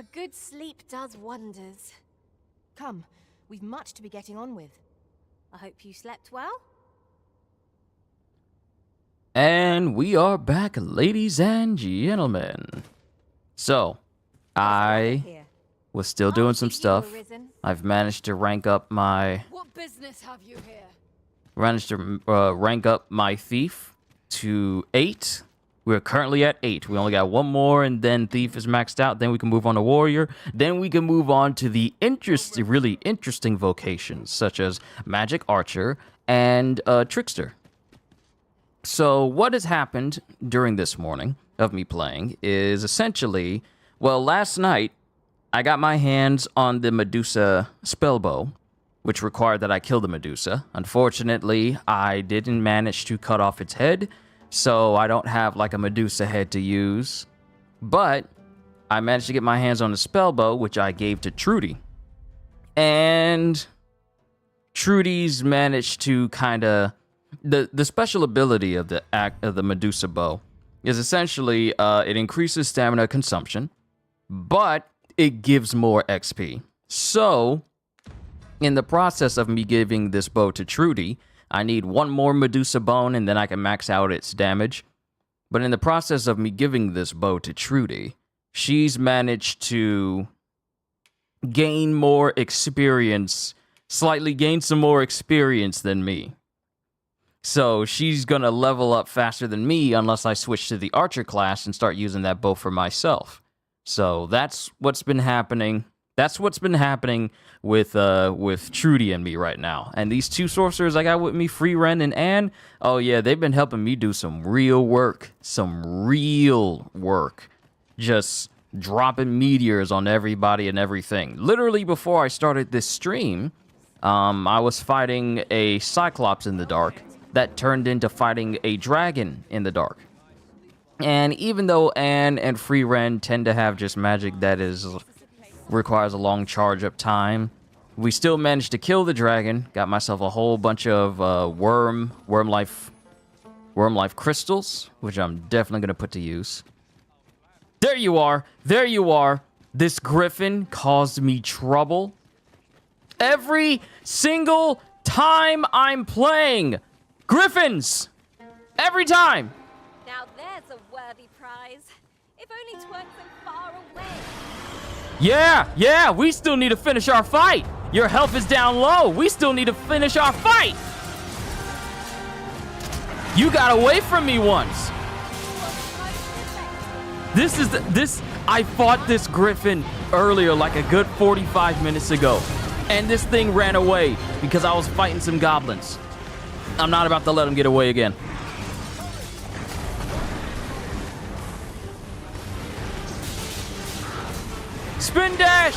A good sleep does wonders. Come, we've much to be getting on with. I hope you slept well. And we are back, ladies and gentlemen. So, I was still doing some stuff. I've managed to rank up my... What business have you here? Managed to rank up my thief to 8. We're currently at 8. We only got one more, and then thief is maxed out. Then we can move on to warrior. Then we can move on to the really interesting vocations, such as magic archer and trickster. So what has happened during this morning of me playing is essentially, well, last night I got my hands on the Medusa spellbow, which required that I kill the Medusa. Unfortunately, I didn't manage to cut off its head, so I don't have like a Medusa head to use. But I managed to get my hands on the spellbow, which I gave to Trudy. And Trudy's managed to kind of... The special ability of the Medusa bow is essentially it increases stamina consumption, but it gives more XP. So, in the process of me giving this bow to Trudy, I need one more Medusa bone and then I can max out its damage. But in the process of me giving this bow to Trudy, she's managed to gain more experience, slightly gain some more experience than me. So she's going to level up faster than me unless I switch to the archer class and start using that bow for myself. So that's what's been happening. That's what's been happening with Trudy and me right now. And these two sorcerers I got with me, Free Ren and Anne, oh yeah, they've been helping me do some real work. Some real work. Just dropping meteors on everybody and everything. Literally before I started this stream, I was fighting a Cyclops in the dark that turned into fighting a dragon in the dark. And even though Anne and Free Ren tend to have just magic that requires a long charge up time, we still managed to kill the dragon. Got myself a whole bunch of worm life crystals, which I'm definitely gonna put to use. There you are. There you are. This griffin caused me trouble every single time I'm playing. Griffins! Every time! Now there's a worthy prize. If only 'tweren't so far away. Yeah, we still need to finish our fight. Your health is down low. We still need to finish our fight. You got away from me once. I fought this griffin earlier, like a good 45 minutes ago. And this thing ran away because I was fighting some goblins. I'm not about to let him get away again. Spin dash!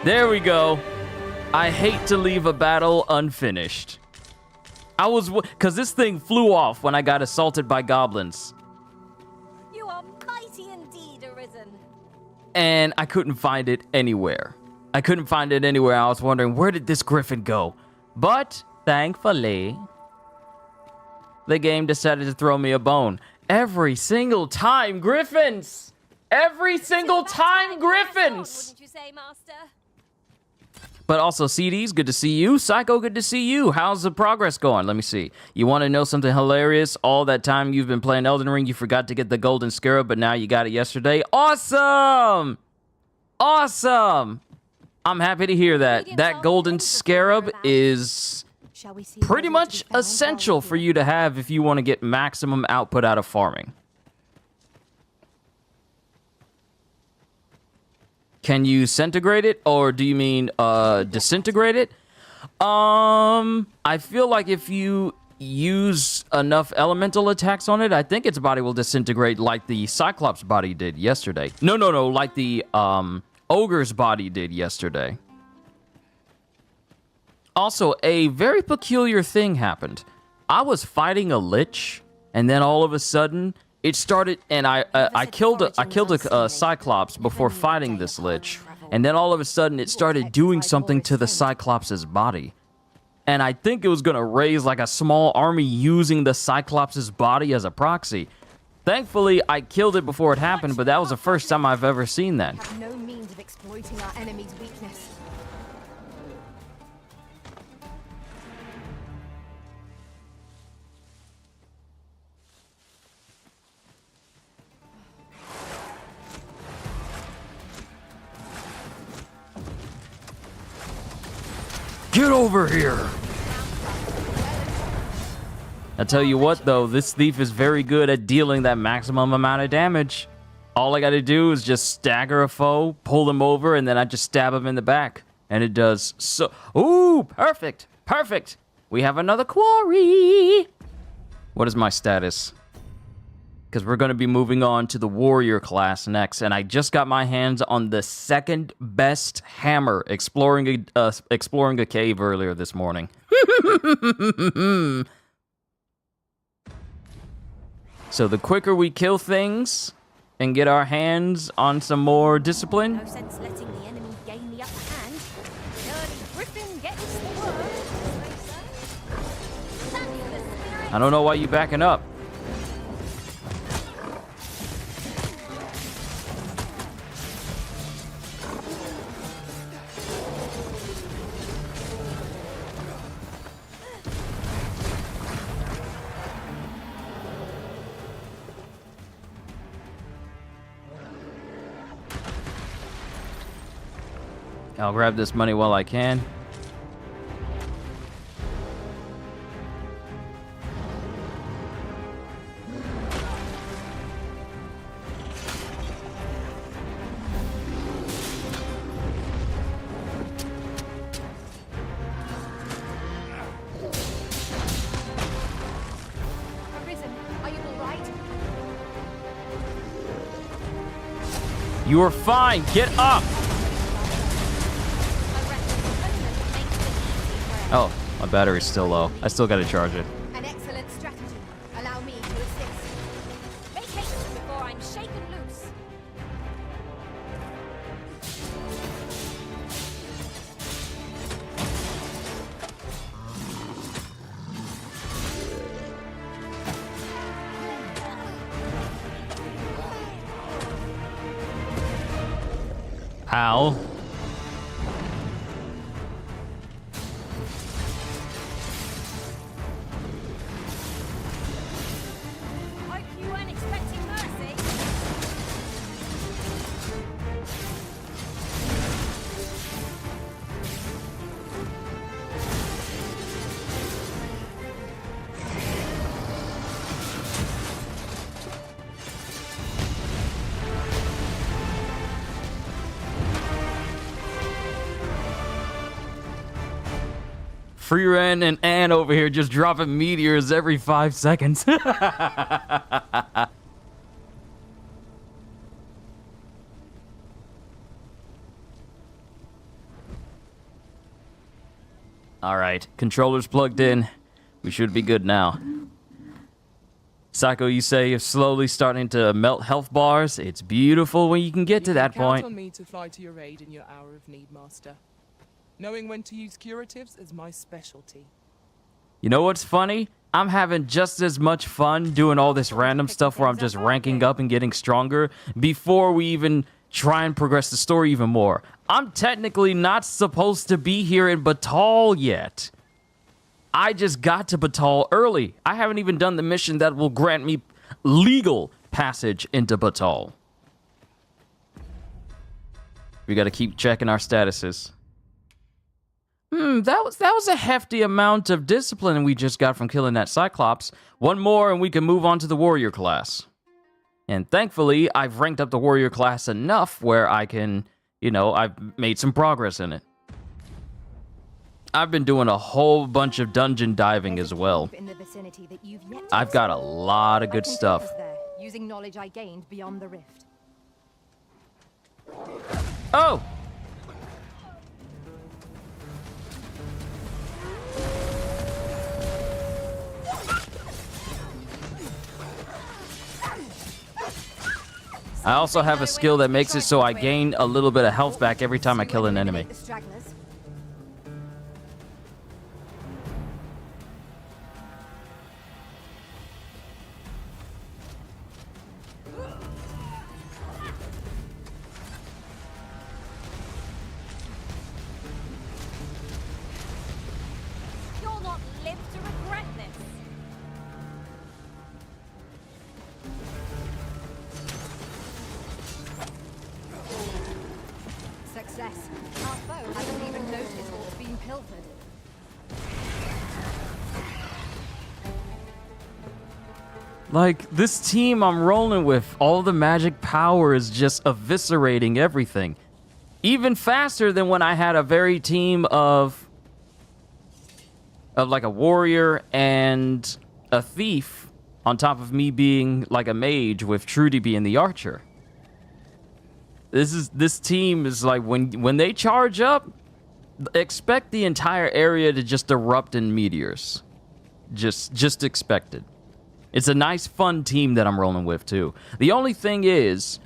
There we go. I hate to leave a battle unfinished. Because this thing flew off when I got assaulted by goblins. You are mighty indeed, Arisen. And I couldn't find it anywhere. I was wondering, where did this griffin go? But, thankfully, the game decided to throw me a bone. Every single time, Griffins! Every single time, Griffins! Wouldn't you say, Master? But also, CDs, good to see you. Psycho, good to see you. How's the progress going? Let me see. You want to know something hilarious? All that time you've been playing Elden Ring, you forgot to get the golden scarab, but now you got it yesterday. Awesome! Awesome! I'm happy to hear that. That golden scarab is pretty much essential for you to have if you want to get maximum output out of farming. Can you centigrade it, or do you mean disintegrate it? I feel like if you use enough elemental attacks on it, I think its body will disintegrate like the Cyclops body did yesterday. No, like the ogre's body did yesterday. Also, a very peculiar thing happened. I was fighting a lich, and then all of a sudden it started, and I killed a Cyclops before fighting this lich, and then all of a sudden it started doing something to the Cyclops' body. and I think it was going to raise like a small army using the Cyclops' body as a proxy. Thankfully, I killed it before it happened, but that was the first time I've ever seen that. Have no means of exploiting our enemy's weakness. Get over here! I tell you what, though, this thief is very good at dealing that maximum amount of damage. All I gotta do is just stagger a foe, pull them over, and then I just stab them in the back. And it does so... Ooh, perfect! Perfect! We have another quarry! What is my status? Because we're going to be moving on to the warrior class next, and I just got my hands on the second best hammer exploring a cave earlier this morning. So the quicker we kill things and get our hands on some more discipline. No sense letting the enemy gain the upper hand. The early griffin gets the worm. That's the spirit. I don't know why you backing up. I'll grab this money while I can. Arisen, are you all right? You are fine. Get up. Oh, my battery's still low. I still gotta charge it. An excellent strategy. Allow me to assist. Make haste before I'm shaken loose. Ow. Hope you weren't expecting mercy. Free Ren and Ann over here just dropping meteors every 5 seconds. All right, controllers plugged in. We should be good now. Psycho, you say you're slowly starting to melt health bars. It's beautiful when you can get to that point. Count on me to fly to your aid in your hour of need, Master. Knowing when to use curatives is my specialty. You know what's funny? I'm having just as much fun doing all this random stuff where I'm just ranking up and getting stronger before we even try and progress the story even more. I'm technically not supposed to be here in Batal yet. I just got to Batal early. I haven't even done the mission that will grant me legal passage into Batal. We gotta keep checking our statuses. That was a hefty amount of discipline we just got from killing that Cyclops. One more and we can move on to the warrior class. And thankfully, I've ranked up the warrior class enough where I can, I've made some progress in it. I've been doing a whole bunch of dungeon diving as well. In the vicinity that you've yet to I've got a explore. lot of I good can take stuff. us there, using knowledge I gained beyond the rift. Oh! I also have a skill that makes it so I gain a little bit of health back every time I kill an enemy. The stragglers. success. Our foe hasn't even noticed what's been pilfered. Like, this team I'm rolling with, all the magic power is just eviscerating everything. Even faster than when I had a very team of like a warrior and a thief on top of me being like a mage with Trudy being the archer. This team is like, when they charge up, expect the entire area to just erupt in meteors. Just expect it. It's a nice, fun team that I'm rolling with, too. The only thing is,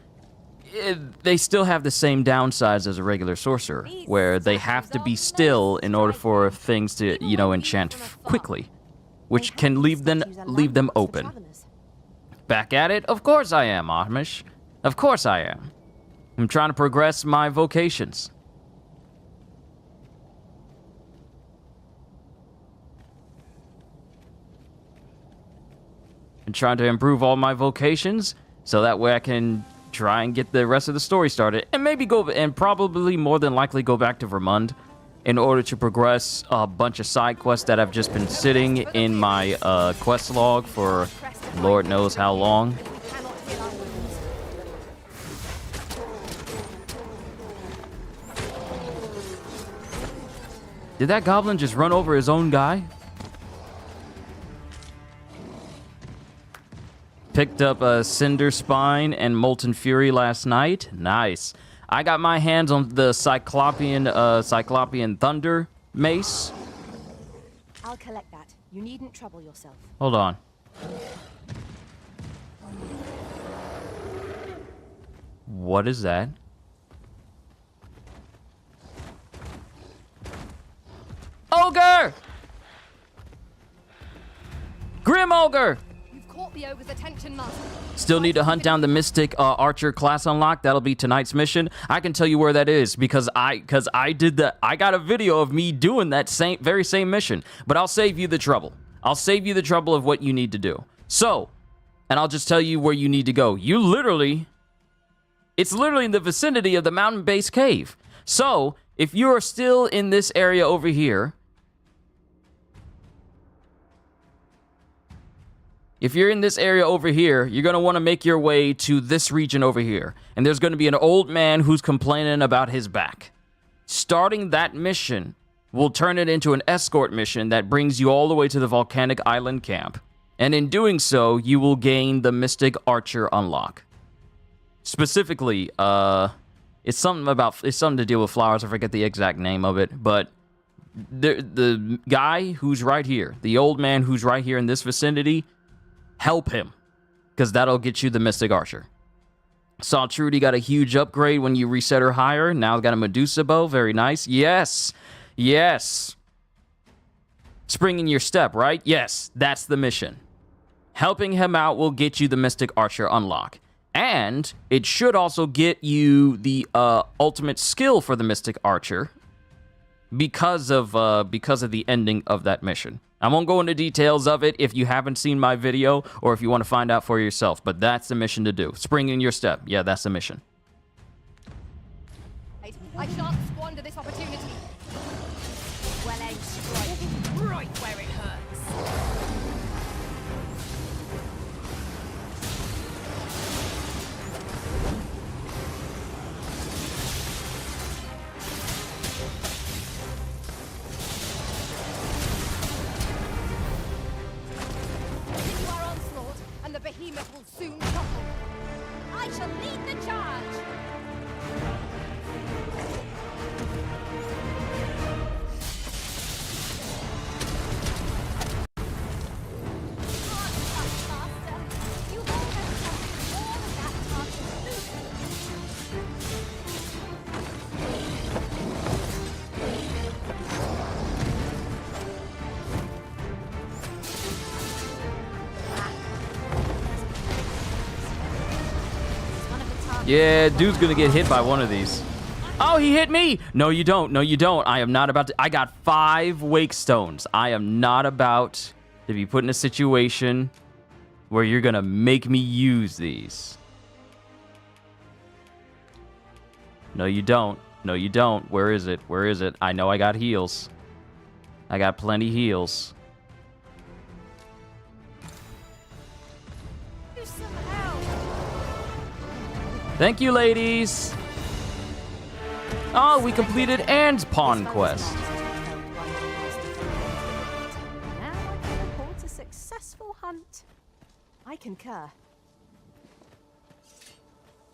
they still have the same downsides as a regular sorcerer, where they have to be still in order for things to, you know, enchant quickly, which can leave them open. Back at it? Of course I am, Amish. Of course I am. I'm trying to progress my vocations. And trying to improve all my vocations so that way I can try and get the rest of the story started, and maybe go and probably more than likely go back to Vermund in order to progress a bunch of side quests that have just been sitting in my quest log for Lord knows how long. Did that goblin just run over his own guy? Picked up a Cinder Spine and Molten Fury last night. Nice. I got my hands on the Cyclopean Thunder Mace. I'll collect that. You needn't trouble yourself. Hold on. What is that? Ogre! Grim Ogre! Caught the ogre's attention, master. Still need to hunt down the Mystic Archer class unlock. That'll be tonight's mission. I can tell you where that is because I did that. I got a video of me doing that very same mission. But I'll save you the trouble. I'll save you the trouble of what you need to do. So, and I'll just tell you where you need to go. It's literally in the vicinity of the mountain base cave. So, if you're still in this area over here, if you're in this area over here, you're going to want to make your way to this region over here. And there's going to be an old man who's complaining about his back. Starting that mission will turn it into an escort mission that brings you all the way to the volcanic island camp. And in doing so, you will gain the Mystic Archer unlock. Specifically, it's something to deal with flowers. I forget the exact name of it, but the guy who's right here, the old man who's right here in this vicinity, help him, because that'll get you the Mystic Archer. Saw Trudy got a huge upgrade when you reset her higher. Now got a Medusa bow. Very nice. Yes. Yes. Spring in your step, right? Yes. That's the mission. Helping him out will get you the Mystic Archer unlock. And it should also get you the ultimate skill for the Mystic Archer because of the ending of that mission. I won't go into details of it if you haven't seen my video or if you want to find out for yourself, but that's the mission to do. Spring in your step. Yeah, that's the mission. I shan't squander this opportunity. Well-aimed strike, right where it hurts. Behemoth will soon topple. I shall lead the charge. You all have all of that target. Yeah, dude's gonna get hit by one of these. Oh, he hit me! No, you don't. No, you don't. I am not about to... I got 5 wake stones. I am not about to be put in a situation where you're gonna make me use these. No, you don't. No, you don't. Where is it? Where is it? I know I got heals. I got plenty heals. Do some help. Thank you, ladies. Oh, we completed Anne's pawn quest. Now I can report a successful hunt. I concur.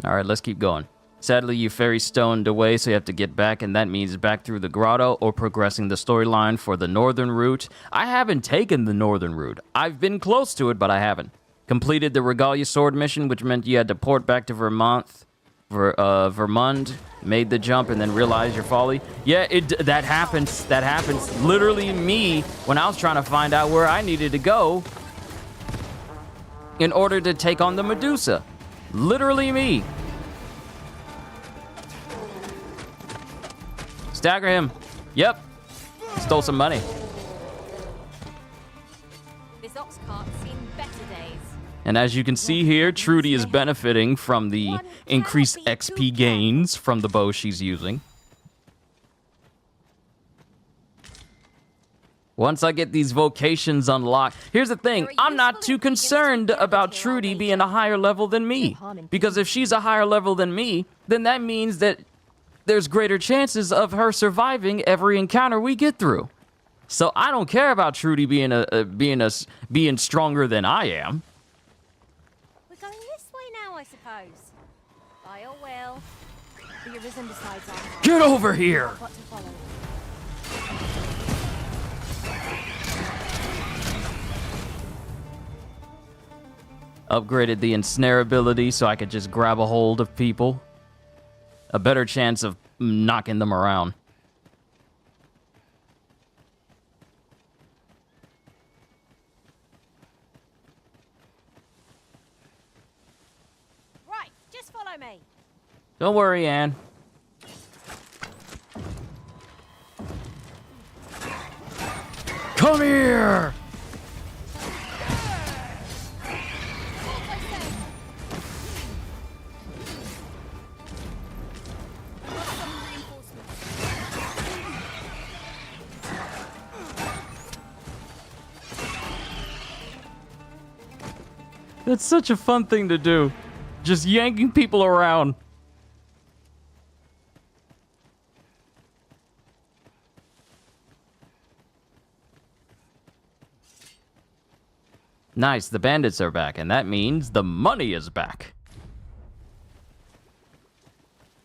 All right, let's keep going. Sadly, you ferry stoned away, so you have to get back, and that means back through the grotto or progressing the storyline for the northern route. I haven't taken the northern route. I've been close to it, but I haven't. Completed the Regalia Sword mission, which meant you had to port back to Vermont, made the jump, and then realized your folly. Yeah, that happens. That happens. Literally me, when I was trying to find out where I needed to go in order to take on the Medusa. Literally me. Stagger him. Yep. Stole some money. This ox cart's seen better days. And as you can see here, Trudy is benefiting from the increased XP gains from the bow she's using. Once I get these vocations unlocked, here's the thing, I'm not too concerned about Trudy being a higher level than me. Because if she's a higher level than me, then that means that there's greater chances of her surviving every encounter we get through. So I don't care about Trudy being stronger than I am. We're going this way now, I suppose. By or will. The Arisen decides our path. Get over here! What to follow. Upgraded the ensnare ability so I could just grab a hold of people. A better chance of knocking them around. Right, just follow me. Don't worry, Anne. Come here! That's such a fun thing to do. Just yanking people around. Nice, the bandits are back, and that means the money is back.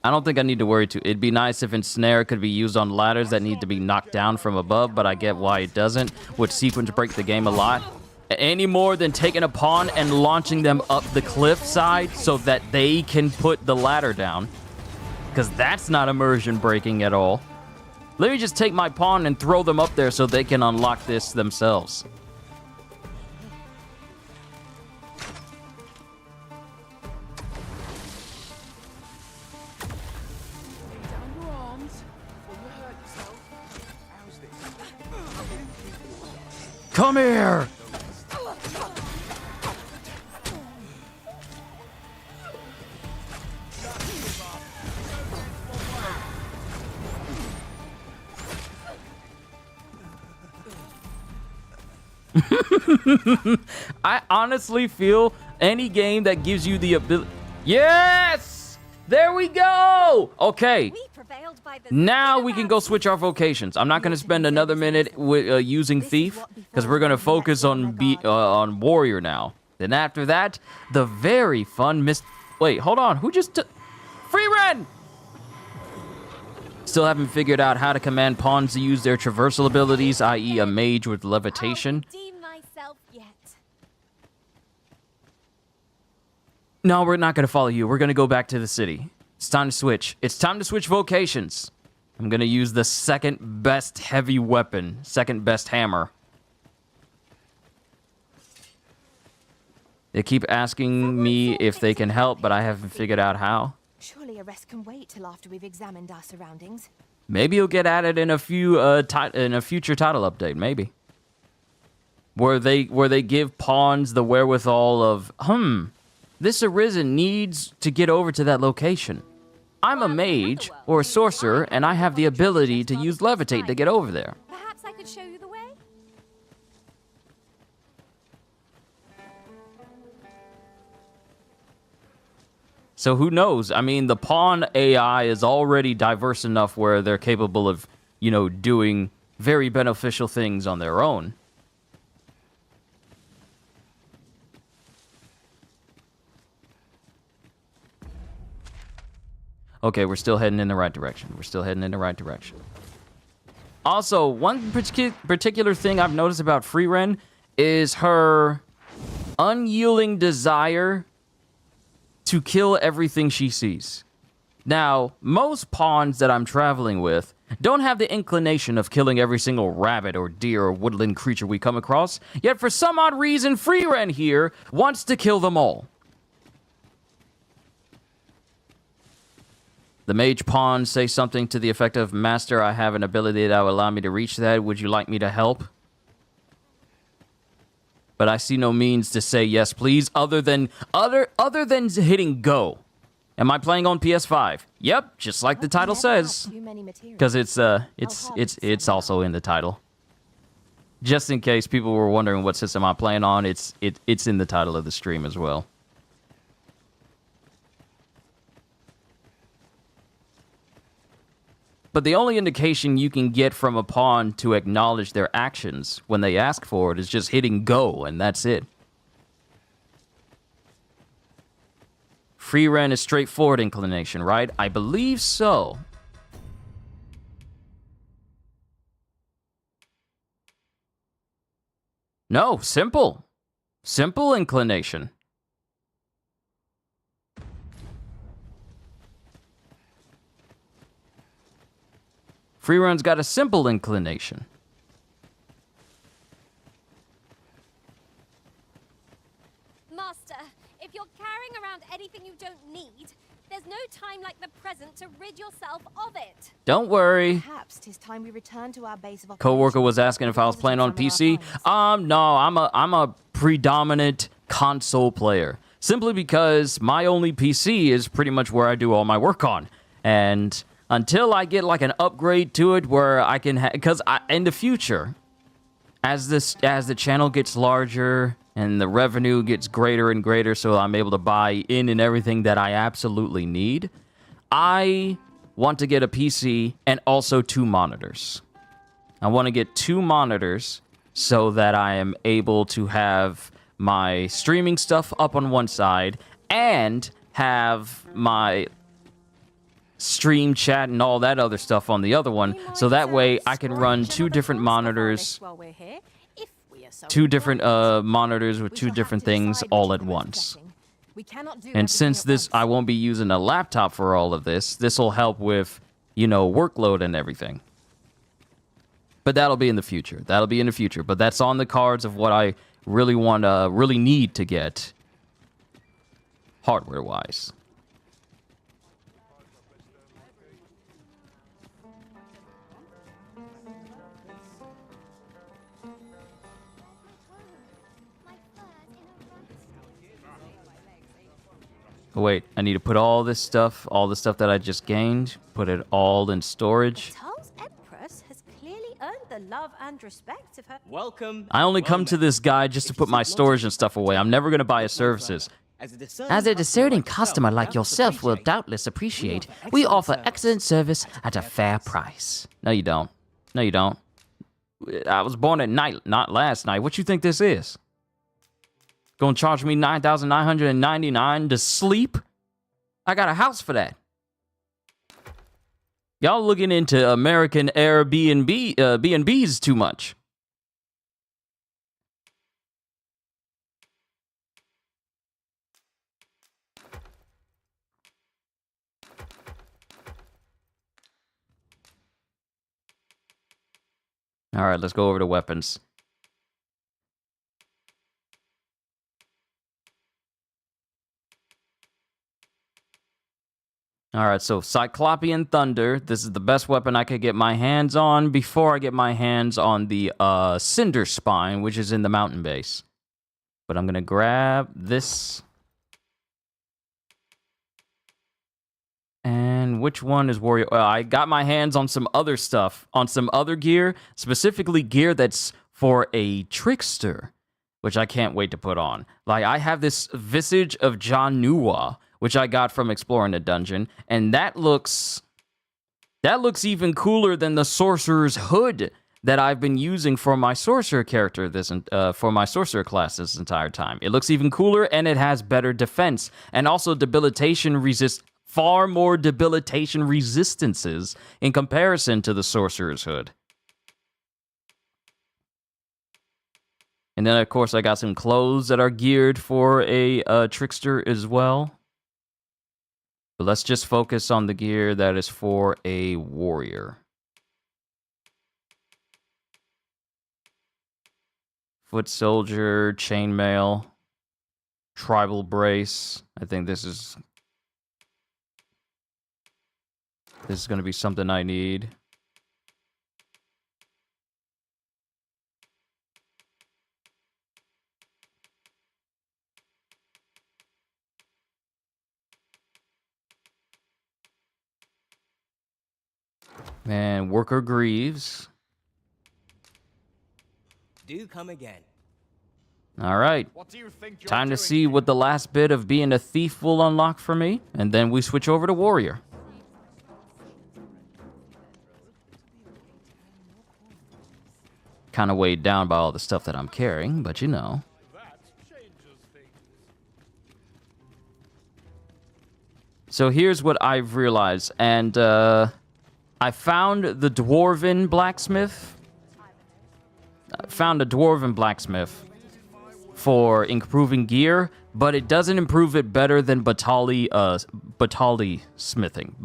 I don't think I need to worry too. It'd be nice if ensnare could be used on ladders that need to be knocked down from above, but I get why it doesn't. Would sequence break the game a lot? Any more than taking a pawn and launching them up the cliff side so that they can put the ladder down. Because that's not immersion breaking at all. Let me just take my pawn and throw them up there so they can unlock this themselves. Down your arms before you hurt yourself. How's this? Come here! I honestly feel any game that gives you the ability... Yes! There we go! Okay. We prevailed by the Now we can go switch our vocations. I'm not going to spend another minute using Thief, because we're going to focus on Warrior now. Then after that, the very fun Wait, hold on. Who just took... Free Ren! Still haven't figured out how to command pawns to use their traversal abilities, i.e. a mage with levitation. I'll redeem myself yet. No, we're not going to follow you. We're going to go back to the city. It's time to switch. It's time to switch vocations. I'm going to use the second best heavy weapon, second best hammer. They keep asking me if they can help, but I haven't figured out how. Surely a rest can wait till after we've examined our surroundings. Maybe it'll get added in a future title update. Maybe where they give pawns the wherewithal of this Arisen needs to get over to that location. I'm a mage or a sorcerer, and I have the ability to use levitate to get over there. Perhaps I could show you the way? So who knows? I mean, the pawn AI is already diverse enough where they're capable of, you know, doing very beneficial things on their own. Okay, we're still heading in the right direction. We're still heading in the right direction. Also, one particular thing I've noticed about Freeren is her unyielding desire to kill everything she sees. Now, most pawns that I'm traveling with don't have the inclination of killing every single rabbit or deer or woodland creature we come across, yet for some odd reason, Freeren here wants to kill them all. The mage pawns say something to the effect of, Master, I have an ability that will allow me to reach that. Would you like me to help? But I see no means to say yes, please, other than hitting go. Am I playing on PS5? Yep, just like the title says. Because it's also in the title. Just in case people were wondering what system I'm playing on, it's in the title of the stream as well. But the only indication you can get from a pawn to acknowledge their actions when they ask for it is just hitting go, and that's it. Freeren is straightforward inclination, right? I believe so. No, simple. Simple inclination. Freeren's got a simple inclination. Master, if you're carrying around anything you don't need, there's no time like the present to rid yourself of it. Don't worry. Perhaps 'tis time we return to our base of Coworker was asking if I was playing on PC. No, I'm a predominant console player. Simply because my only PC is pretty much where I do all my work on. And until I get like an upgrade to it where I can because in the future, as the channel gets larger and the revenue gets greater and greater, so I'm able to buy in and everything that I absolutely need, I want to get a PC and also 2 monitors. I want to get 2 monitors so that I am able to have my streaming stuff up on one side and have my stream chat and all that other stuff on the other one, so that way I can run 2 different monitors, 2 different monitors with 2 different things all at once. And since I won't be using a laptop for all of this will help with, you know, workload and everything. But that'll be in the future. But that's on the cards of what I really really need to get hardware-wise. Oh, wait, I need to put all the stuff that I just gained, put it all in storage. Tul's Empress has clearly earned the love and respect of her. Welcome. I only come to this guy just to put my storage and stuff away. I'm never going to buy his services. As a discerning customer like yourself will doubtless appreciate, we offer excellent service at a fair price. No, you don't. No, you don't. I was born at night, not last night. What you think this is? Gonna charge me $9,999 to sleep? I got a house for that. Y'all looking into American Airbnb B&Bs too much. All right, let's go over to weapons. All right, so Cyclopean Thunder. This is the best weapon I could get my hands on before I get my hands on the Cinder Spine, which is in the mountain base. But I'm going to grab this. And which one is warrior? I got my hands on some other stuff, on some other gear, specifically gear that's for a trickster, which I can't wait to put on. Like, I have this Visage of John Nuwa, which I got from exploring a dungeon, and that looks even cooler than the Sorcerer's Hood that I've been using for my sorcerer character for my sorcerer class this entire time. It looks even cooler, and it has better defense, and also far more debilitation resistances in comparison to the Sorcerer's Hood. And then, of course, I got some clothes that are geared for a trickster as well. But let's just focus on the gear that is for a warrior. Foot soldier, chainmail, tribal brace. I think this is going to be something I need. And worker greaves. Do come again. All right. Time to see what the last bit of being a thief will unlock for me, and then we switch over to warrior. Kind of weighed down by all the stuff that I'm carrying, but you know. So here's what I've realized, and I found the dwarven blacksmith. Found a dwarven blacksmith for improving gear, but it doesn't improve it better than Batali smithing.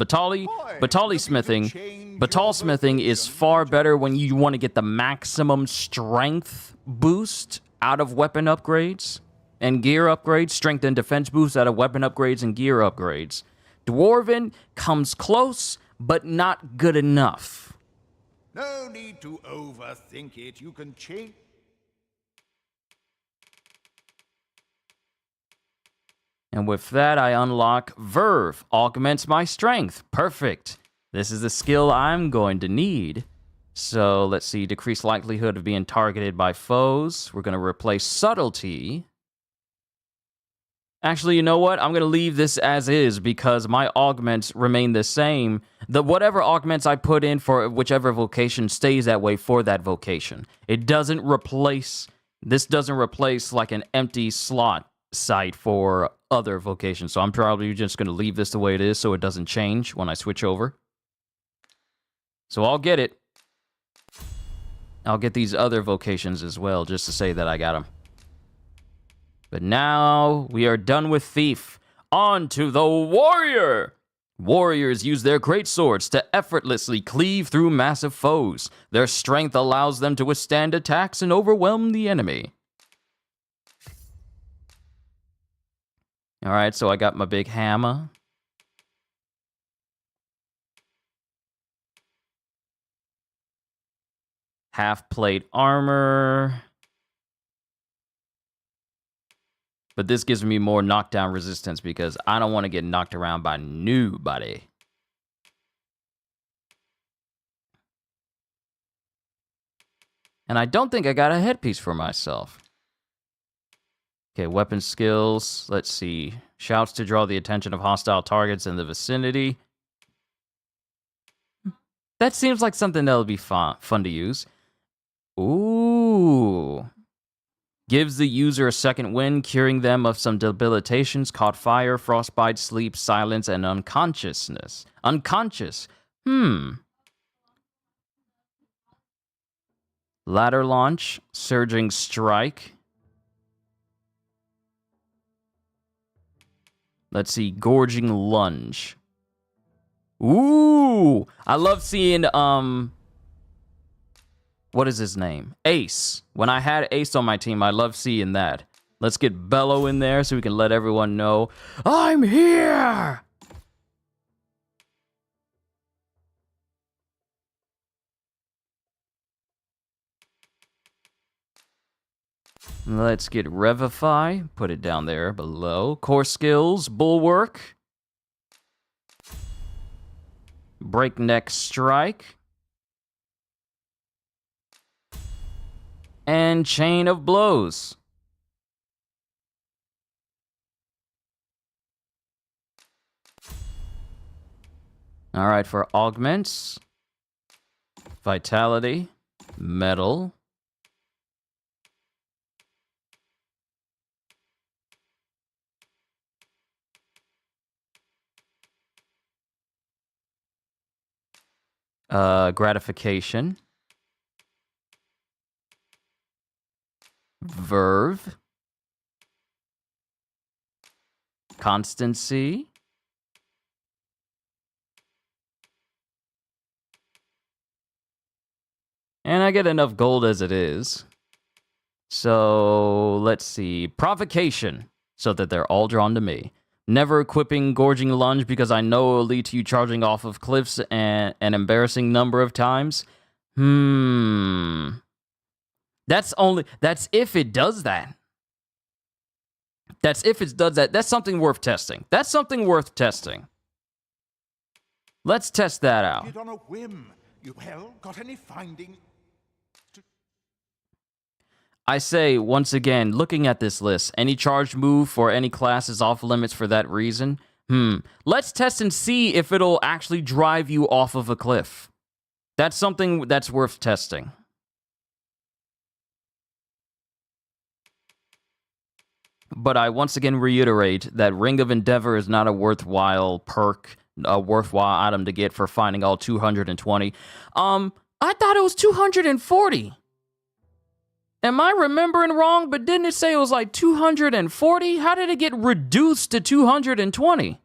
Batal smithing is far better when you want to get the maximum strength boost out of weapon upgrades and gear upgrades, strength and defense boost out of weapon upgrades and gear upgrades. Dwarven comes close, but not good enough. No need to overthink it. You can change. And with that, I unlock Verve. Augments my strength. Perfect. This is the skill I'm going to need. So let's see. Decrease likelihood of being targeted by foes. We're going to replace Subtlety. Actually, you know what? I'm going to leave this as is because my augments remain the same. Whatever augments I put in for whichever vocation stays that way for that vocation. This doesn't replace like an empty slot site for other vocations. So I'm probably just going to leave this the way it is so it doesn't change when I switch over. So I'll get it. I'll get these other vocations as well just to say that I got them. But now we are done with Thief. On to the Warrior! Warriors use their great swords to effortlessly cleave through massive foes. Their strength allows them to withstand attacks and overwhelm the enemy. Alright, so I got my big hammer. Half plate armor. But this gives me more knockdown resistance because I don't want to get knocked around by nobody. And I don't think I got a headpiece for myself. Okay, weapon skills. Let's see. Shouts to draw the attention of hostile targets in the vicinity. That seems like something that'll be fun to use. Ooh. Gives the user a second wind, curing them of some debilitations, caught fire, frostbite, sleep, silence, and unconsciousness. Unconscious. Ladder launch, surging strike. Let's see, gorging lunge. Ooh! I love seeing, what is his name? Ace. When I had Ace on my team, I love seeing that. Let's get Bello in there so we can let everyone know, I'm here! Let's get Revivify. Put it down there below. Core skills, Bulwark. Breakneck Strike, and Chain of Blows. All right, for augments, Vitality, Metal, Gratification, Verve, Constancy, and I get enough gold as it is. So let's see. Provocation, so that they're all drawn to me. Never equipping Gorging Lunge because I know it'll lead to you charging off of cliffs an embarrassing number of times. That's if it does that. That's if it does that. That's something worth testing. That's something worth testing. Let's test that out. Did on a whim. You got any finding? I say, once again, looking at this list, any charged move for any class is off limits for that reason. Let's test and see if it'll actually drive you off of a cliff. That's something that's worth testing. But I once again reiterate that Ring of Endeavor is not a worthwhile perk, a worthwhile item to get for finding all 220. I thought it was 240. Am I remembering wrong? But didn't it say it was like 240? How did it get reduced to 220?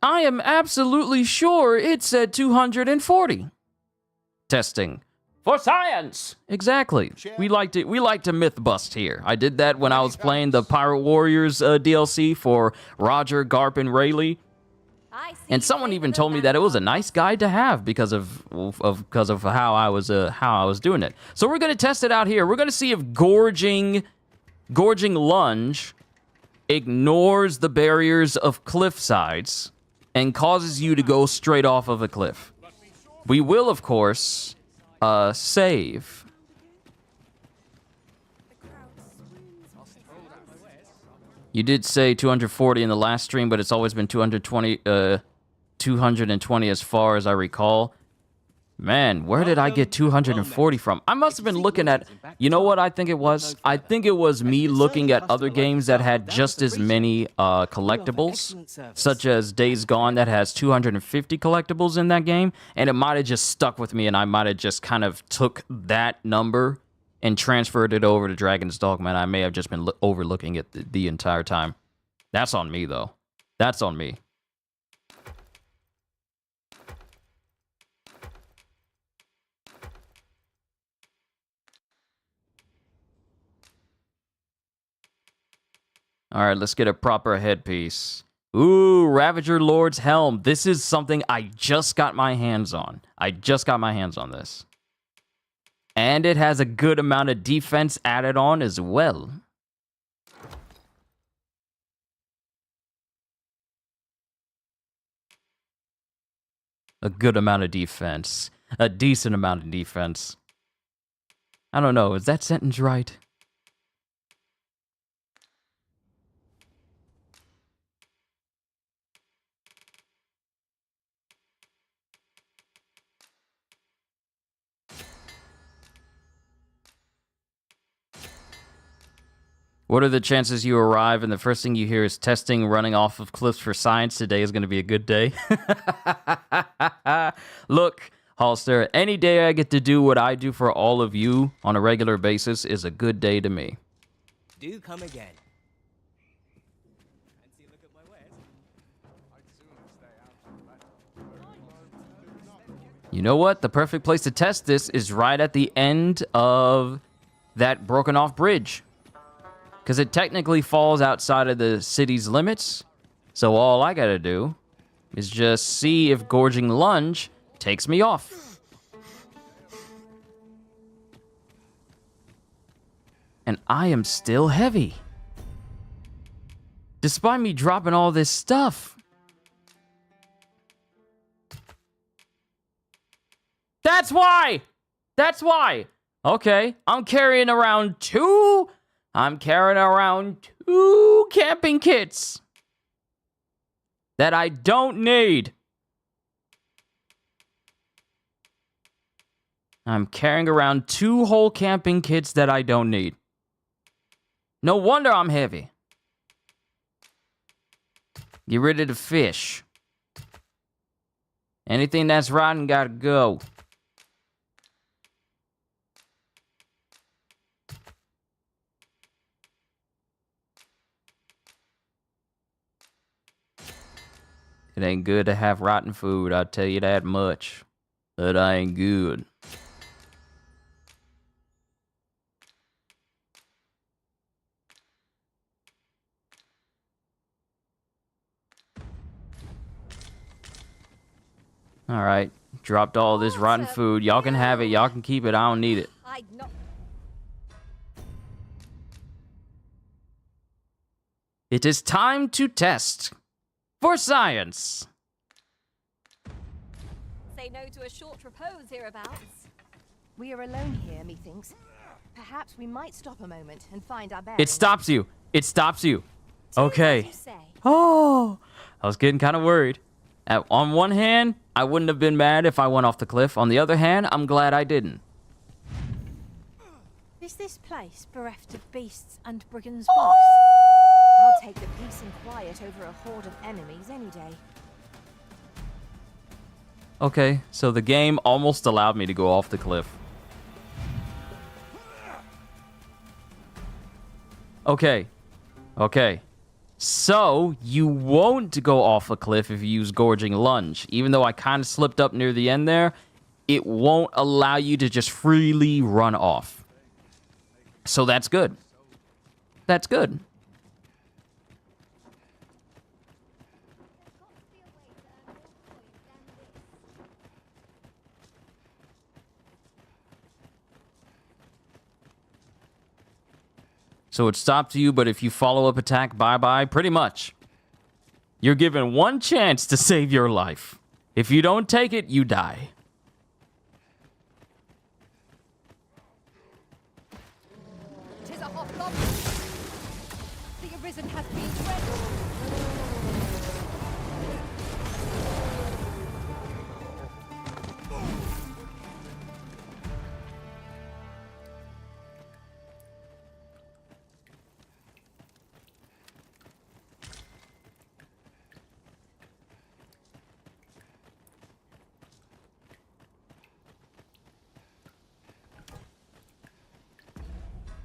I am absolutely sure it said 240. Testing. For science! Exactly. We like to myth bust here. I did that when I was playing the Pirate Warriors DLC for Roger, Garp, and Rayleigh. And someone even told me that it was a nice guide to have because of how I was doing it. So we're gonna test it out here. We're gonna see if Gorging Lunge ignores the barriers of cliff sides and causes you to go straight off of a cliff. We will, of course, save. You did say 240 in the last stream, but it's always been 220 as far as I recall. Man, where did I get 240 from? I must have been looking at... You know what I think it was? I think it was me looking at other games that had just as many collectibles, such as Days Gone that has 250 collectibles in that game, and it might have just stuck with me, and I might have just kind of took that number and transferred it over to Dragon's Dogma, and I may have just been overlooking it the entire time. That's on me, though. That's on me. All right, let's get a proper headpiece. Ooh, Ravager Lord's Helm. This is something I just got my hands on. I just got my hands on this. And it has a good amount of defense added on as well. A good amount of defense. A decent amount of defense. I don't know, is that sentence right? What are the chances you arrive and the first thing you hear is testing running off of cliffs for science? Today is going to be a good day. Look, Halster, any day I get to do what I do for all of you on a regular basis is a good day to me. Do come again. You know what? The perfect place to test this is right at the end of that broken off bridge. Because it technically falls outside of the city's limits. So all I gotta do is just see if Gorging Lunge takes me off. And I am still heavy. Despite me dropping all this stuff. That's why! That's why! Okay, I'm carrying around two camping kits that I don't need. I'm carrying around 2 whole camping kits that I don't need. No wonder I'm heavy. Get rid of the fish. Anything that's rotten gotta go. It ain't good to have rotten food, I'll tell you that much. That ain't good. Alright, dropped all this rotten food. Y'all can have it, y'all can keep it, I don't need it. I'd not. It is time to test. For science. Say no to a short repose hereabouts. We are alone here, methinks. Perhaps we might stop a moment and find our bearings. It stops you. It stops you. Do Okay. as you say. Oh, I was getting kind of worried. On one hand, I wouldn't have been mad if I went off the cliff. On the other hand, I'm glad I didn't. Is this place bereft of beasts and brigands' boss? I'll take the peace and quiet over a horde of enemies any day. Okay, so the game almost allowed me to go off the cliff. Okay. Okay. So, you won't go off a cliff if you use Gorging Lunge. Even though I kind of slipped up near the end there, it won't allow you to just freely run off. So that's good. That's good. So it stops you, but if you follow up attack, bye-bye, pretty much. You're given one chance to save your life. If you don't take it, you die. Tis a hot goblin. The arisen has been dreaded.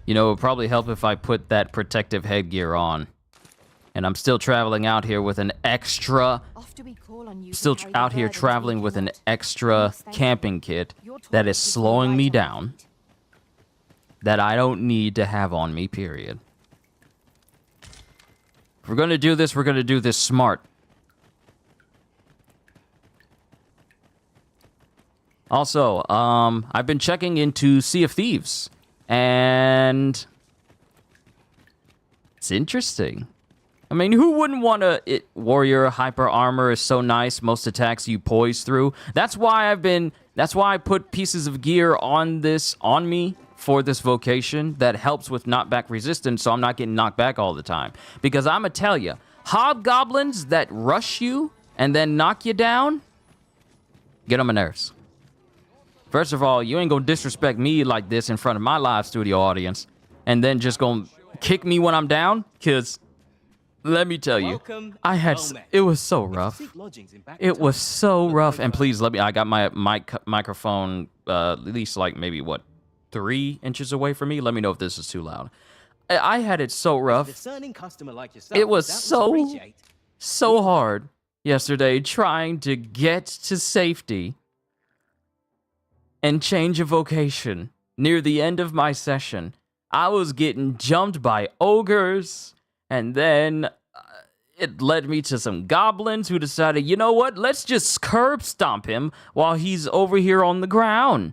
You know, it would probably help if I put that protective headgear on. And I'm still traveling out here with an extra... After we call on you Still to carry the out here burdens traveling we with an cannot. extra Yes, thank you. camping kit Your that toil is is slowing right me on down. feet. That I don't need to have on me, period. If we're going to do this, we're going to do this smart. Also, I've been checking into Sea of Thieves. And... it's interesting. I mean, who wouldn't want to... Warrior hyper armor is so nice. Most attacks you poise through. That's why I put pieces of gear on me for this vocation that helps with knockback resistance, so I'm not getting knocked back all the time. Because I'ma tell you, hobgoblins that rush you and then knock you down, get on my nerves. First of all, you ain't gonna disrespect me like this in front of my live studio audience, and then just gonna kick me when I'm down, because let me tell you, Welcome, it was so rough. Seek lodgings in back It was town. so Look rough, over. and please let me, I got my microphone at least like maybe, what, 3 inches away from me? Let me know if this is too loud. I had it so rough. Discerning customer like yourself. It was doubtless so- appreciate. So hard yesterday trying to get to safety and change a vocation near the end of my session. I was getting jumped by ogres, and then it led me to some goblins who decided, you know what, let's just curb stomp him while he's over here on the ground.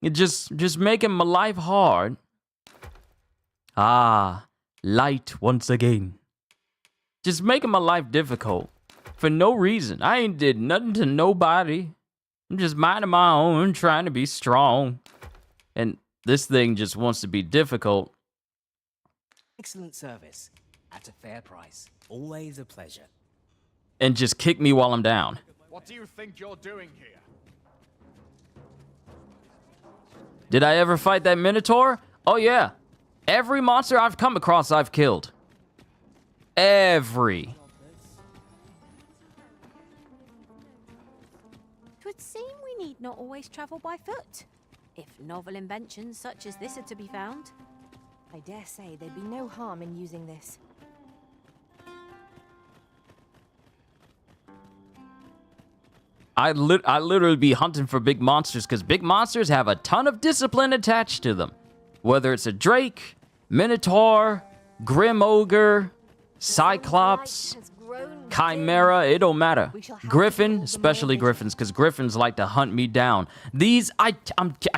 It just making my life hard. Ah, light once again. Just making my life difficult. For no reason. I ain't did nothing to nobody. I'm just minding my own, trying to be strong. And this thing just wants to be difficult. Excellent service. At a fair price. Always a pleasure. And just kick me while I'm down. What do you think you're doing here? Did I ever fight that Minotaur? Oh yeah. Every monster I've come across, I've killed. Every. Twould seem we need not always travel by foot, if novel inventions such as this are to be found. I dare say there'd be no harm in using this. I literally be hunting for big monsters because big monsters have a ton of discipline attached to them. Whether it's a Drake, Minotaur, Grim Ogre, Cyclops, Chimera, it don't matter. Griffin, especially Griffins, because Griffins like to hunt me down. These, I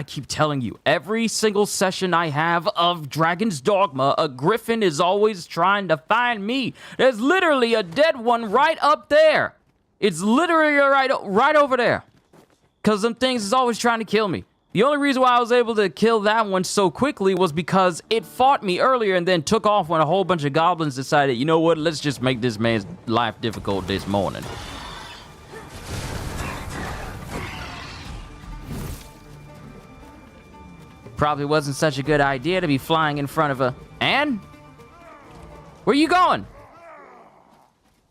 keep telling you, every single session I have of Dragon's Dogma, a Griffin is always trying to find me. There's literally a dead one right up there. It's literally right over there. Because them things is always trying to kill me. The only reason why I was able to kill that one so quickly was because it fought me earlier and then took off when a whole bunch of goblins decided, you know what, let's just make this man's life difficult this morning. Probably wasn't such a good idea to be flying in front of a... Anne? Where you going?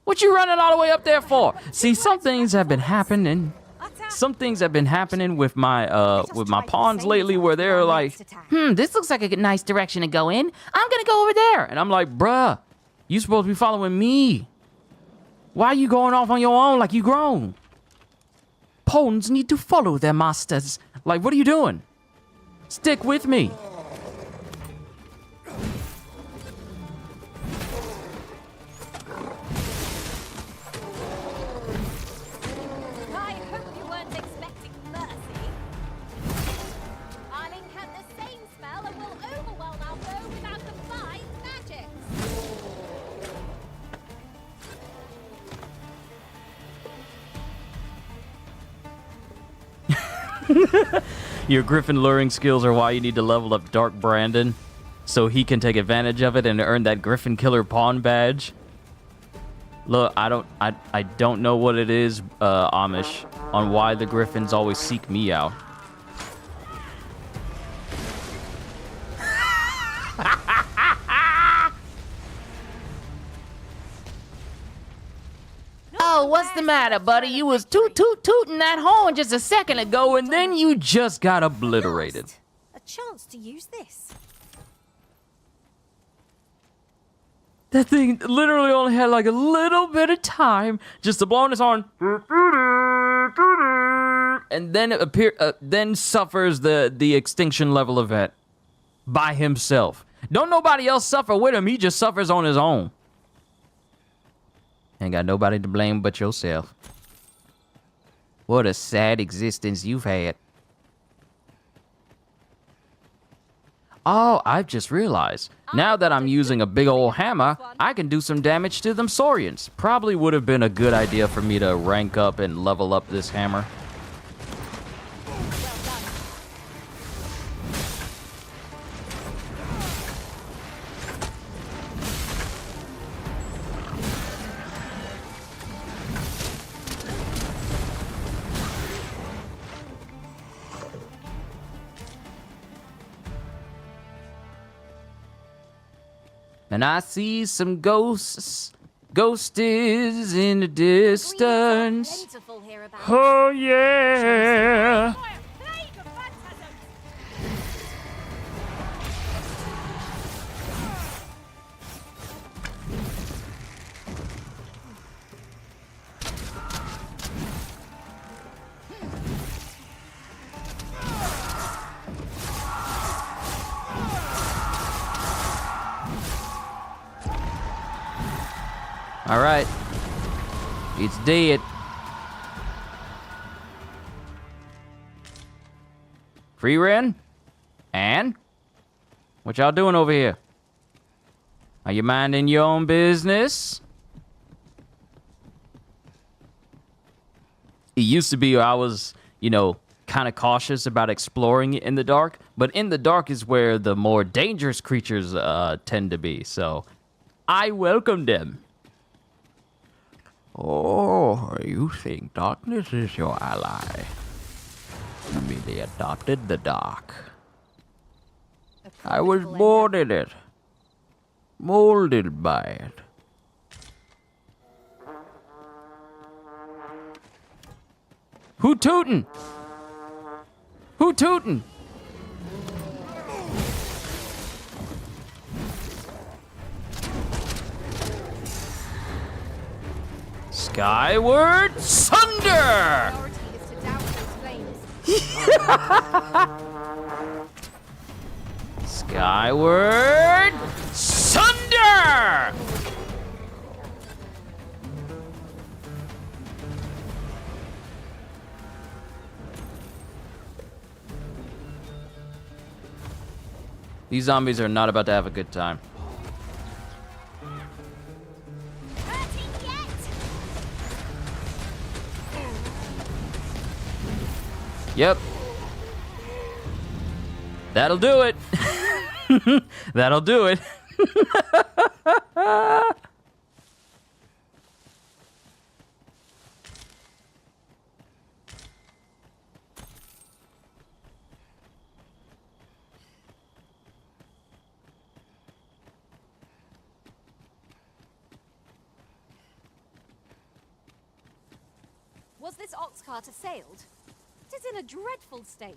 What you running all the way up there for? See, some things have been happening. Some things have been happening with my pawns lately where they're like, this looks like a nice direction to go in. I'm gonna go over there. And I'm like, bruh, you supposed to be following me. Why are you going off on your own like you grown? Pawns need to follow their masters. Like, what are you doing? Stick with me. Your Griffin luring skills are why you need to level up Dark Brandon, so he can take advantage of it and earn that Griffin Killer Pawn badge. Look, I don't know what it is, Amish, on why the Griffins always seek me out. Oh, what's the matter, buddy? You was tooting that horn just a second ago, and then you just got obliterated. A chance to use this. That thing literally only had like a little bit of time just to blow on his horn, and then it then suffers the extinction level event by himself. Don't nobody else suffer with him. He just suffers on his own. Ain't got nobody to blame but yourself. What a sad existence you've had. Oh, I've just realized. Now that I'm using a big old hammer, I can do some damage to them Saurians. Probably would have been a good idea for me to rank up and level up this hammer. And I see some ghosties in the distance. Oh yeah. All right, it's dead. Free Ren? Anne? What y'all doing over here? Are you minding your own business? It used to be I was, you know, kind of cautious about exploring it in the dark, but in the dark is where the more dangerous creatures tend to be. So I welcome them. Oh, you think darkness is your ally? You merely adopted the dark. I was born in it, molded by it. Who tootin'? Who tootin'? Skyward Sunder! Priority is to down those flames. Skyward Sunder! These zombies are not about to have a good time. Hurting yet? Yep. That'll do it. That'll do it. Was this ox cart assailed? It is in a dreadful state.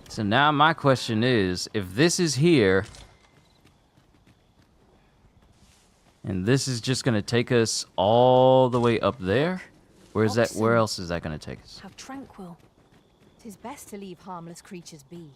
So now my question is, if this is here, and this is just gonna take us all the way up there, where's that? Where else is that gonna take us? How tranquil. 'Tis best to leave harmless creatures be.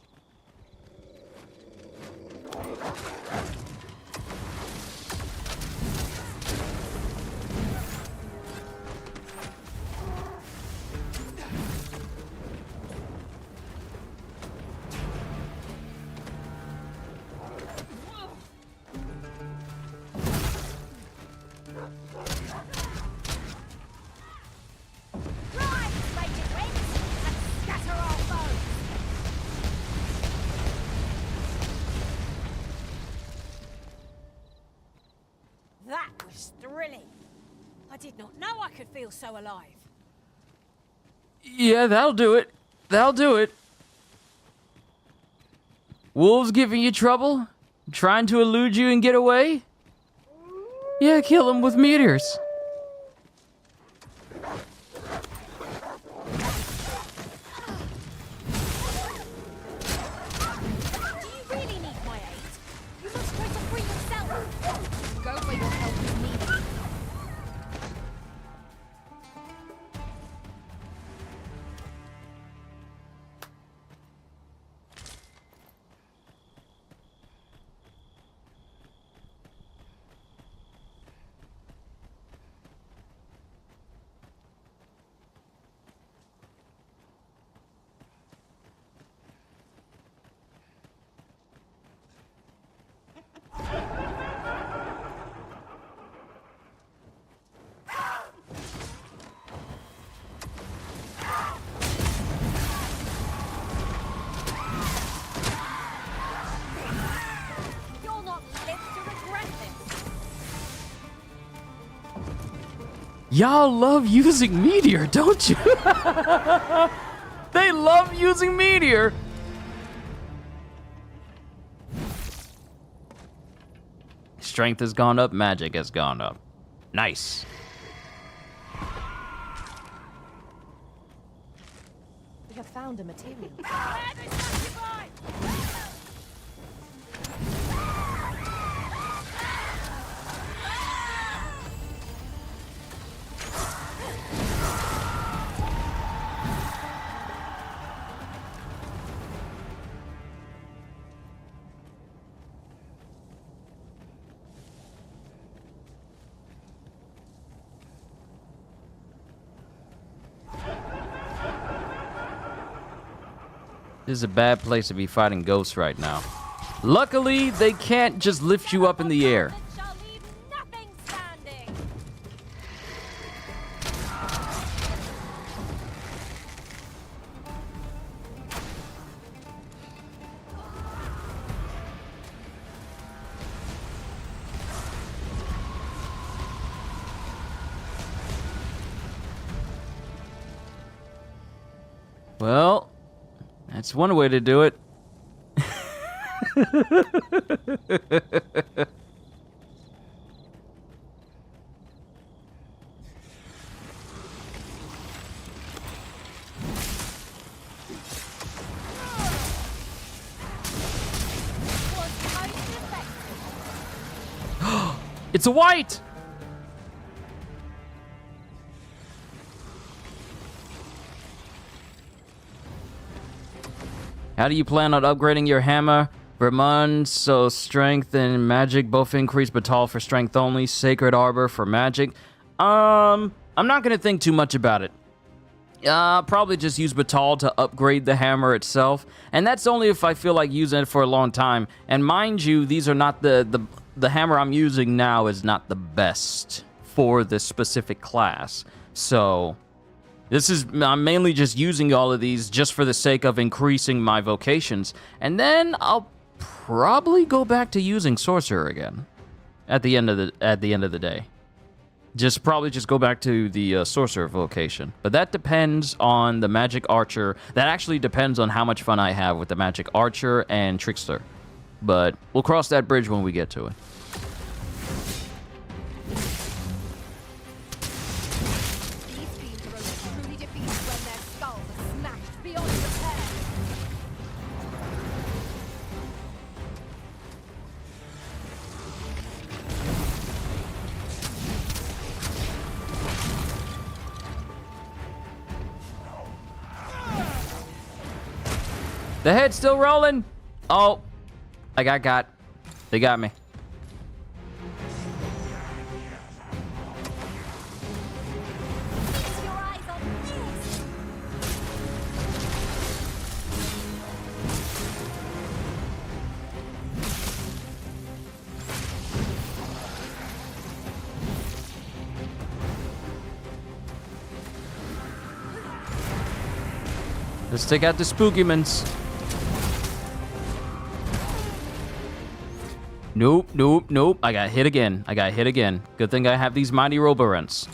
Rise, raging winds, and scatter all foes! That was thrilling. I did not know I could feel so alive. Yeah, that'll do it. That'll do it. Wolves giving you trouble? Trying to elude you and get away? Yeah, kill them with meteors. Do you really need my aid? You must try to free yourself! Go where your help is needed. You'll not live to regret this! Y'all love using meteor, don't you? They love using meteor. Strength has gone up, magic has gone up. Nice. We have found a material. This is a bad place to be fighting ghosts right now. Luckily, they can't just lift you up in the air. That shall leave nothing standing. Well, that's one way to do it. Was most effective. It's a white! How do you plan on upgrading your hammer? Vermund, so strength and magic both increase, but tall for strength only. Sacred Arbor for magic. I'm not gonna think too much about it. Probably just use Batal to upgrade the hammer itself, and that's only if I feel like using it for a long time. And mind you, these are not the hammer I'm using now is not the best for this specific class. So I'm mainly just using all of these just for the sake of increasing my vocations, and then I'll probably go back to using sorcerer again at the end of the day. Probably just go back to the sorcerer vocation. But that depends on the magic archer. That actually depends on how much fun I have with the magic archer and trickster. But we'll cross that bridge when we get to it. These fiends are only truly defeated when their skulls are smashed beyond repair. The head's still rolling. Oh, I got. They got me. Fix your eyes on this. Let's take out the spookymans. Nope. I got hit again. Good thing I have these mighty roborents.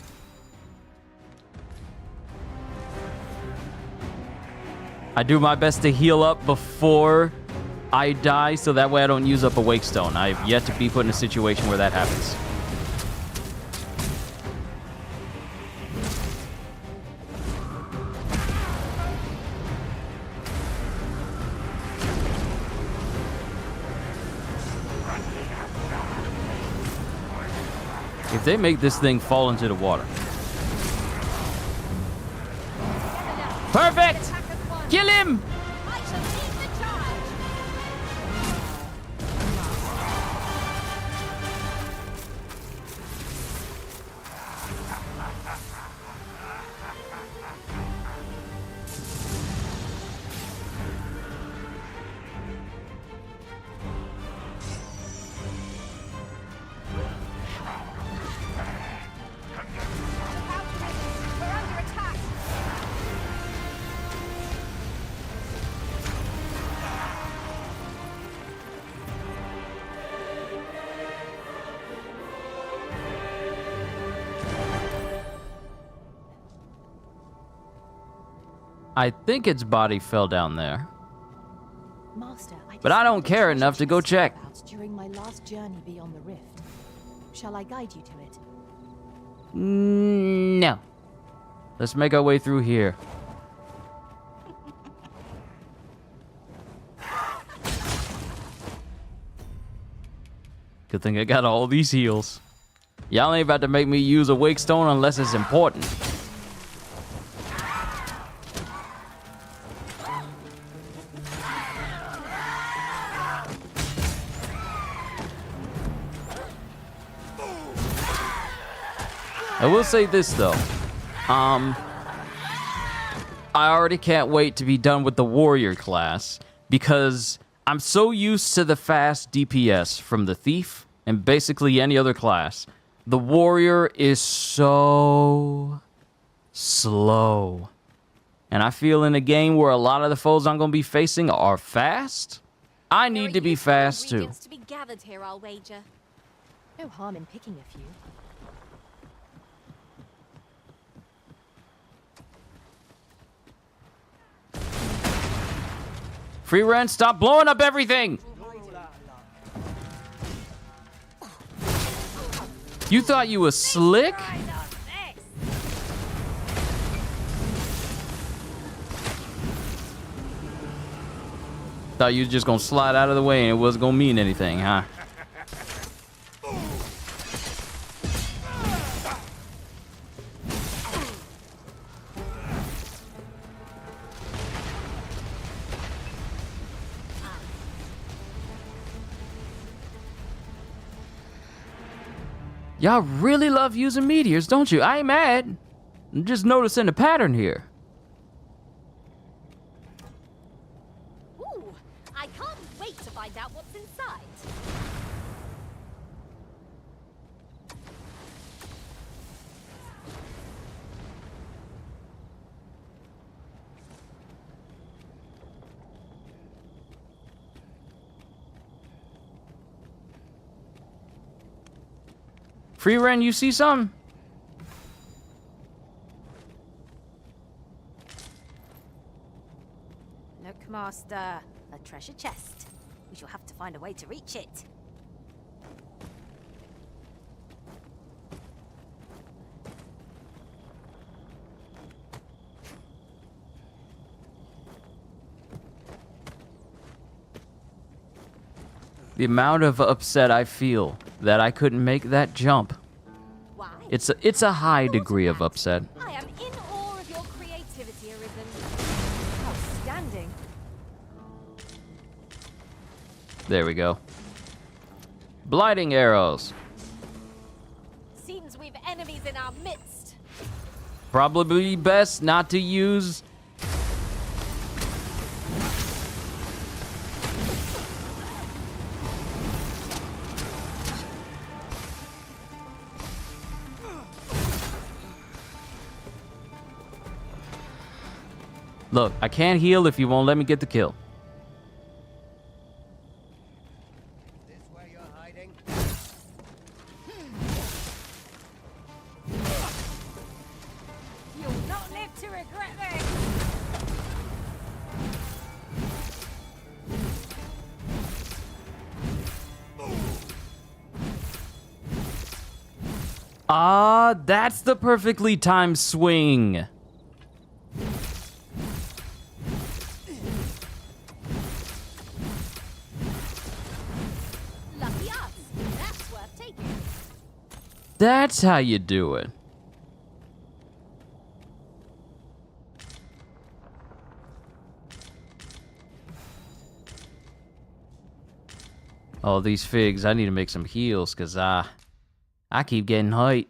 I do my best to heal up before I die, so that way I don't use up a wake stone. I've yet to be put in a situation where that happens. If they make this thing fall into the water. Perfect! Kill him! I shall lead the charge. We're under attack. I think its body fell down there. Master, But I don't care enough to go check. During my last journey beyond the rift. Shall I guide you to it? No. Let's make our way through here. Good thing I got all these heals. Y'all ain't about to make me use a wake stone unless it's important. I will say this though. I I already can't wait to be done with the warrior class because I'm so used to the fast DPS from the thief and basically any other class. The warrior is so slow. And I feel in a game where a lot of the foes I'm going to be facing are fast, I need to be fast too. To be gathered here, I'll wager. No harm in picking a few. Free rent, stop blowing up everything! You thought you was slick? Thought you was just gonna slide out of the way and it wasn't gonna mean anything, huh? Y'all really love using meteors, don't you? I ain't mad. I'm just noticing a pattern here. Ooh, I can't wait to find out what's inside. Free Ren, you see something? Look, Master. A treasure chest. We shall have to find a way to reach it. The amount of upset I feel that I couldn't make that jump. Why? It's a high degree of upset. I am in awe of your creativity, Arisen. Outstanding. There we go. Blighting arrows. Seems we've enemies in our midst. Probably best not to use. Look, I can't heal if you won't let me get the kill. This where you're hiding? You'll not live to regret this. Ah, that's the perfectly timed swing. Lucky us. That's worth taking. That's how you do it. Oh, these figs, I need to make some heals because I keep getting height.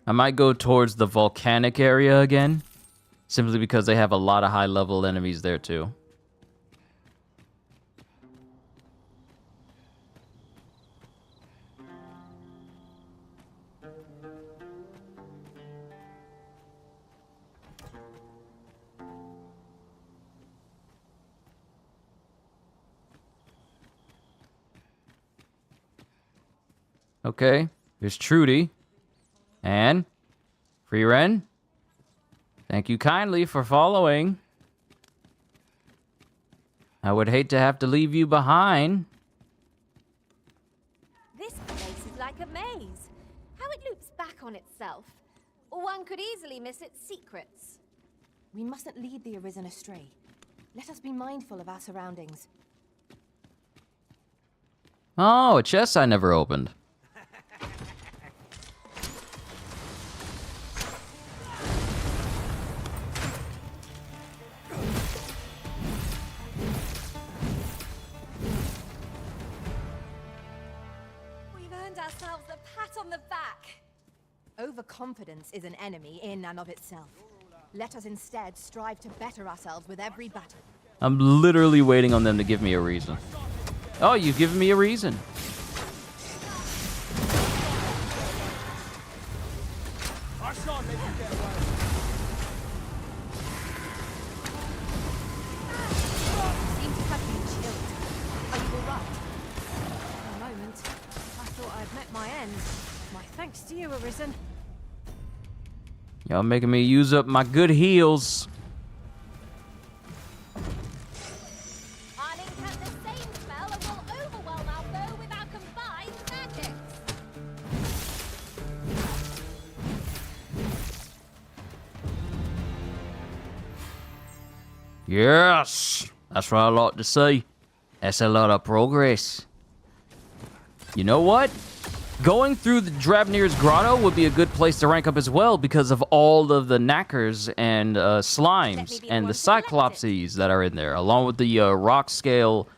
I might go towards the volcanic area again, simply because they have a lot of high-level enemies there too. Okay, here's Trudy. And Free Ren, thank you kindly for following. I would hate to have to leave you behind. This place is like a maze. How it loops back on itself. One could easily miss its secrets. We mustn't lead the Arisen astray. Let us be mindful of our surroundings. Oh, a chest I never opened. We've earned ourselves a pat on the back. Overconfidence is an enemy in and of itself. Let us instead strive to better ourselves with every battle. I'm literally waiting on them to give me a reason. Oh, you've given me a reason. Seem to have been chilled. Are you all right? For a moment, I thought I'd met my end. My thanks to you, Arisen. Y'all making me use up my good heals. I'll encounter the same spell and will overwhelm our foe with our combined magics. Yes, that's what I like to see. That's a lot of progress. You know what? Going through the Dravnir's Grotto would be a good place to rank up as well because of all of the knackers and slimes and the cyclopses that are in there, along with the rock scale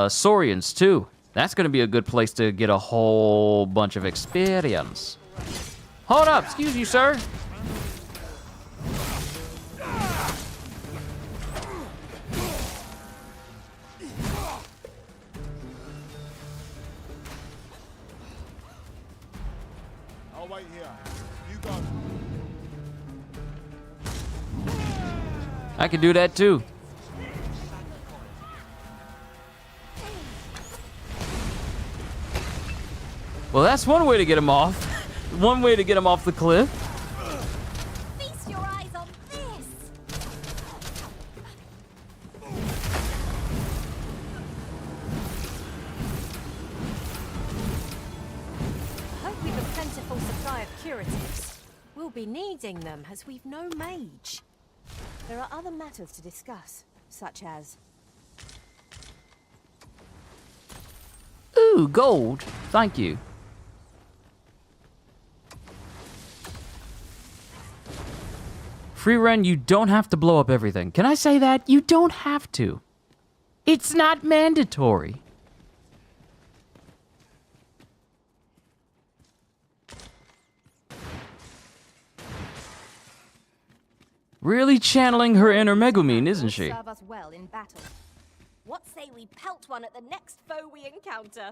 saurians too. That's going to be a good place to get a whole bunch of experience. Hold up, excuse you, sir. I'll wait here. You go. I can do that too. Well, that's one way to get him off. One way to get him off the cliff. Feast your eyes on this. I hope we've a plentiful supply of curatives. We'll be needing them as we've no mage. There are other matters to discuss, such as Ooh, gold. Thank you. Free run, you don't have to blow up everything. Can I say that? You don't have to. It's not mandatory. Really channeling her inner Megumin, isn't she? serve us well in battle. What say we pelt one at the next foe we encounter?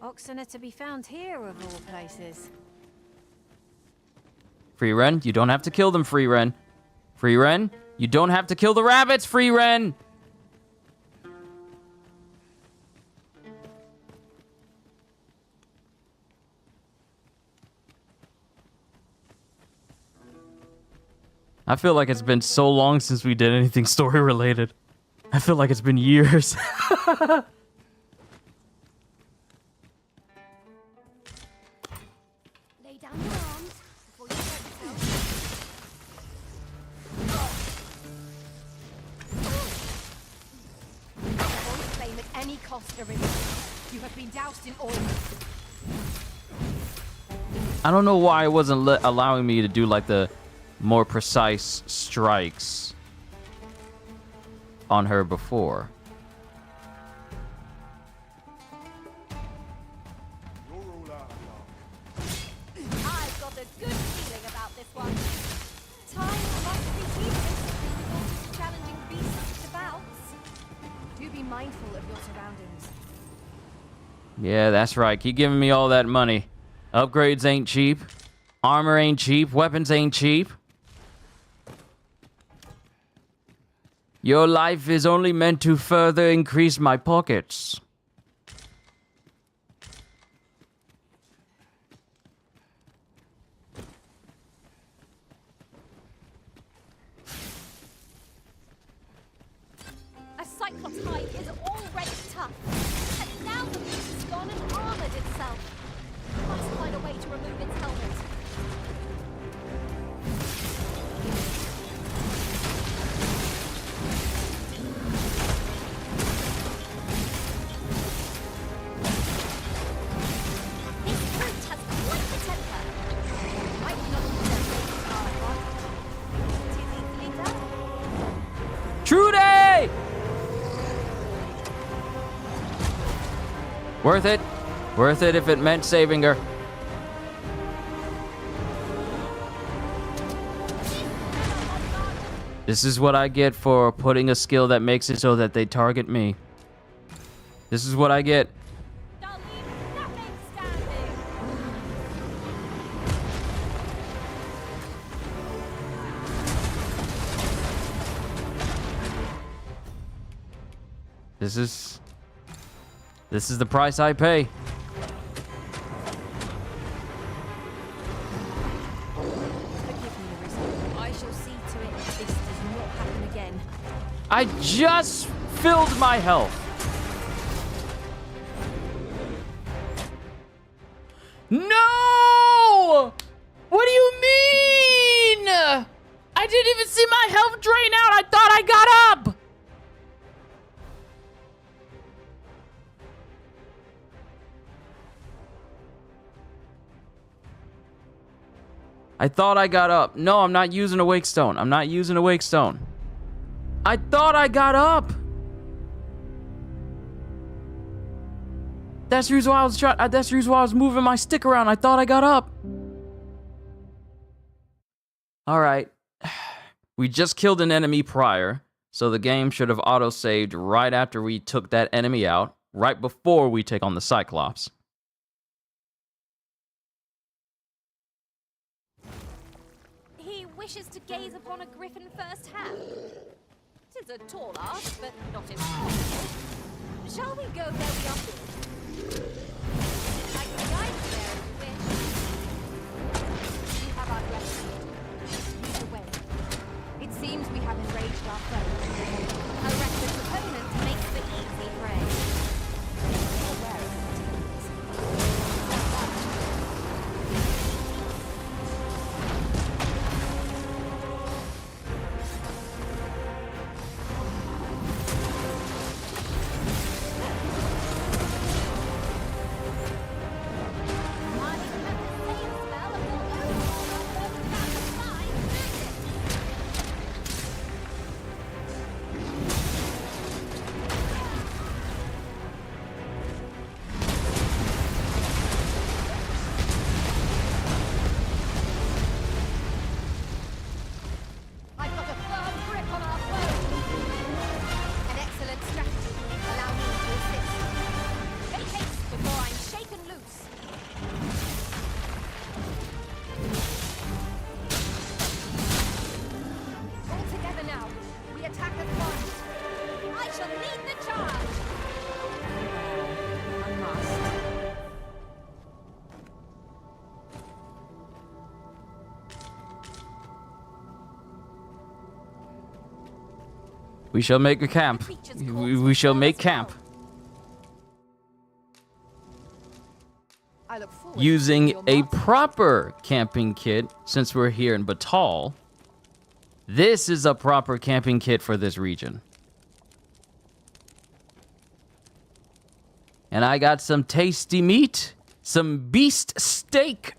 Oxen are to be found here, of all places. Free Ren, you don't have to kill them, Free Ren. Free Ren, you don't have to kill the rabbits, Free Ren. I feel like it's been so long since we did anything story related. I feel like it's been years. Lay down your arms before you hurt yourself. Avoid flame at any cost, Arisen. You have been doused in oil. I don't know why it wasn't allowing me to do like the more precise strikes on her before. You're all out of luck. I've got a good feeling about this one. Time must be tedious with all these challenging beasts to bounce. Do be mindful of your surroundings. Yeah, that's right. Keep giving me all that money. Upgrades ain't cheap. Armor ain't cheap. Weapons ain't cheap. Your life is only meant to further increase my pockets. remove its helmet. This brute has quite the temper. Might not be our advantage. Too easily done. Trudy! Worth it. Worth it if it meant saving her. This is what I get for putting a skill that makes it so that they target me. This is what I get. I'll leave nothing standing. This is the price I pay. Forgive me, Arisen. I shall see to it that this does not happen again. I just filled my health. No! What do you mean? I didn't even see my health drain out. I thought I got up. I thought I got up. No, I'm not using a wake stone. I'm not using a wake stone. I thought I got up. That's the reason why I was that's the reason why I was moving my stick around. I thought I got up. All right. We just killed an enemy prior, so the game should have auto-saved right after we took that enemy out, right before we take on the Cyclops. He wishes to gaze upon a griffin firsthand. It is a tall ask, but not impossible. Shall we go where we are bid? I can guide you there if you wish. You have our direction. Lead the way. It seems we have enraged our foe. A reckless opponent makes for easy prey. Aware of it. I've got a firm grip on our foe. An excellent strategy. Allow me to assist. Make haste before I'm shaken loose. All together now. We attack as one. I shall lead the charge. I must. We shall make a camp. We shall make camp. I look forward to Using your a march. proper camping kit, since we're here in Batal. This is a proper camping kit for this region. And I got some tasty meat, some beast steak.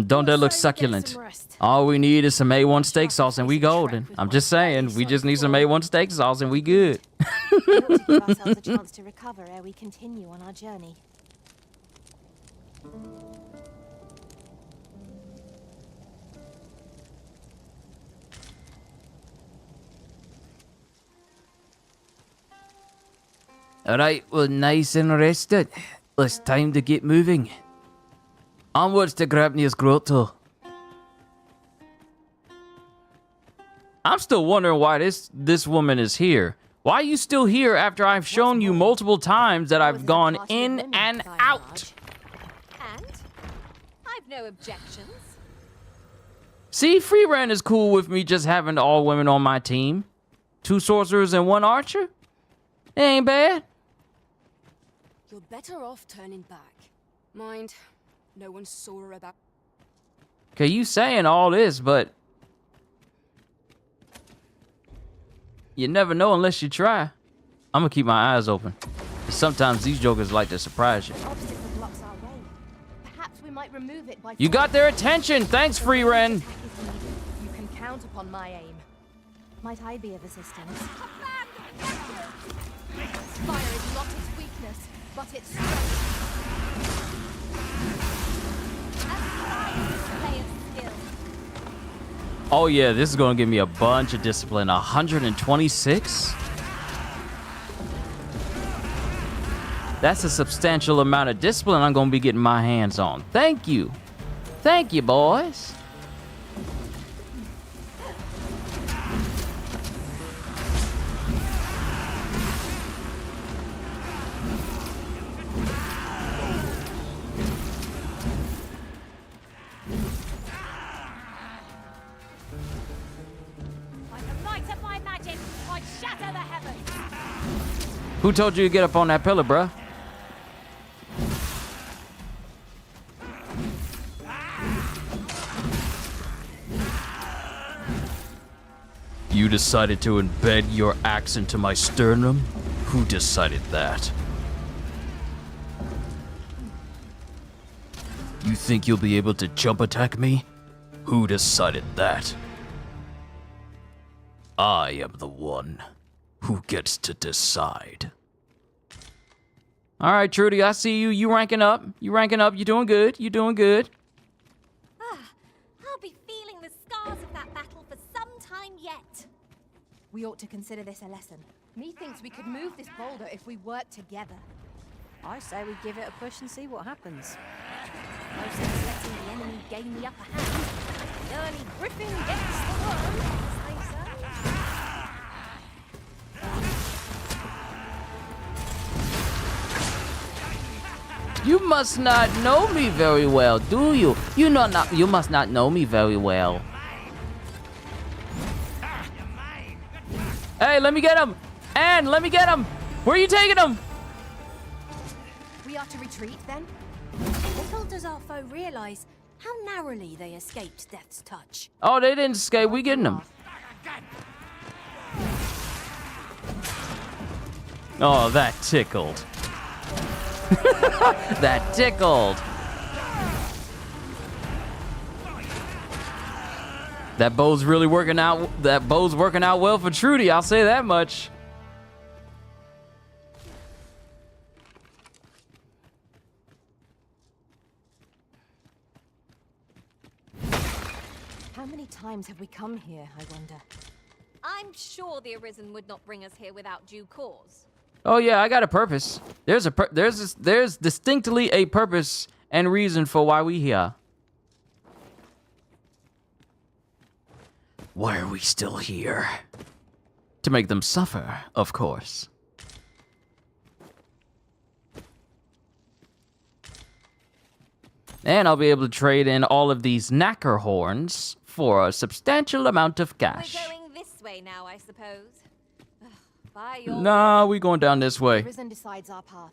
Don't that look So get succulent? some rest. All we need is some A1 steak sauce and we golden. I'm just saying, we just need some A1 steak sauce and we good. We ought to give ourselves a chance to recover ere we continue on our journey. Alright, we're nice and rested. It's time to get moving. Onwards to Grabnir's Grotto. I'm still wondering why this woman is here. Why are you still here after I've shown you multiple times that I've gone in and out? And I've no objections. See, free rent is cool with me just having all women on my team. 2 sorcerers and 1 archer. It ain't bad. You're better off turning back. Mind, no one saw her about. Okay, you saying all this, but you never know unless you try. I'm gonna keep my eyes open. Sometimes these jokers like to surprise you. Obstacle blocks our way. Perhaps we might remove it by. You got their attention. Thanks, Free Ren. Attack is needed. You can count upon my aim. Might I be of assistance? Fire is not its weakness, but its strength. Oh yeah, this is gonna give me a bunch of discipline. 126? That's a substantial amount of discipline I'm gonna be getting my hands on. Thank you. Thank you, boys. Who told you to get up on that pillar, bruh? You decided to embed your axe into my sternum? Who decided that? You think you'll be able to jump attack me? Who decided that? I am the one who gets to decide. All right, Trudy, I see you. You ranking up. You ranking up. You doing good. You doing good. I'll be feeling the scars of that battle for some time yet. We ought to consider this a lesson. Methinks we could move this boulder if we work together. I say we give it a push and see what happens. No sense letting the enemy gain the upper hand. The early griffin gets the worm, as they say. You must not know me very well, do you? You must not know me very well. Hey, let me get him! Anne, let me get him! Where are you taking him? We are to retreat then? Little does our foe realize how narrowly they escaped death's touch. Oh, they didn't escape. We getting them. Oh, that tickled. That tickled. That bow's really working out. That bow's working out well for Trudy. I'll say that much. How many times have we come here, I wonder? I'm sure the Arisen would not bring us here without due cause. Oh yeah, I got a purpose. There's distinctly a purpose and reason for why we here. Why are we still here? To make them suffer, of course. And I'll be able to trade in all of these knacker horns for a substantial amount of cash. We're going this way now, I suppose. By your Nah, we going down this way. Risen decides our path.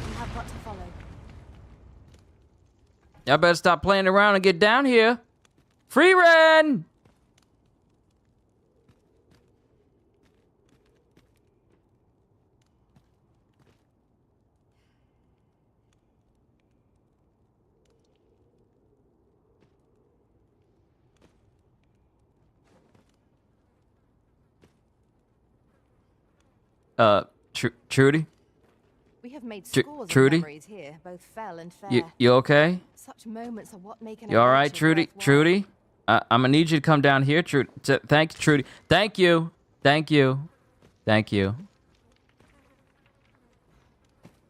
We have got to follow. Y'all better stop playing around and get down here. Free Ren! Trudy? We have made scores Trudy? of memories here, both fell and fair. You okay? Such moments are what make an You all right, adventure Trudy? worthwhile. Trudy? I'm gonna need you to come down here, Trudy. Thank you, Trudy. Thank you. Thank you. Thank you.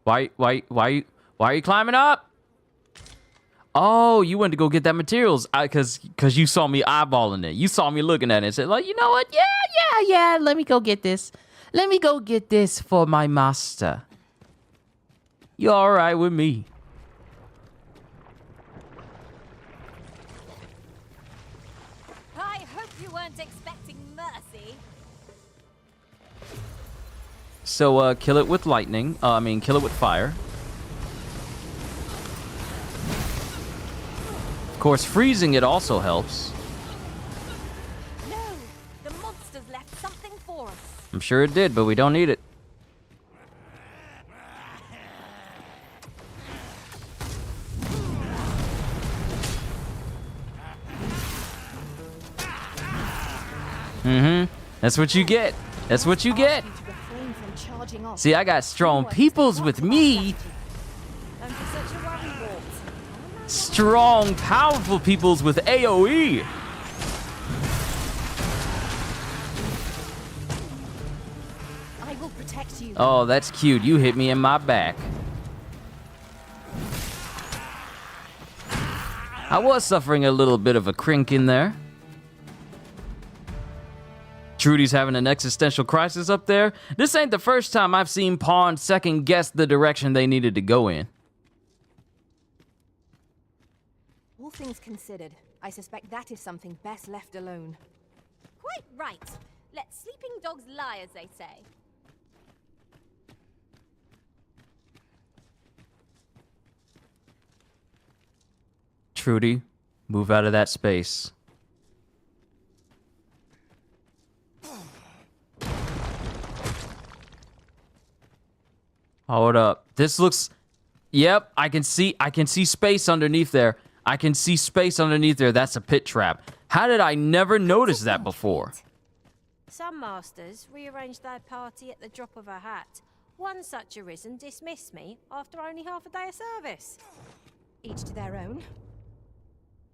Why are you climbing up? Oh, you went to go get that materials. Cause you saw me eyeballing it. You saw me looking at it and said, like, you know what? Yeah. Let me go get this. Let me go get this for my master. You all right with me? weren't expecting mercy. So, kill it with lightning. Kill it with fire. Of course, freezing it also helps. No, the monsters left something for us. I'm sure it did, but we don't need it. That's what you get. That's what you get. See, I got strong peoples with me. And for such a worry, Walt. Strong, powerful peoples with AoE. I will protect you. Oh, that's cute. You hit me in my back. I was suffering a little bit of a crink in there. Trudy's having an existential crisis up there. This ain't the first time I've seen pawns second guess the direction they needed to go in. All things considered, I suspect that is something best left alone. Quite right. Let sleeping dogs lie, as they say. Trudy, move out of that space. Hold up. This looks... Yep, I can see space underneath there. I can see space underneath there. That's a pit trap. How did I never notice that before? Some masters rearrange their party at the drop of a hat. One such arisen dismissed me after only half a day of service. Each to their own.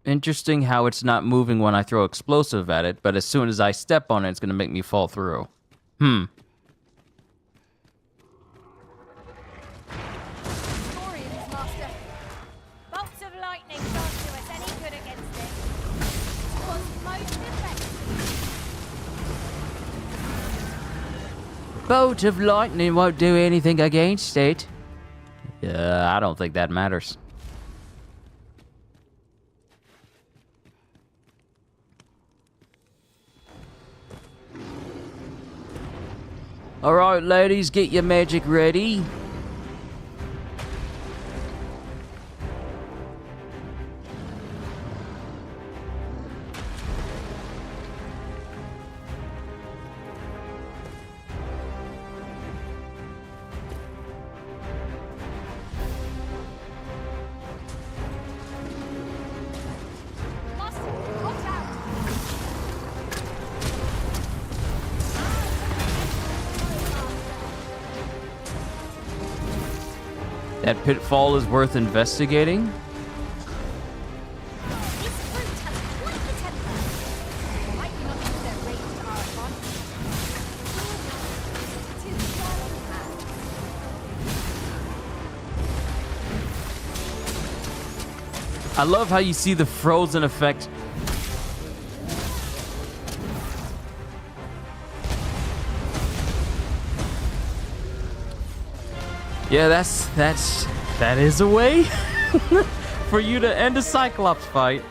Interesting how it's not moving when I throw explosive at it, but as soon as I step on it, it's going to make me fall through. Story of his master. Bolts of lightning can't do us any good against it. It was most effective. Bolt of lightning won't do anything against it. Yeah, I don't think that matters. Alright, ladies, get your magic ready. Master, watch out! That pitfall is worth investigating. This fruit has quite the temper. Might we not use their rage to our advantage? Too strong, man. I love how you see the frozen effect. Yeah, that is a way for you to end a Cyclops fight.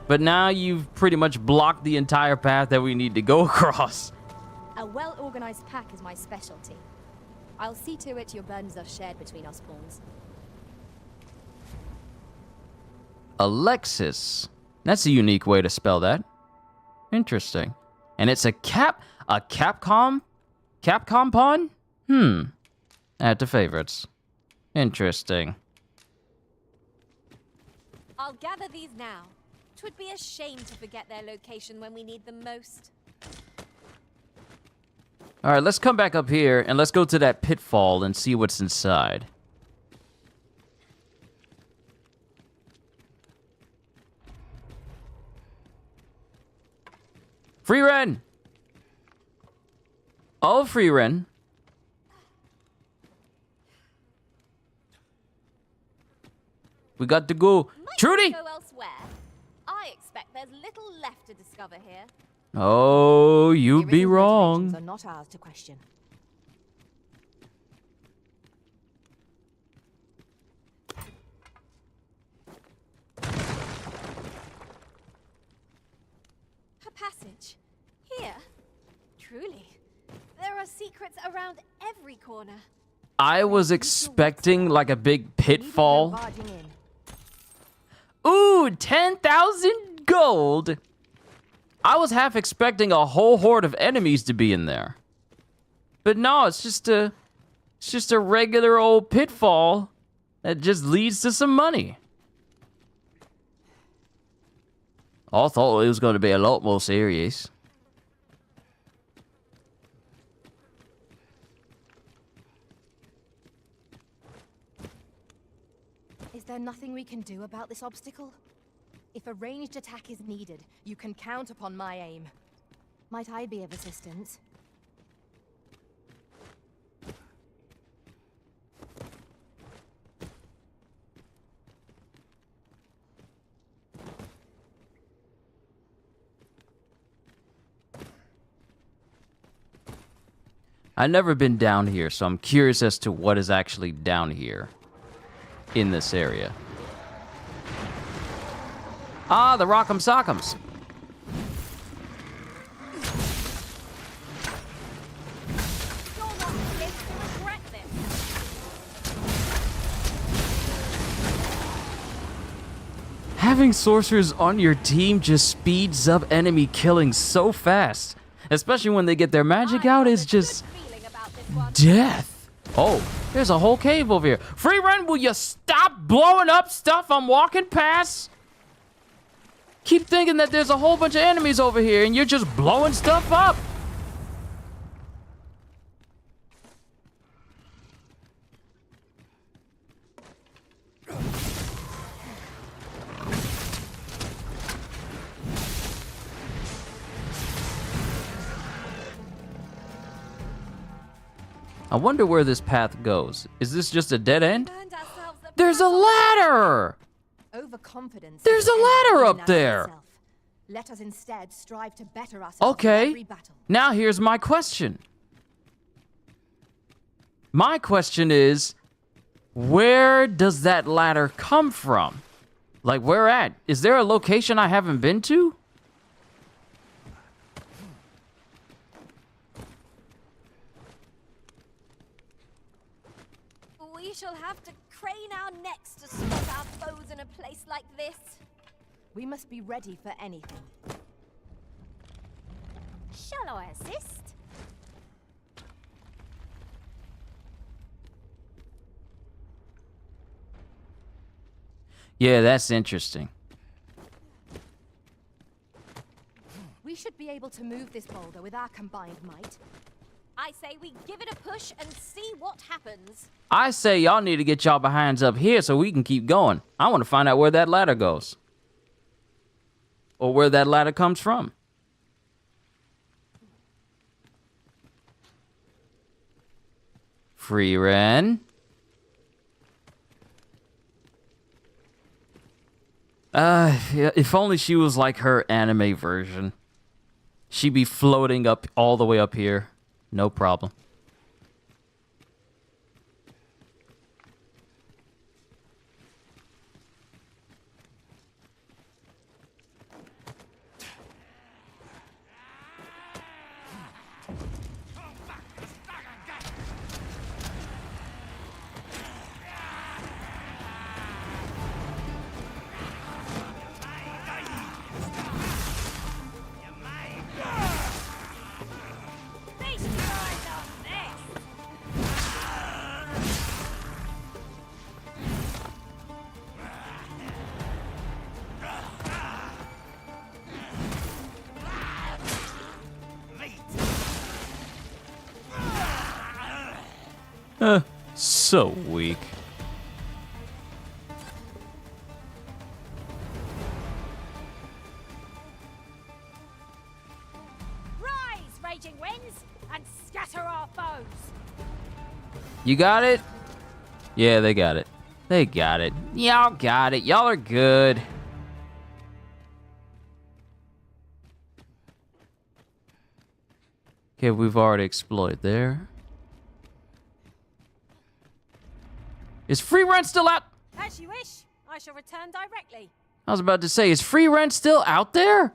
But now you've pretty much blocked the entire path that we need to go across. A well-organized pack is my specialty. I'll see to it your burdens are shared between us pawns. Alexis. That's a unique way to spell that. Interesting. And it's a Capcom pawn? Add to favorites. Interesting. I'll gather these now. 'Twould be a shame to forget their location when we need them most. Alright, let's come back up here and let's go to that pitfall and see what's inside. Free Ren! Oh, Free Ren. We got to go. Might Trudy! go elsewhere. I expect there's little left to discover here. Oh, you'd The be original wrong. motivations are not ours to question. passage. Here? Truly. There are secrets around every corner. I was expecting like a big Maybe they're pitfall. barging in. Ooh, 10,000 gold. I was half expecting a whole horde of enemies to be in there. But no, it's just a regular old pitfall that just leads to some money. I thought it was going to be a lot more serious. Is there nothing we can do about this obstacle? If a ranged attack is needed, you can count upon my aim. Might I be of assistance? I've never been down here, so I'm curious as to what is actually down here in this area. Ah, the Rock'em Sock'ems. You're not going to regret this. Having sorcerers on your team just speeds up enemy killing so fast. Especially when they get their magic out, is just Feeling about this one. death. Oh, there's a whole cave over here. Free run, will you stop blowing up stuff I'm walking past? Keep thinking that there's a whole bunch of enemies over here and you're just blowing stuff up. I wonder where this path goes. Is this just a dead end? Earned ourselves a There's a ladder! Overconfidence. There's is a an ladder enemy up in and of there. itself. Let us instead strive to better ourselves in Okay, every battle. now here's my question. My question is, where does that ladder come from? Like, where at? Is there a location I haven't been to? We shall have to crane our necks to spot our foes in a place like this. We must be ready for anything. Shall I assist? Yeah, that's interesting. We should be able to move this boulder with our combined might. I say we give it a push and see what happens. I say y'all need to get y'all behinds up here so we can keep going. I want to find out where that ladder goes. Or where that ladder comes from. Free Ren. Yeah, if only she was like her anime version. She'd be floating up all the way up here. No problem. Feast your eyes on this. So weak. Rise, raging winds, and scatter our foes. You got it? Yeah, they got it. They got it. Y'all got it. Y'all are good. Okay, we've already explored there. Is free rent still out? As you wish. I shall return directly. I was about to say, is free rent still out there?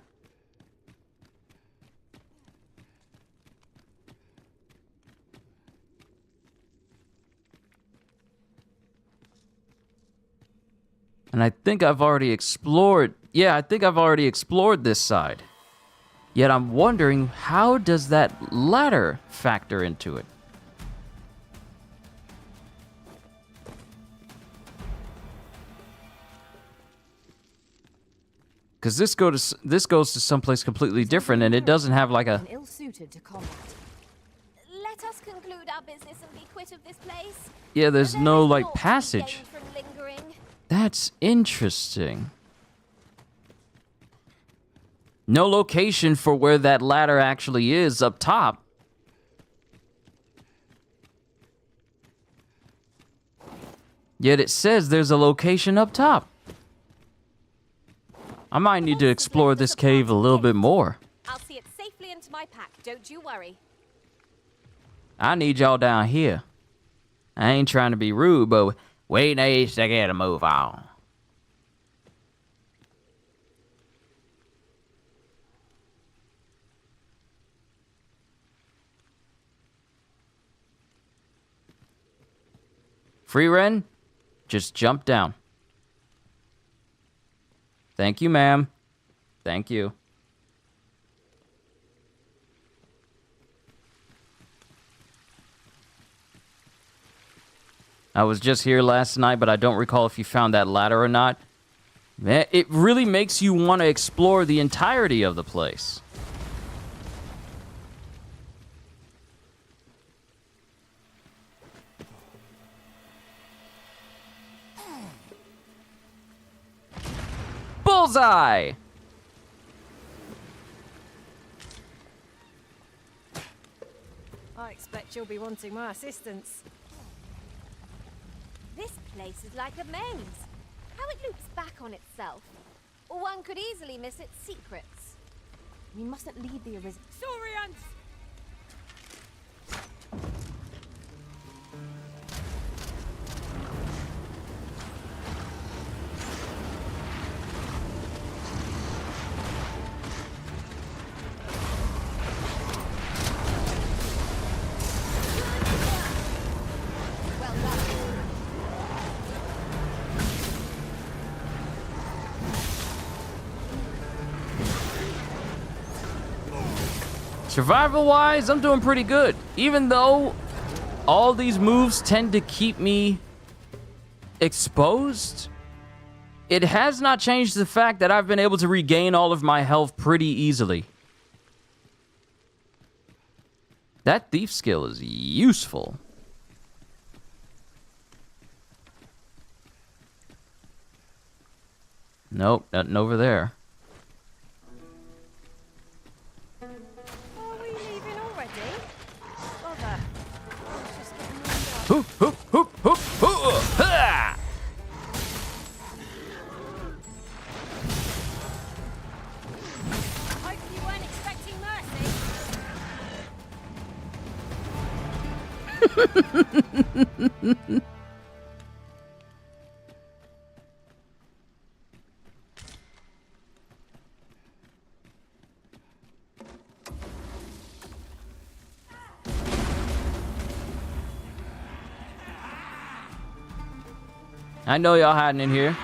And I think I've already explored... Yeah, I think I've already explored this side. Yet I'm wondering, how does that ladder factor into it? Because this goes to someplace completely different, and it doesn't have like a... And ill-suited to combat. Let us conclude our business and be quit of this place. Yeah, there's There no is like naught to be passage. gained from lingering. That's interesting. No location for where that ladder actually is up top. Yet it says there's a location up top. I might need to explore this cave a little bit more. I'll see it safely into my pack, don't you worry. I need y'all down here. I ain't trying to be rude, but we need to get a move on. Free Ren, just jump down. Thank you, ma'am. Thank you. I was just here last night, but I don't recall if you found that ladder or not. Man, it really makes you want to explore the entirety of the place. Bullseye! I expect you'll be wanting my assistance. This place is like a maze. How it loops back on itself. One could easily miss its secrets. We mustn't leave the Arisen. Saurians! Well done. Survival-wise, I'm doing pretty good. Even though all these moves tend to keep me exposed, it has not changed the fact that I've been able to regain all of my health pretty easily. That thief skill is useful. Nope, nothing over there. Are we leaving already? Bother. I was just getting warmed up. Hoop, hoop, hoop, hoop, hoop, ha! Hope you weren't expecting mercy. I know y'all hiding in here.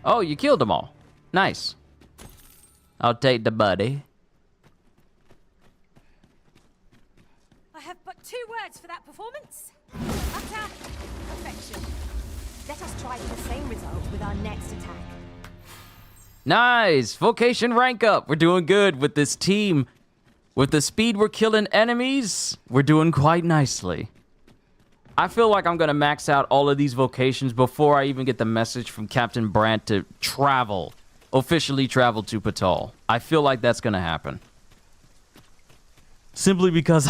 Oh, you killed them all. Nice. I'll take the buddy. I have but 2 words for that performance. Utter perfection. Let us try for the same result with our next attack. Nice. Vocation rank up. We're doing good with this team. With the speed we're killing enemies, we're doing quite nicely. I feel like I'm going to max out all of these vocations before I even get the message from Captain Brandt to travel. Officially travel to Patal. I feel like that's going to happen. Simply because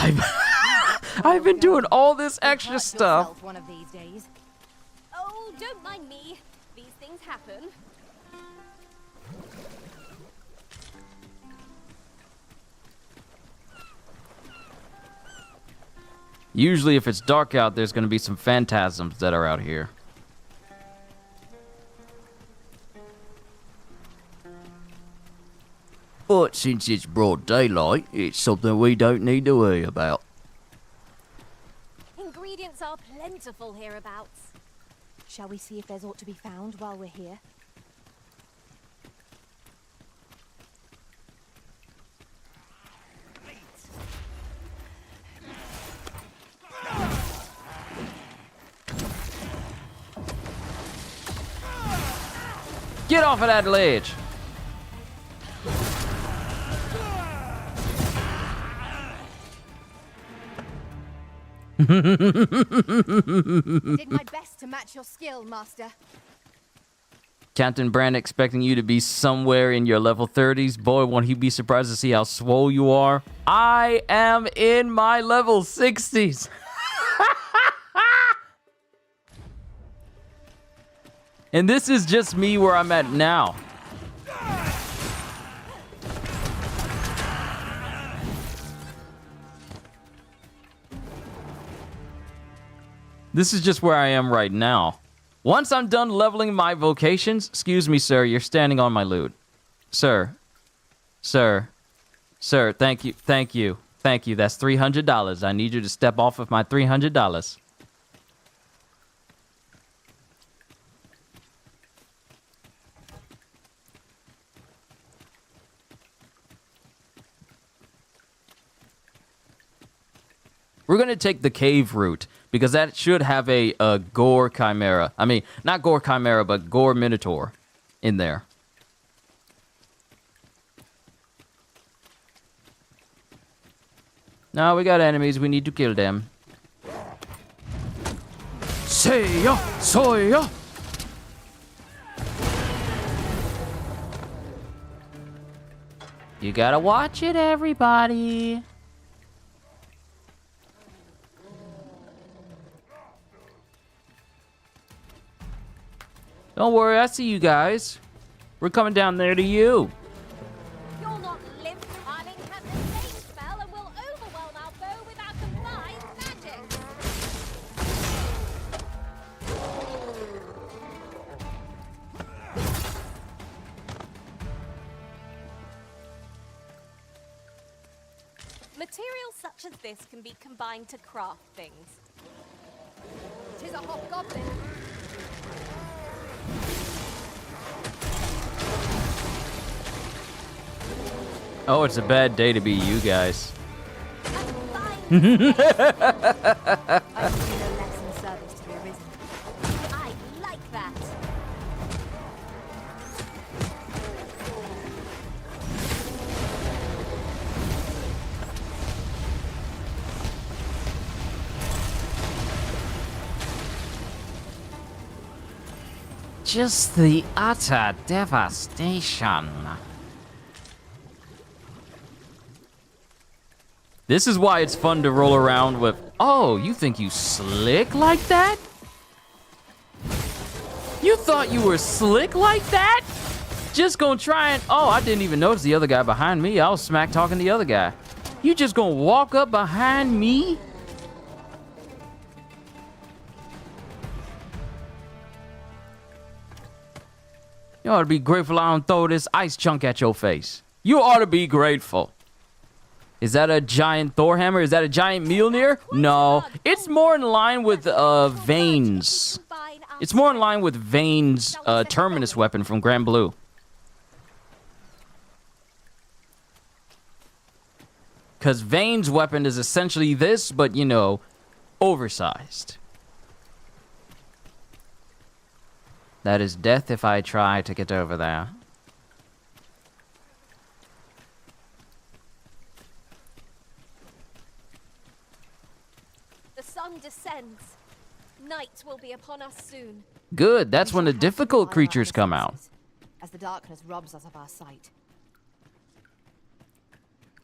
I've been doing all this extra Hurt stuff. yourself one of these days. Oh, don't mind me. These things happen. Usually if it's dark out, there's going to be some phantasms that are out here. But since it's broad daylight, it's something we don't need to worry about. Ingredients are plentiful hereabouts. Shall we see if there's aught to be found while we're here? Get off of that ledge! Did my best to match your skill, Master. Captain Brand expecting you to be somewhere in your level 30s. Boy, won't he be surprised to see how swole you are. I am in my level 60s. And this is just me where I'm at now. This is just where I am right now. Once I'm done leveling my vocations, excuse me, sir, you're standing on my loot. Sir, thank you, that's $300. I need you to step off of my $300. We're gonna take the cave route, because that should have a gore chimera. I mean, not gore chimera, but gore minotaur in there. No, we got enemies. We need to kill them. Say ya, soy ya. You gotta watch it, everybody. Don't worry, I see you guys. We're coming down there to you. You'll not live piling has the same spell and will overwhelm our foe with our combined magic. Materials such as this can be combined to craft things. 'Tis a hobgoblin. Oh, it's a bad day to be you guys. I've seen no less in service to be arisen. I like that. Just the utter devastation. This is why it's fun to roll around with. Oh, you think you slick like that? You thought you were slick like that? Just gonna try and. Oh, I didn't even notice the other guy behind me. I was smack talking the other guy. You just gonna walk up behind me? You ought to be grateful I don't throw this ice chunk at your face. You ought to be grateful. Is that a giant Thor hammer? Is that a giant Mjolnir? No. It's more in line with Vane's. It's more in line with Vane's Terminus weapon from Grand Blue. Because Vane's weapon is essentially this, but, you know, oversized. That is death if I try to get over there. The sun descends. Night will be upon us soon. Good, that's We when the shall have to difficult follow creatures our come out. senses, as the darkness robs us of our sight.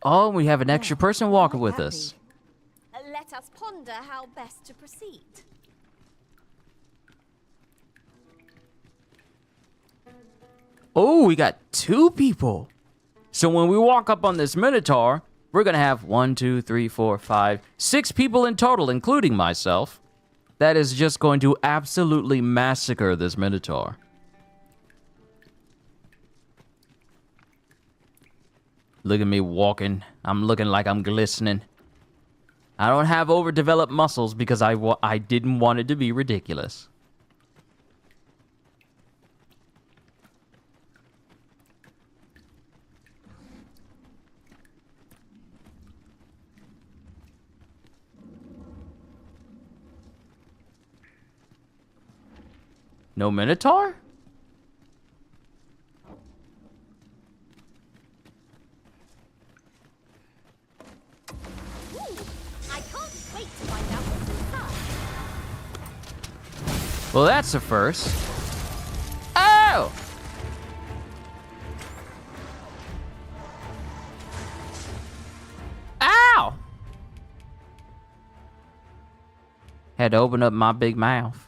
Oh, we have an extra person walking What with might that us. be? Let us ponder how best to proceed. Oh, we got 2 people. So when we walk up on this Minotaur, we're gonna have 1, 2, 3, 4, 5, 6 people in total, including myself. That is just going to absolutely massacre this Minotaur. Look at me walking. I'm looking like I'm glistening. I don't have overdeveloped muscles because I didn't want it to be ridiculous. No Minotaur? I can't wait to find out what's inside. Well, that's a first. Oh! Ow! Had to open up my big mouth.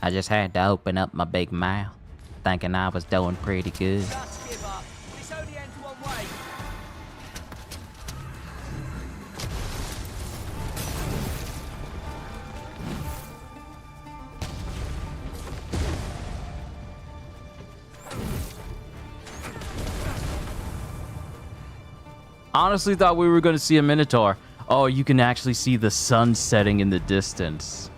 I just had to open up my big mouth, thinking I was doing pretty good. Just give up. This only ends one way. Honestly thought we were going to see a Minotaur. Oh, you can actually see the sun setting in the distance.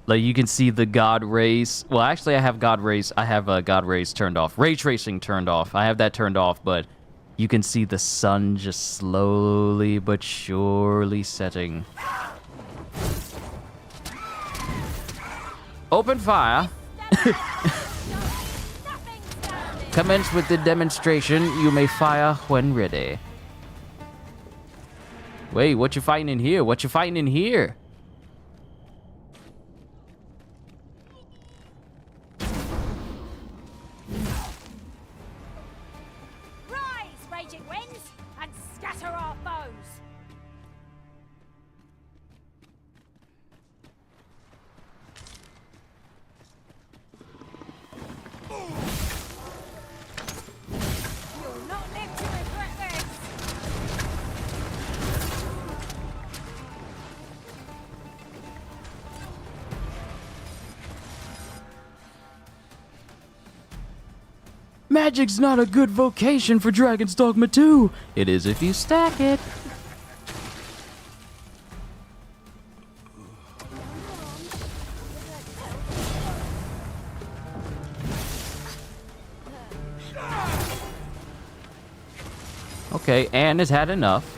Like, you can see the God rays. Well, actually, I have God rays. I have God rays turned off. Ray tracing turned off. I have that turned off, but you can see the sun just slowly but surely setting. Open fire. Commence with the demonstration. You may fire when ready. Wait, what you fighting in here? What you fighting in here? Rise, raging winds, and scatter our foes. You'll not live to regret this. Magic's not a good vocation for Dragon's Dogma 2. It is if you stack it. Okay, Anne has had enough.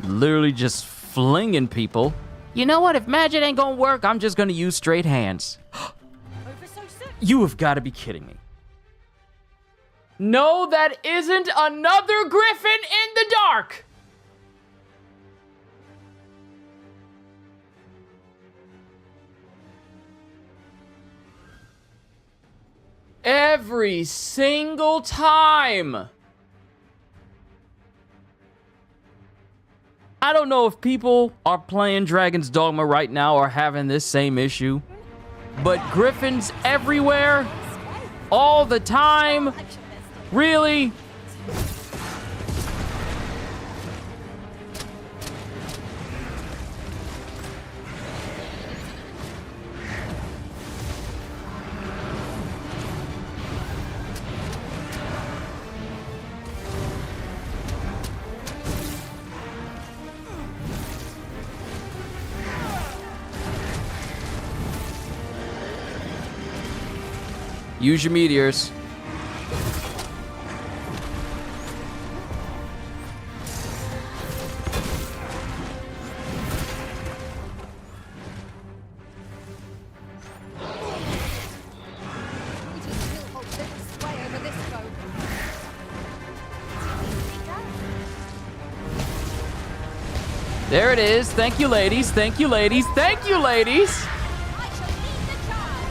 Literally just flinging people. You know what? If magic ain't gonna work, I'm just gonna use straight hands. Over so soon. You have got to be kidding me. No, that isn't another griffin in the dark. Every single time. I don't know if people are playing Dragon's Dogma right now or having this same issue, but griffins everywhere, all the time. Really? Use your meteors. We just still hold little sway over this foe. There it is. Thank you, ladies. Thank you, ladies. Thank you, ladies. I shall lead the charge.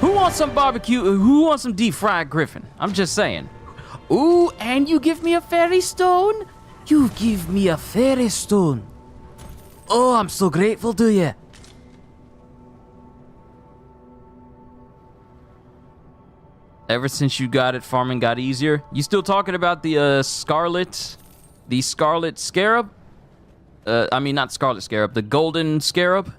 Who wants some barbecue? Who wants some deep fried griffin? I'm just saying. Ooh, and you give me a fairy stone? You give me a fairy stone. Oh, I'm so grateful to you. Ever since you got it, farming got easier. You still talking about the scarlet scarab? I mean, not scarlet scarab, the golden scarab?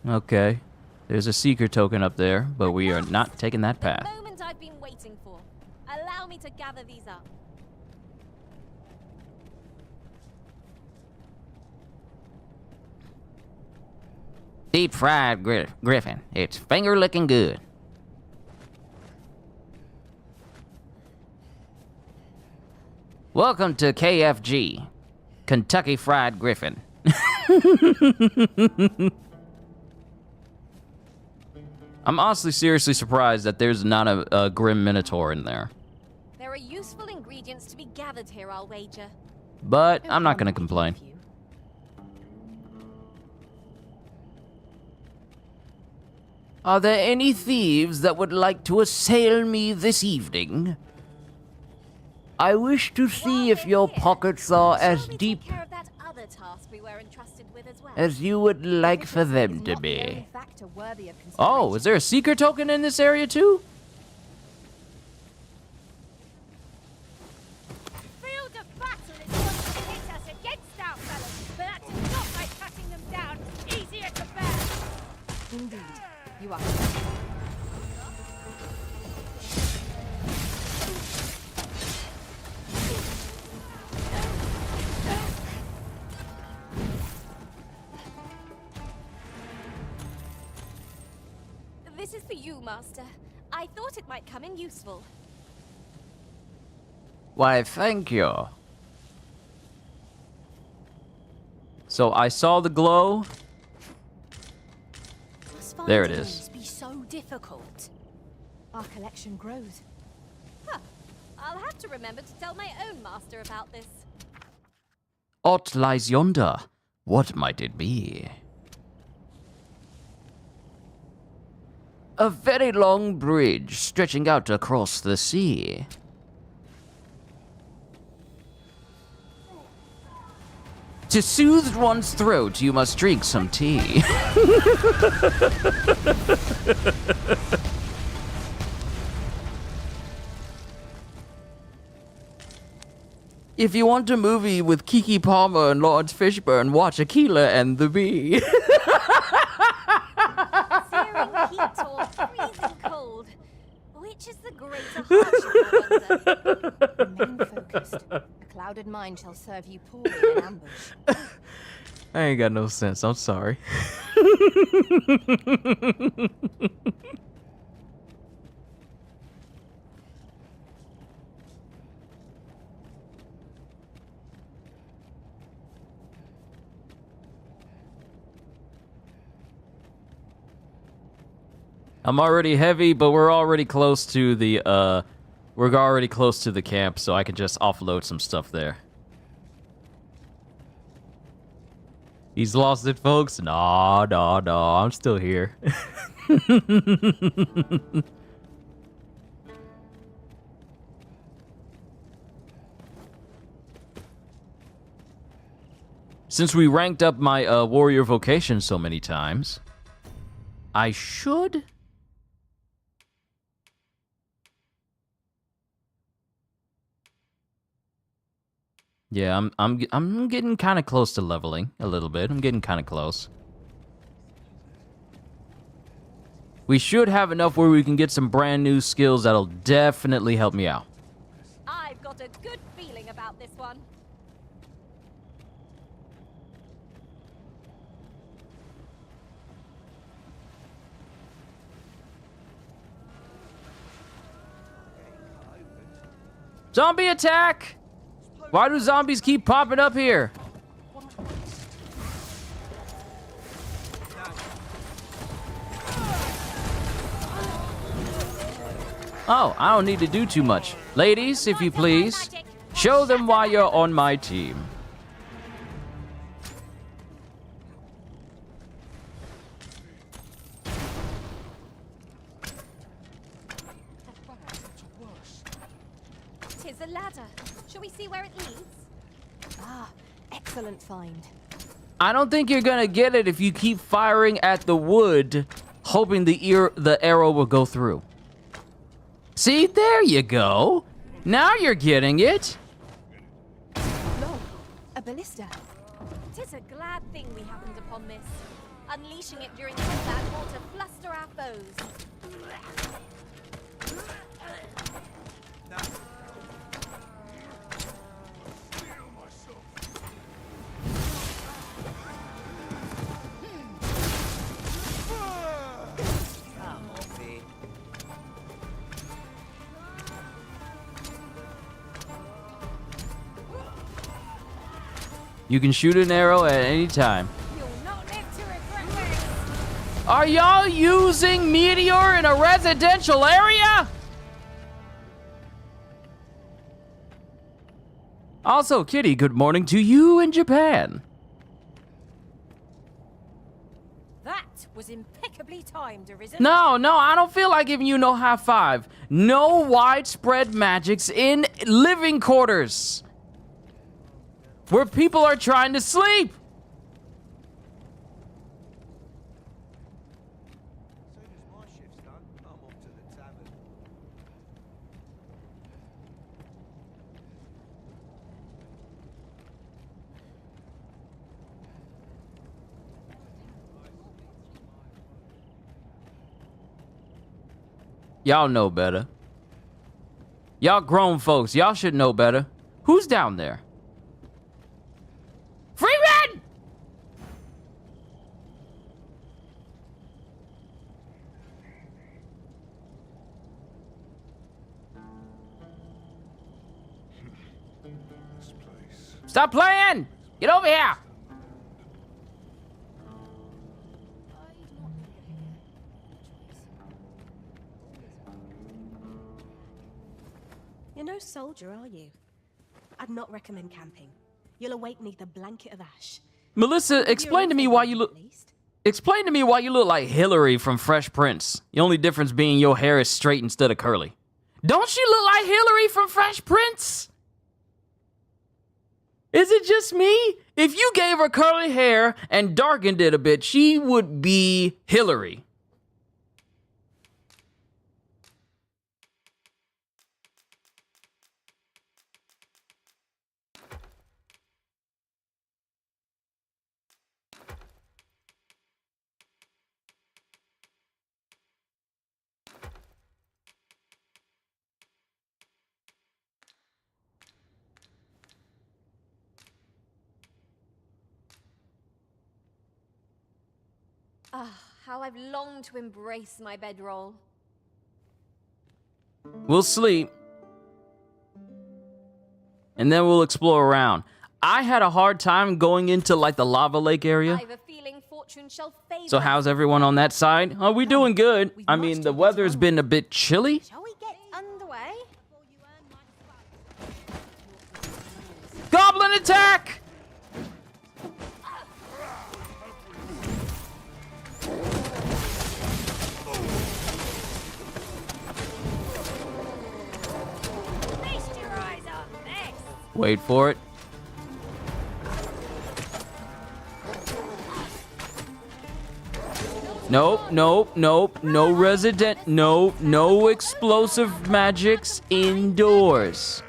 Okay. There's a seeker token up there, but we are not taking that path. The moment I've been waiting for. Allow me to gather these up. Deep fried griffin. It's finger looking good. Welcome to KFG, Kentucky Fried Griffin. I'm honestly seriously surprised that there's not a Grim Minotaur in there. There are useful ingredients to be gathered here, I'll wager. But I'm not gonna complain. Are there any thieves that would like to assail me this evening? I wish to see if your pockets are as deep Care of that other task we were entrusted with as well. as you would like for them to be. Oh, is there a seeker token in this area too? Field of battle is what to hit us against our fellows, but that does not make cutting them down easier to bear. Indeed, you are. This is for you, Master. I thought it might come in useful. Why, thank you. So I saw the glow. Must There it find is. things Be so difficult. Our collection grows. Huh. I'll have to remember to tell my own master about this. Aught lies yonder. What might it be? A very long bridge stretching out across the sea. To soothe one's throat, you must drink some tea. If you want a movie with Kiki Palmer and Lawrence Fishburne, watch Aquila and the Bee. Searing heat or freezing cold? Which is the greater hardship, I wonder? Remain focused. A clouded mind shall serve you poorly in ambush. I ain't got no sense. I'm sorry. I'm already heavy, but we're already close to the camp, so I can just offload some stuff there. He's lost it, folks? Nah, I'm still here. Since we ranked up my warrior vocation so many times, I should... Yeah, I'm getting kind of close to leveling a little bit. I'm getting kind of close. We should have enough where we can get some brand new skills that'll definitely help me out. I've got a good feeling about this one. Zombie attack! Why do zombies keep popping up here? Oh, I don't need to do too much. Ladies, if you please, show them why you're on my team. Tis a ladder. Shall we see where it leads? Ah, excellent find. I don't think you're gonna get it if you keep firing at the wood, hoping the arrow will go through. See, there you go. Now you're getting it. No, a ballista. 'Tis a glad thing we happened upon this. Unleashing it during combat ought to fluster our foes. Come off it. You can shoot an arrow at any time. You'll not live to regret this. Are y'all using meteor in a residential area? Also, Kitty, good morning to you in Japan. That was impeccably timed, Arisen. No, I don't feel like giving you no high five. No widespread magics in living quarters where people are trying to sleep. Soon as my shift's done, I'm off to the tavern. Y'all know better. Y'all grown folks, y'all should know better. Who's down there? Freeman! This place. Stop playing! Get over here! You're no soldier, are you? I'd not recommend camping. You'll awake neath a blanket of ash. Melissa, explain to me why you look. Explain to me why you look like Hillary from Fresh Prince. The only difference being your hair is straight instead of curly. Don't she look like Hillary from Fresh Prince? Is it just me? If you gave her curly hair and darkened it a bit, she would be Hillary. Ah, how I've longed to embrace my bedroll. We'll sleep. And then we'll explore around. I had a hard time going into like the lava lake area. I've a feeling fortune shall favor. So how's everyone on that side? Oh, we doing good. I mean, the weather's been a bit chilly. Shall we get underway? Goblin attack! Feast your eyes on this. Wait for it. Nope, no resident, no explosive magics indoors.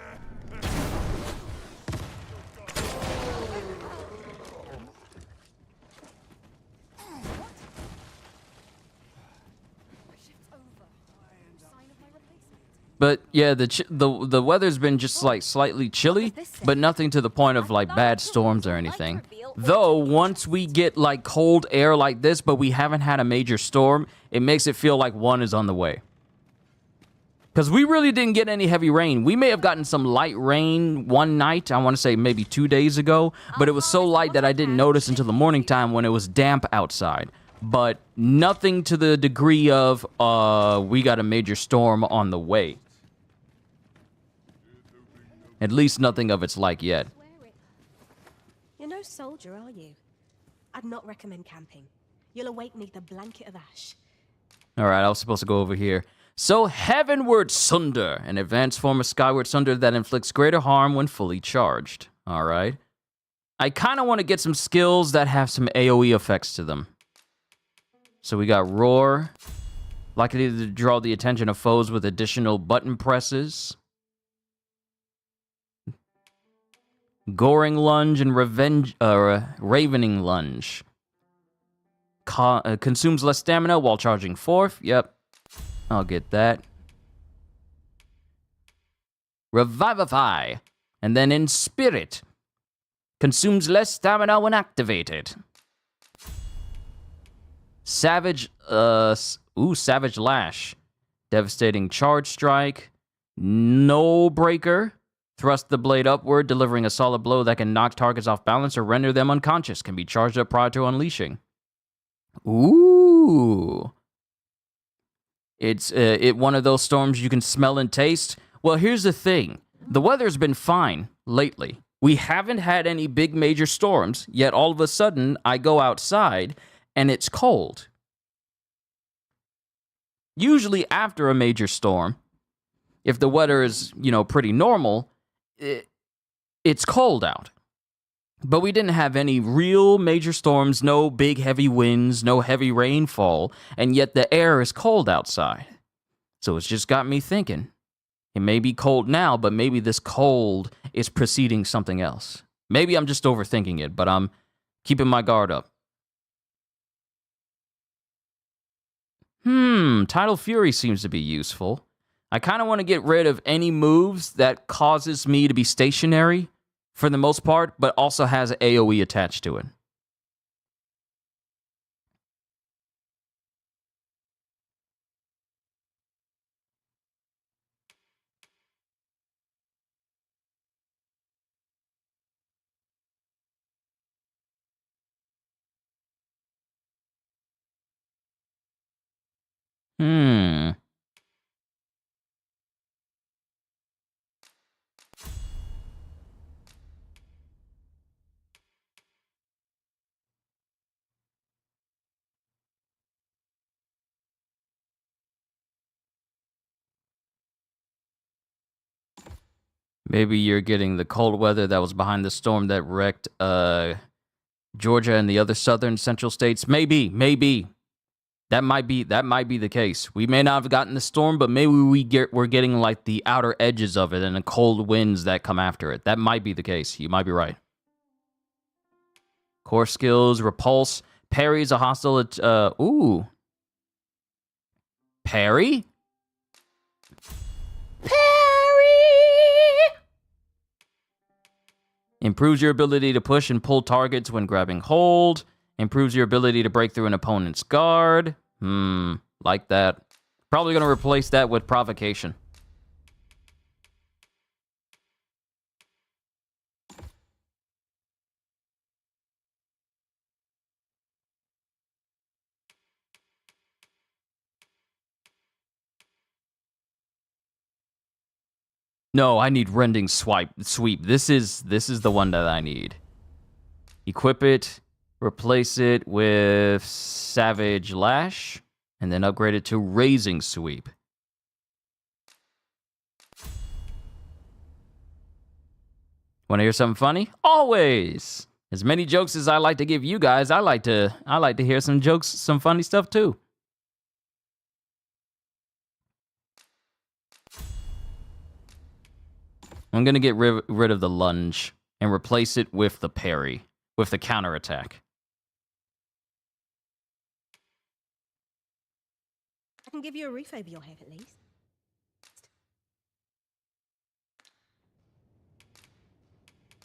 But yeah, the weather's been just like slightly chilly, but nothing to the point of like bad storms or anything. Though once we get like cold air like this, but we haven't had a major storm, it makes it feel like one is on the way. Because we really didn't get any heavy rain. We may have gotten some light rain one night, I want to say maybe 2 days ago, but it was so light that I didn't notice until the morning time when it was damp outside. But nothing to the degree of we got a major storm on the way. At least nothing of its like yet. You're no soldier, are you? I'd not recommend camping. You'll awake neath a blanket of ash. All right, I was supposed to go over here. So, Heavenward Sunder, an advanced form of Skyward Sunder that inflicts greater harm when fully charged. All right. I kind of want to get some skills that have some AoE effects to them. So we got Roar. Likely to draw the attention of foes with additional button presses. Goring Lunge and Ravening Lunge. Consumes less stamina while charging forth. Yep. I'll get that. Revivify. And then in Spirit. Consumes less stamina when activated. Savage Lash. Devastating Charge Strike. No Breaker. Thrust the blade upward, delivering a solid blow that can knock targets off balance or render them unconscious. Can be charged up prior to unleashing. Ooh. It's one of those storms you can smell and taste. Well, here's the thing. The weather's been fine lately. We haven't had any big major storms, yet all of a sudden I go outside and it's cold. Usually after a major storm, if the weather is, pretty normal, it's cold out. But we didn't have any real major storms, no big heavy winds, no heavy rainfall, and yet the air is cold outside. So it's just got me thinking. It may be cold now, but maybe this cold is preceding something else. Maybe I'm just overthinking it, but I'm keeping my guard up. Tidal Fury seems to be useful. I kind of want to get rid of any moves that causes me to be stationary for the most part, but also has AoE attached to it. Maybe you're getting the cold weather that was behind the storm that wrecked Georgia and the other southern central states. Maybe. That might be the case. We may not have gotten the storm, but maybe we're getting like the outer edges of it and the cold winds that come after it. That might be the case. You might be right. Core skills, repulse, parries a hostile. Parry? Improves your ability to push and pull targets when grabbing hold. Improves your ability to break through an opponent's guard. Like that. Probably going to replace that with provocation. No, I need Rending Sweep. This is the one that I need. Equip it, replace it with Savage Lash, and then upgrade it to Raising Sweep. Want to hear something funny? Always. As many jokes as I like to give you guys, I like to hear some jokes, some funny stuff too. I'm going to get rid of the lunge and replace it with the parry, with the counterattack. I can give you a roof over your head at least.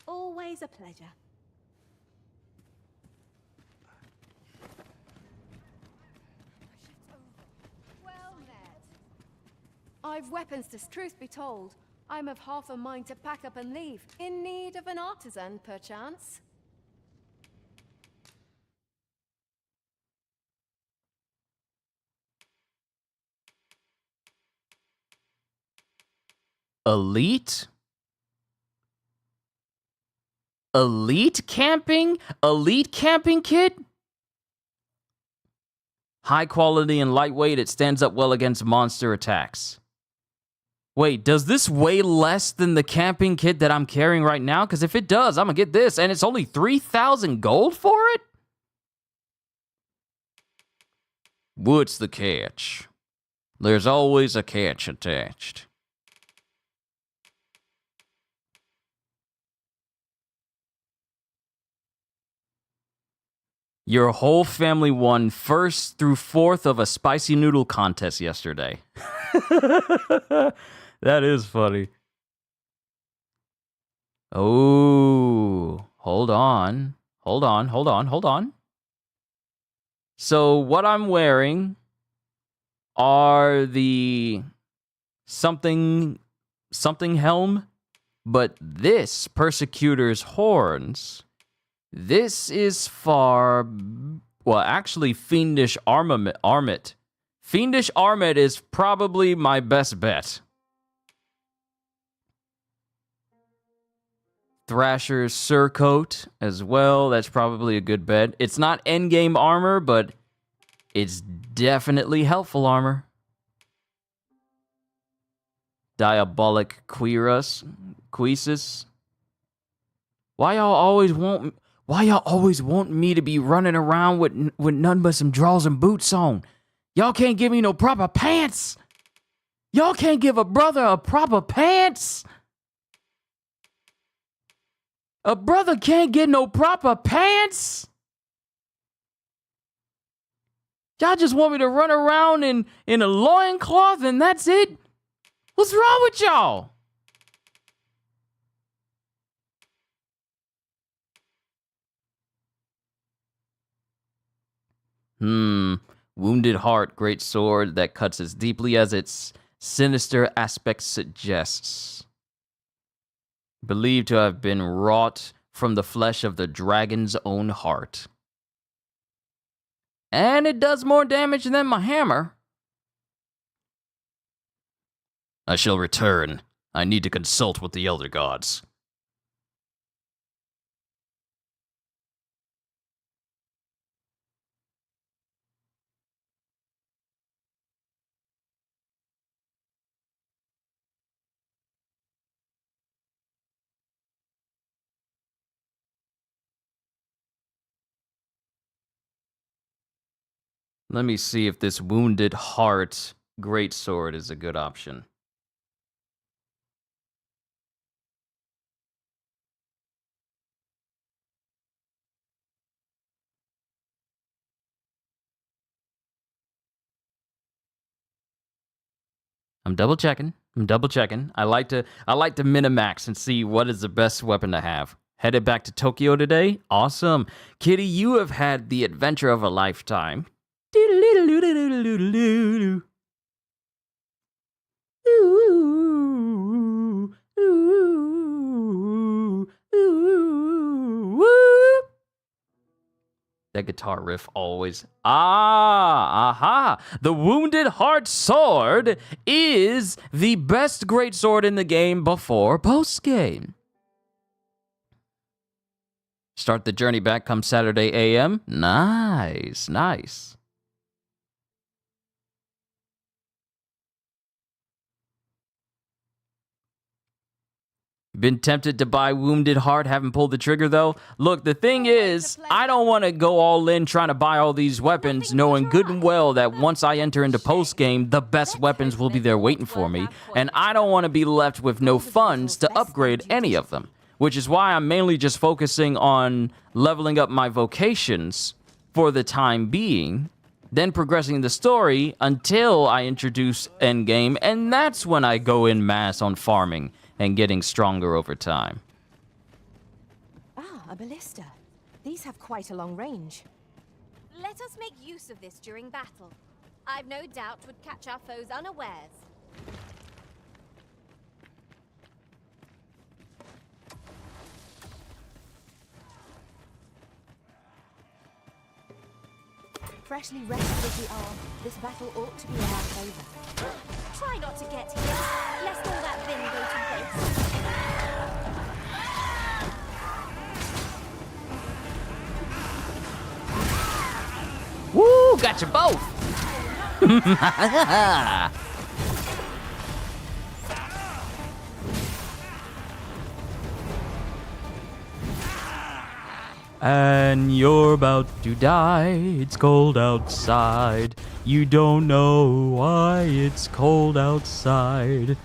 Always a pleasure. Well met. I've weapons truth be told. I'm of half a mind to pack up and leave. In need of an artisan, perchance? Elite? Elite camping? Elite camping kit? High quality and lightweight, it stands up well against monster attacks. Wait, does this weigh less than the camping kit that I'm carrying right now? Because if it does, I'm going to get this. And it's only 3,000 gold for it? What's the catch? There's always a catch attached. Your whole family won 1st through 4th of a spicy noodle contest yesterday. That is funny. Oh, hold on. So what I'm wearing are the something helm, but this Persecutor's horns. This is actually Fiendish Armet. Fiendish Armet is probably my best bet. Thrasher's surcoat as well. That's probably a good bet. It's not endgame armor, but it's definitely helpful armor. Diabolic Cuisis. Why y'all always want me to be running around with none but some drawers and boots on? Y'all can't give me no proper pants. Y'all can't give a brother a proper pants. A brother can't get no proper pants. Y'all just want me to run around in a loincloth and that's it? What's wrong with y'all? Wounded Heart, great sword that cuts as deeply as its sinister aspect suggests. Believed to have been wrought from the flesh of the dragon's own heart. And it does more damage than my hammer. I shall return. I need to consult with the elder gods. Let me see if this Wounded Heart greatsword is a good option. I'm double checking. I like to minimax and see what is the best weapon to have. Headed back to Tokyo today? Awesome. Kitty, you have had the adventure of a lifetime. That guitar riff always. Aha! The Wounded Heart Sword is the best greatsword in the game before post-game. Start the journey back come Saturday AM. Nice. Been tempted to buy Wounded Heart, haven't pulled the trigger though. Look, the thing is, I don't want to go all in trying to buy all these weapons, knowing good and well that once I enter into post-game, the best weapons will be there waiting for me, and I don't want to be left with no funds to upgrade any of them, which is why I'm mainly just focusing on leveling up my vocations for the time being, then progressing the story until I introduce endgame, and that's when I go in mass on farming and getting stronger over time. Ah, a ballista. These have quite a long range. Let us make use of this during battle. I've no doubt would catch our foes unawares. Freshly rested as we are, this battle ought to be in our favor. Try not to get hit, lest all that vim go to waste. Woo! Got you both! and you're about to die. It's cold outside. You don't know why it's cold outside.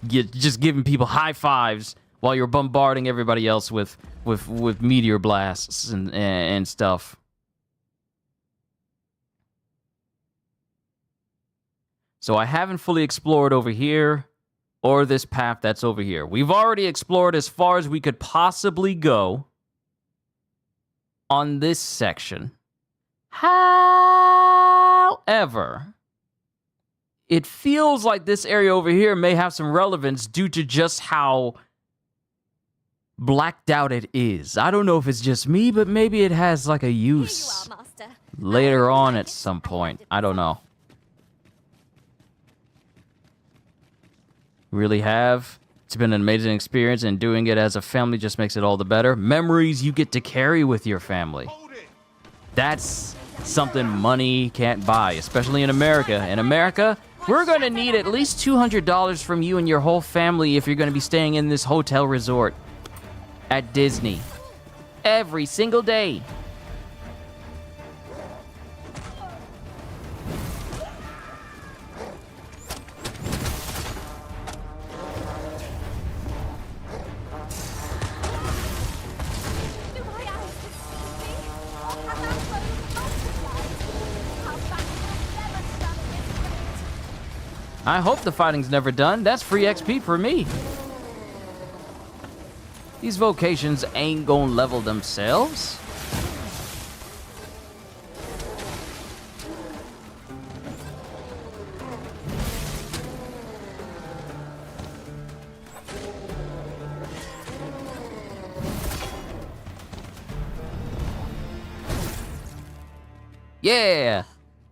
Just giving people high fives while you're bombarding everybody else with meteor blasts and stuff. So I haven't fully explored over here or this path that's over here. We've already explored as far as we could possibly go on this section. However, it feels like this area over here may have some relevance due to just how blacked out it is. I don't know if it's just me, but maybe it has like a use Here you are, Master. later on at some point. I don't know. Really have. It's been an amazing experience, and doing it as a family just makes it all the better. Memories you get to carry with your family. That's something money can't buy, especially in America. In America, we're going to need at least $200 from you and your whole family if you're going to be staying in this hotel resort at Disney every single day. I hope the fighting's never done. That's free XP for me. These vocations ain't gonna level themselves. Yeah!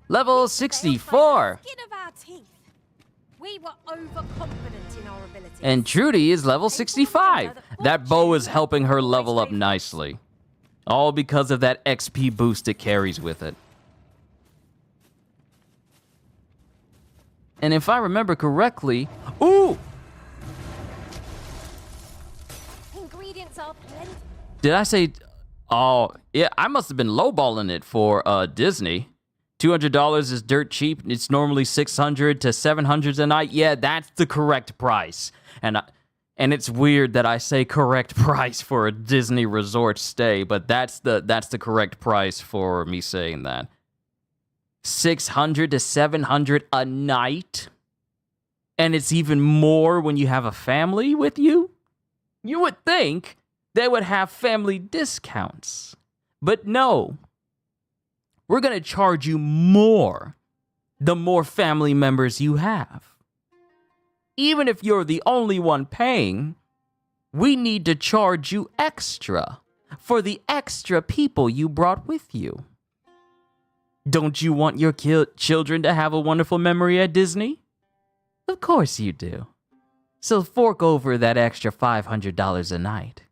Level 64! Skin of our teeth. We were overconfident in our abilities. And Trudy is level 65. That bow is helping her level up nicely. All because of that XP boost it carries with it. And if I remember correctly... Ooh! Ingredients are plenty. Did I say... Oh, yeah, I must have been lowballing it for Disney. $200 is dirt cheap. It's normally $600 to $700 a night. Yeah, that's the correct price. And it's weird that I say correct price for a Disney resort stay, but that's the correct price for me saying that. $600 to $700 a night, and it's even more when you have a family with you. You would think they would have family discounts, but no. We're going to charge you more the more family members you have. Even if you're the only one paying, we need to charge you extra for the extra people you brought with you. Don't you want your children to have a wonderful memory at Disney? Of course you do. So fork over that extra $500 a night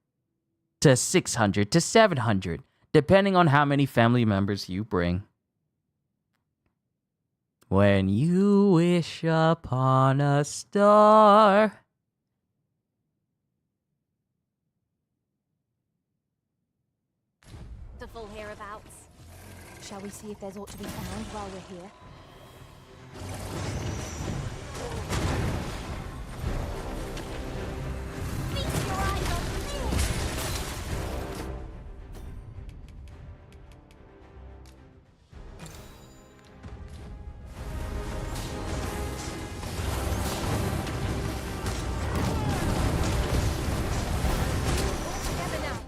to $600 to $700. Depending on how many family members you bring. When you wish upon a star. To full hereabouts. Shall we see if there's aught to be found while we're here? Feast your eyes on this. Together now.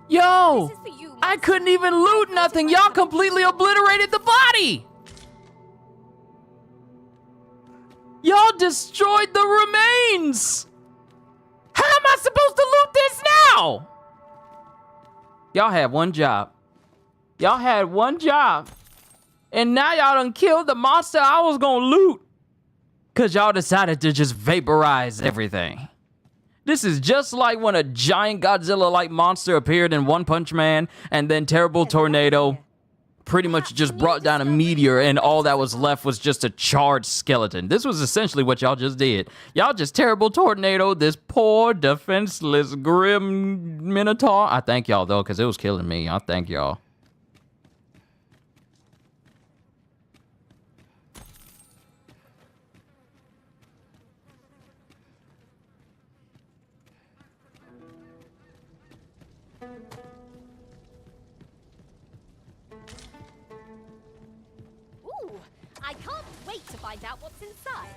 Yo, This is for you, I Master. couldn't even loot nothing. Y'all completely obliterated the body. Y'all destroyed the remains. How am I supposed to loot this now? Y'all had one job. Y'all had one job. And now y'all done killed the monster I was gonna loot. Cause y'all decided to just vaporize everything. This is just like when a giant Godzilla-like monster appeared in One Punch Man, and then Terrible Tornado pretty much just brought down a meteor, and all that was left was just a charred skeleton. This was essentially what y'all just did. Y'all just Terrible Tornado this poor, defenseless, grim Minotaur. I thank y'all, though, because it was killing me. I thank y'all. Ooh, I can't wait to find out what's inside.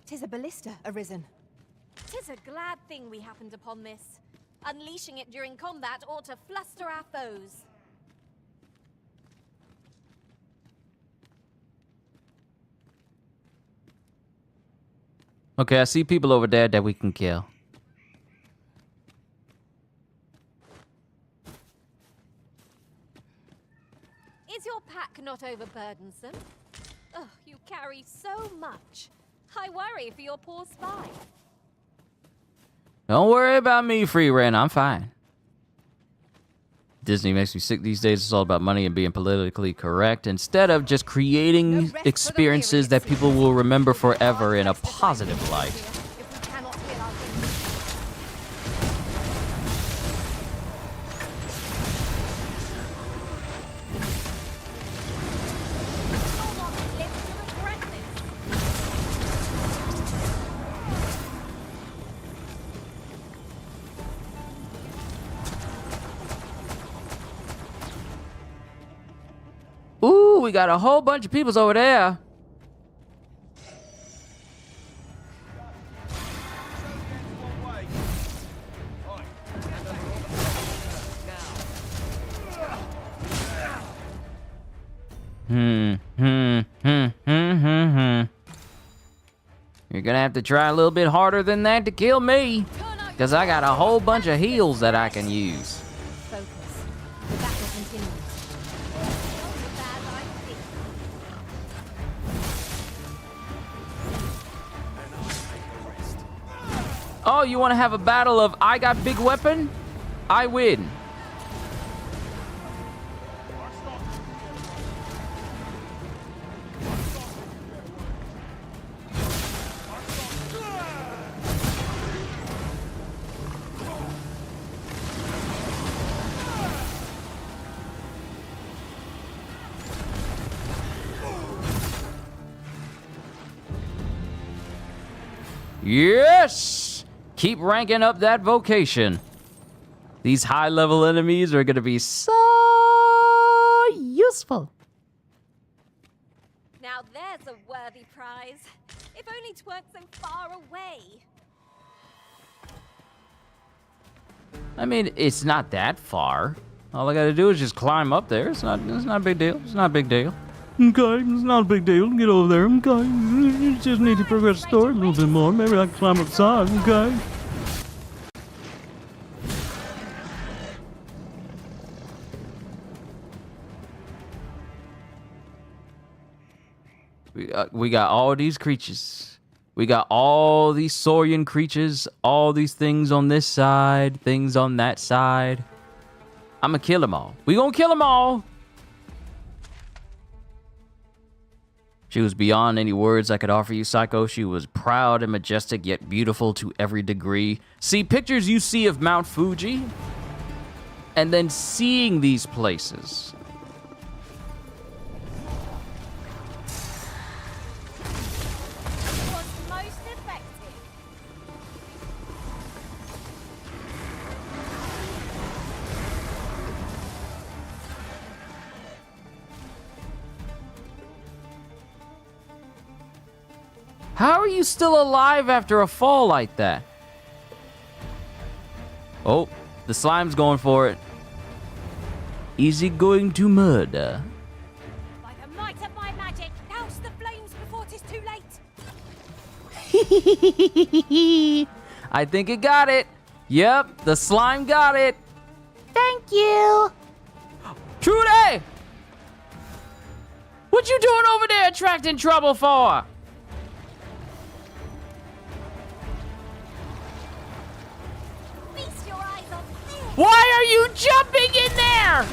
Tis a ballista arisen. 'Tis a glad thing we happened upon this. Unleashing it during combat ought to fluster our foes. Okay, I see people over there that we can kill. Is your pack not overburdensome? Ugh, you carry so much. I worry for your poor spine. Don't worry about me, Free Ren. I'm fine. Disney makes me sick these days. It's all about money and being politically correct instead of just creating experiences that people will remember forever in a positive light. If we cannot heal our enemies. You'll not live to regret this. Ooh, we got a whole bunch of peoples over there. You're gonna have to try a little bit harder than that to kill me. Because I got a whole bunch of heals that I can use. Focus. The battle continues. Not so bad, I think. Oh, you want to have a battle of I got big weapon? I win. Yes! Keep ranking up that vocation. These high-level enemies are going to be so useful. Now there's a worthy prize. If only 't weren't so far away. I mean, it's not that far. All I got to do is just climb up there. It's not a big deal. It's not a big deal. Okay, it's not a big deal. Get over there. Okay, you just need to progress the story a little bit more. Maybe I can climb up the side. Okay. We got all these creatures. We got all these Saurian creatures. All these things on this side. Things on that side. I'm gonna kill them all. We gonna kill them all. She was beyond any words I could offer you, Psycho. She was proud and majestic, yet beautiful to every degree. See, pictures you see of Mount Fuji, and then seeing these places. Was most effective. How are you still alive after a fall like that? Oh, the slime's going for it. Is he going to murder? By the might of my magic, douse the flames before 'tis too late. I think it got it. Yep, the slime got it. Thank you. Trudy! What you doing over there attracting trouble for? Feast your eyes on this. Why are you jumping in there?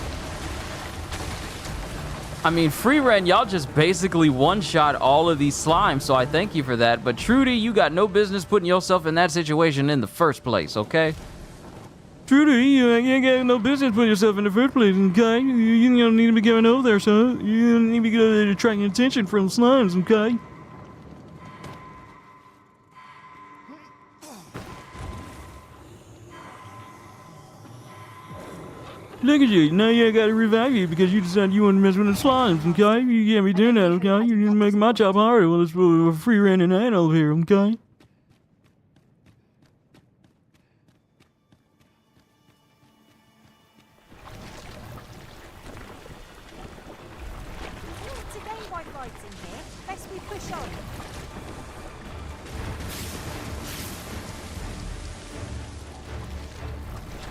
I mean, free Ren, y'all just basically one-shot all of these slimes, so I thank you for that. But Trudy, you got no business putting yourself in that situation in the first place, okay? Trudy, you ain't got no business putting yourself in the first place, okay? You don't need to be going over there, son. You don't need to be going there attracting attention from slimes, okay? Look at you. Now I gotta revive you because you decided you want to mess with the slimes, okay? You can't be doing that, okay? You're making my job harder while it's a free running ad over here, okay? Today white rides in here. Best we push on.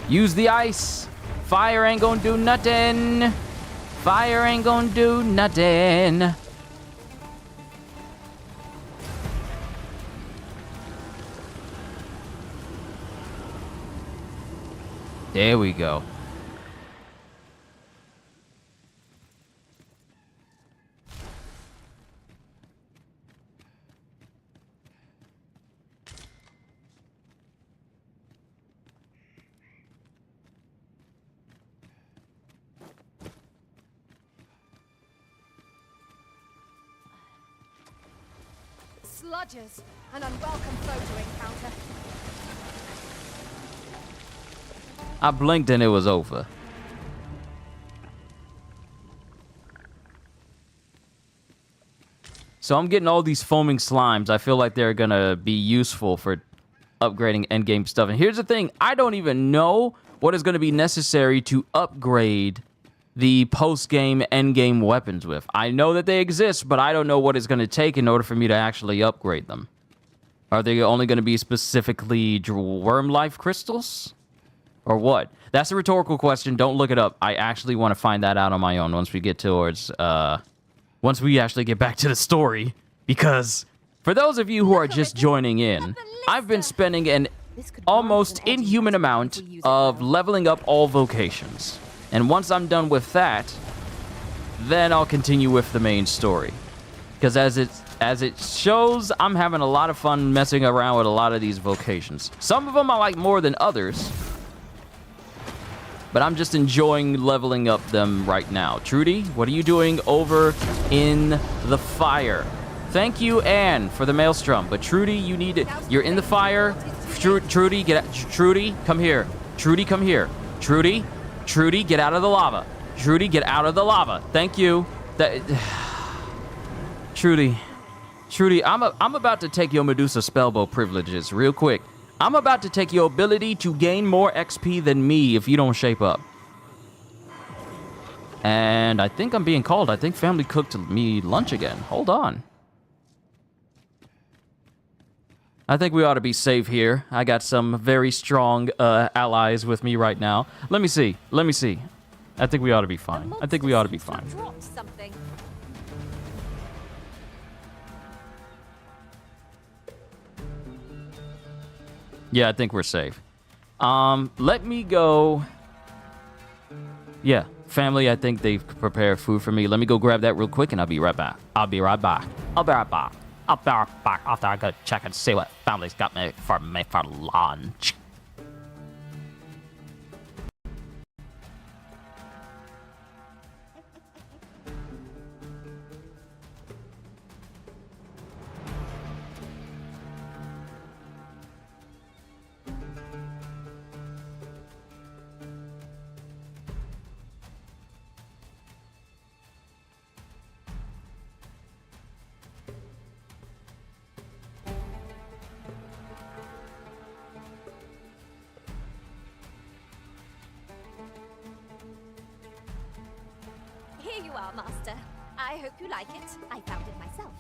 Use the ice. Fire ain't gonna do nothing. Fire ain't gonna do nothing. There we go. Sludgers, an unwelcome foe to encounter. I blinked and it was over. So I'm getting all these foaming slimes. I feel like they're gonna be useful for upgrading endgame stuff. And here's the thing, I don't even know what is gonna be necessary to upgrade the post-game endgame weapons with. I know that they exist, but I don't know what it's gonna take in order for me to actually upgrade them. Are they only gonna be specifically worm life crystals? Or what? That's a rhetorical question. Don't look it up. I actually want to find that out on my own once we get towards, once we actually get back to the story. Because for those of you who are just joining in, I've been spending an almost inhuman amount of leveling up all vocations. And once I'm done with that, then I'll continue with the main story. Because as it shows, I'm having a lot of fun messing around with a lot of these vocations. Some of them I like more than others, but I'm just enjoying leveling up them right now. Trudy, what are you doing over in the fire? Thank you, Anne, for the maelstrom. But Trudy, you need it. You're in the fire. Trudy, get out. Trudy, come here. Trudy, come here. Trudy, get out of the lava. Trudy, get out of the lava. Thank you. Trudy, I'm about to take your Medusa spellbow privileges real quick. I'm about to take your ability to gain more XP than me if you don't shape up. And I think I'm being called. I think family cooked me lunch again. Hold on. I think we ought to be safe here. I got some very strong allies with me right now. Let me see. I think we ought to be fine. Dropped something. Yeah, I think we're safe. Let me go. Yeah, family, I think they've prepared food for me. Let me go grab that real quick and I'll be right back. After I go check and see what family's got me for lunch. are, Master. I hope you like it. I found it myself.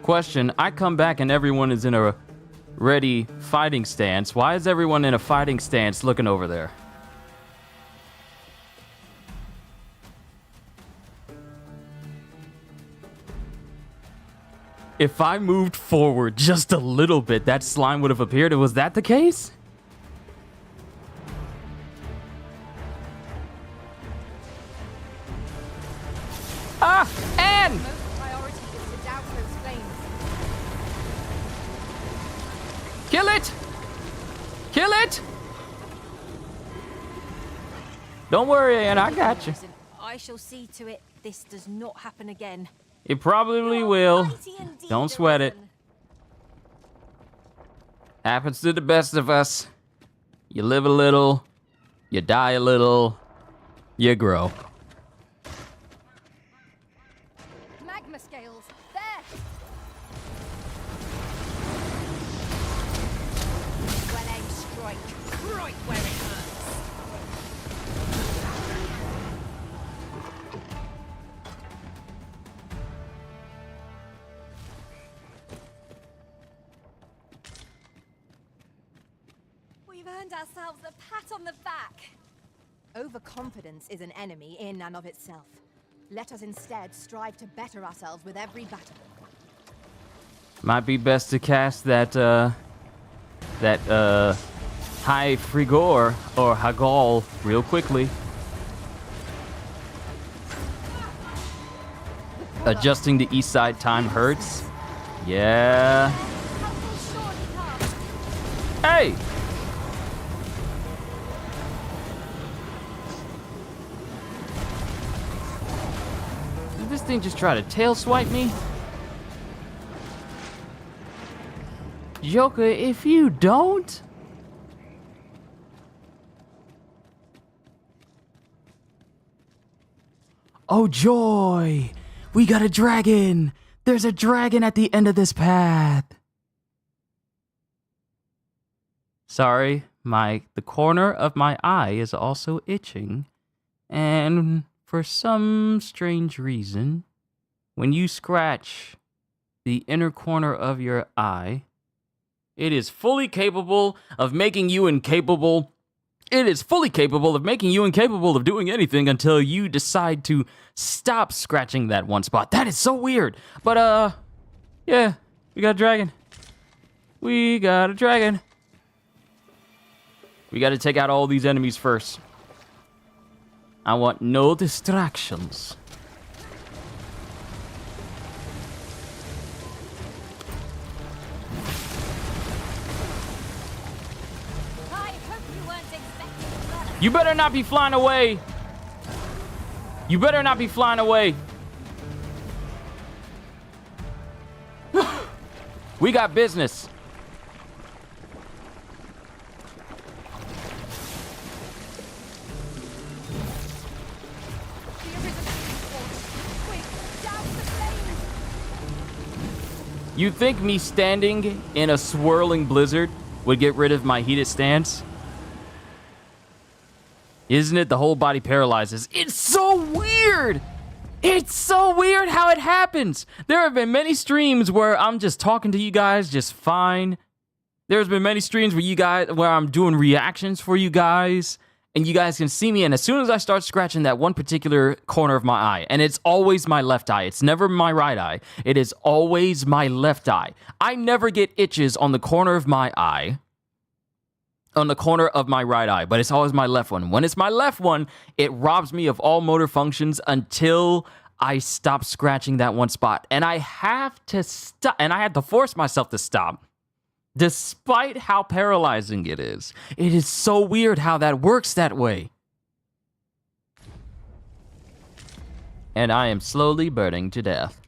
Question, I come back and everyone is in a ready fighting stance. Why is everyone in a fighting stance looking over there? If I moved forward just a little bit, that slime would have appeared. Was that the case? Ah! And! Priority is to douse those flames. Kill it! Kill it! Don't worry, Anne, I got you. Listen, I shall see to it this does not happen again. It probably You're will. mighty indeed, Don't sweat it. Arisen. Happens to the best of us. You live a little, you die a little, you grow. Magma scales. There. Well-aimed strike. Right where it hurts. We've earned ourselves a pat on the back. Overconfidence is an enemy in and of itself. Let us instead strive to better ourselves with every battle. Might be best to cast that high frigor or Hagal real quickly. Adjusting the east side time hurts. Yeah. Hey! Did this thing just try to tail swipe me? Joker, if you don't... Oh, joy! We got a dragon! There's a dragon at the end of this path! Sorry, the corner of my eye is also itching. And for some strange reason, when you scratch the inner corner of your eye, it is fully capable of making you incapable. It is fully capable of making you incapable of doing anything until you decide to stop scratching that one spot. That is so weird. But, yeah, we got a dragon. We got a dragon. We got to take out all these enemies first. I want no distractions. I hope you weren't expecting that. You better not be flying away. You better not be flying away. We got business. You think me standing in a swirling blizzard would get rid of my heated stance? Isn't it? The whole body paralyzes. It's so weird. It's so weird how it happens. There have been many streams where I'm just talking to you guys just fine. There's been many streams where I'm doing reactions for you guys, and you guys can see me, and as soon as I start scratching that one particular corner of my eye, and it's always my left eye, it's never my right eye, it is always my left eye. I never get itches on the corner of my eye, on the corner of my right eye, but it's always my left one. When it's my left one, it robs me of all motor functions until I stop scratching that one spot. And I have to stop, and I had to force myself to stop, despite how paralyzing it is. It is so weird how that works that way. And I am slowly burning to death.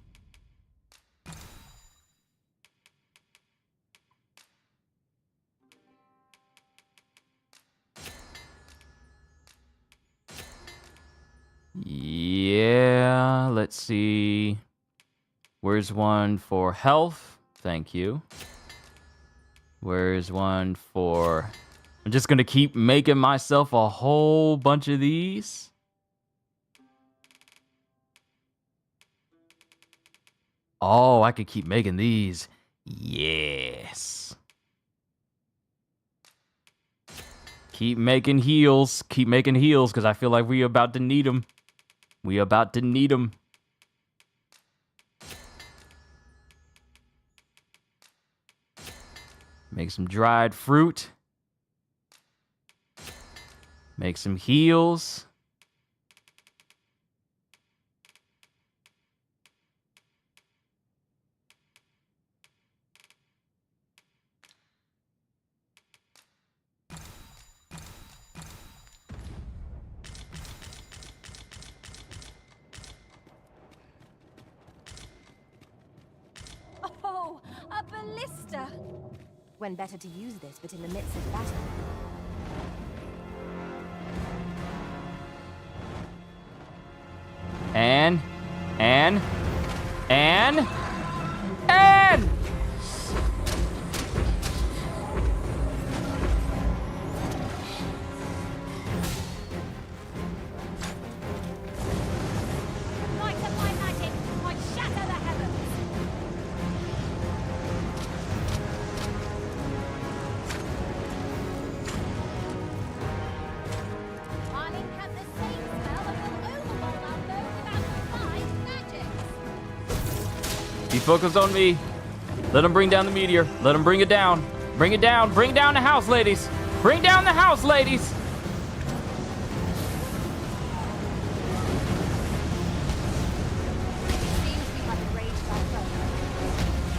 Yeah, let's see. Where's one for health? Thank you. Where's one for... I'm just gonna keep making myself a whole bunch of these. Oh, I could keep making these. Yes. Keep making heals. Keep making heals, because I feel like we about to need them. We about to need them. Make some dried fruit. Make some heals. Oh, a ballista! When better to use this but in the midst of battle. And Light of my magic, I shatter the heavens. Marlin has the same spell that will overhaul our foe without refined magic. be focused on me. Let him bring down the meteor. Let him bring it down. Bring it down. Bring down the house, ladies. Bring down the house, ladies. Seems we have enraged our foe.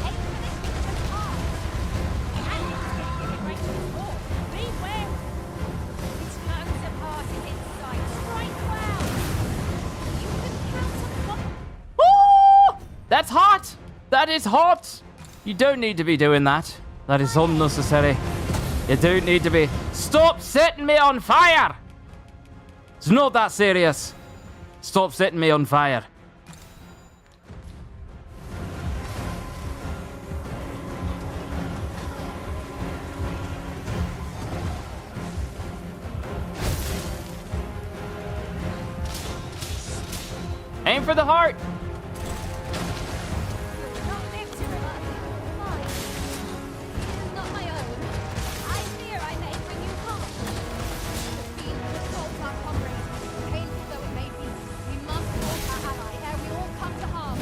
Aim for this picture's heart. And it's getting right to the fore. Beware! It turns apart in its sight. Strike well! You can count on what... Woo! That's hot. That is hot. You don't need to be doing that. That is unnecessary. You don't need to be. Stop setting me on fire. It's not that serious. Stop setting me on fire. Aim for the heart. Not live to revive. Mine. It is not my own. I fear I may bring you harm. The field assaults our comrades. Painful though it may be, we must support our ally ere we all come to harm.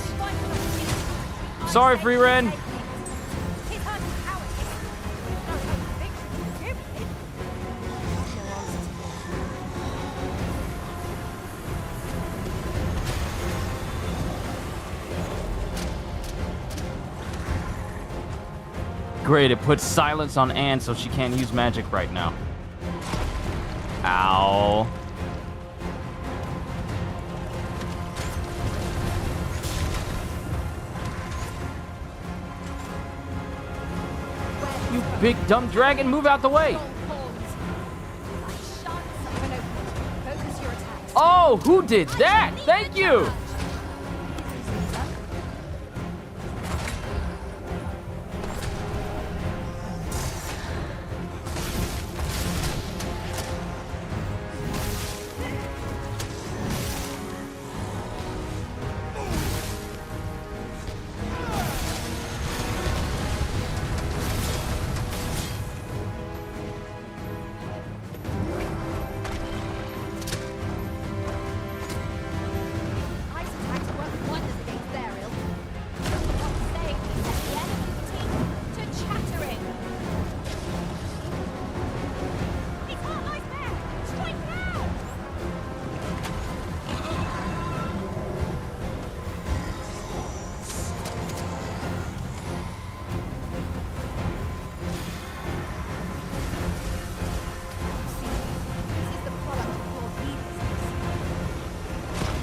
Strike the feet. Sorry, free Ren. His heart is cowardice. No hope of victory. Give it. Great, it puts silence on Anne so she can't use magic right now. Ow. You big dumb dragon, move out the way. Focus your attacks. Oh, who did that? Thank you.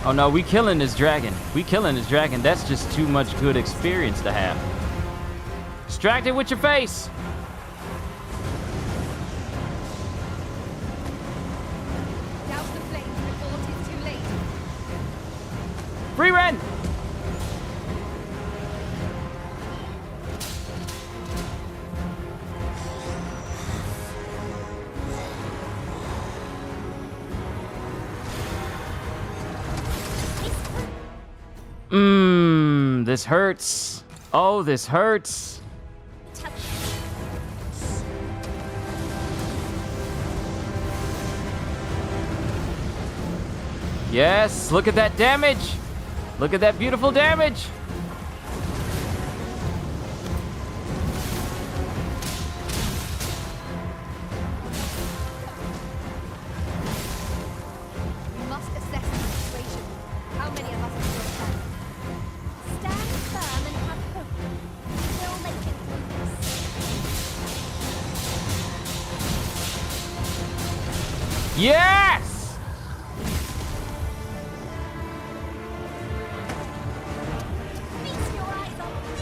Oh no, we killing this dragon. We killing this dragon. That's just too much good experience to have. Distract it with your face. Douse the flames before it's too late. Free Ren! This hurts. Oh, this hurts. Yes, look at that damage. Look at that beautiful damage. We must assess the situation. How many of us are still standing? Stand firm and have hope. We'll make it through this. Yes! Feast your eyes on this.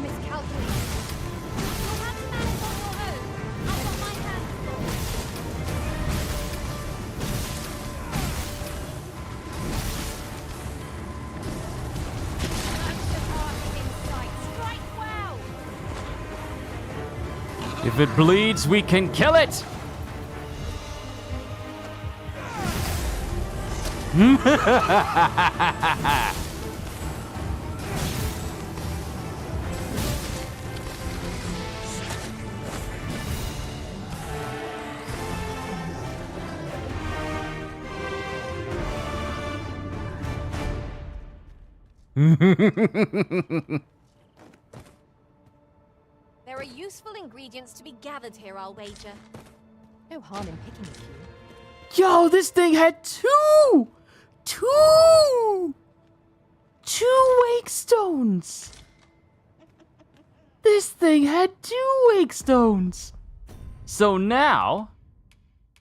Miscalculated. You'll have to manage on your own. I've got my hands full. That's the party in sight. Strike well. If it bleeds, we can kill it. There are useful ingredients to be gathered here, I'll wager. No harm in picking a few. Yo, this thing had two wake stones. This thing had 2 wake stones. So now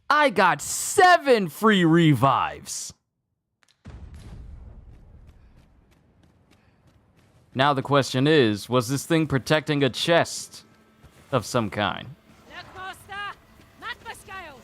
I got 7 free revives. Now the question is, was this thing protecting a chest of some kind? Look, Master. Magma scales.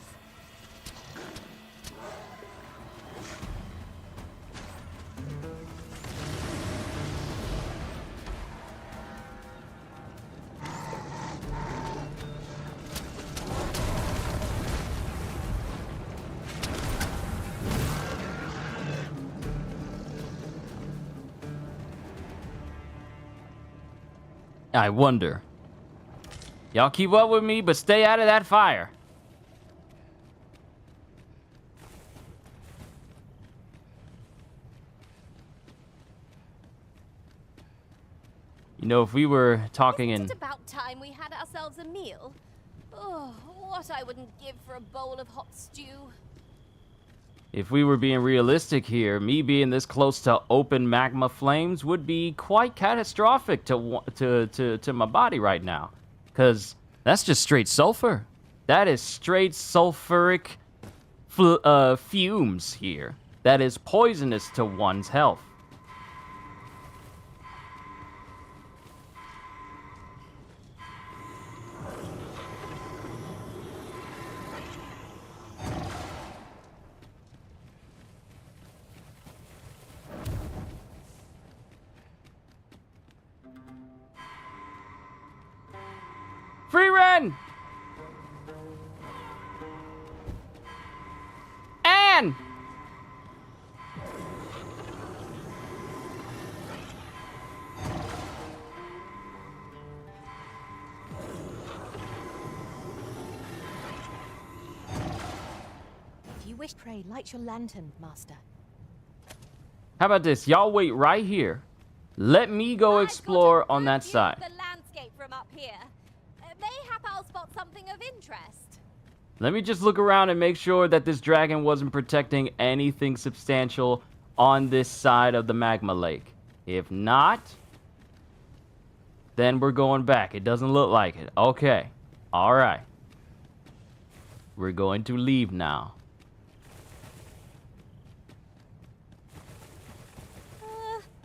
I wonder. Y'all keep up with me, but stay out of that fire. You know, if we were talking in... Isn't it about time we had ourselves a meal? Oh, what I wouldn't give for a bowl of hot stew. If we were being realistic here, me being this close to open magma flames would be quite catastrophic to my body right now. Because that's just straight sulfur. That is straight sulfuric fumes here. That is poisonous to one's health. Free Ren! Anne! If you wish, pray, light your lantern, Master. How about this? Y'all wait right here. Let me go explore on that side. The landscape from up here. Mayhap I'll spot something of interest. Let me just look around and make sure that this dragon wasn't protecting anything substantial on this side of the magma lake. If not, then we're going back. It doesn't look like it. Okay. All right. We're going to leave now.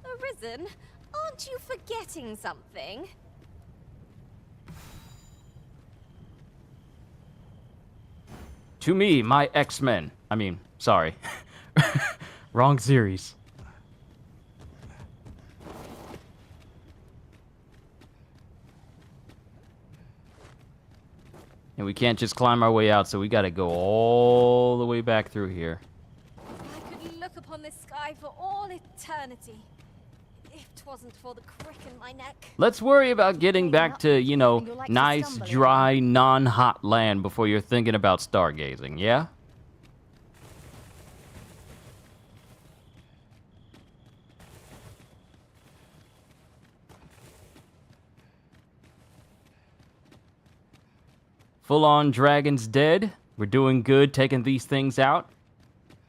Arisen, aren't you forgetting something? To me, my X-Men. I mean, sorry. Wrong series. And we can't just climb our way out, so we gotta go all the way back through here. I could look upon this sky for all eternity. If 'twasn't for the crick in my neck. Let's worry about getting back to, you know, nice, dry, non-hot land before you're thinking about stargazing, yeah? Full-on dragons dead. We're doing good taking these things out.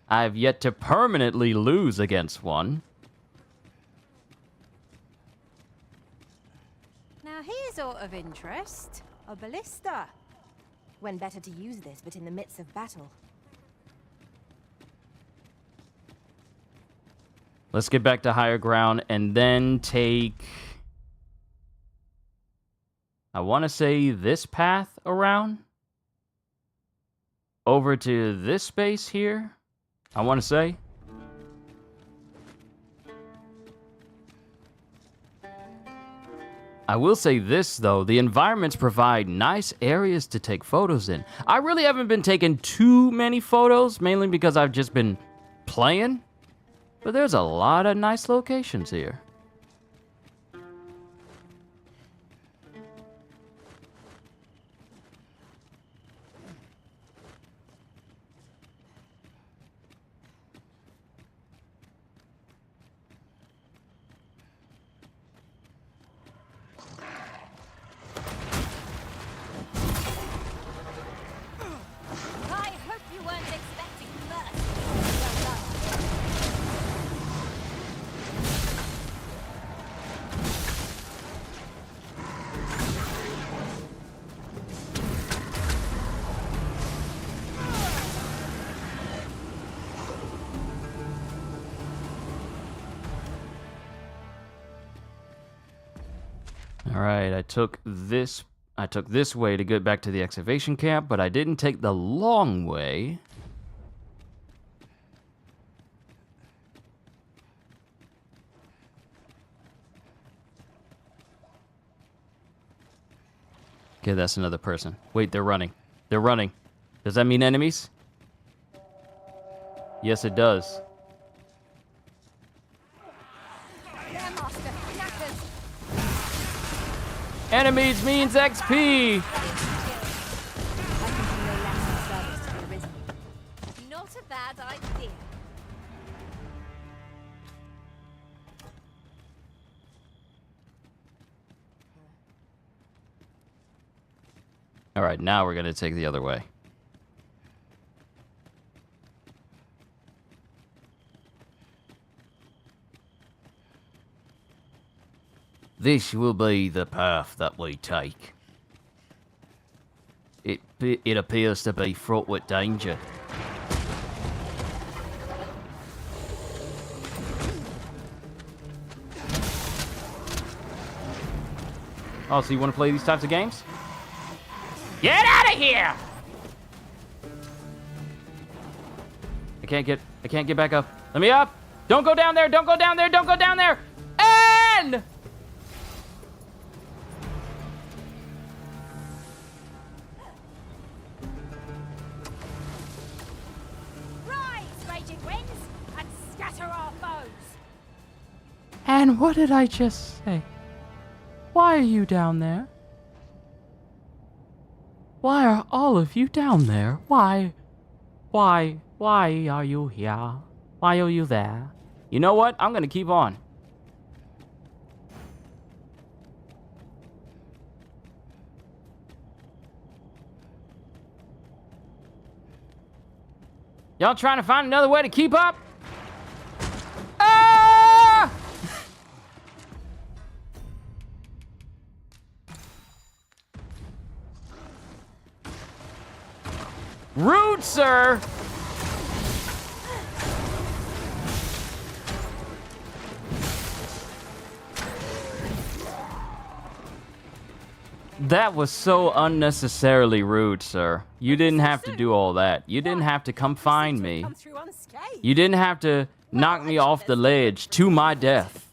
I've yet to permanently lose against one. Now here's out of interest. A ballista. When better to use this but in the midst of battle. Let's get back to higher ground and then take... I want to say this path around. Over to this space here. I want to say. I will say this, though. The environments provide nice areas to take photos in. I really haven't been taking too many photos, mainly because I've just been playing. But there's a lot of nice locations here. I hope you weren't expecting mercy. Well done. All right, I took this way to get back to the excavation camp, but I didn't take the long way. Okay, that's another person. Wait, they're running. They're running. Does that mean enemies? Yes, it does. Yeah, Master. Knackers. Enemies means XP! I can do no less in service to the Arisen. Not a bad idea. All right, now we're going to take the other way. This will be the path that we take. It appears to be fraught with danger. Oh, so you want to play these types of games? Get out of here! I can't get back up. Let me up! Don't go down there! Don't go down there! Don't go down there! And Rise, raging winds, and scatter our foes! And what did I just say? Why are you down there? Why are all of you down there? Why are you here? Why are you there? You know what? I'm gonna keep on. Y'all trying to find another way to keep up? Ah! Rude, sir! That was so unnecessarily rude, sir. You didn't have to do all that. You didn't have to come find me. Come through unscathed. You didn't have to knock me off the ledge to my death.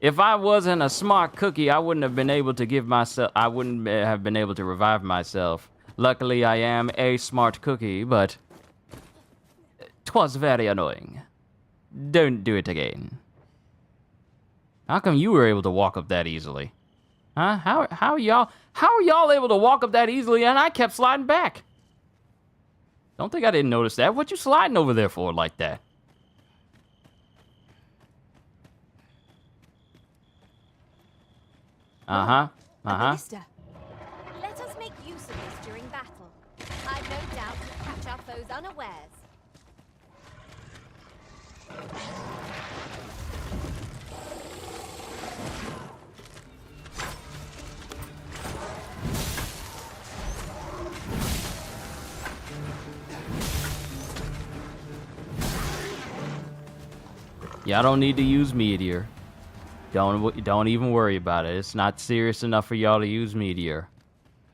If I wasn't a smart cookie, I wouldn't have been able to have been able to revive myself. Luckily, I am a smart cookie, but 'twas very annoying. Don't do it again. How come you were able to walk up that easily? Huh? How are y'all able to walk up that easily and I kept sliding back? Don't think I didn't notice that. What you sliding over there for like that? Ballista. Let us make use of this during battle. I've no doubt we'll catch our foes unawares. Y'all don't need to use meteor. Don't even worry about it. It's not serious enough for y'all to use meteor.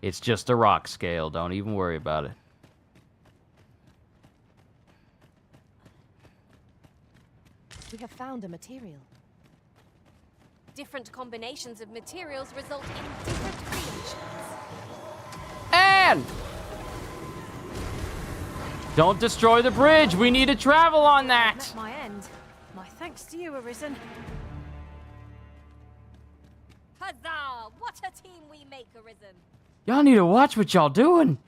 It's just a rock scale. Don't even worry about it. We have found a material. Different combinations of materials result in different creations. And don't destroy the bridge. We need to travel on that. Met my end. My thanks to you, Arisen. Huzzah! What a team we make, Arisen. Y'all need to watch what y'all doing.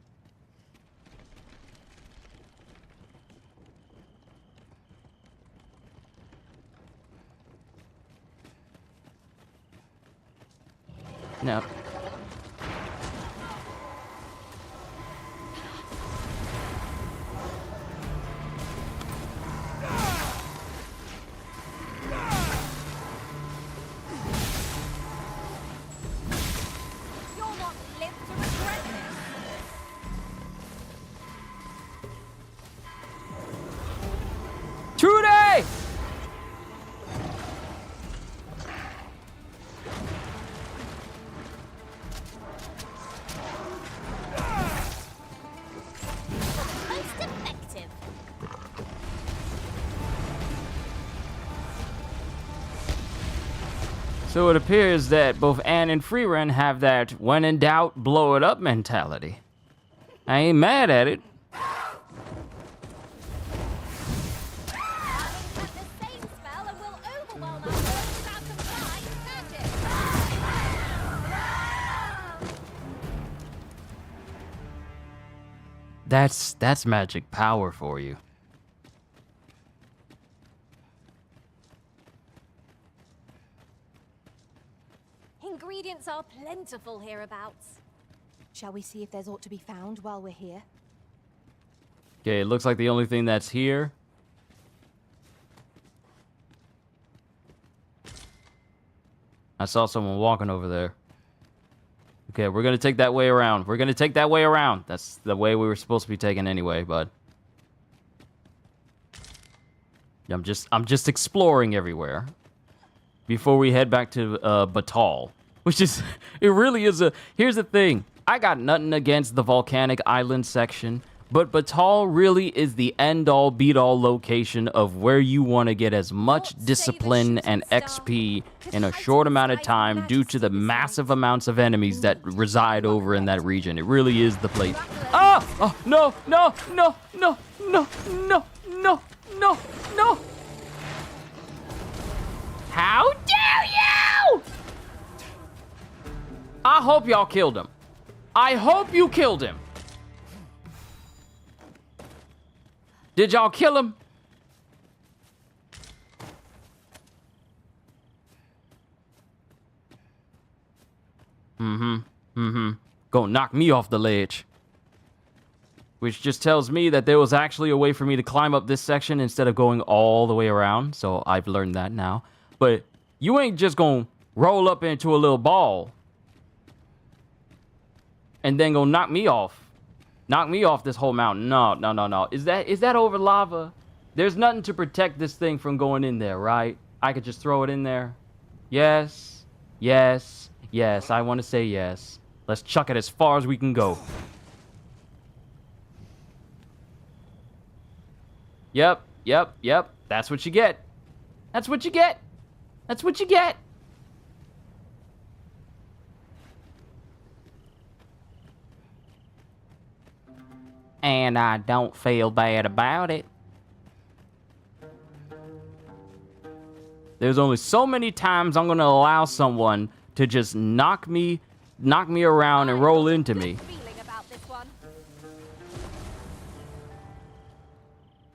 No. You'll not live to regret this. Trudy! Most effective. So it appears that both Anne and Freerun have that when in doubt, blow it up mentality. I ain't mad at it. Have the same spell and will overwhelm our foes without combined magic. That's magic power for you. Ingredients are plentiful hereabouts. Shall we see if there's aught to be found while we're here? Okay, it looks like the only thing that's here. I saw someone walking over there. Okay, we're gonna take that way around. We're gonna take that way around. That's the way we were supposed to be taking anyway, but I'm just exploring everywhere before we head back to Batal, which is it really is a. Here's the thing. I got nothing against the volcanic island section, but Batal really is the end-all, beat-all location of where you want to get as much discipline and XP in a short amount of time due to the massive amounts of enemies that reside over in that region. It really is the place. Ah! Oh, no, no, no, no, no, no, no, no, no. How dare you! I hope y'all killed him. I hope you killed him. Did y'all kill him? Gonna knock me off the ledge. which just tells me that there was actually a way for me to climb up this section instead of going all the way around. So I've learned that now. But you ain't just gonna roll up into a little ball and then go knock me off. Knock me off this whole mountain. No, no, no, no. Is that over lava? There's nothing to protect this thing from going in there, right? I could just throw it in there. Yes, yes, yes. I want to say yes. Let's chuck it as far as we can go. Yep, yep, yep. That's what you get. That's what you get. That's what you get. And I don't feel bad about it. There's only so many times I'm going to allow someone to just knock me around and roll into me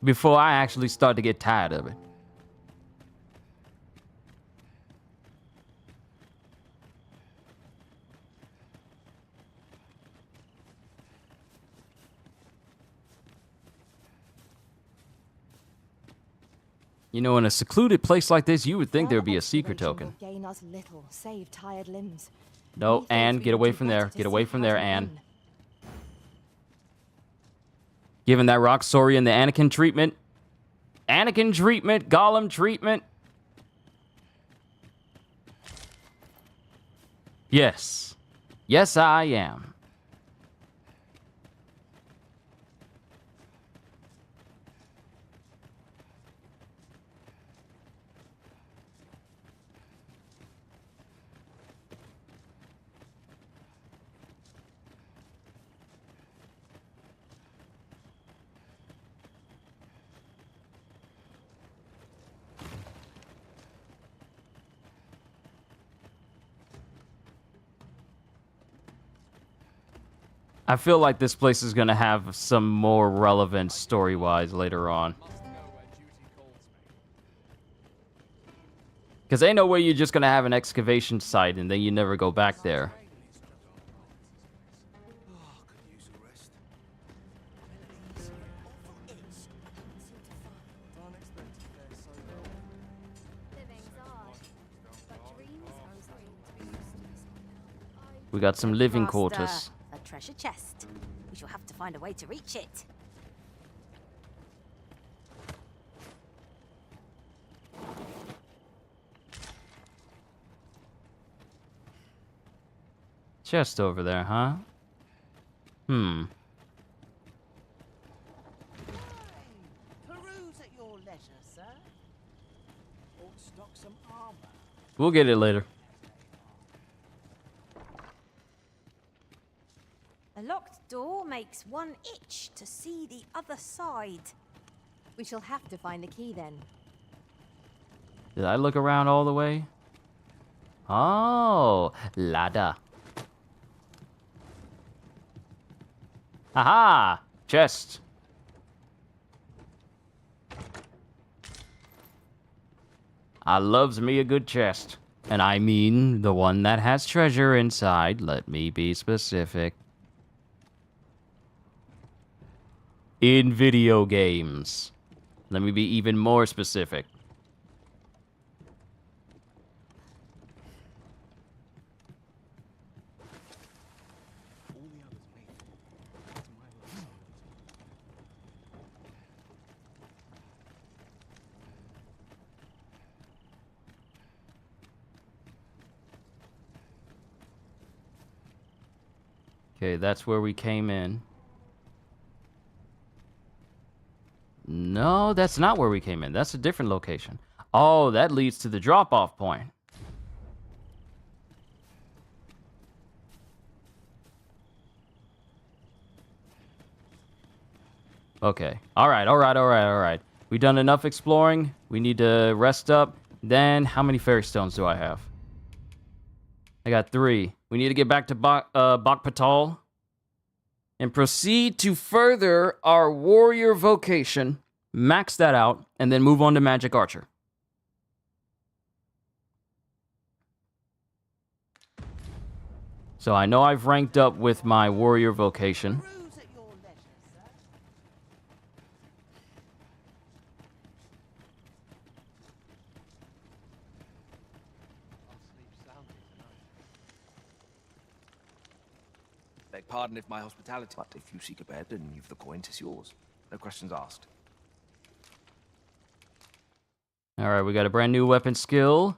before I actually start to get tired of it. You know, in a secluded place like this, you would think there would be a secret token. Gain us little, save tired limbs. No, Anne, get away from there. Get away from there, Anne. Giving that Roxorian the Anakin treatment. Anakin treatment, Gollum treatment. Yes. Yes, I am. I feel like this place is going to have some more relevance story-wise later on. Because ain't no way you're just going to have an excavation site and then you never go back there. We got some living quarters. A treasure chest. We shall have to find a way to reach it. Chest over there, huh? Hmm. Peruse at your leisure, sir. Or stock some armor. We'll get it later. A locked door makes one itch to see the other side. We shall have to find the key then. Did I look around all the way? Oh, ladder. Aha! Chest. I loves me a good chest. And I mean the one that has treasure inside. Let me be specific. In video games. Let me be even more specific. Okay, that's where we came in. No, that's not where we came in. That's a different location. Oh, that leads to the drop-off point. Okay. All right. We've done enough exploring. We need to rest up. Then, how many fairy stones do I have? I got 3. We need to get back to Bak-Patal and proceed to further our warrior vocation, max that out, and then move on to Magic Archer. So I know I've ranked up with my warrior vocation. Beg pardon if my hospitality... But if you seek a bed and you've the coin, 'tis yours. No questions asked. All right, we got a brand new weapon skill.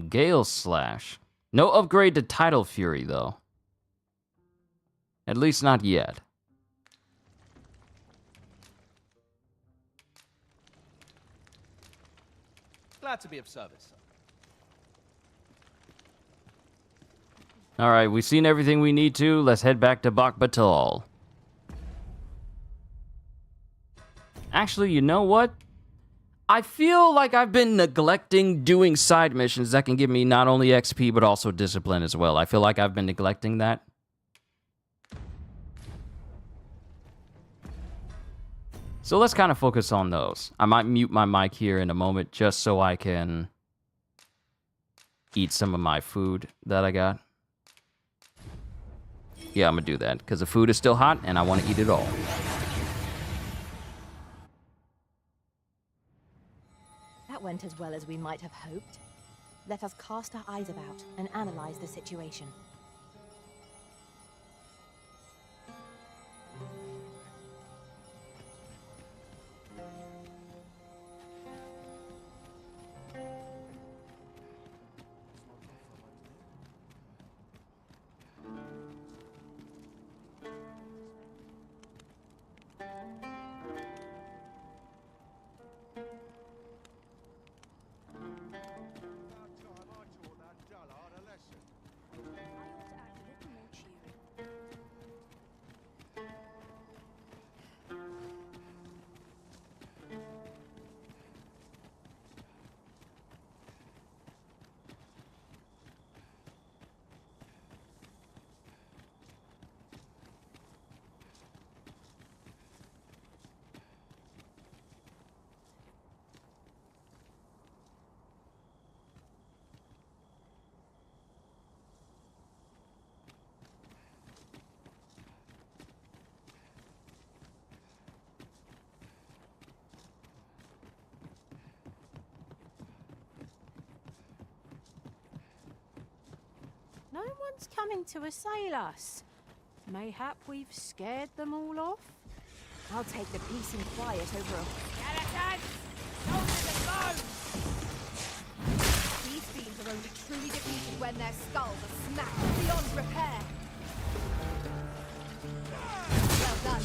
Gale Slash. No upgrade to Tidal Fury, though. At least not yet. Glad to be of service, sir. Alright, we've seen everything we need to. Let's head back to Batal. Actually, you know what? I feel like I've been neglecting doing side missions that can give me not only XP, but also discipline as well. I feel like I've been neglecting that. So let's kind of focus on those. I might mute my mic here in a moment just so I can eat some of my food that I got. Yeah, I'm gonna do that because the food is still hot and I want to eat it all. That went as well as we might have hoped. Let us cast our eyes about and analyze the situation. No one's coming to assail us. Mayhap we've scared them all off? I'll take the peace and quiet over a... Skeletons! Soldiers and bones! These fiends are only truly defeated when their skulls are smashed beyond repair. Well done.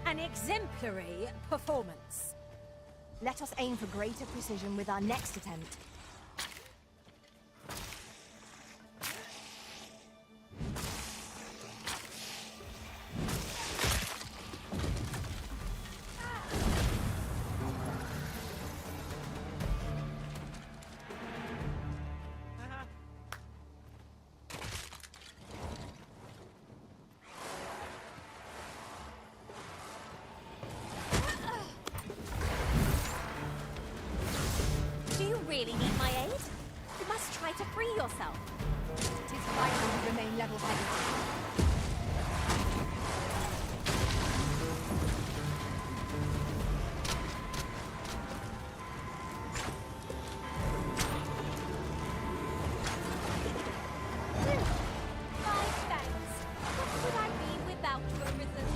An exemplary performance. Let us aim for greater precision with our next attempt. Do you really need my aid? You must try to free yourself. It is vital you remain level-headed. My thanks. What would I be without you, Arisen?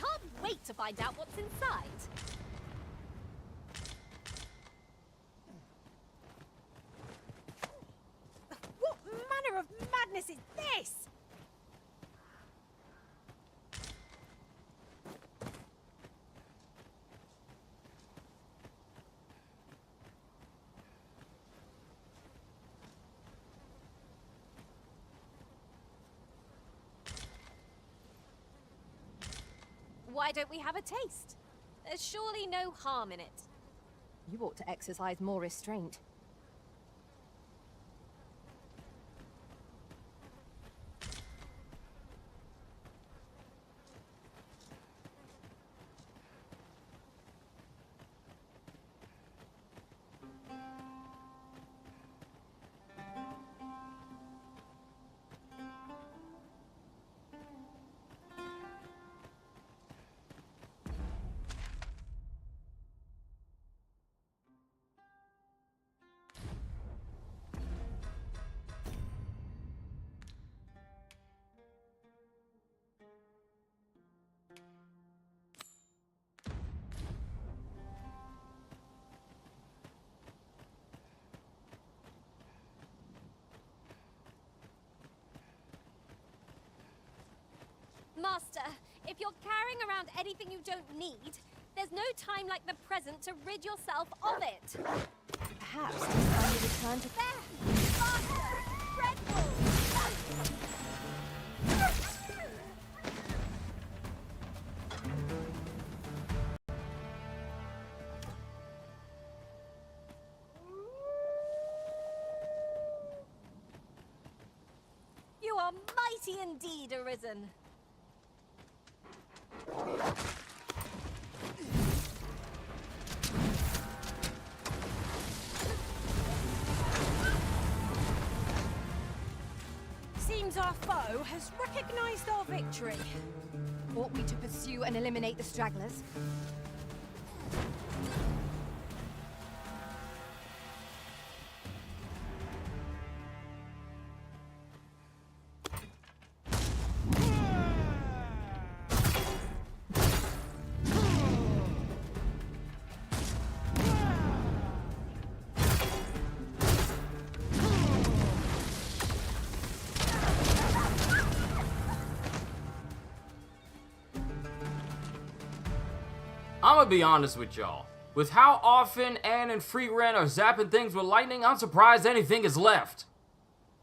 can't wait to find out what's inside. What manner of madness is this? Why don't we have a taste? There's surely no harm in it. You ought to exercise more restraint. Master, if you're carrying around anything you don't need, there's no time like the present to rid yourself of it. Perhaps it's time to return to... There! Master! Dreadful! You are mighty indeed, Arisen. Seems our foe has recognized our victory. Ought we to pursue and eliminate the stragglers? I'm gonna be honest with y'all. With how often Anne and Free Ren are zapping things with lightning, I'm surprised anything is left.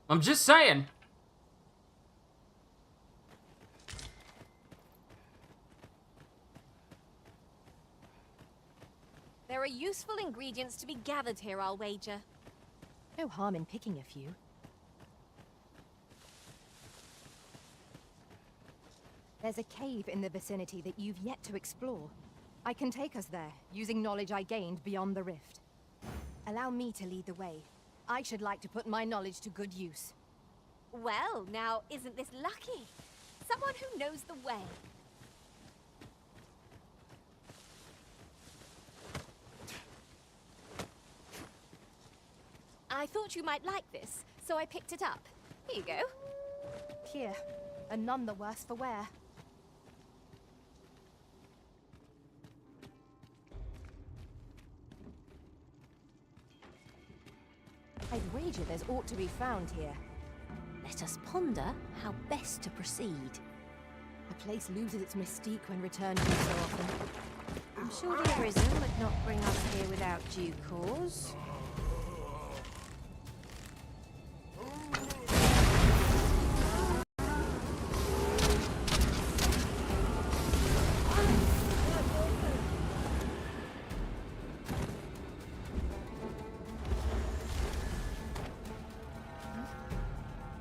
I'm just saying. There are useful ingredients to be gathered here, I'll wager. No harm in picking a few. There's a cave in the vicinity that you've yet to explore. I can take us there, using knowledge I gained beyond the rift. Allow me to lead the way. I should like to put my knowledge to good use. Well, now, isn't this lucky? Someone who knows the way. I thought you might like this, so I picked it up. Here you go. Here, and none the worse for wear. I'd wager there's aught to be found here. Let us ponder how best to proceed. The place loses its mystique when returned to so often. I'm sure the Arisen would not bring us here without due cause.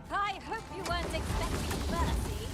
I hope you weren't expecting mercy.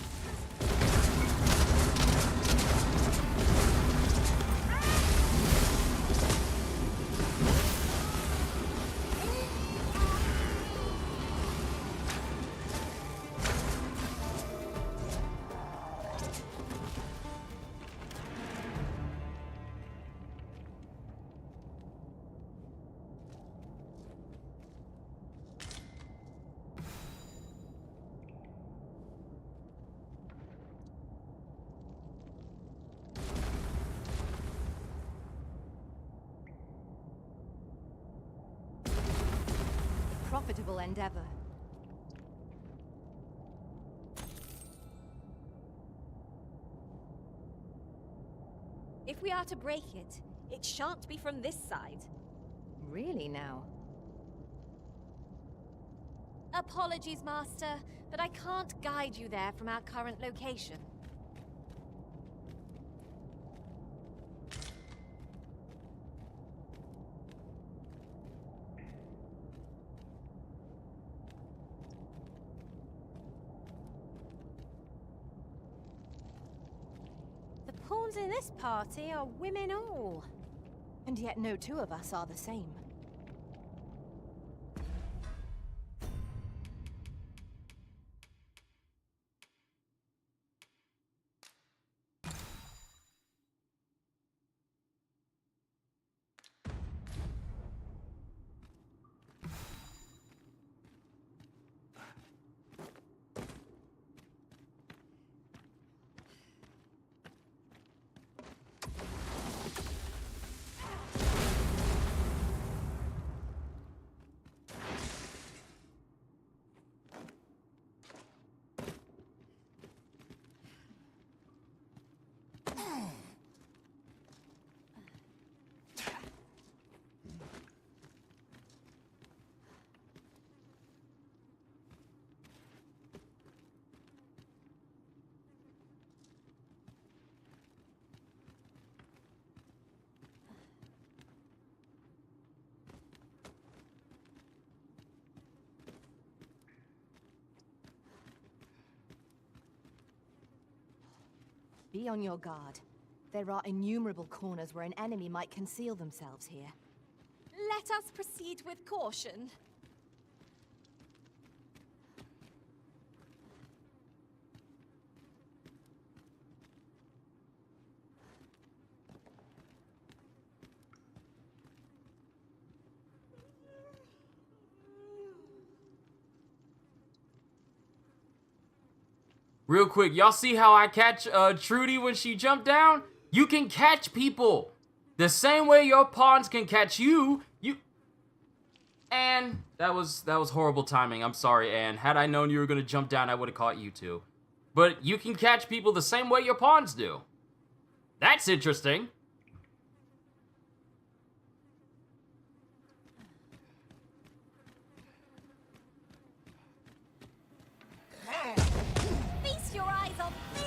profitable endeavor. If we are to break it, it shan't be from this side. Really now? Apologies, Master, but I can't guide you there from our current location. The pawns in this party are women all. And yet no two of us are the same. Be on your guard. There are innumerable corners where an enemy might conceal themselves here. Let us proceed with caution. Real quick, y'all see how I catch Trudy when she jumped down? You can catch people the same way your pawns can catch you. And that was horrible timing. I'm sorry, Anne. Had I known you were gonna jump down, I would have caught you too. But you can catch people the same way your pawns do. That's interesting. Feast your eyes on this!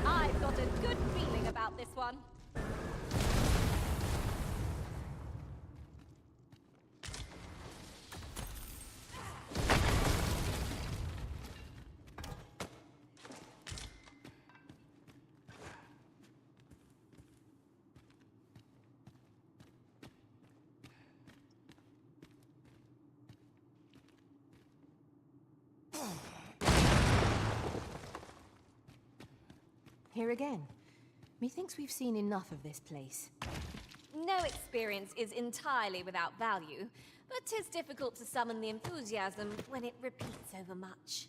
I've got a good feeling about this one. Here again. Methinks we've seen enough of this place. No experience is entirely without value, but 'tis difficult to summon the enthusiasm when it repeats over much.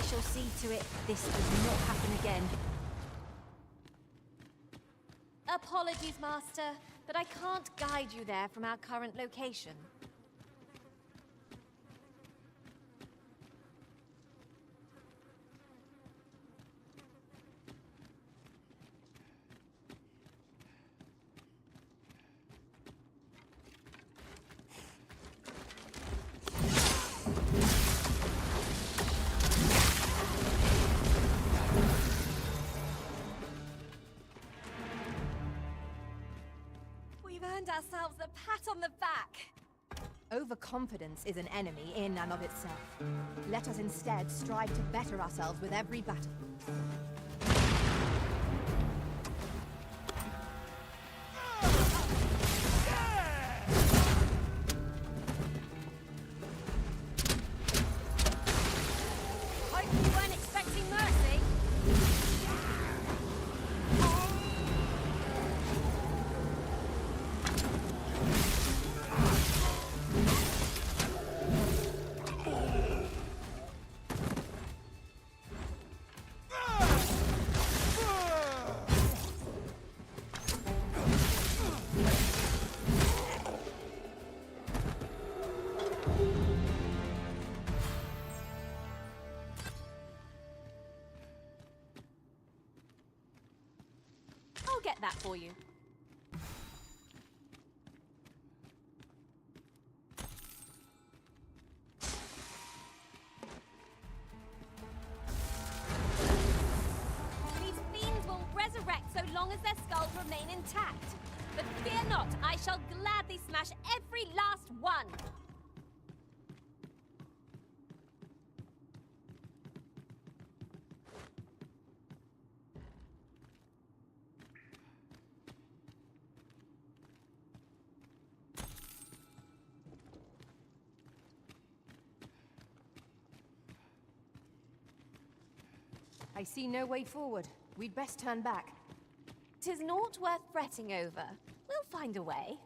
shall see to it this does not happen again. Apologies, Master, but I can't guide you there from our current location. We've earned ourselves a pat on the back. Overconfidence is an enemy in and of itself. Let us instead strive to better ourselves with every battle. Hope you weren't expecting mercy. I'll get that for you. These fiends will resurrect so long as their skulls remain intact. But fear not, I shall gladly smash every last one. I see no way forward. We'd best turn back. 'Tis naught worth fretting over. We'll find a way.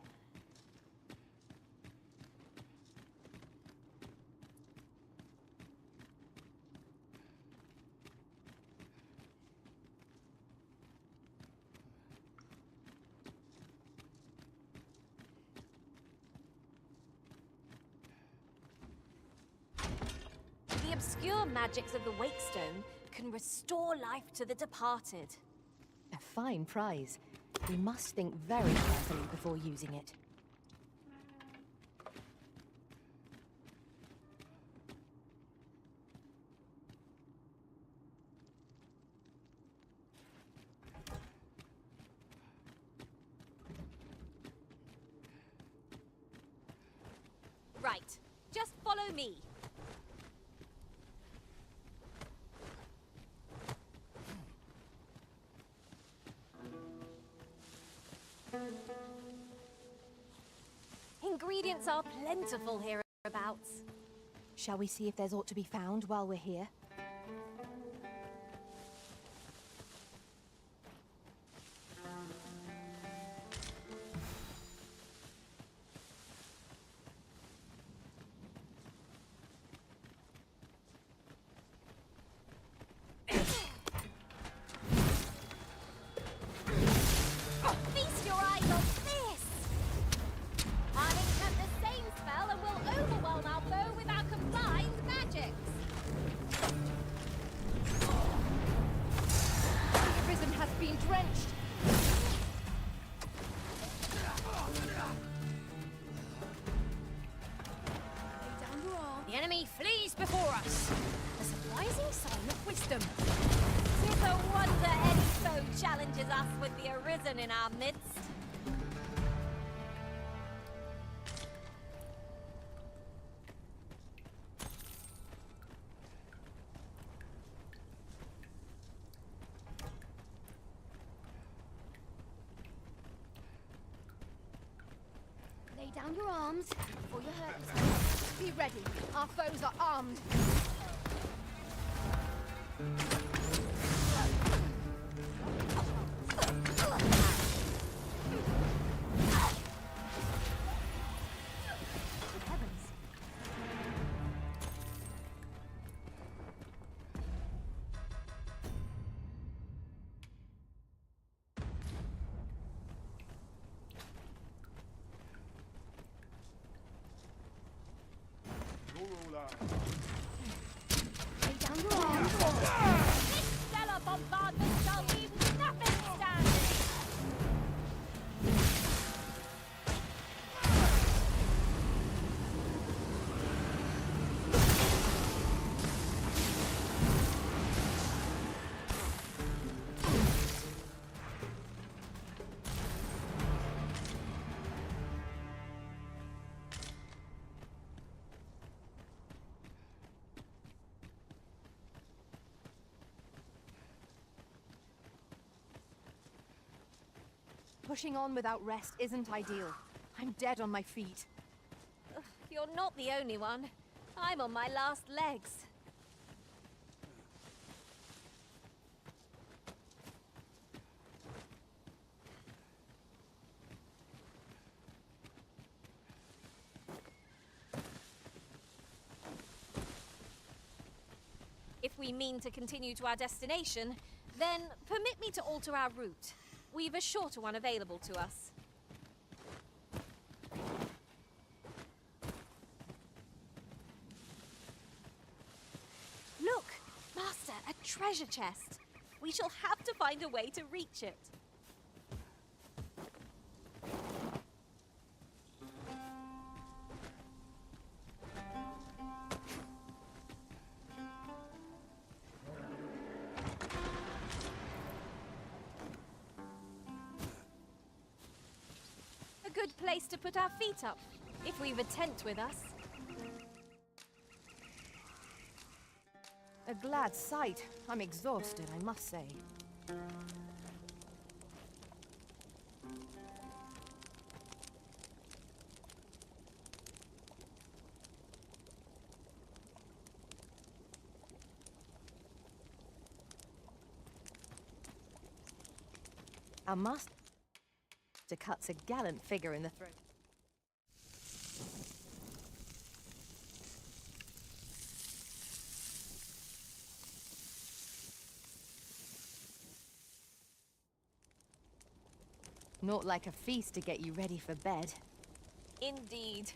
The obscure magics of the Wakestone can restore life to the departed. A fine prize. We must think very carefully before using it. Right. Just follow me. Ingredients are plentiful hereabouts. Shall we see if there's aught to be found while we're here? Feast your eyes on this! I'll encamp the same spell and we'll overwhelm our foe with our combined magics! The Arisen has been drenched! The enemy flees before us. A surprising sign of wisdom. 'Tis a wonder any foe challenges us with the Arisen in our midst. Lay down your arms before you're hurt yourself. Be ready. Our foes are armed. Good heavens. Lay down your arms. This stellar bombardment shall leave nothing standing. Pushing on without rest isn't ideal. I'm dead on my feet. You're not the only one. I'm on my last legs. If we mean to continue to our destination, then permit me to alter our route. We've a shorter one available to us. Look, Master, a treasure chest. We shall have to find a way to reach it. A good place to put our feet up, if we've a tent with us. A glad sight. I'm exhausted, I must say. Our master cuts a gallant figure in the throat. Not like a feast to get you ready for bed. Indeed.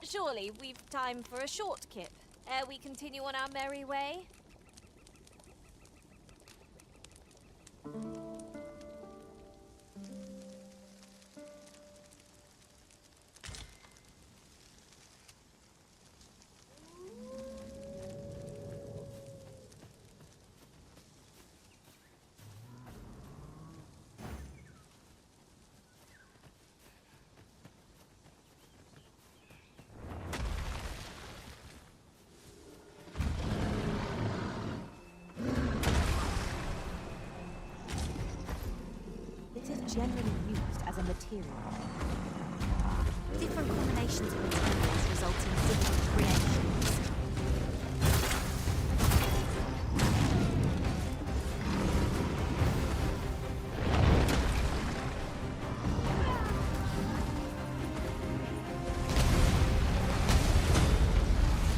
Surely we've time for a short kip, ere we continue on our merry way? It is generally used as a material. Different combinations of materials result in different creations.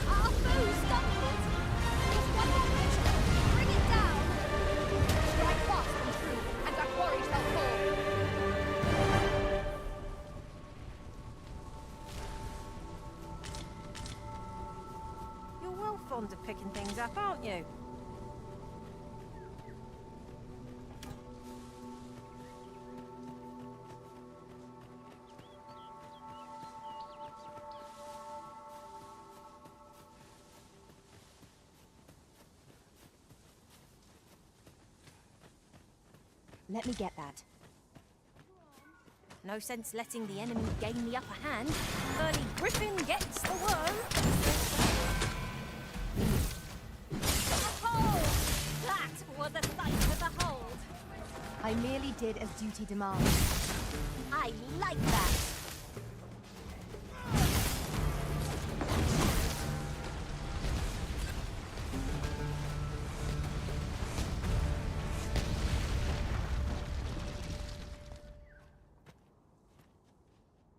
Our foe stumbles. Just one more mission. Bring it down. Strike fast and true, and our quarry shall fall. You're well fond of picking things up, aren't you? Let me get that. No sense letting the enemy gain the upper hand. Early Griffin gets the worm. Behold! That was a sight to behold. I merely did as duty demands. I like that.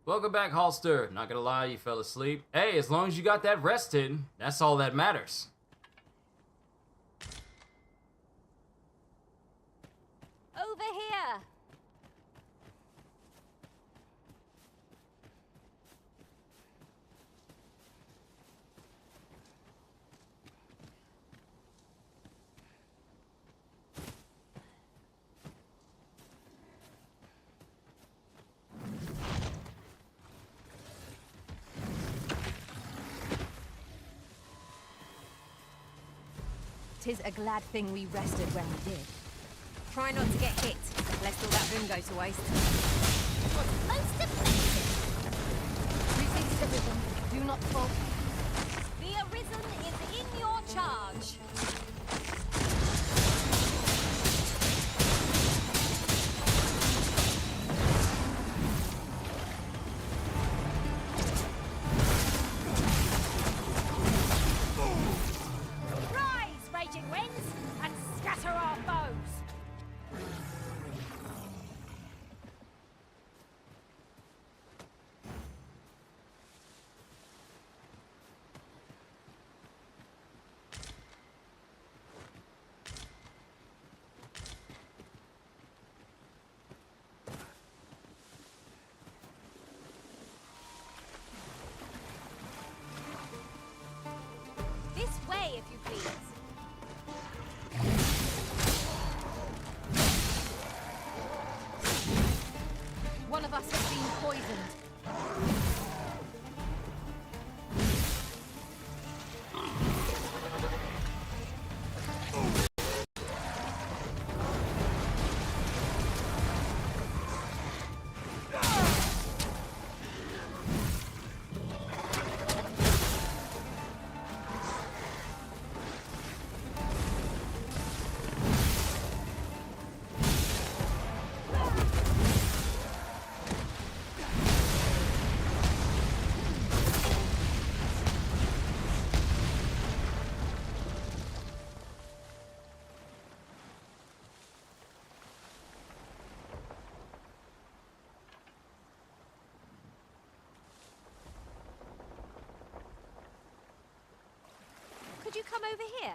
Welcome back, Halster. Not gonna lie, you fell asleep. Hey, as long as you got that rest in, that's all that matters. Over here. 'Tis a glad thing we rested when we did. Try not to get hit, lest all that room go to waste. Close to finishing. Resist the rhythm. Do not fall. The Arisen is in your charge. Rise, raging winds, and scatter our foes! This way, if you please. One of us has been poisoned. Could you come over here?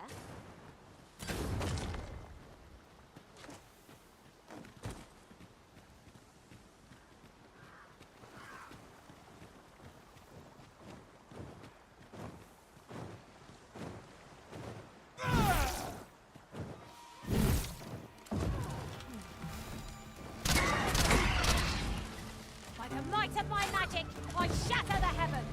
By the might of my magic, I shatter the heavens!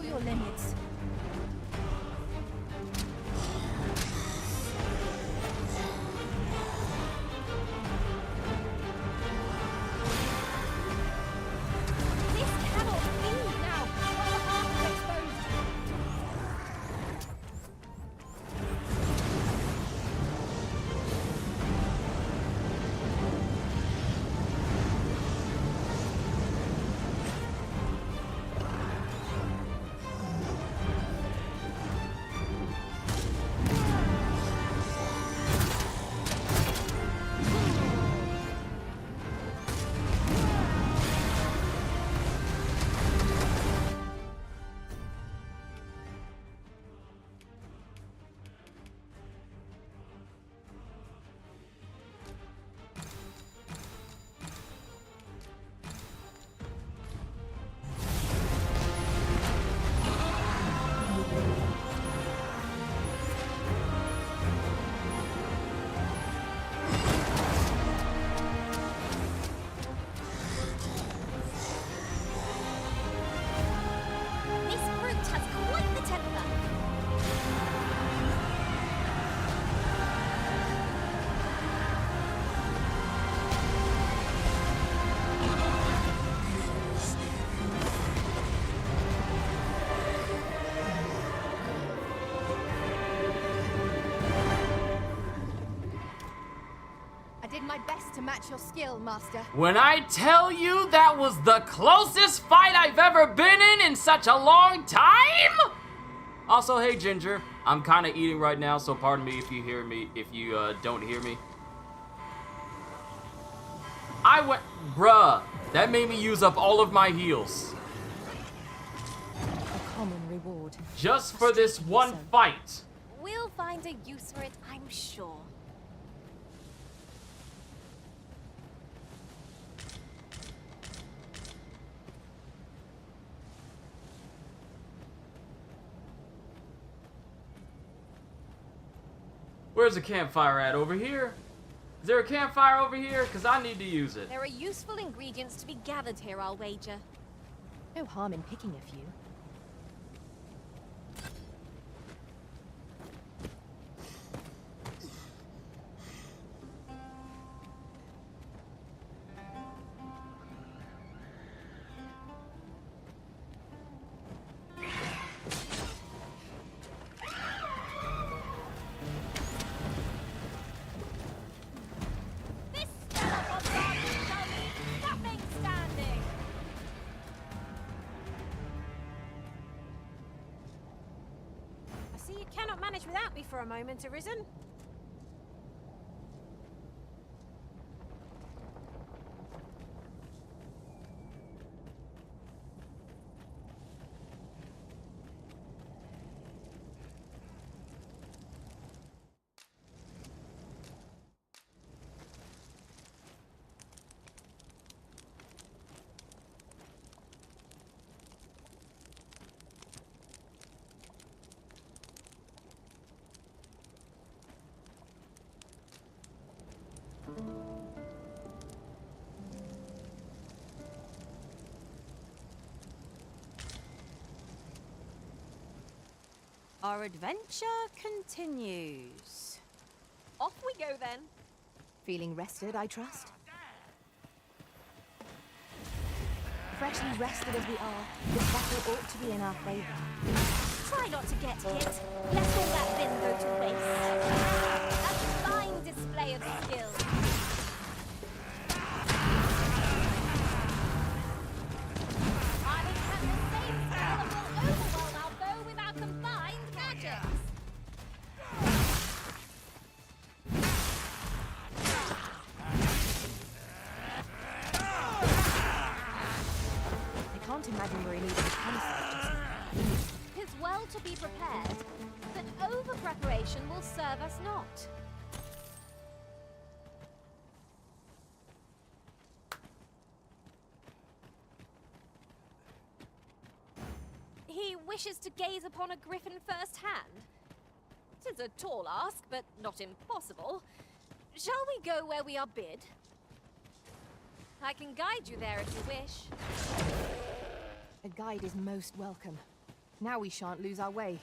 your limits. This cannot be now. While the heart is exposed. This brute has quite the temper. I did my best to match your skill, Master. When I tell you that was the closest fight I've ever been in such a long time! Also, hey Ginger, I'm kind of eating right now, so pardon me if you hear me, if you don't hear me. Bruh, that made me use up all of my heals. A common reward. Just for this one fight. We'll find a use for it, I'm sure. Where's the campfire at? Over here? Is there a campfire over here? Because I need to use it. There are useful ingredients to be gathered here, I'll wager. No harm in picking a few. This stellar bombardment shall leave nothing standing! I see you cannot manage without me for a moment, Arisen. Our adventure continues. Off we go then. Feeling rested, I trust? Freshly rested as we are, this battle ought to be in our favor. Try not to get hit. Let all that vim go to waste. A fine display of skill. I will have the same skill that will overwhelm our foe with our combined magics. I can't imagine we're in need of a concept. 'Tis well to be prepared, but over-preparation will serve us not. He wishes to gaze upon a griffin firsthand. 'Tis a tall ask, but not impossible. Shall we go where we are bid? I can guide you there if you wish. A guide is most welcome. Now we shan't lose our way.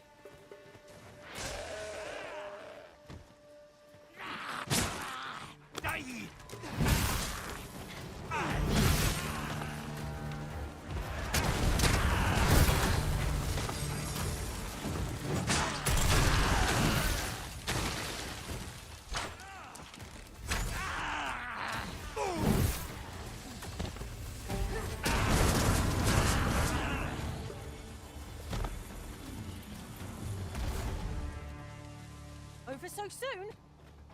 Over so soon?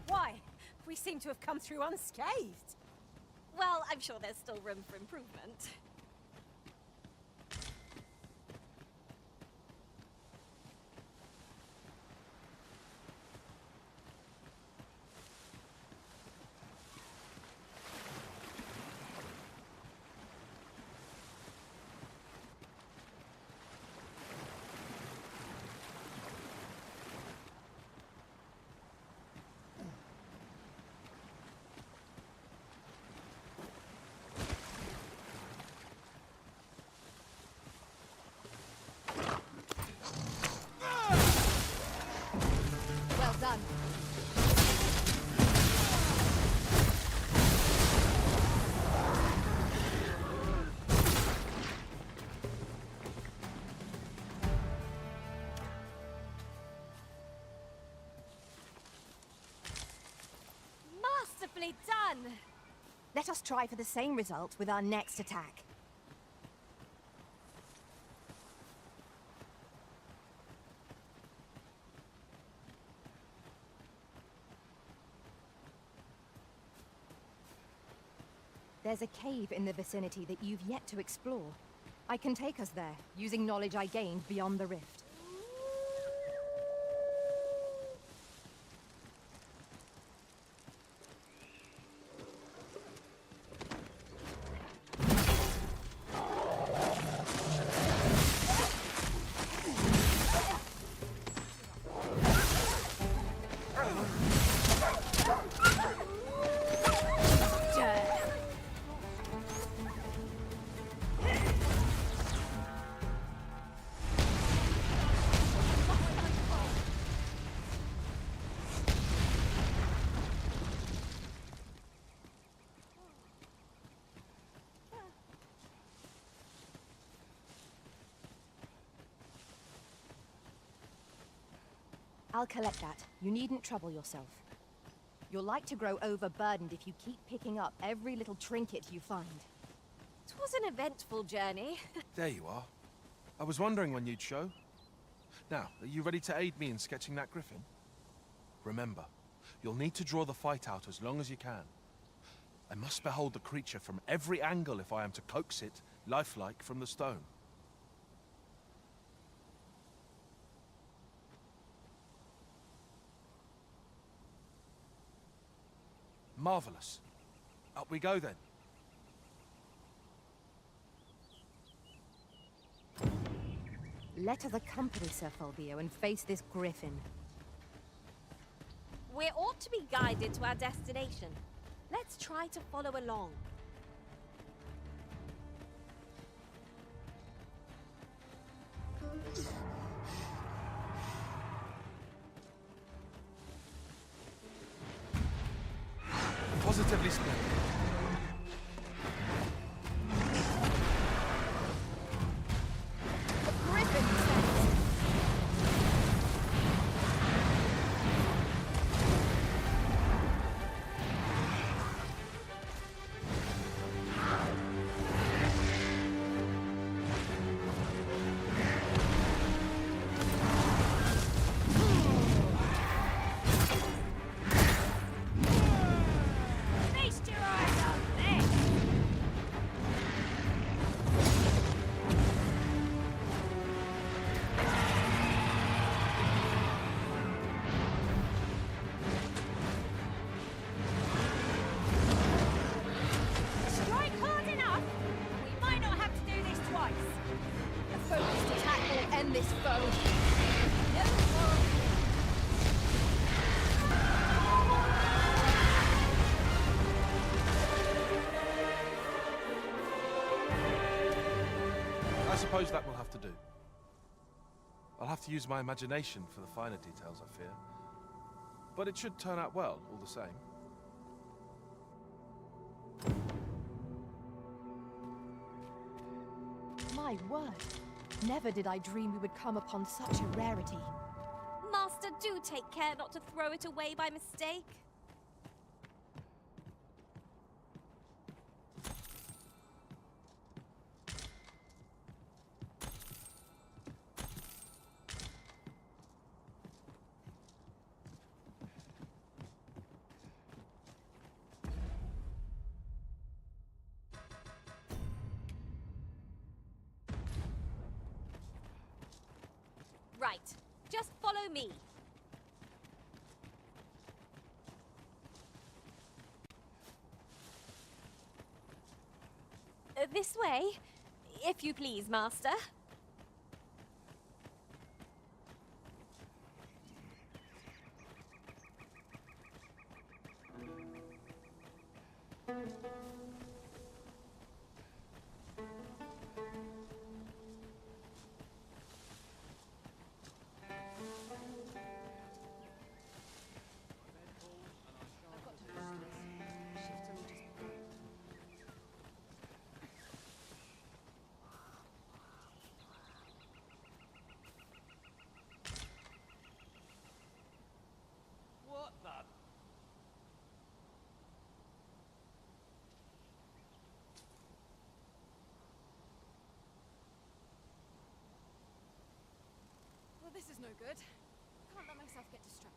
Why? We seem to have come through unscathed. Well, I'm sure there's still room for improvement. Well done. Masterfully done! Let us try for the same result with our next attack. There's a cave in the vicinity that you've yet to explore. I can take us there, using knowledge I gained beyond the rift. I'll collect that. You needn't trouble yourself. You're like to grow overburdened if you keep picking up every little trinket you find. It was an eventful journey. There you are. I was wondering when you'd show. Now, are you ready to aid me in sketching that griffin? Remember, you'll need to draw the fight out as long as you can. I must behold the creature from every angle if I am to coax it, lifelike, from the stone. Marvelous. Up we go then. Let us accompany Sir Fulvio and face this griffin. We ought to be guided to our destination. Let's try to follow along. Positively splendid. A griffin sense. Feast your eyes on this! Strike hard enough! We might not have to do this twice. A focused attack will end this foe. I suppose that will have to do. I'll have to use my imagination for the finer details, I fear. But it should turn out well, all the same. My word. Never did I dream we would come upon such a rarity. Master, do take care not to throw it away by mistake. Right. Just follow me. This way, if you please, Master. What the? Well, this is no good. Can't let myself get distracted.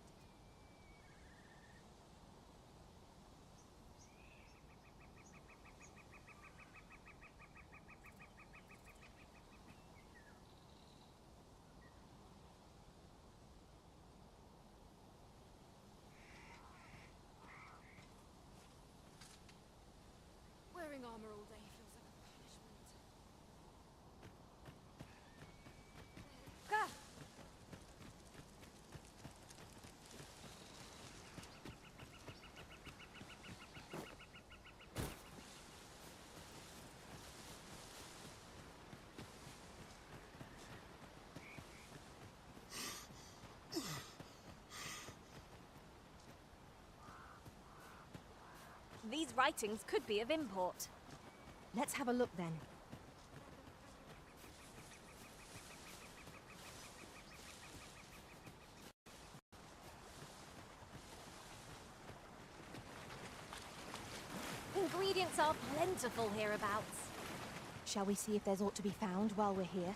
Wearing armor all day feels like a punishment. Gah! These writings could be of import. Let's have a look then. Ingredients are plentiful hereabouts. Shall we see if there's aught to be found while we're here?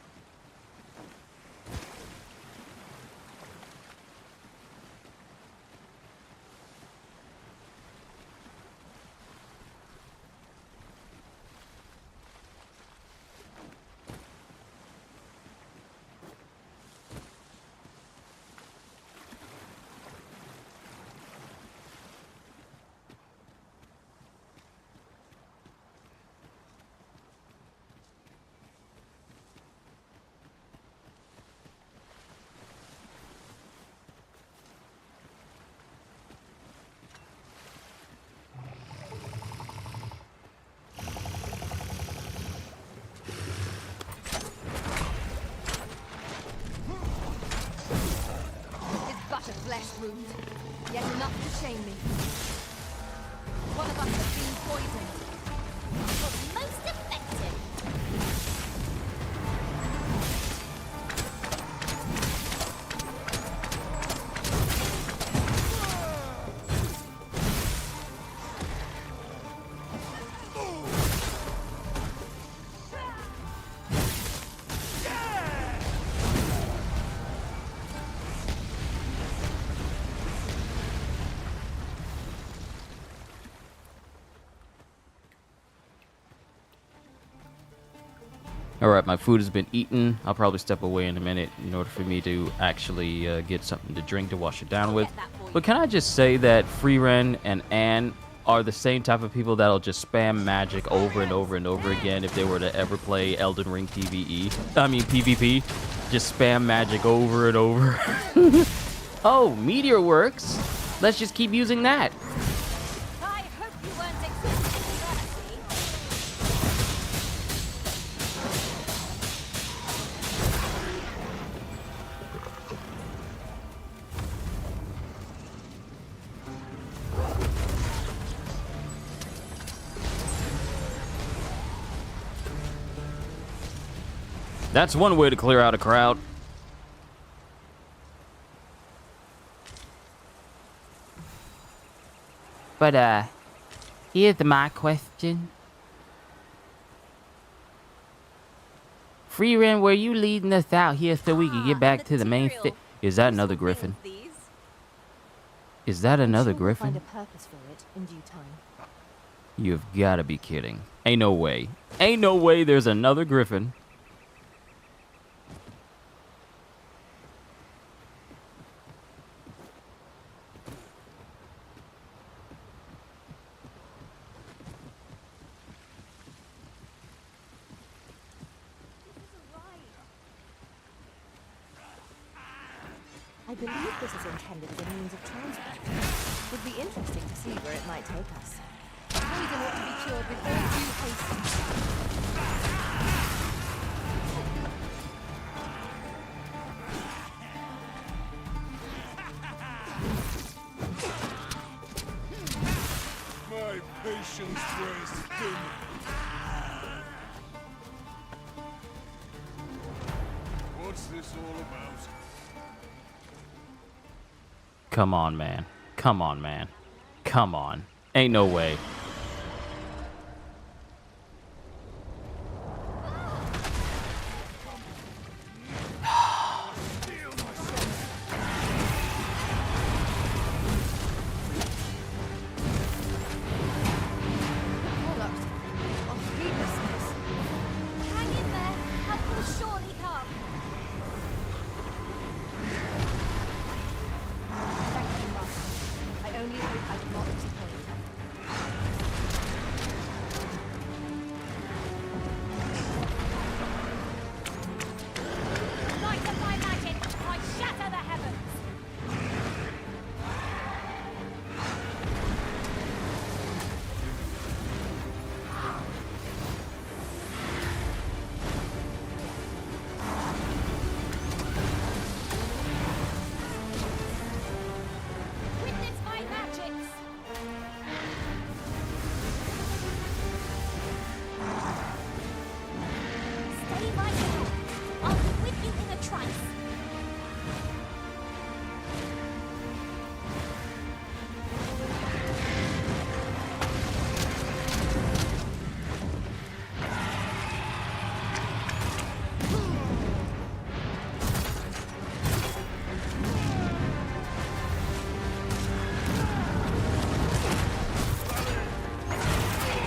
A flesh wound, yet enough to shame me. One of us has been poisoned. But most effective. Alright, my food has been eaten. I'll probably step away in a minute in order for me to actually get something to drink to wash it down with. But can I just say that Freeren and Anne are the same type of people that'll just spam magic over and over and over again if they were to ever play Elden Ring PvP. Just spam magic over and over. Oh, meteor works. Let's just keep using that. I hope you weren't expecting mercy. That's one way to clear out a crowd. But, here's my question. Free Ren, were you leading us out here so we could get back to the main thing? Is that another griffin? Is that another griffin? Find a purpose for it in due time. You've got to be kidding. Ain't no way. Ain't no way there's another griffin. I believe this is intended as a means of transport. Would be interesting to see where it might take us. Poison ought to be cured with all due haste. My patience wears thin. What's this all about? Come on, man. Come on, man. Come on. Ain't no way. Hang in there. Help will surely come. Thank you, Master. I only hope I did not disappoint. Light of my magic, I shatter the heavens. Witness my magics. Stay right there. I'll be with you in a trice.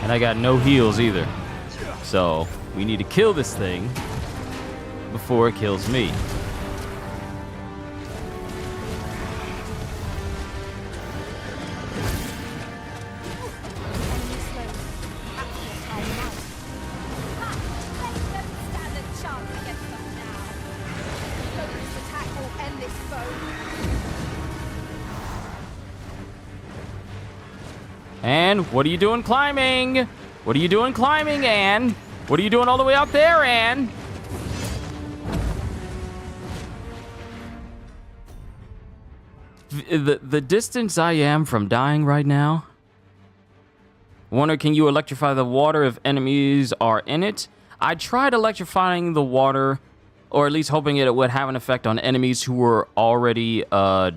And I got no heals either. So we need to kill this thing before it kills me. Ha! They don't stand a chance against us now. Focused attack will end this foe. And what are you doing climbing? What are you doing climbing, Anne? What are you doing all the way out there, Anne? The distance I am from dying right now. Wonder, can you electrify the water if enemies are in it? I tried electrifying the water, or at least hoping it would have an effect on enemies who were already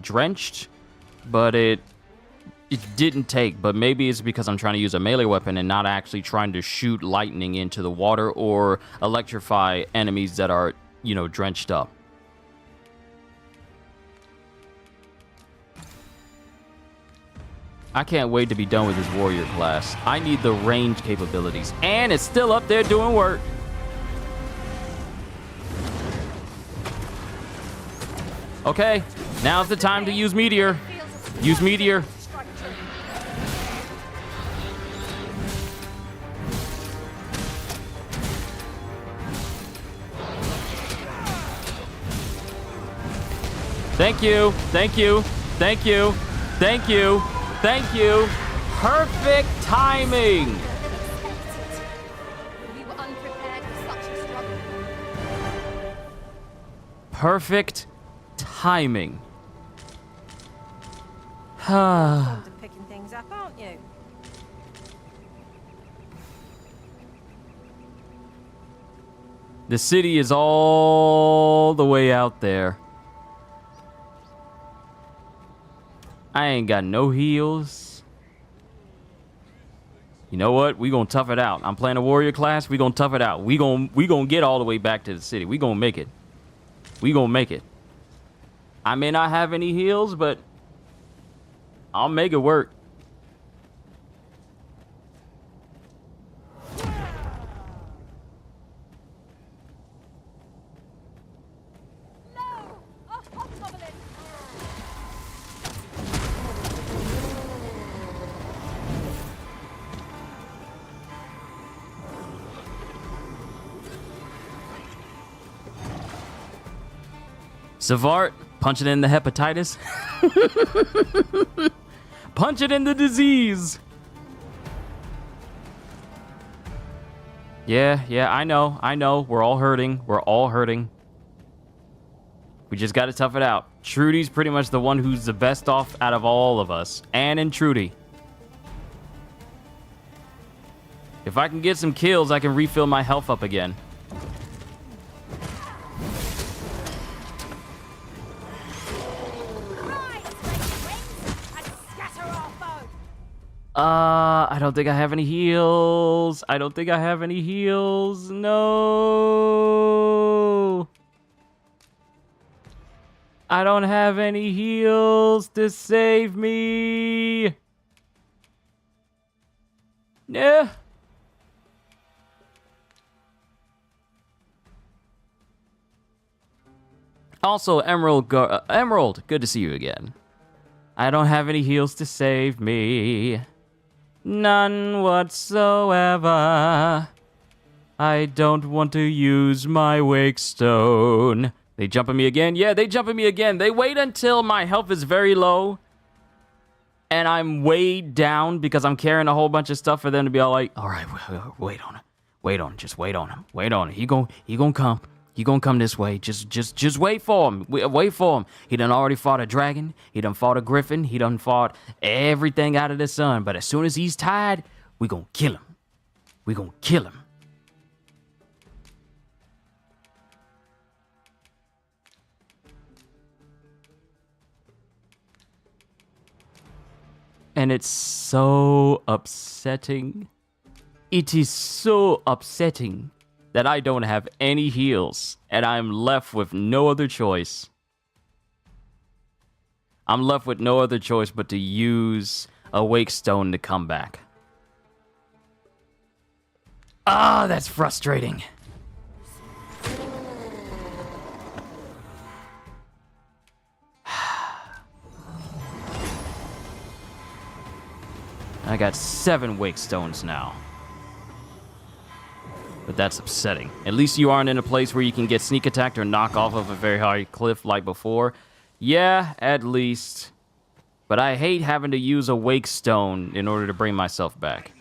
drenched, but it didn't take. But maybe it's because I'm trying to use a melee weapon and not actually trying to shoot lightning into the water or electrify enemies that are, you know, drenched up. I can't wait to be done with this warrior class. I need the range capabilities. And it's still up there doing work. Okay, now's the time to use meteor. Use meteor. Thank you. Thank you. Thank you. Thank you. Thank you. Perfect timing. We were unprepared for such a struggle. Perfect timing. Fond of picking things up, aren't you? The city is all the way out there. I ain't got no heals. You know what? We gonna tough it out. I'm playing a warrior class. We gonna tough it out. We gonna get all the way back to the city. We gonna make it. We gonna make it. I may not have any heals, but I'll make it work. Savart, punch it in the hepatitis. Punch it in the disease. Yeah, I know. We're all hurting. We just gotta tough it out. Trudy's pretty much the one who's the best off out of all of us. Anne and Trudy. If I can get some kills, I can refill my health up again. I don't think I have any heals. No. I don't have any heals to save me. Yeah. Also, Emerald, good to see you again. I don't have any heals to save me. None whatsoever. I don't want to use my wake stone. They jumping me again? Yeah, they jumping me again. They wait until my health is very low and I'm weighed down because I'm carrying a whole bunch of stuff for them to be all like, all right, wait on him. Just wait on him. He gonna come. He gonna come this way. Just wait for him. Wait for him. He done already fought a dragon. He done fought a griffin. He done fought everything out of the sun. But as soon as he's tired, we gonna kill him. And it's so upsetting. It is so upsetting that I don't have any heals, and I'm left with no other choice. I'm left with no other choice but to use a wake stone to come back. Ah, that's frustrating. I got 7 wake stones now. But that's upsetting. At least you aren't in a place where you can get sneak attacked or knock off of a very high cliff like before. Yeah, at least. But I hate having to use a wake stone in order to bring myself back.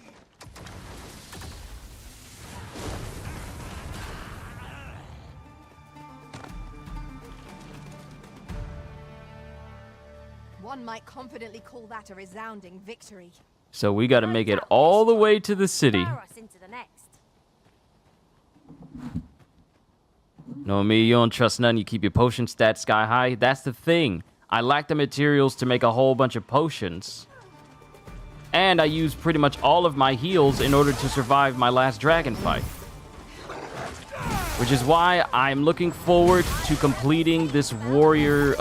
One might confidently call that a resounding victory. So we gotta make it all the way to the city. Know me, you don't trust none, you keep your potion stats sky high. That's the thing. I lack the materials to make a whole bunch of potions. And I use pretty much all of my heals in order to survive my last dragon fight. Which is why I'm looking forward to completing this warrior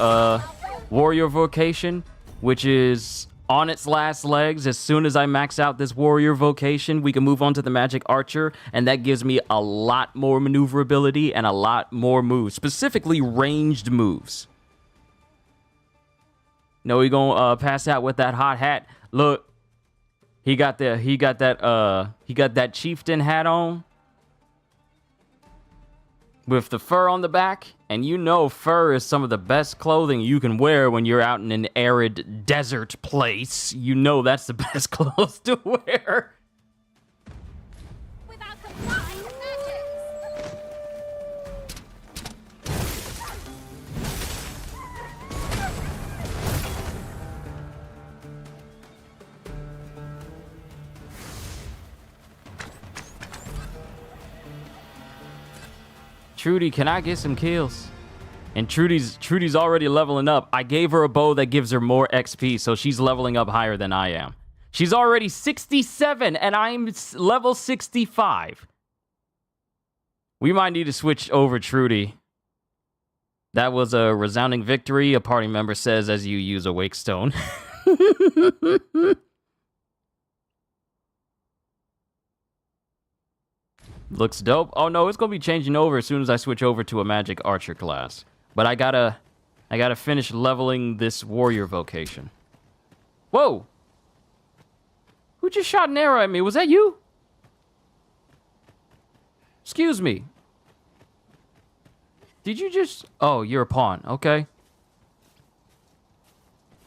vocation, which is on its last legs. As soon as I max out this warrior vocation, we can move on to the magic archer, and that gives me a lot more maneuverability and a lot more moves, specifically ranged moves. No, he gonna pass out with that hot hat. Look, he got that chieftain hat on with the fur on the back, and you know fur is some of the best clothing you can wear when you're out in an arid desert place. You know that's the best clothes to wear. Without combined magics. Trudy, can I get some kills? And Trudy's already leveling up. I gave her a bow that gives her more XP, so she's leveling up higher than I am. She's already 67, and I'm level 65. We might need to switch over Trudy. That was a resounding victory, a party member says as you use a wake stone. Looks dope. Oh no, it's gonna be changing over as soon as I switch over to a magic archer class. But I gotta finish leveling this warrior vocation. Whoa! Who just shot an arrow at me? Was that you? Excuse me. Did you just... Oh, you're a pawn. Okay.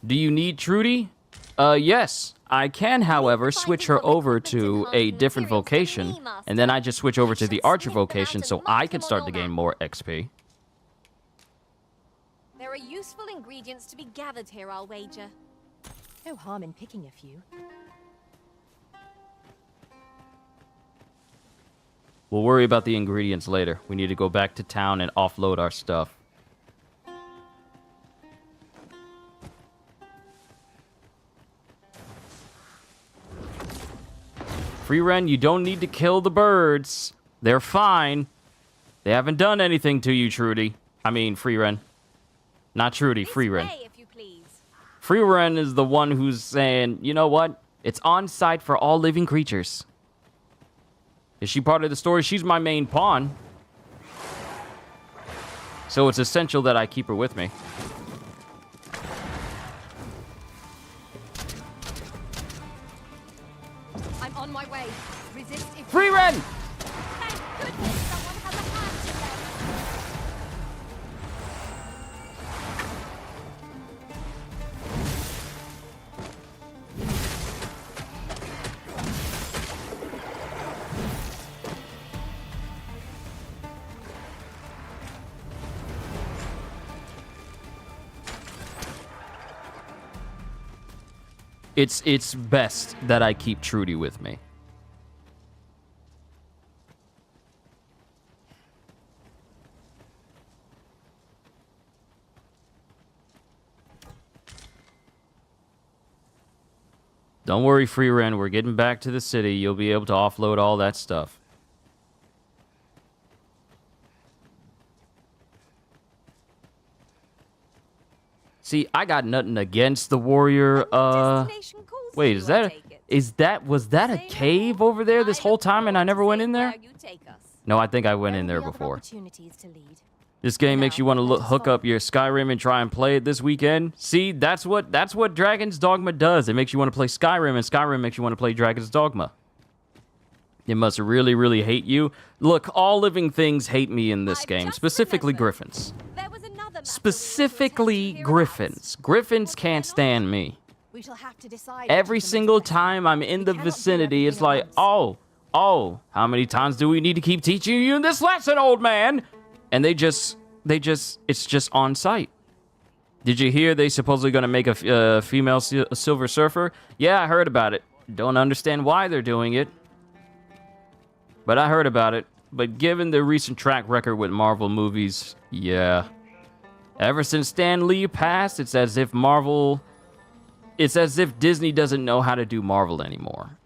Do you need Trudy? Yes. I can, however, switch her over to a different vocation, and then I just switch over to the archer vocation so I can start to gain more XP. There are useful ingredients to be gathered here, I'll wager. No harm in picking a few. We'll worry about the ingredients later. We need to go back to town and offload our stuff. Free Ren, you don't need to kill the birds. They're fine. They haven't done anything to you, Trudy. I mean, Free Ren. Not Trudy, Free Ren. Free Ren is the one who's saying, you know what? It's on site for all living creatures. Is she part of the story? She's my main pawn. So it's essential that I keep her with me. I'm on my way. Resist if Free Ren! Thank goodness someone has a hand to lend. It's best that I keep Trudy with me. Don't worry, Free Ren. We're getting back to the city. You'll be able to offload all that stuff. See, I got nothing against the warrior. Wait, was that a cave over there this whole time and I never went in there? No, I think I went in there before. This game makes you want to hook up your Skyrim and try and play it this weekend. See, that's what Dragon's Dogma does. It makes you want to play Skyrim, and Skyrim makes you want to play Dragon's Dogma. It must really, really hate you. Look, all living things hate me in this game, specifically griffins. Specifically griffins. Griffins can't stand me. Every single time I'm in the vicinity, it's like, oh, how many times do we need to keep teaching you this lesson, old man? And it's just on site. Did you hear they supposedly going to make a female Silver Surfer? Yeah, I heard about it. Don't understand why they're doing it. But I heard about it. But given the recent track record with Marvel movies, yeah. Ever since Stan Lee passed, it's as if Disney doesn't know how to do Marvel anymore.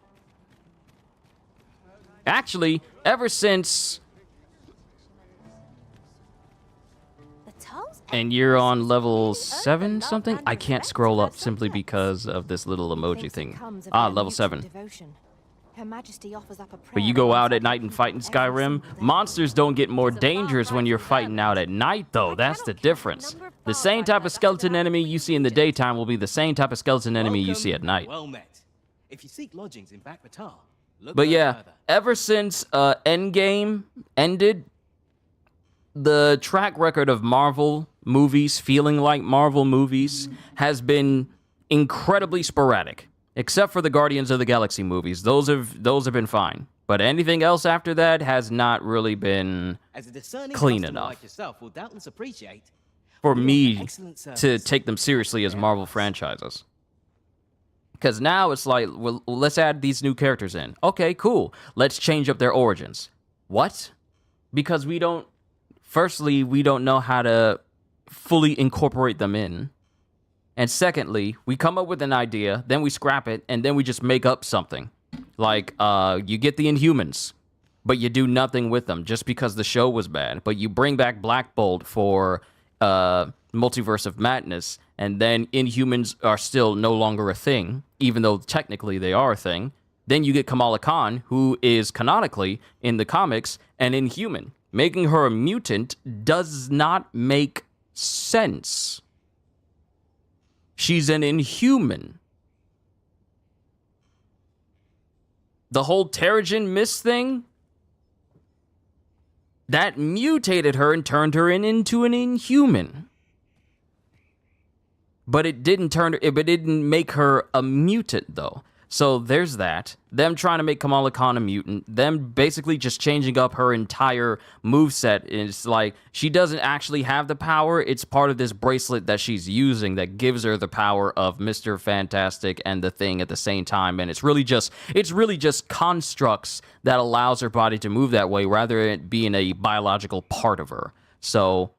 Actually, ever since... And you're on level 7 something? I can't scroll up simply because of this little emoji thing. Ah, level 7. But you go out at night and fight in Skyrim. Monsters don't get more dangerous when you're fighting out at night, though. That's the difference. The same type of skeleton enemy you see in the daytime will be the same type of skeleton enemy you see at night. Well met. If you seek lodgings in Bakhmatar, but yeah, ever since Endgame ended, the track record of Marvel movies feeling like Marvel movies has been incredibly sporadic. Except for the Guardians of the Galaxy movies. Those have been fine. But anything else after that has not really been clean enough for me to take them seriously as Marvel franchises. Because now it's like, well, let's add these new characters in. Okay, cool. Let's change up their origins. What? Because we don't firstly, we don't know how to fully incorporate them in. And secondly, we come up with an idea, then we scrap it, and then we just make up something. Like, you get the Inhumans, but you do nothing with them just because the show was bad. But you bring back Black Bolt for Multiverse of Madness, and then Inhumans are still no longer a thing, even though technically they are a thing. Then you get Kamala Khan, who is canonically, in the comics, an Inhuman. Making her a mutant does not make sense. She's an Inhuman. The whole Terrigen Mist thing, that mutated her and turned her into an Inhuman. But it didn't make her a mutant, though. So there's that. Them trying to make Kamala Khan a mutant. Them basically just changing up her entire moveset. It's like, she doesn't actually have the power. It's part of this bracelet that she's using that gives her the power of Mr. Fantastic and the Thing at the same time. And it's really just constructs that allows her body to move that way rather than it being a biological part of her. So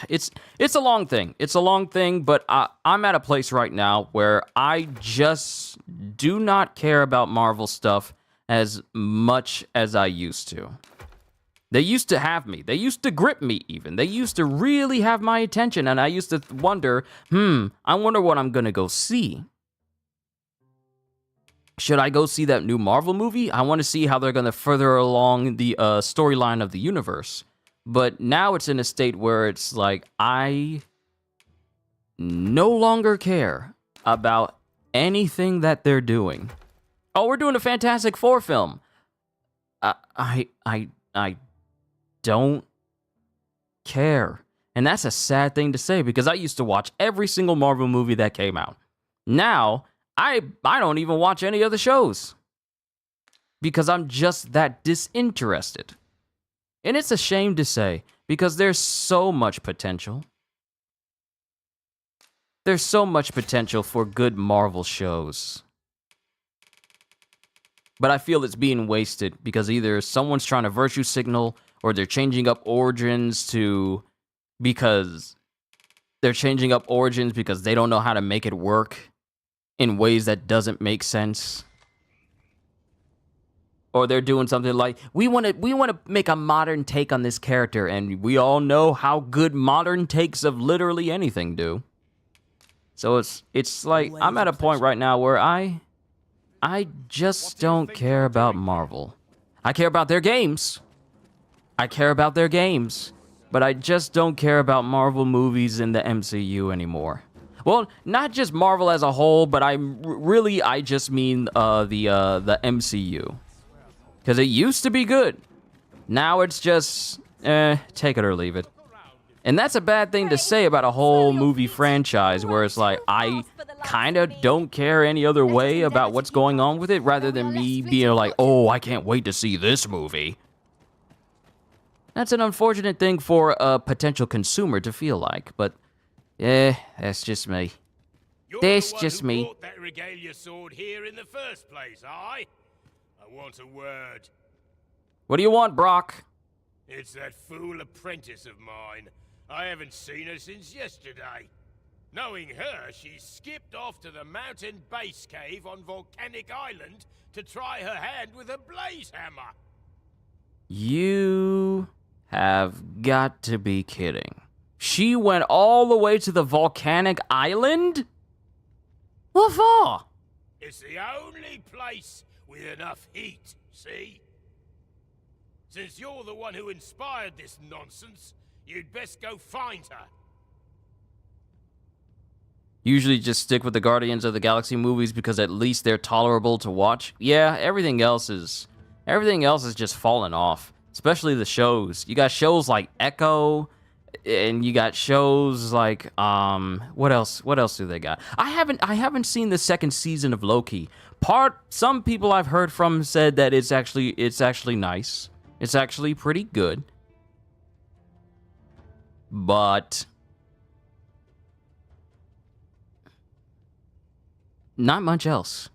it's a long thing. It's a long thing, but I'm at a place right now where I just do not care about Marvel stuff as much as I used to. They used to have me. They used to grip me even. They used to really have my attention, and I used to wonder, I wonder what I'm going to go see. Should I go see that new Marvel movie? I want to see how they're going to further along the storyline of the universe. But now it's in a state where it's like, I no longer care about anything that they're doing. Oh, we're doing a Fantastic Four film. I don't care. And that's a sad thing to say because I used to watch every single Marvel movie that came out. Now, I don't even watch any of the shows because I'm just that disinterested. And it's a shame to say, because there's so much potential. There's so much potential for good Marvel shows. But I feel it's being wasted, because either someone's trying to virtue signal, or they're changing up origins because they don't know how to make it work in ways that doesn't make sense. Or they're doing something like, we want to make a modern take on this character, and we all know how good modern takes of literally anything do. So it's like, I'm at a point right now where I just don't care about Marvel. I care about their games. But I just don't care about Marvel movies in the MCU anymore. Well, not just Marvel as a whole, but I just mean the MCU. Because it used to be good. Now it's just, take it or leave it. And that's a bad thing to say about a whole movie franchise where it's like, I kind of don't care any other way about what's going on with it, rather than me being like, oh, I can't wait to see this movie. That's an unfortunate thing for a potential consumer to feel like, but, that's just me. That's just me. Brought that regalia sword here in the first place, I want a word. What do you want, Brock? It's that fool apprentice of mine. I haven't seen her since yesterday. Knowing her, she skipped off to the mountain base cave on Volcanic Island to try her hand with a blaze hammer. You have got to be kidding. She went all the way to the Volcanic Island? What for? It's the only place with enough heat, see? Since you're the one who inspired this nonsense, you'd best go find her. Usually just stick with the Guardians of the Galaxy movies because at least they're tolerable to watch. Yeah, everything else is just falling off. Especially the shows. You got shows like Echo, and you got shows like what else do they got? I haven't seen the second season of Loki. Some people I've heard from said that it's actually nice. It's actually pretty good. But not much else.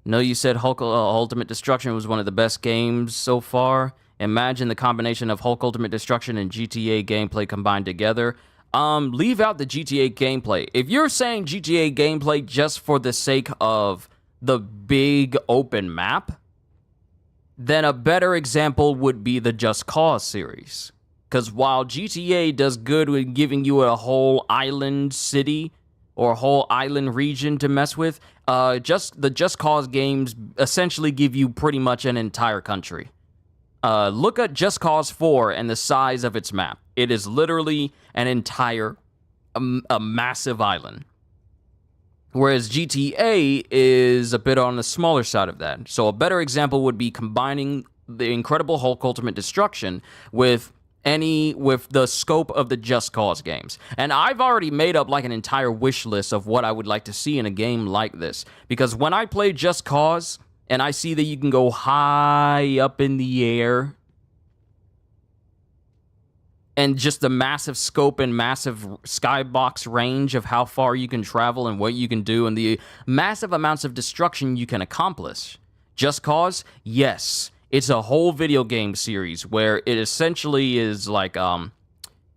No, you said Hulk Ultimate Destruction was one of the best games so far. Imagine the combination of Hulk Ultimate Destruction and GTA gameplay combined together. Leave out the GTA gameplay. If you're saying GTA gameplay just for the sake of the big open map, then a better example would be the Just Cause series. Because while GTA does good with giving you a whole island city or a whole island region to mess with, the Just Cause games essentially give you pretty much an entire country. Look at Just Cause 4 and the size of its map. It is literally an entire, a massive island. Whereas GTA is a bit on the smaller side of that. So a better example would be combining the Incredible Hulk Ultimate Destruction with the scope of the Just Cause games. And I've already made up like an entire wish list of what I would like to see in a game like this. Because when I play Just Cause, and I see that you can go high up in the air, and just the massive scope and massive skybox range of how far you can travel and what you can do, and the massive amounts of destruction you can accomplish. Just Cause? Yes. It's a whole video game series where it essentially is like,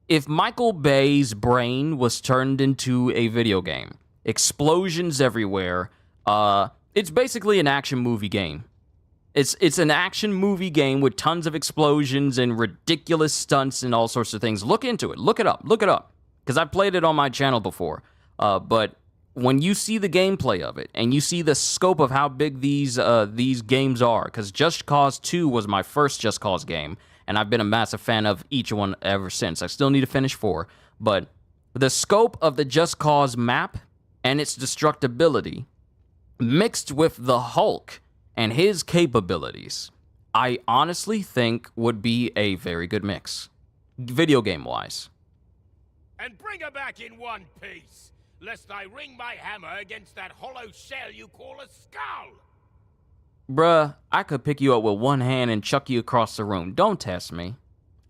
if Michael Bay's brain was turned into a video game. Explosions everywhere, it's basically an action movie game. It's an action movie game with tons of explosions and ridiculous stunts and all sorts of things. Look into it. Look it up. Look it up. Because I've played it on my channel before. But when you see the gameplay of it and you see the scope of how big these games are, because Just Cause 2 was my first Just Cause game, and I've been a massive fan of each one ever since. I still need to finish 4. But the scope of the Just Cause map and its destructibility mixed with the Hulk and his capabilities, I honestly think would be a very good mix, video game-wise. And bring her back in one piece, lest I ring my hammer against that hollow shell you call a skull. Bruh, I could pick you up with one hand and chuck you across the room. Don't test me.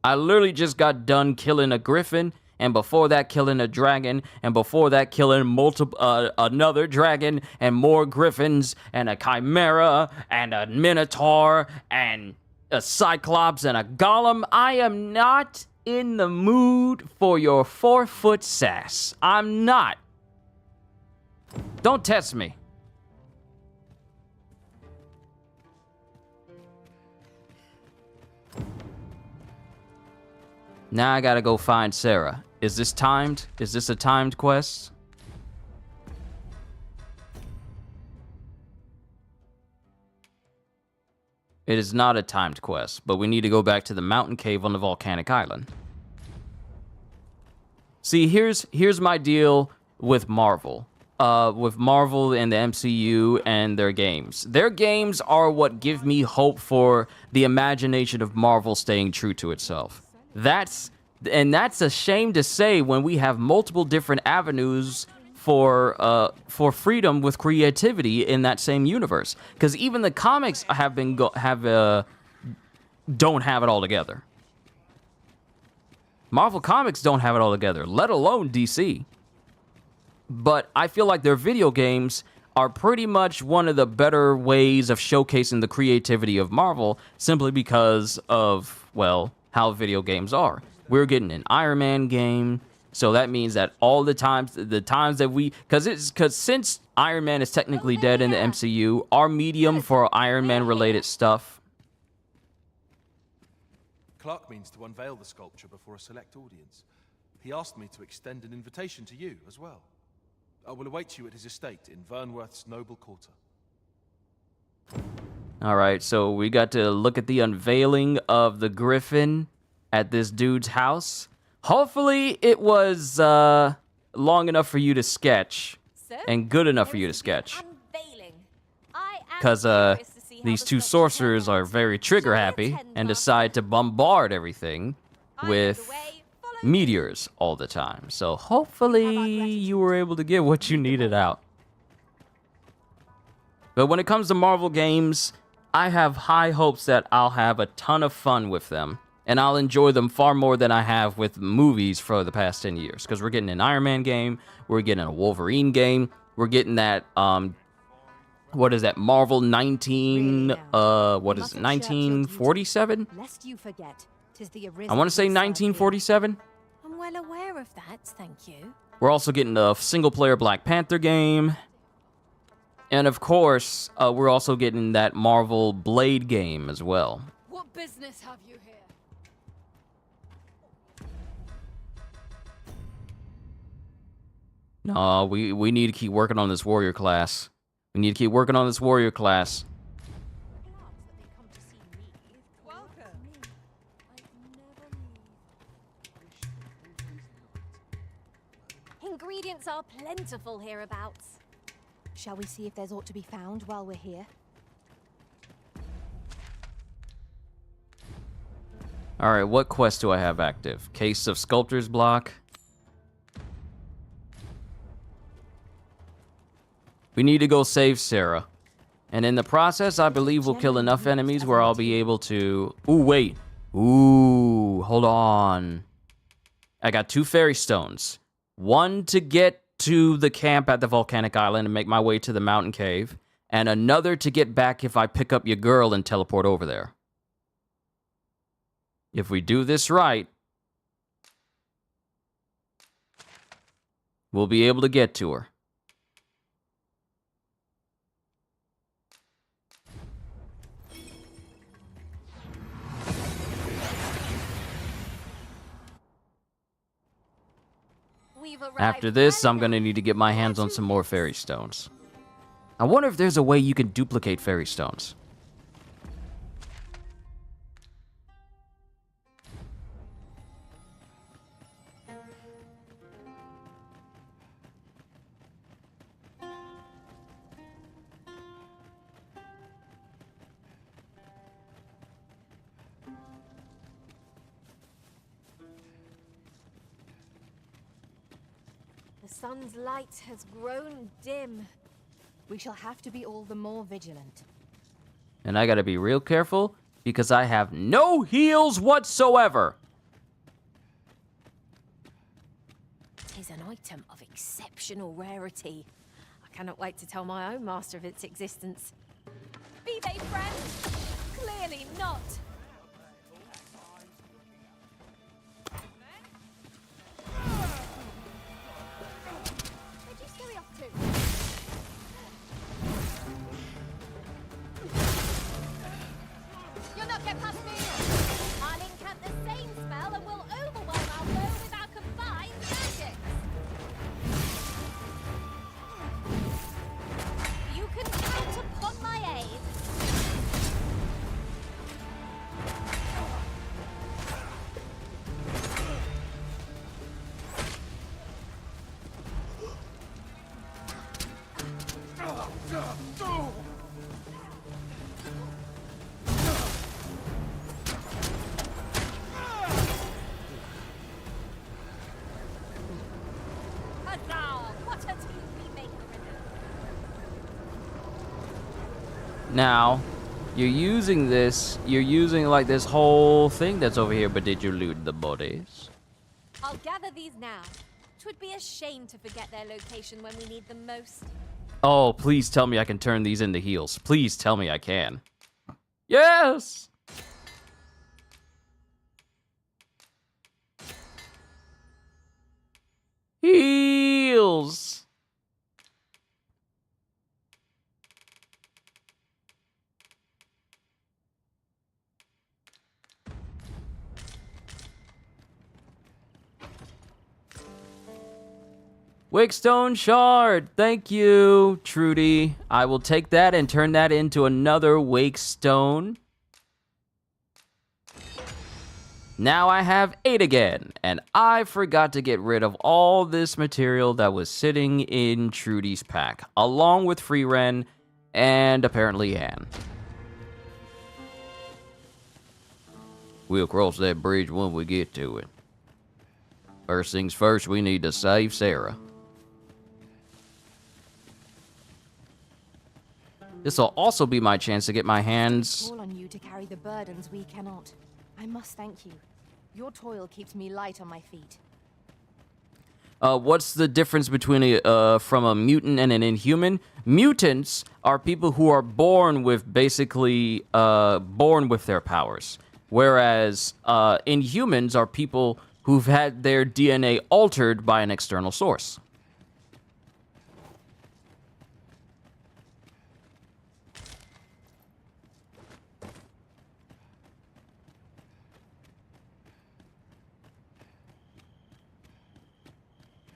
I literally just got done killing a griffin, and before that killing a dragon, and before that killing another dragon, and more griffins, and a chimera, and a minotaur, and a cyclops, and a golem. I am not in the mood for your 4-foot sass. I'm not. Don't test me. Now I gotta go find Sarah. Is this timed? Is this a timed quest? It is not a timed quest, but we need to go back to the mountain cave on the volcanic island. See, here's my deal with Marvel. With Marvel and the MCU and their games. Their games are what give me hope for the imagination of Marvel staying true to itself. That's a shame to say when we have multiple different avenues for freedom with creativity in that same universe. Because even the comics don't have it all together. Marvel Comics don't have it all together, let alone DC. But I feel like their video games are pretty much one of the better ways of showcasing the creativity of Marvel, simply because of, well, how video games are. We're getting an Iron Man game, so that means that all the times that we, because since Iron Man is technically dead in the MCU, our medium for Iron Man related stuff. Clark means to unveil the sculpture before a select audience. He asked me to extend an invitation to you as well. I will await you at his estate in Vernworth's noble quarter. All right, so we got to look at the unveiling of the Griffin at this dude's house. Hopefully it was long enough for you to sketch and good enough for you to sketch. Because these two sorcerers are very trigger happy and decide to bombard everything with meteors all the time. So hopefully you were able to get what you needed out. But when it comes to Marvel games, I have high hopes that I'll have a ton of fun with them. And I'll enjoy them far more than I have with movies for the past 10 years. Because we're getting an Iron Man game, we're getting a Wolverine game, we're getting that what is that? Marvel 19, Really now, what you is it? mustn't shirk your duty, 1947? Lest you forget, 'tis the I want to say 1947. I'm well aware of that, thank you. We're also getting a single-player Black Panther game. And of course, we're also getting that Marvel Blade game as well. What business have you here? No, we need to keep working on this warrior class. We need to keep working on this warrior class. Ingredients are plentiful hereabouts. Shall we see if there's aught to be found while we're here? Alright, what quest do I have active? Case of Sculptor's Block. We need to go save Sarah. And in the process, I believe we'll kill enough enemies where I'll be able to... Ooh, wait. Ooh, hold on. I got 2 fairy stones. One to get to the camp at the volcanic island and make my way to the mountain cave. And another to get back if I pick up your girl and teleport over there. If we do this right, we'll be able to get to her. After this, I'm gonna need to get my hands on some more fairy stones. I wonder if there's a way you can duplicate fairy stones. The sun's light has grown dim. We shall have to be all the more vigilant. And I gotta be real careful because I have no heals whatsoever. Tis an item of exceptional rarity. I cannot wait to tell my own master of its existence. Be they friends? Clearly not. Where'd you scurry off to? You'll not get past me. I'll incant the same spell and we'll overwhelm our foe with our combined magics. You can count upon my aid. Huzzah! What a team we make, Griffin. Now, you're using like this whole thing that's over here, but did you loot the bodies? I'll gather these now. 'Twould be a shame to forget their location when we need them most. Oh, please tell me I can turn these into heals. Please tell me I can. Yes! Heals! Wakestone Shard! Thank you, Trudy. I will take that and turn that into another Wakestone. Now I have 8 again, and I forgot to get rid of all this material that was sitting in Trudy's pack, along with Free Ren and apparently Anne. We'll cross that bridge when we get to it. First things first, we need to save Sarah. This will also be my chance to get my hands... Call on you to carry the burdens we cannot. I must thank you. Your toil keeps me light on my feet. what's the difference between from a mutant and an inhuman? Mutants are people who are born with basically born with their powers, whereas inhumans are people who've had their DNA altered by an external source.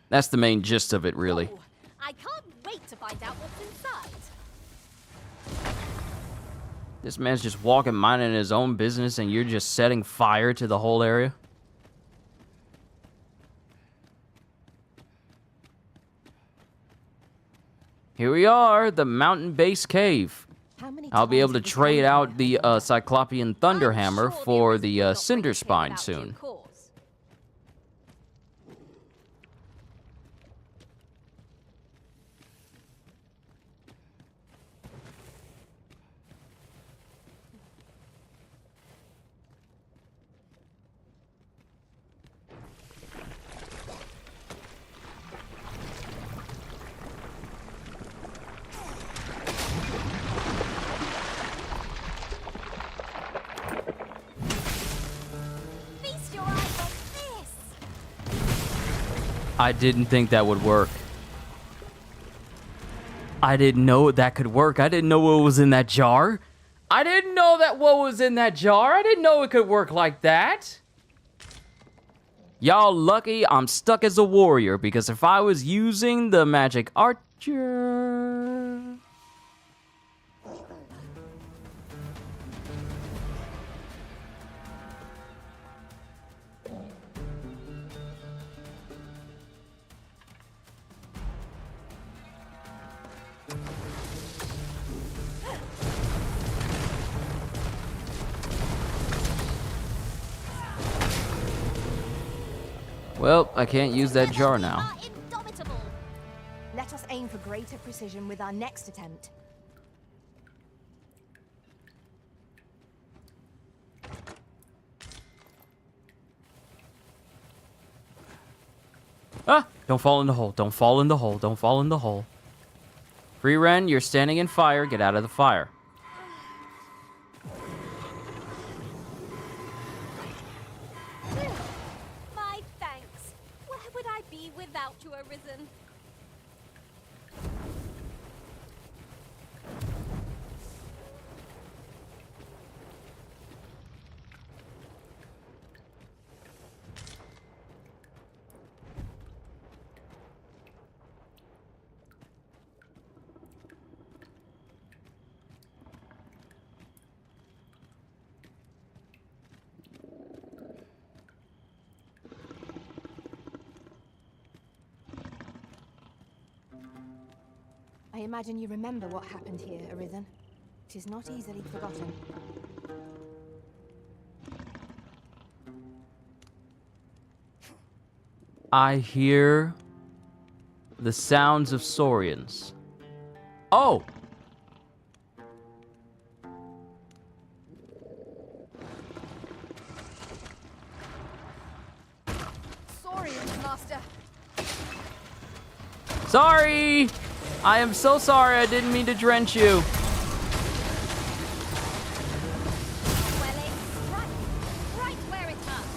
That's the main gist of it, really. Oh, I can't wait to find out what's inside. This man's just walking, minding his own business, and you're just setting fire to the whole area? Here we are, the mountain base cave. I'll be able to trade out the Cyclopean Thunderhammer for the Cinder Spine soon. I didn't think that would work. I didn't know that could work. I didn't know what was in that jar. I didn't know that what was in that jar. I didn't know it could work like that. Y'all lucky I'm stuck as a warrior, because if I was using the magic archer... Well, I can't use that jar now. Let us aim for greater precision with our next attempt. Ah! Don't fall in the hole. Don't fall in the hole. Don't fall in the hole. Free Ren, you're standing in fire. Get out of the fire. My thanks. Where would I be without you, Arisen? I imagine you remember what happened here, Arisen. It is not easily forgotten. I hear the sounds of Saurians. Oh! Saurians, Master! Sorry! I am so sorry, I didn't mean to drench you. Well, it's right where it hurts.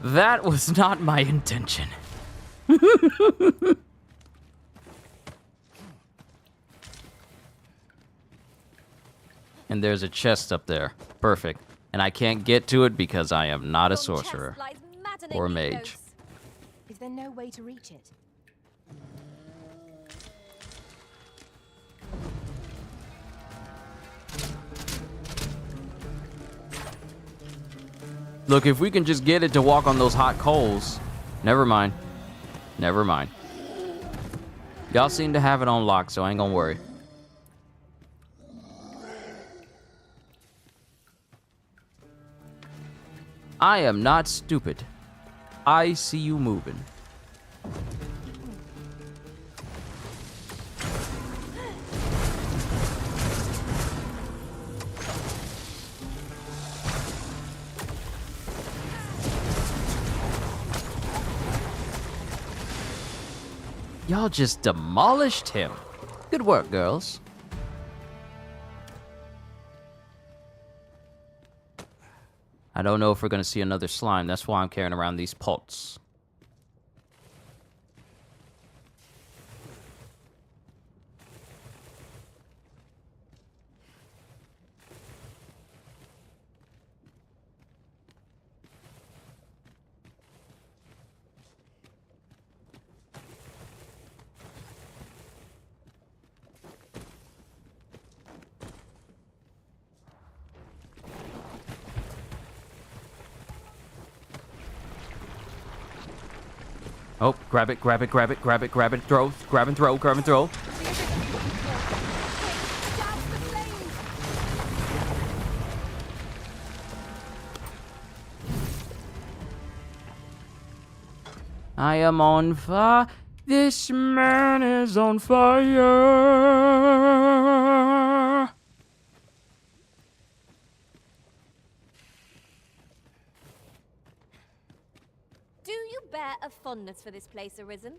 That was not my intention. And there's a chest up there. Perfect. And I can't get to it because I am not a sorcerer or a mage. Is there no way to reach it? Look, if we can just get it to walk on those hot coals. Never mind. Never mind. Y'all seem to have it on lock, so I ain't gonna worry. I am not stupid. I see you moving. Y'all just demolished him. Good work, girls. I don't know if we're going to see another slime. That's why I'm carrying around these pots. Oh, grab it, grab it, grab it, grab it, grab it, throw, grab and throw, grab and throw. I am on fire. This man is on fire. Do you bear a fondness for this place, Arisen?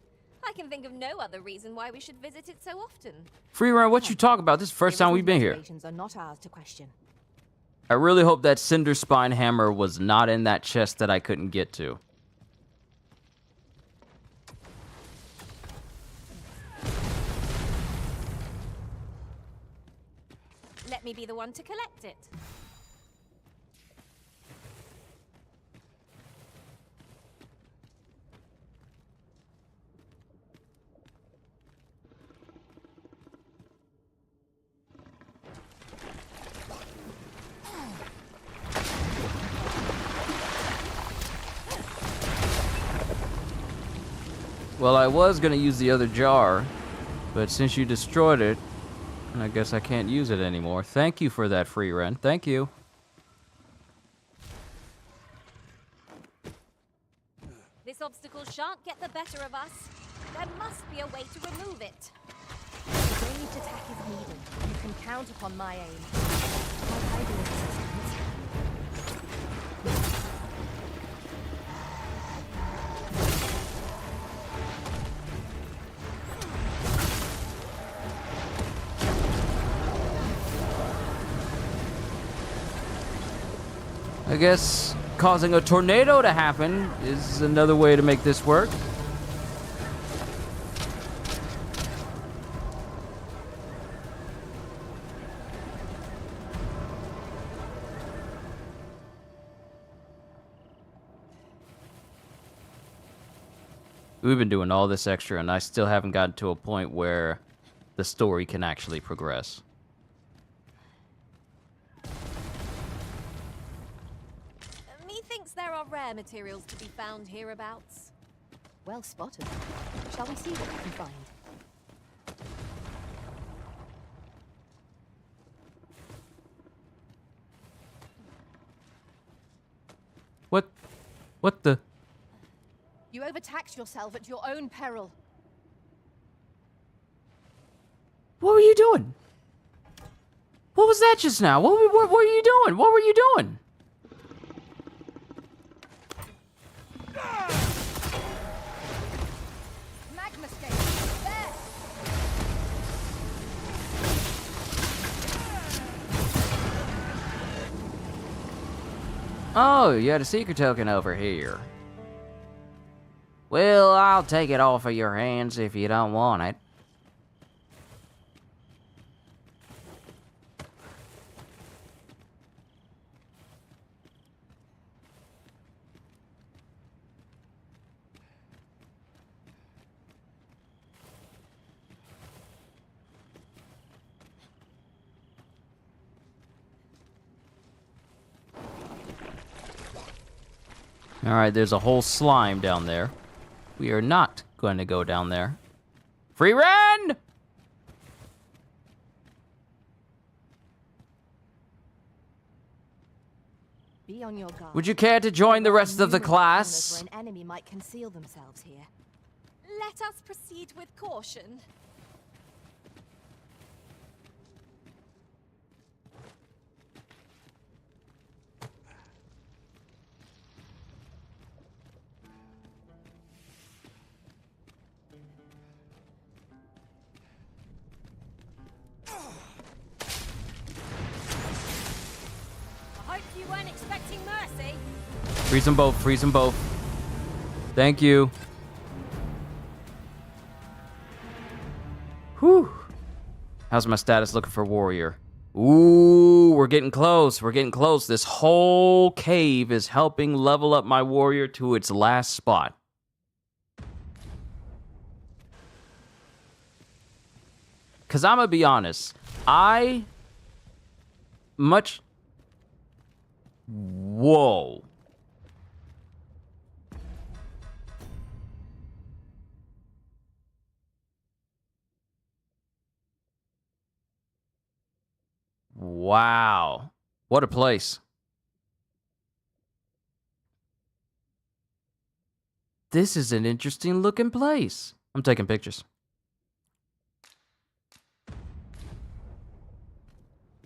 I can think of no other reason why we should visit it so often. Free run, what you talk about? This is the first time we've been here. Are not ours to question. I really hope that Cinder Spine hammer was not in that chest that I couldn't get to. Let me be the one to collect it. Well, I was gonna use the other jar, but since you destroyed it, I guess I can't use it anymore. Thank you for that, free rent. Thank you. This obstacle shan't get the better of us. There must be a way to remove it. If ranged attack is needed, you can count upon my aim. My idol assistance. I guess causing a tornado to happen is another way to make this work. We've been doing all this extra, and I still haven't gotten to a point where the story can actually progress. Methinks there are rare materials to be found hereabouts. Well spotted. Shall we see what we can find? What the? You overtaxed yourself at your own peril. What were you doing? What was that just now? What were you doing? What were you doing? Magmascape, there! Oh, you had a secret token over here. Well, I'll take it off of your hands if you don't want it. Alright, there's a whole slime down there. We are not going to go down there. Free run! Be on your guard. Would you care to join the rest of the class? Where an enemy might conceal themselves here. Let us proceed with caution. Hope you weren't expecting mercy. Freeze them both. Freeze them both. Thank you. Whew. How's my status looking for warrior? Ooh, we're getting close. We're getting close. This whole cave is helping level up my warrior to its last spot. Because I'm going to be honest. Whoa. Wow. What a place. This is an interesting looking place. I'm taking pictures.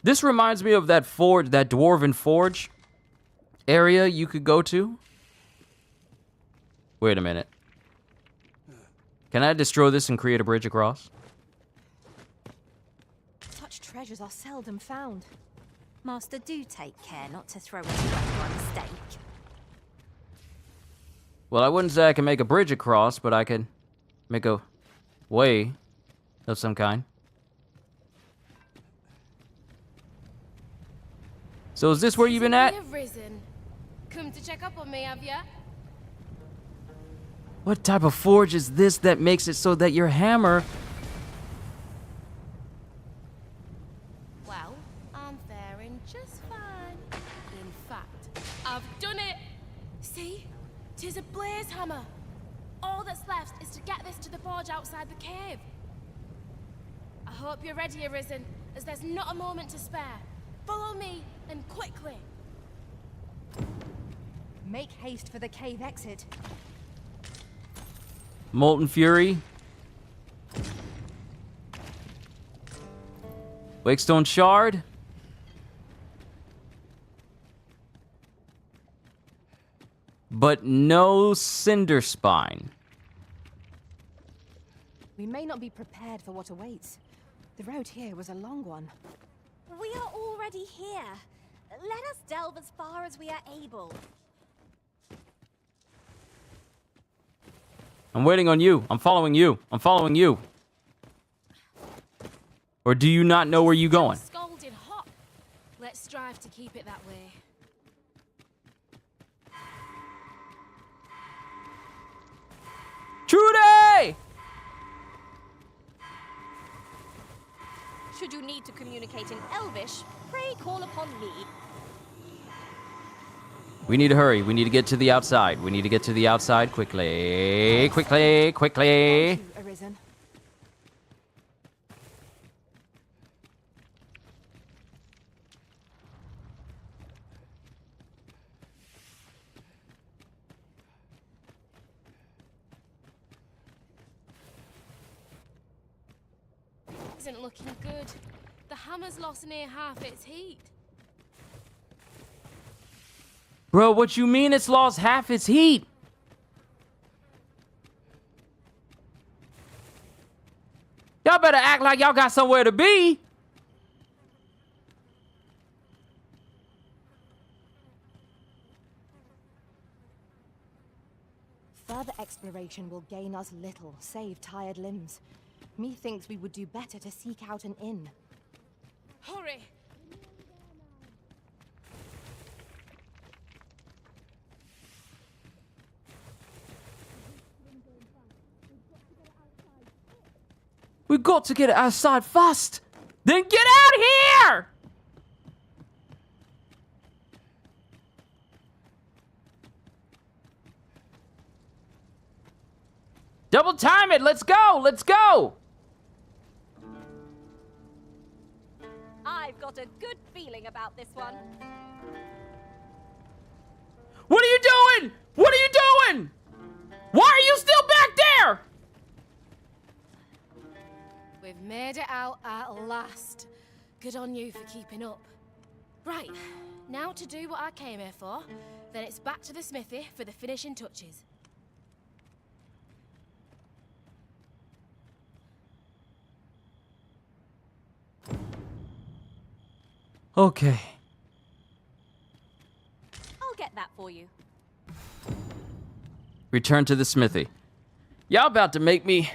This reminds me of that forge, that dwarven forge area you could go to. Wait a minute. Can I destroy this and create a bridge across? Such treasures are seldom found. Master, do take care not to throw it away by mistake. Well, I wouldn't say I can make a bridge across, but I could make a way of some kind. So is this where you've been at? You've risen. Come to check up on me, have ya? What type of forge is this that makes it so that your hammer... Well, I'm faring just fine. In fact, I've done it. See? 'Tis a blaze hammer. All that's left is to get this to the forge outside the cave. I hope you're ready, Arisen, as there's not a moment to spare. Follow me, and quickly. Make haste for the cave exit. Molten Fury. Wakestone Shard. But no Cinder Spine. We may not be prepared for what awaits. The road here was a long one. We are already here. Let us delve as far as we are able. I'm waiting on you. I'm following you. I'm following you. Or do you not know where you're going? Scalding hot. Let's strive to keep it that way. Trudy! Should you need to communicate in Elvish, pray call upon me. We need to hurry. We need to get to the outside. We need to get to the outside quickly. Quickly, quickly. Thank you, Arisen. Isn't looking good. The hammer's lost near half its heat. Bro, what you mean it's lost half its heat? Y'all better act like y'all got somewhere to be. Further exploration will gain us little, save tired limbs. Methinks we would do better to seek out an inn. Hurry! We got to get it outside fast. Then get out here! Double time it. Let's go. Let's go. I've got a good feeling about this one. What are you doing? What are you doing? Why are you still back there? We've made it out at last. Good on you for keeping up. Right, now to do what I came here for, then it's back to the smithy for the finishing touches. Okay. that for you. Return to the smithy. Y'all about to make me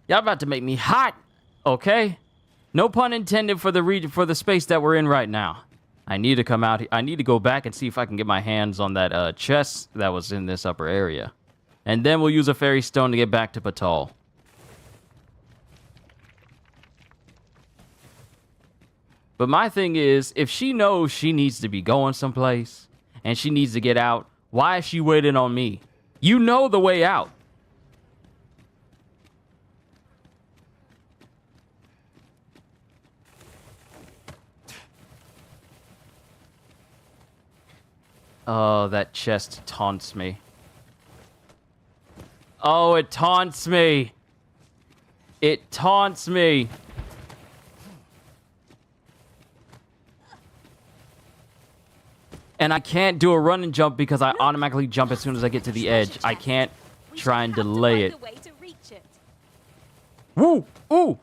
hot, okay? No pun intended for the space that we're in right now. I need to come out. I need to go back and see if I can get my hands on that chest that was in this upper area, and then we'll use a fairy stone to get back to Patal. But my thing is, if she knows she needs to be going someplace and she needs to get out, why is she waiting on me? You know the way out. Oh, that chest taunts me. Oh, it taunts me. It taunts me. And I can't do a run and jump because I automatically jump as soon as I get to the edge. I can't try and delay it. Woo! Ooh!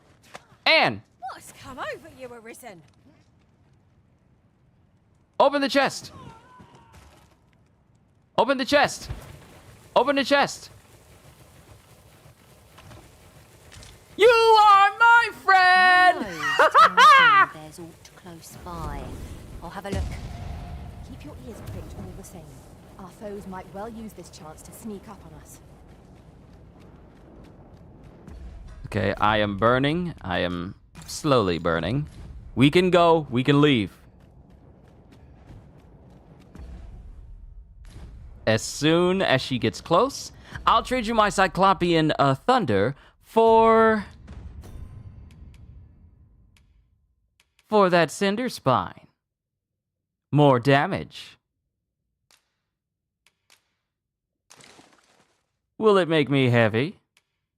Anne! What's come over you, Arisen? Open the chest! Open the chest! Open the chest! You are my friend! There's aught close by. I'll have a look. Keep your ears pricked all the same. Our foes might well use this chance to sneak up on us. Okay, I am burning. I am slowly burning. We can go. We can leave. As soon as she gets close, I'll trade you my Cyclopean Thunder for that Cinder Spine. More damage. Will it make me heavy?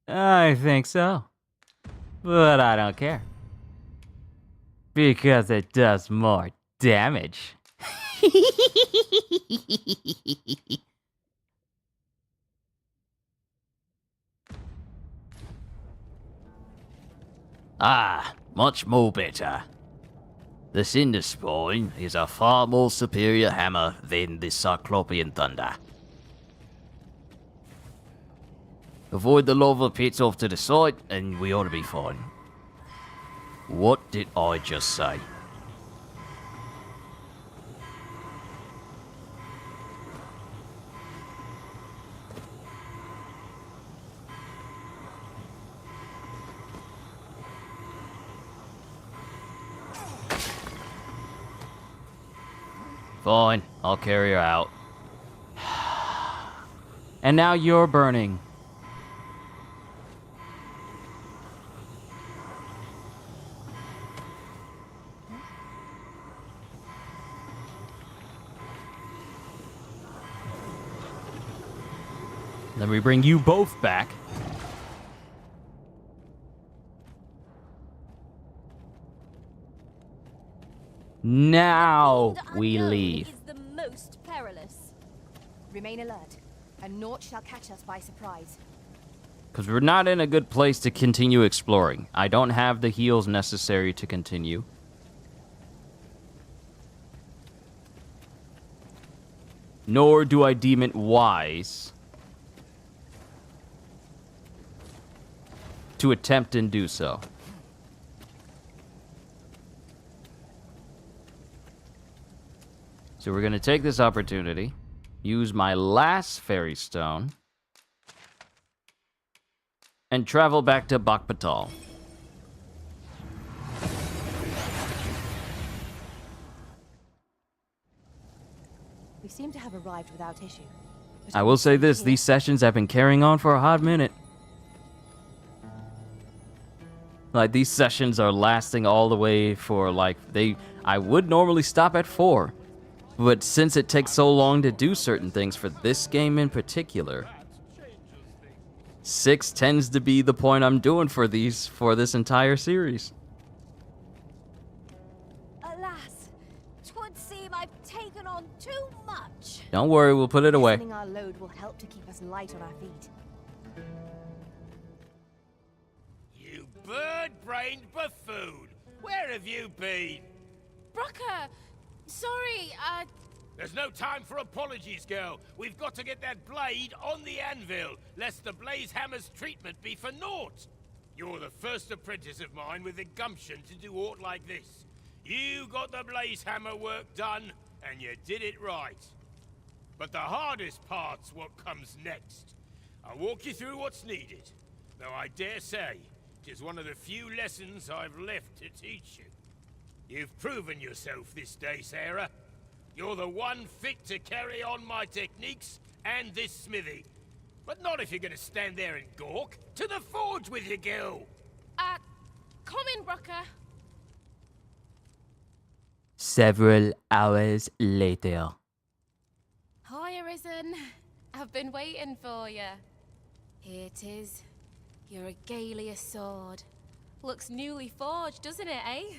I think so. But I don't care. Because it does more damage. Ah, much more better. The Cinder Spine is a far more superior hammer than the Cyclopean Thunder. Avoid the lava pits off to the side, and we ought to be fine. What did I just say? Fine, I'll carry her out. And now you're burning. Then we bring you both back. Now we leave. Is the most perilous. Remain alert, and naught shall catch us by surprise. Because we're not in a good place to continue exploring. I don't have the heals necessary to continue. Nor do I deem it wise to attempt and do so. So we're going to take this opportunity, use my last fairy stone, and travel back to Bakpatal. We seem to have arrived without issue. I will say this, these sessions have been carrying on for a hot minute. Like, these sessions are lasting all the way for, like, I would normally stop at 4. But since it takes so long to do certain things for this game in particular, 6 tends to be the point I'm doing for this entire series. Alas, 'twould seem I've taken on too much. Don't worry, we'll put it away. Lessening our load will help to keep us light on our feet. You bird-brained buffoon! Where have you been? Brocker, sorry, There's no time for apologies, girl. We've got to get that blade on the anvil, lest the blaze hammer's treatment be for naught. You're the first apprentice of mine with the gumption to do aught like this. You got the blaze hammer work done, and you did it right. But the hardest part's what comes next. I'll walk you through what's needed, though I dare say it is one of the few lessons I've left to teach you. You've proven yourself this day, Sarah. You're the one fit to carry on my techniques and this smithy. But not if you're gonna stand there and gawk. To the forge with you, girl! Come in, Brooker. Several hours later. Hi, Arisen. I've been waiting for you. Here it is. Your regalia sword. Looks newly forged, doesn't it, eh?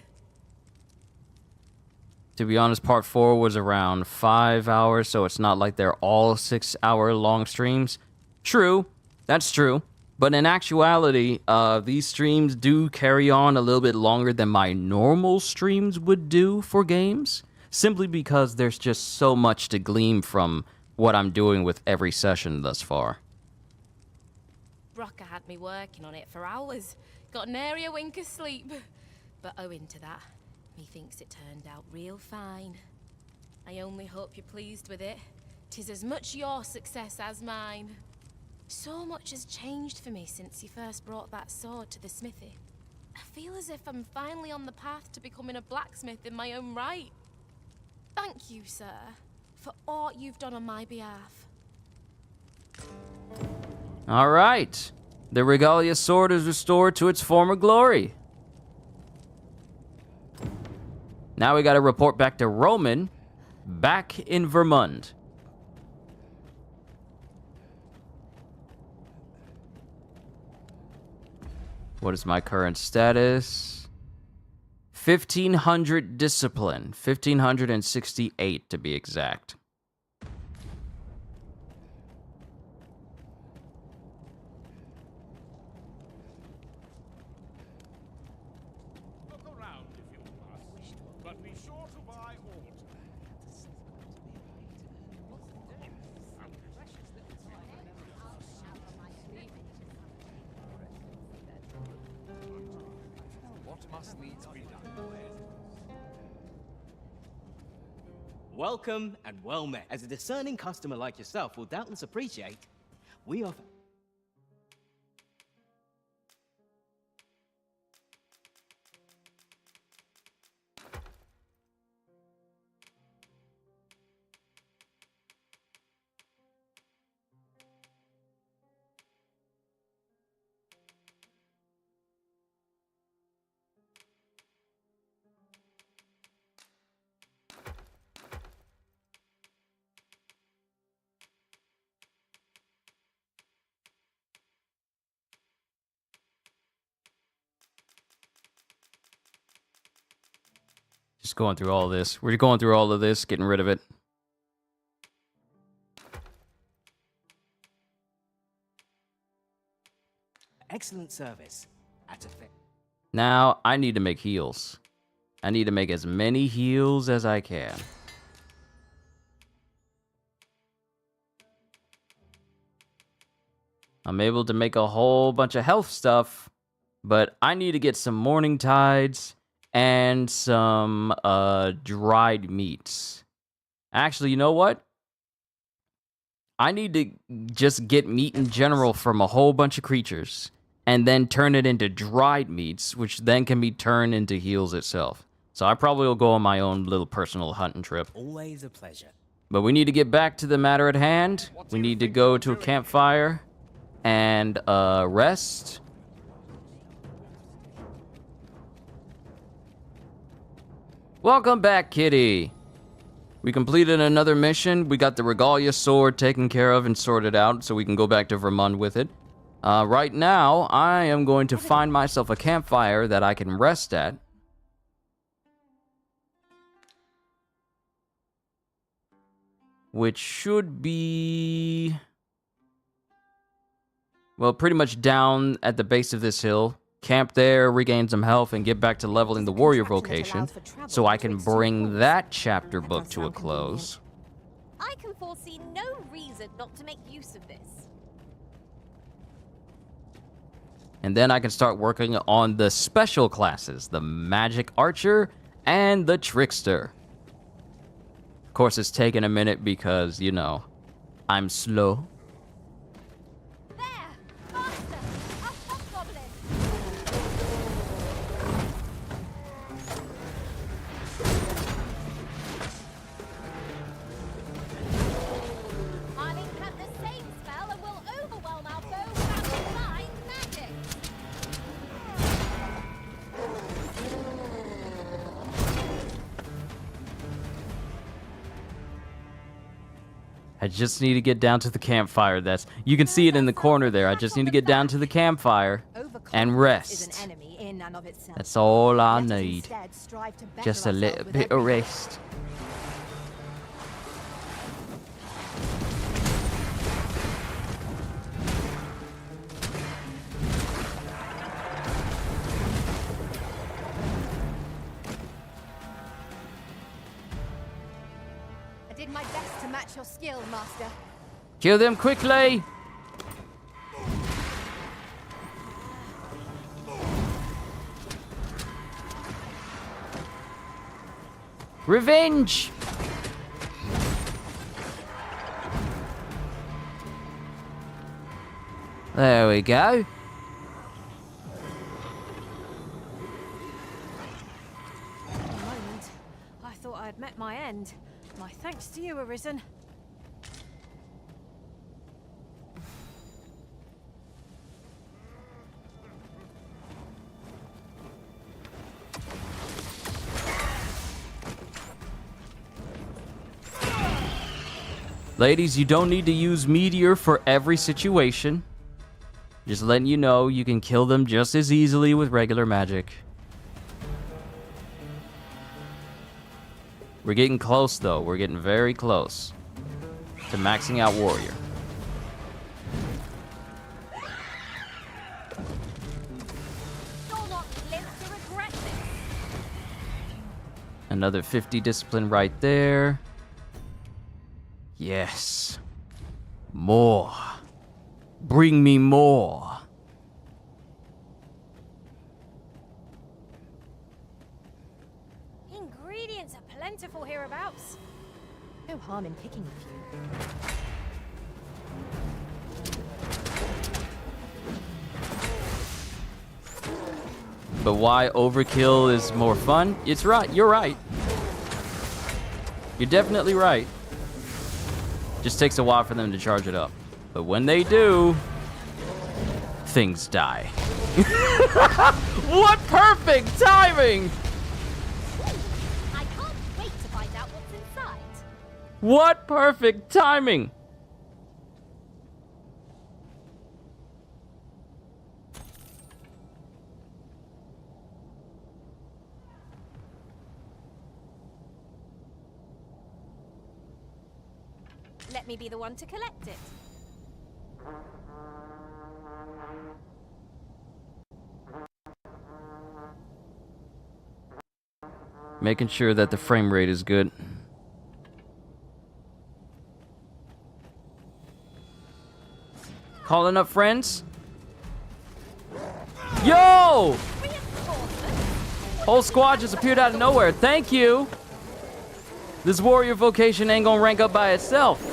To be honest, part 4 was around 5 hours, so it's not like they're all 6-hour long streams. True, that's true. But in actuality, these streams do carry on a little bit longer than my normal streams would do for games, simply because there's just so much to glean from what I'm doing with every session thus far. Brocker had me working on it for hours. Got nary a wink of sleep. But owing to that, methinks it turned out real fine. I only hope you're pleased with it. 'Tis as much your success as mine. So much has changed for me since you first brought that sword to the smithy. I feel as if I'm finally on the path to becoming a blacksmith in my own right. Thank you, sir, for all you've done on my behalf. All right. The Regalia sword is restored to its former glory. Now we got to report back to Roman, back in Vermund. What is my current status? 1,500 discipline. 1,568 to be exact. Look around if you must, but be sure to buy aught. What must needs be done? Welcome and well met. As a discerning customer like yourself will doubtless appreciate, we offer... Just going through all this. We're going through all of this, getting rid of it. Excellent service at a fair... Now, I need to make heals. I need to make as many heals as I can. I'm able to make a whole bunch of health stuff, but I need to get some morning tides and some dried meats. Actually, you know what? I need to just get meat in general from a whole bunch of creatures and then turn it into dried meats, which then can be turned into heals itself. So I probably will go on my own little personal hunting trip. Always a pleasure. But we need to get back to the matter at hand. We need to go to a campfire and rest. Welcome back, kitty. We completed another mission. We got the Regalia sword taken care of and sorted out, so we can go back to Vermund with it. Right now, I am going to find myself a campfire that I can rest at. Which should be... well, pretty much down at the base of this hill. Camp there, regain some health, and get back to leveling the warrior vocation, so I can bring that chapter book to a close. I can foresee no reason not to make use of this. And then I can start working on the special classes, the Magic Archer and the Trickster. Of course, it's taking a minute because, you know, I'm slow. There! Faster! A hobgoblin! Marlene had the same spell and will overwhelm our foe without divine magic! I just need to get down to the campfire. You can see it in the corner there. I just need to get down to the campfire and rest. That's all I need. Just a little bit of rest. I did my best to match your skill, Master. Kill them quickly! Revenge! There we go. For a moment, I thought I had met my end. My thanks to you, Arisen. Ladies, you don't need to use Meteor for every situation. Just letting you know, you can kill them just as easily with regular magic. We're getting close, though. We're getting very close to maxing out Warrior. You'll not live to regret this. Another 50 discipline right there. Yes. More. Bring me more. Ingredients are plentiful hereabouts. No harm in picking a few. But why overkill is more fun? It's right. You're right. You're definitely right. Just takes a while for them to charge it up. But when they do, things die. What perfect timing! I can't wait to find out what's inside. What perfect timing! Let me be the one to collect it. Making sure that the frame rate is good. Calling up friends? Yo! Whole squad just appeared out of nowhere. Thank you. This warrior vocation ain't gonna rank up by itself.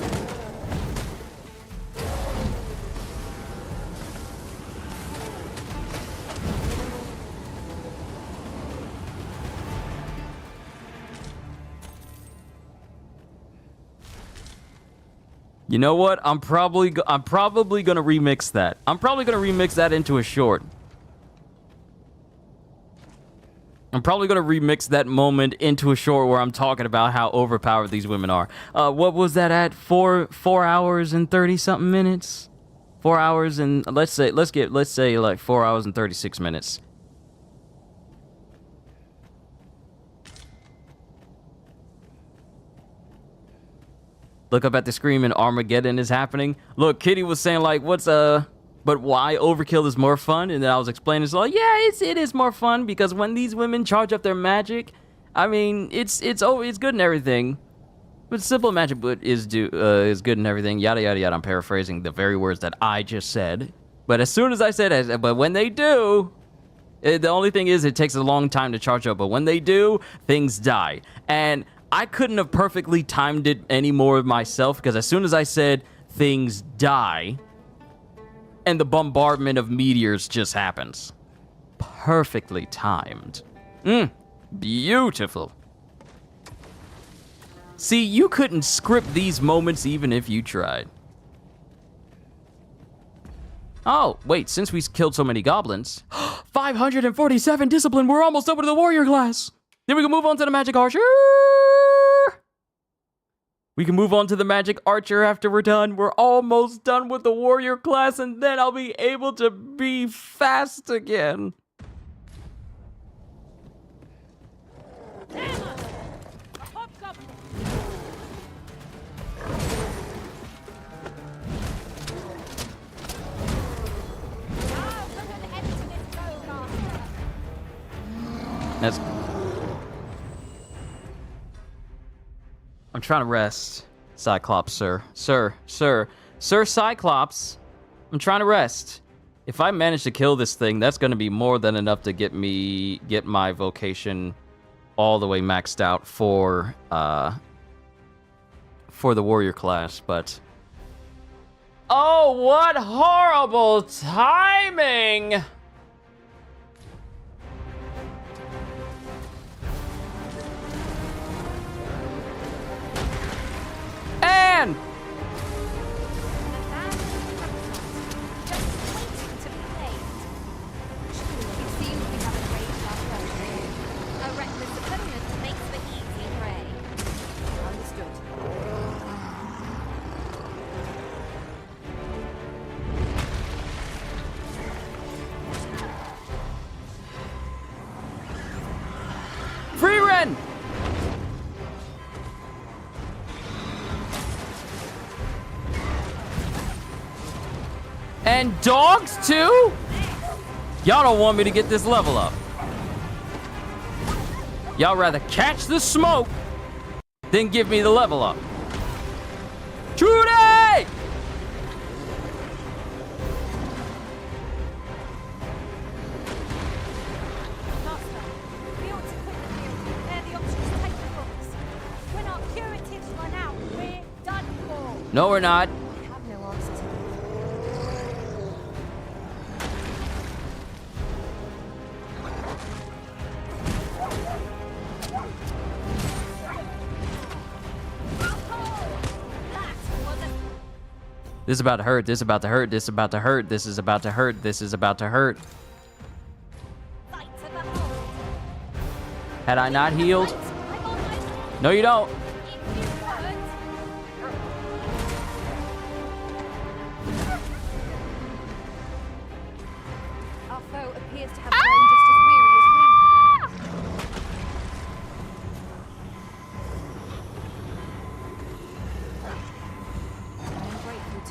You know what? I'm probably gonna remix that. I'm probably gonna remix that into a short. I'm probably gonna remix that moment into a short where I'm talking about how overpowered these women are. What was that at? 4 hours and 30 something minutes? 4 hours and let's say like 4 hours and 36 minutes. Look up at the screen and Armageddon is happening. Look, Kitty was saying like, but why overkill is more fun? And then I was explaining, so like, yeah, it is more fun because when these women charge up their magic, I mean, it's good and everything, But simple magic is good and everything. Yada yada yada. I'm paraphrasing the very words that I just said. But as soon as I said it, but when they do, the only thing is it takes a long time to charge up. But when they do, things die. And I couldn't have perfectly timed it any more myself, because as soon as I said things die, and the bombardment of meteors just happens. Perfectly timed. Beautiful. See, you couldn't script these moments even if you tried. Oh, wait, since we killed so many goblins, 547 discipline, we're almost over to the warrior class. Then we can move on to the magic archer. We can move on to the magic archer after we're done. We're almost done with the warrior class, and then I'll be able to be fast again. That's... I'm trying to rest, Cyclops, sir. Sir Cyclops. I'm trying to rest. If I manage to kill this thing, that's going to be more than enough to get my vocation all the way maxed out for the warrior class, but... Oh, what horrible timing! And... Free Ren! And dogs too? Y'all don't want me to get this level up. Y'all rather catch the smoke than give me the level up. Trudy! No, we're not. This is about to hurt. This is about to hurt. This is about to hurt. This is about to hurt. This is about to hurt. Had I not healed? No, you don't. Our foe appears to have grown just as weary as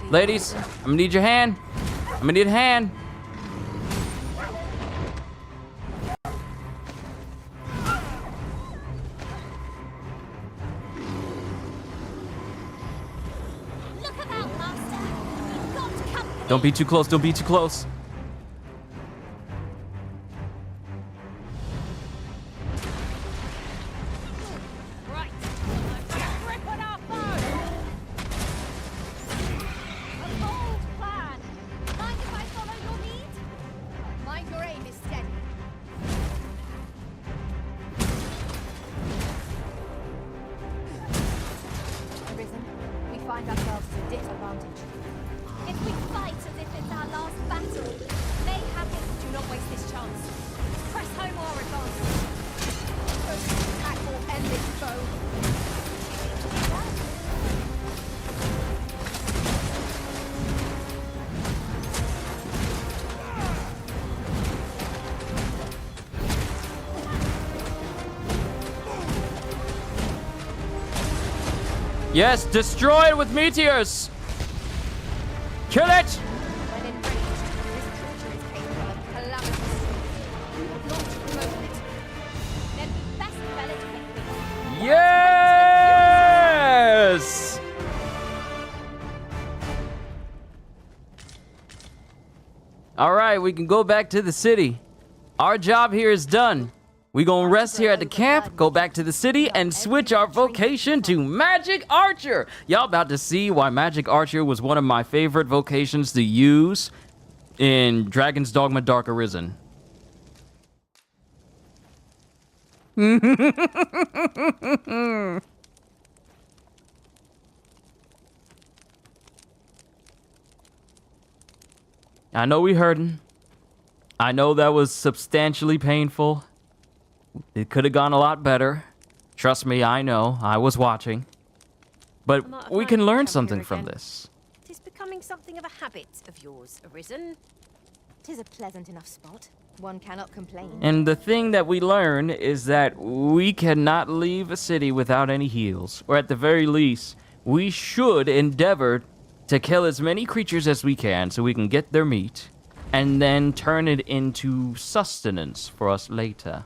we. Ladies, I'm gonna need your hand. I'm gonna need a hand. Look about, Master. You've got company. Don't be too close. Don't be too close. Right. Grip on our foe. A bold plan. Mind if I follow your lead? Mind your aim is steady. Arisen, we find ourselves at a disadvantage. If we fight as if it's our last battle, they have it. Do not waste this chance. Press home or advance. Attack or end this foe. Yes, destroy it with meteors. Kill it. When enraged, this creature is capable of calamitous strength. We will not promote it. Then we best fell it quickly. Yeah! All right, we can go back to the city. Our job here is done. We gonna rest here at the camp, go back to the city, and switch our vocation to Magic Archer. Y'all about to see why Magic Archer was one of my favorite vocations to use in Dragon's Dogma Dark Arisen. I know we hurting. I know that was substantially painful. It could have gone a lot better. Trust me, I know. I was watching. But we can learn something from this. It is becoming something of a habit of yours, Arisen. 'Tis a pleasant enough spot. One cannot complain. And the thing that we learn is that we cannot leave a city without any heals. Or at the very least, we should endeavor to kill as many creatures as we can so we can get their meat and then turn it into sustenance for us later.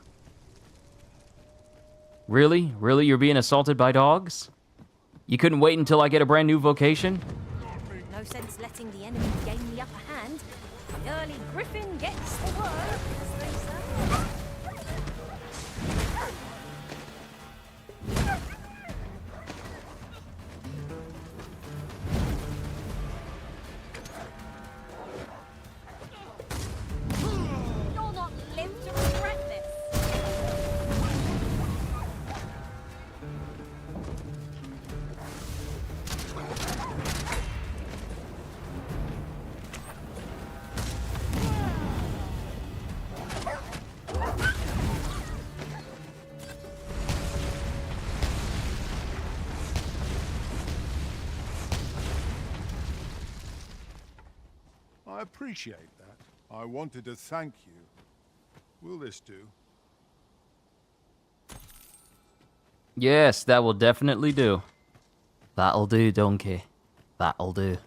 Really? Really? You're being assaulted by dogs? You couldn't wait until I get a brand new vocation? No sense letting the enemy gain the upper hand. The early griffin gets the worm, as they say. You'll not live to regret this. I appreciate that. I wanted to thank you. Will this do? Yes, that will definitely do. That'll do, donkey. That'll do.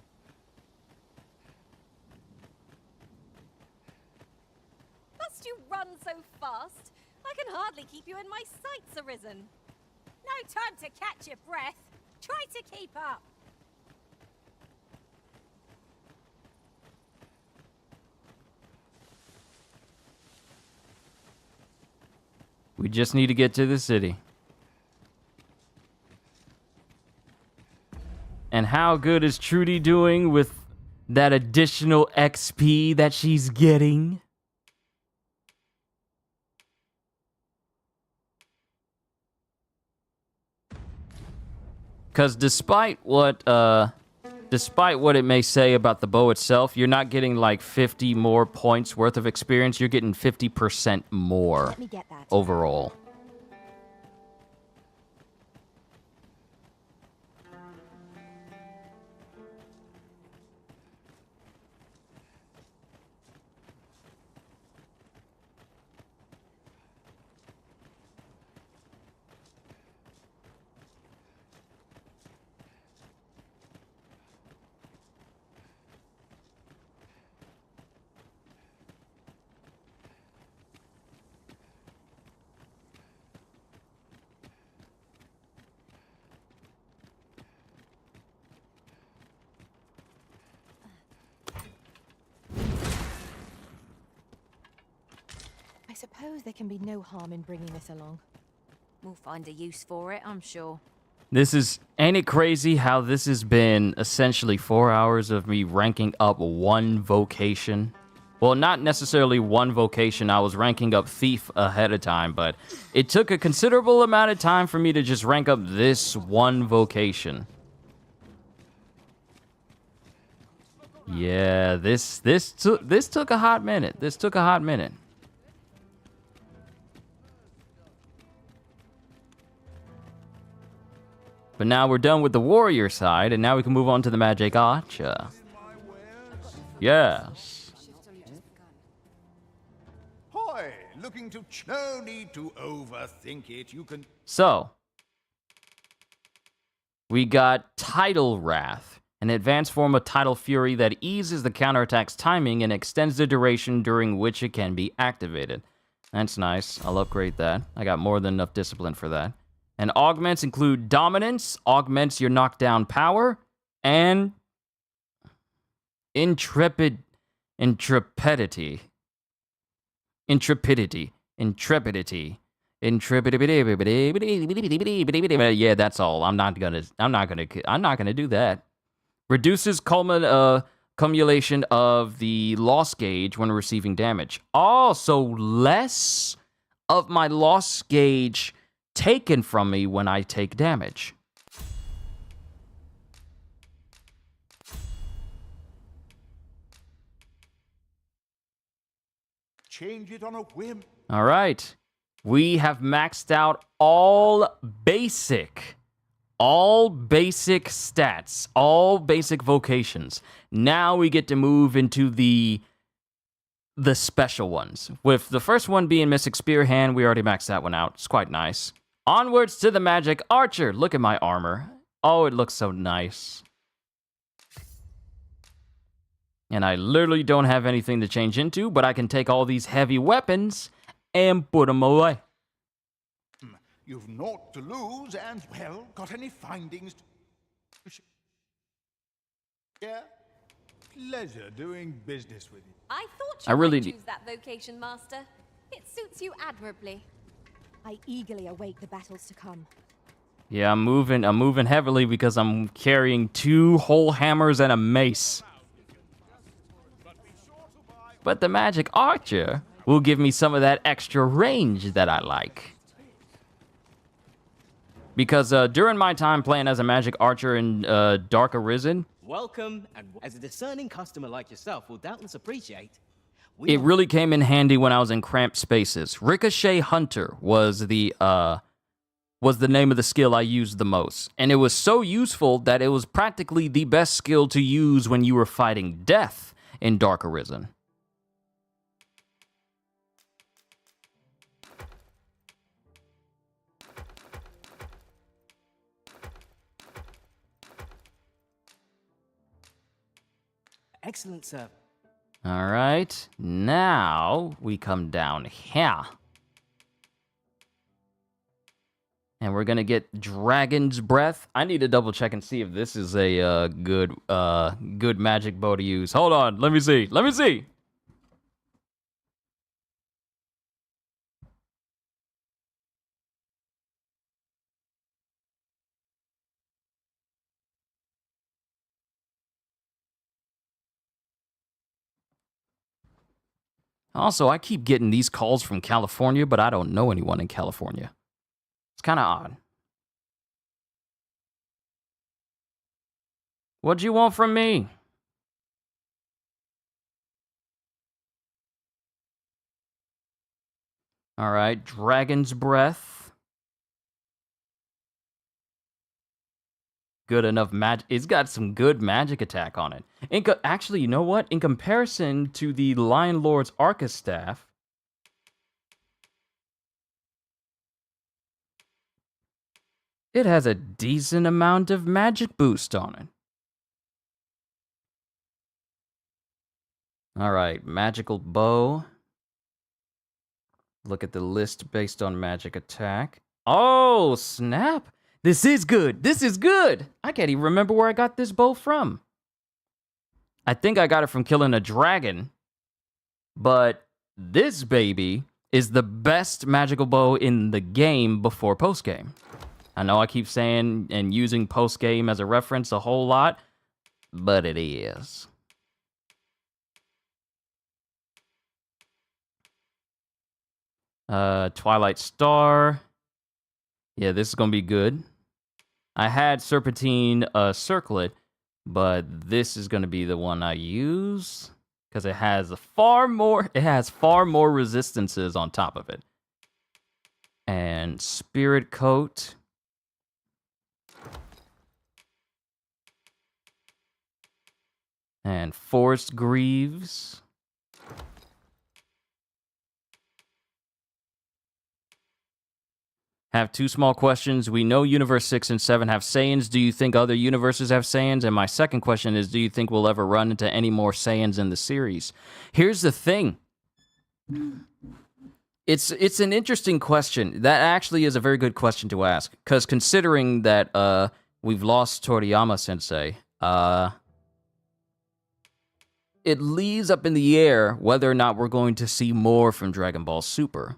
Must you run so fast? I can hardly keep you in my sights, Arisen. No time to catch your breath. Try to keep up. We just need to get to the city. And how good is Trudy doing with that additional XP that she's getting? Because despite what it may say about the bow itself, you're not getting like 50 more points worth of experience. You're getting 50% more Let me get that. overall. I suppose there can be no harm in bringing this along. We'll find a use for it, I'm sure. Ain't it crazy how this has been essentially 4 hours of me ranking up one vocation? Well, not necessarily one vocation. I was ranking up Thief ahead of time, but it took a considerable amount of time for me to just rank up this one vocation. Yeah, this took a hot minute. This took a hot minute. But now we're done with the warrior side, and now we can move on to the magic archer. Yes. Hoy, looking to no need to overthink it. You can. So, we got Tidal Wrath, an advanced form of Tidal Fury that eases the counterattack's timing and extends the duration during which it can be activated. That's nice. I'll upgrade that. I got more than enough discipline for that. And augments include Dominance, augments your knockdown power, and Intrepidation. Intrepidity. Intrepidity. Intrepidity. Intrepidity. Yeah, that's all. I'm not gonna do that. Reduces cumulation of the loss gauge when receiving damage. Oh, so less of my loss gauge taken from me when I take damage. Change it on a whim. All right. We have maxed out all basic stats, all basic vocations. Now we get to move into the special ones. With the first one being Mystic Spear Hand, we already maxed that one out. It's quite nice. Onwards to the Magic Archer. Look at my armor. Oh, it looks so nice. And I literally don't have anything to change into, but I can take all these heavy weapons and put them away. You've naught to lose, and, well, got any findings? Yeah? Pleasure doing business with you. I thought I you really might choose that vocation, Master. It suits you admirably. I eagerly await the battles to come. Yeah, I'm moving heavily because I'm carrying 2 whole hammers and a mace. But the Magic Archer will give me some of that extra range that I like. Because during my time playing as a Magic Archer in Dark Arisen, Welcome, and as a discerning customer like yourself will doubtless appreciate, it really came in handy when I was in cramped spaces. Ricochet Hunter was the name of the skill I used the most. And it was so useful that it was practically the best skill to use when you were fighting death in Dark Arisen. excellent service. All right, now we come down here. And we're gonna get Dragon's Breath. I need to double check and see if this is a good magic bow to use. Hold on, let me see. Also, I keep getting these calls from California, but I don't know anyone in California. It's kind of odd. What'd you want from me? All right, Dragon's Breath. Good enough magic. It's got some good magic attack on it. Actually, you know what? In comparison to the Lion Lord's Arcus Staff, it has a decent amount of magic boost on it. All right, magical bow. Look at the list based on magic attack. Oh, snap. This is good. This is good. I can't even remember where I got this bow from. I think I got it from killing a dragon. But this baby is the best magical bow in the game before post-game. I know I keep saying and using post-game as a reference a whole lot, but it is. Twilight Star. Yeah, this is going to be good. I had Serpentine Circlet, but this is going to be the one I use because it has far more resistances on top of it. And Spirit Coat. And Forest Greaves. Have two small questions. We know Universe 6 and 7 have Saiyans. Do you think other universes have Saiyans? And my second question is, do you think we'll ever run into any more Saiyans in the series? Here's the thing. It's an interesting question. That actually is a very good question to ask. Because considering that we've lost Toriyama-sensei, it leaves up in the air whether or not we're going to see more from Dragon Ball Super.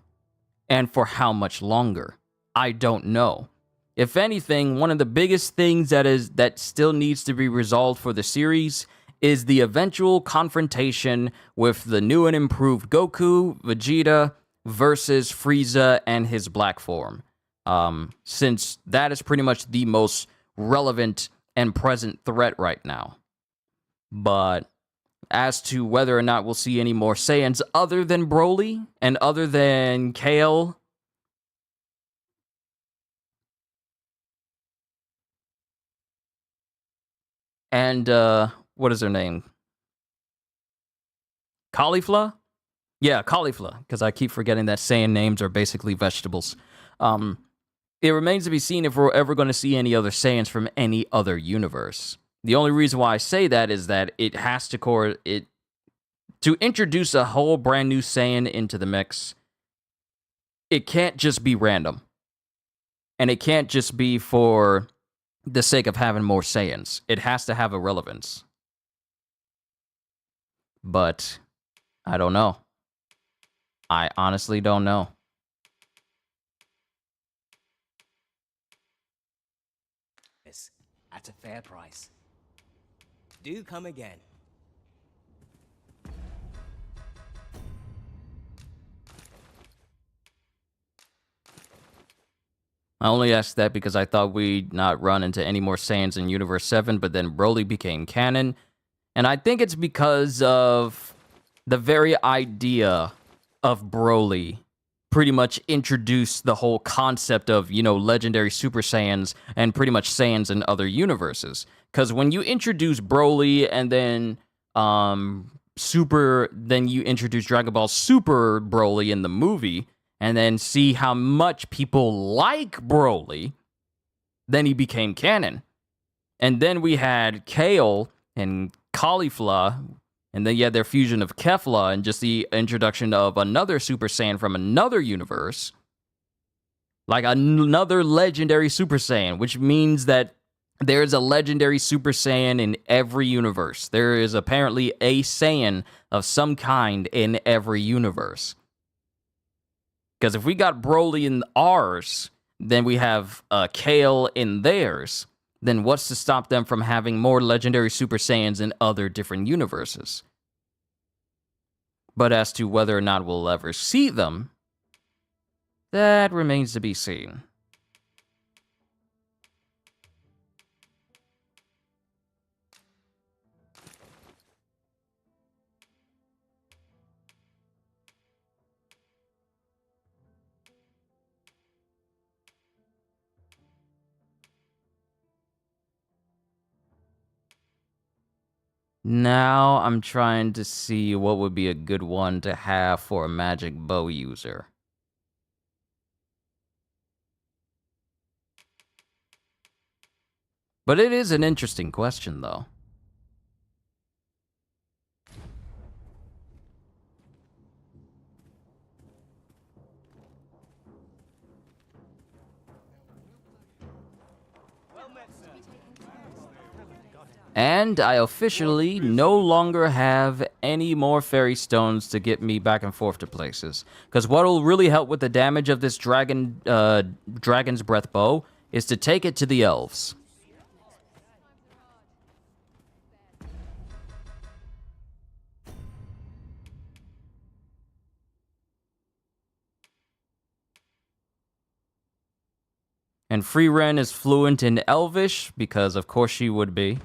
And for how much longer. I don't know. If anything, one of the biggest things that still needs to be resolved for the series is the eventual confrontation with the new and improved Goku, Vegeta, versus Frieza and his black form. Since that is pretty much the most relevant and present threat right now. But as to whether or not we'll see any more Saiyans other than Broly and other than Kale, and what is her name? Caulifla? Yeah, Caulifla, because I keep forgetting that Saiyan names are basically vegetables. It remains to be seen if we're ever going to see any other Saiyans from any other universe. The only reason why I say that is that it has to to introduce a whole brand new Saiyan into the mix. It can't just be random. And it can't just be for the sake of having more Saiyans. It has to have a relevance. But I don't know. I honestly don't know. At a fair price. Do come again. I only asked that because I thought we'd not run into any more Saiyans in Universe 7, but then Broly became canon. And I think it's because of the very idea of Broly pretty much introduced the whole concept of, legendary Super Saiyans and pretty much Saiyans in other universes. Because when you introduce Broly and then then you introduce Dragon Ball Super Broly in the movie, and then see how much people like Broly, then he became canon. And then we had Kale and Caulifla, and then you had their fusion of Kefla and just the introduction of another Super Saiyan from another universe. Like another legendary Super Saiyan, which means that there's a legendary Super Saiyan in every universe. There is apparently a Saiyan of some kind in every universe. Because if we got Broly in ours, then we have Kale in theirs, then what's to stop them from having more legendary Super Saiyans in other different universes? But as to whether or not we'll ever see them, that remains to be seen. Now I'm trying to see what would be a good one to have for a magic bow user. But it is an interesting question, though. And I officially no longer have any more fairy stones to get me back and forth to places. Because what will really help with the damage of this dragon's breath bow is to take it to the elves. And Free Ren is fluent in Elvish, because of course she would be.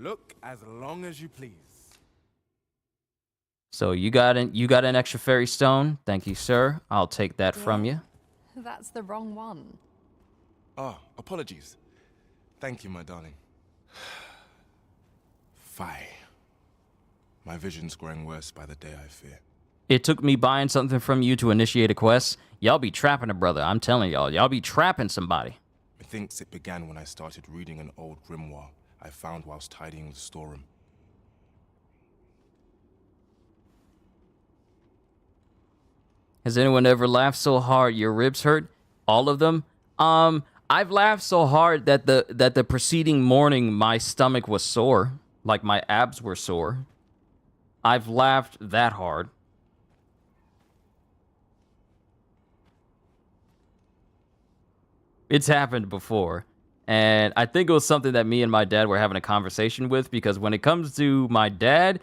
Look as long as you please. So you got an extra fairy stone. Thank you, sir. I'll take that from you. That's the wrong one. Oh, apologies. Thank you, my darling. Fie. My vision's growing worse by the day, I fear. It took me buying something from you to initiate a quest. Y'all be trapping a brother. I'm telling y'all. Y'all be trapping somebody. Methinks it began when I started reading an old grimoire I found whilst tidying the storeroom. Has anyone ever laughed so hard your ribs hurt? All of them? I've laughed so hard that the preceding morning my stomach was sore, like my abs were sore. I've laughed that hard. It's happened before. And I think it was something that me and my dad were having a conversation with, because when it comes to my dad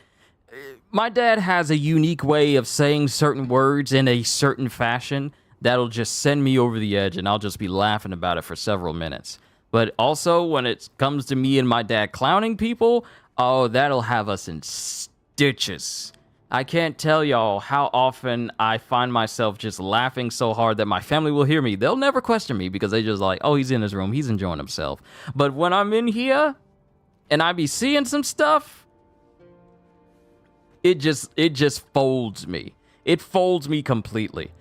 has a unique way of saying certain words in a certain fashion that'll just send me over the edge, and I'll just be laughing about it for several minutes. But also, when it comes to me and my dad clowning people, oh, that'll have us in stitches. I can't tell y'all how often I find myself just laughing so hard that my family will hear me. They'll never question me because they just like, oh, he's in his room, he's enjoying himself. But when I'm in here and I be seeing some stuff, it just folds me. It folds me completely.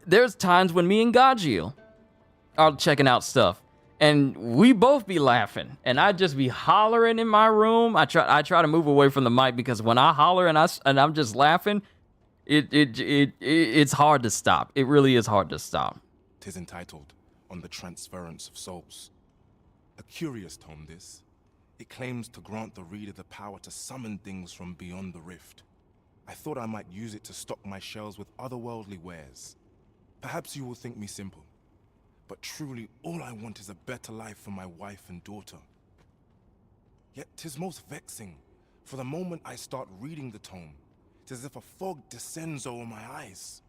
There's times when me and Gajil are checking out stuff, and we both be laughing, and I just be hollering in my room. I try to move away from the mic, because when I holler and I'm just laughing, it's hard to stop. It really is hard to stop. 'Tis entitled On the Transference of Souls. A curious tome, this. It claims to grant the reader the power to summon things from beyond the rift. I thought I might use it to stock my shelves with otherworldly wares. Perhaps you will think me simple, but truly all I want is a better life for my wife and daughter. Yet 'tis most vexing, for the moment I start reading the tome, 'tis as if a fog descends over my eyes.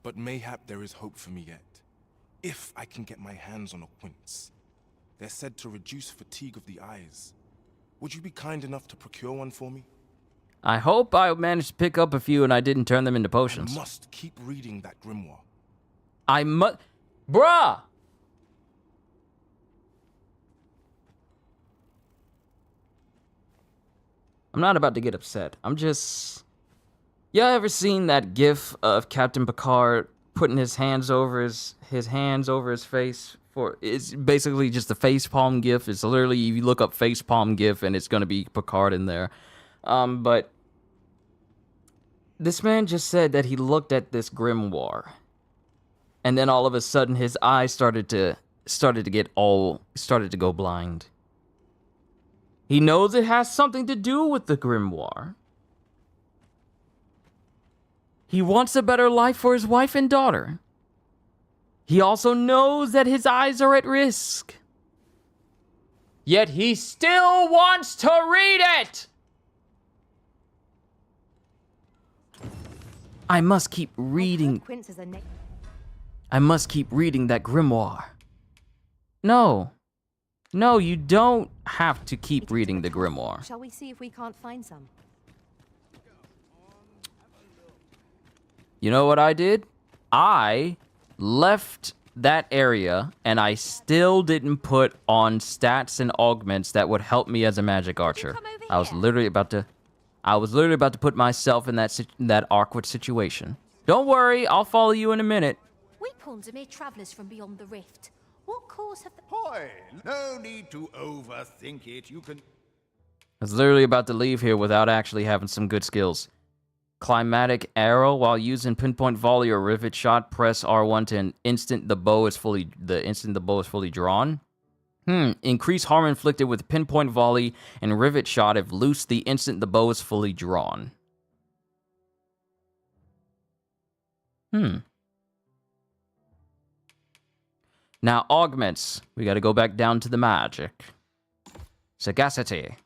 But mayhap there is hope for me yet, if I can get my hands on a quince. They're said to reduce fatigue of the eyes. Would you be kind enough to procure one for me? I hope I managed to pick up a few and I didn't turn them into potions. I must keep reading that grimoire. Bruh! I'm not about to get upset. I'm just... Y'all ever seen that gif of Captain Picard putting his hands over his face? It's basically just a facepalm gif. It's literally, if you look up facepalm gif, and it's gonna be Picard in there. But this man just said that he looked at this grimoire, and then all of a sudden his eyes started to go blind. He knows it has something to do with the grimoire. He wants a better life for his wife and daughter. He also knows that his eyes are at risk. Yet he still wants to read it! I must keep reading. I must keep reading that grimoire. No. No, you don't have to keep reading the grimoire. Shall we see if we can't find some? You know what I did? I left that area, and I still didn't put on stats and augments that would help me as a magic archer. I was literally about to put myself in that awkward situation. Don't worry, I'll follow you in a minute. We pawns are mere travellers from beyond the rift. What cause have the... Boy, no need to overthink it. You can... I was literally about to leave here without actually having some good skills. Climatic arrow. While using pinpoint volley or rivet shot, press R1 to instant the bow is fully drawn. Increase harm inflicted with pinpoint volley and rivet shot if loose the instant the bow is fully drawn. Now augments. We gotta go back down to the magic. Sagacity.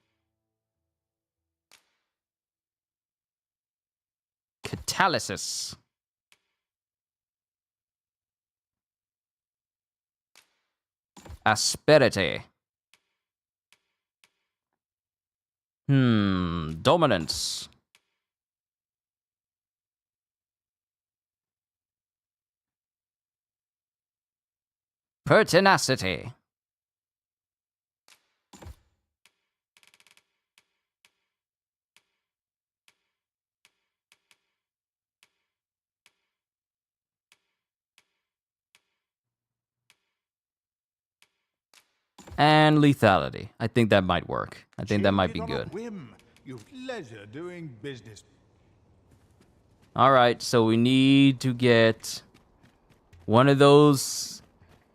Catalysis. Asperity. Dominance. Pertinacity. And lethality. I think that might work. I think that might be good. You've leisure doing business. All right, so we need to get one of those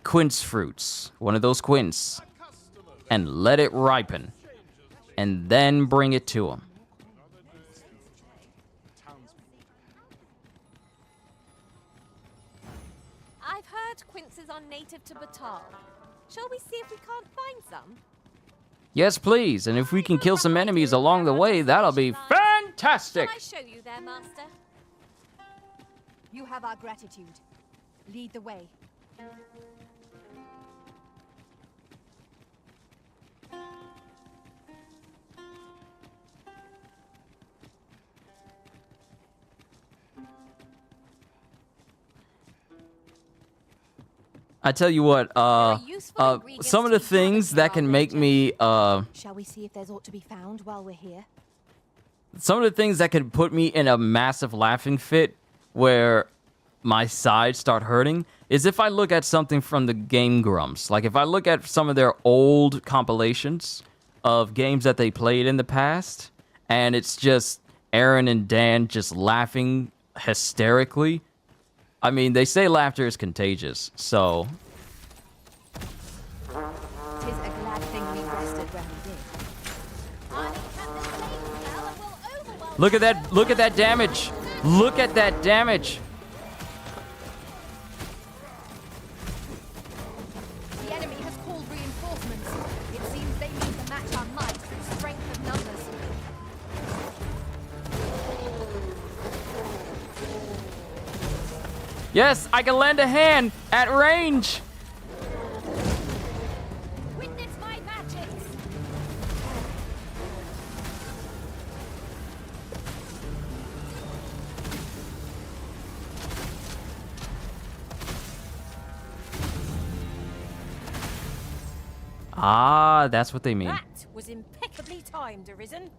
quince fruits, one of those quince, and let it ripen, and then bring it to him. I've heard quinces are native to Batal. Shall we see if we can't find some? Yes, please. And if we can kill some enemies along the way, that'll be fantastic. Shall I show you there, Master? You have our gratitude. Lead the way. I tell you what, some of the things that can make me, Shall we see if there's aught to be found while we're here? some of the things that could put me in a massive laughing fit where my sides start hurting is if I look at something from the Game Grumps. Like if I look at some of their old compilations of games that they played in the past, and it's just Aaron and Dan just laughing hysterically. I mean, they say laughter is contagious, so... Tis a glad thing we rested when we did. Look at that damage! Look at that damage! The enemy has called reinforcements. It seems they mean to match our might through strength of numbers. Yes, I can lend a hand at range! Witness my magics! Ah, that's what they mean. That was impeccably timed, Arisen.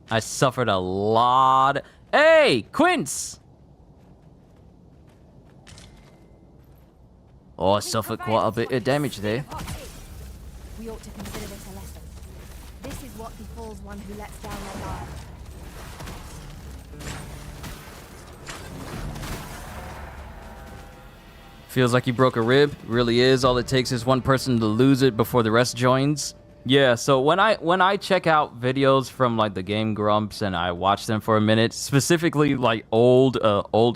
I suffered a lot. Hey, Quince! Oh, I suffered quite a bit of damage there. We ought to consider this a lesson. This is what befalls one who lets down their guard. Feels like you broke a rib. Really is. All it takes is one person to lose it before the rest joins. Yeah, so when I check out videos from like the Game Grumps and I watch them for a minute, specifically like old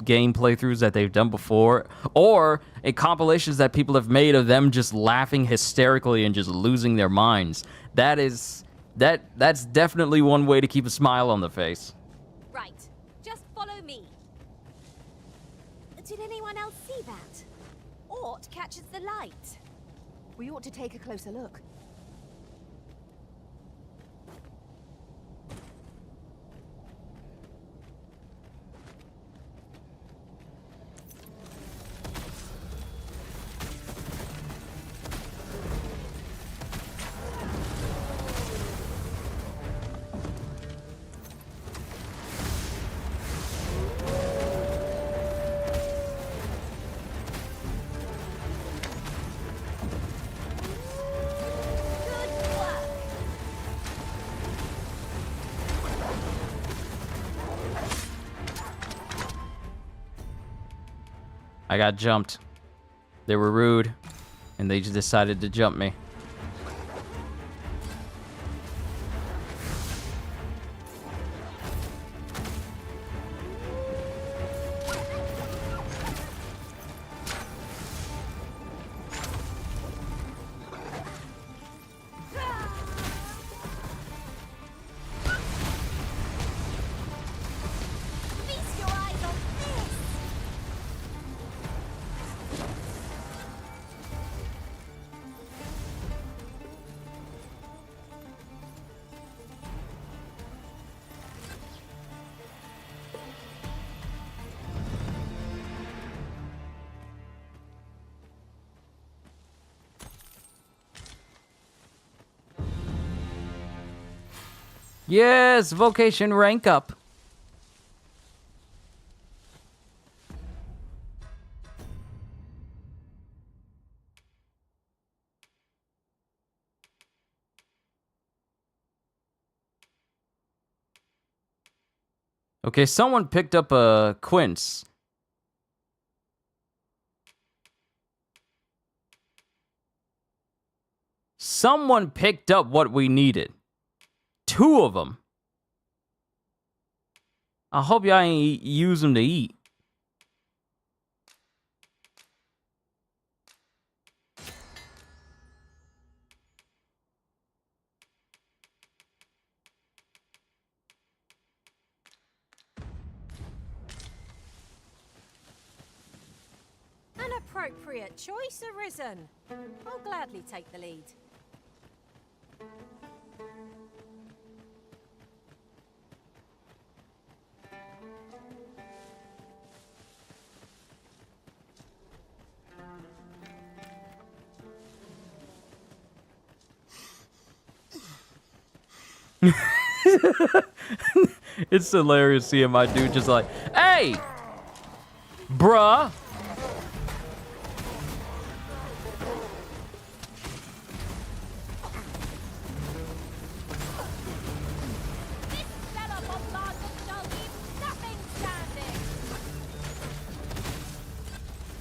game playthroughs that they've done before, or compilations that people have made of them just laughing hysterically and just losing their minds, that's definitely one way to keep a smile on the face. Right. Just follow me. Did anyone else see that? Aught catches the light. We ought to take a closer look. I got jumped. They were rude, and they just decided to jump me. Feast your eyes on this! Yes, vocation rank up. Okay, someone picked up a quince. Someone picked up what we needed. 2 of them. I hope y'all ain't use them to eat. An appropriate choice arisen. I'll gladly take the lead. It's hilarious seeing my dude just like, hey, bruh.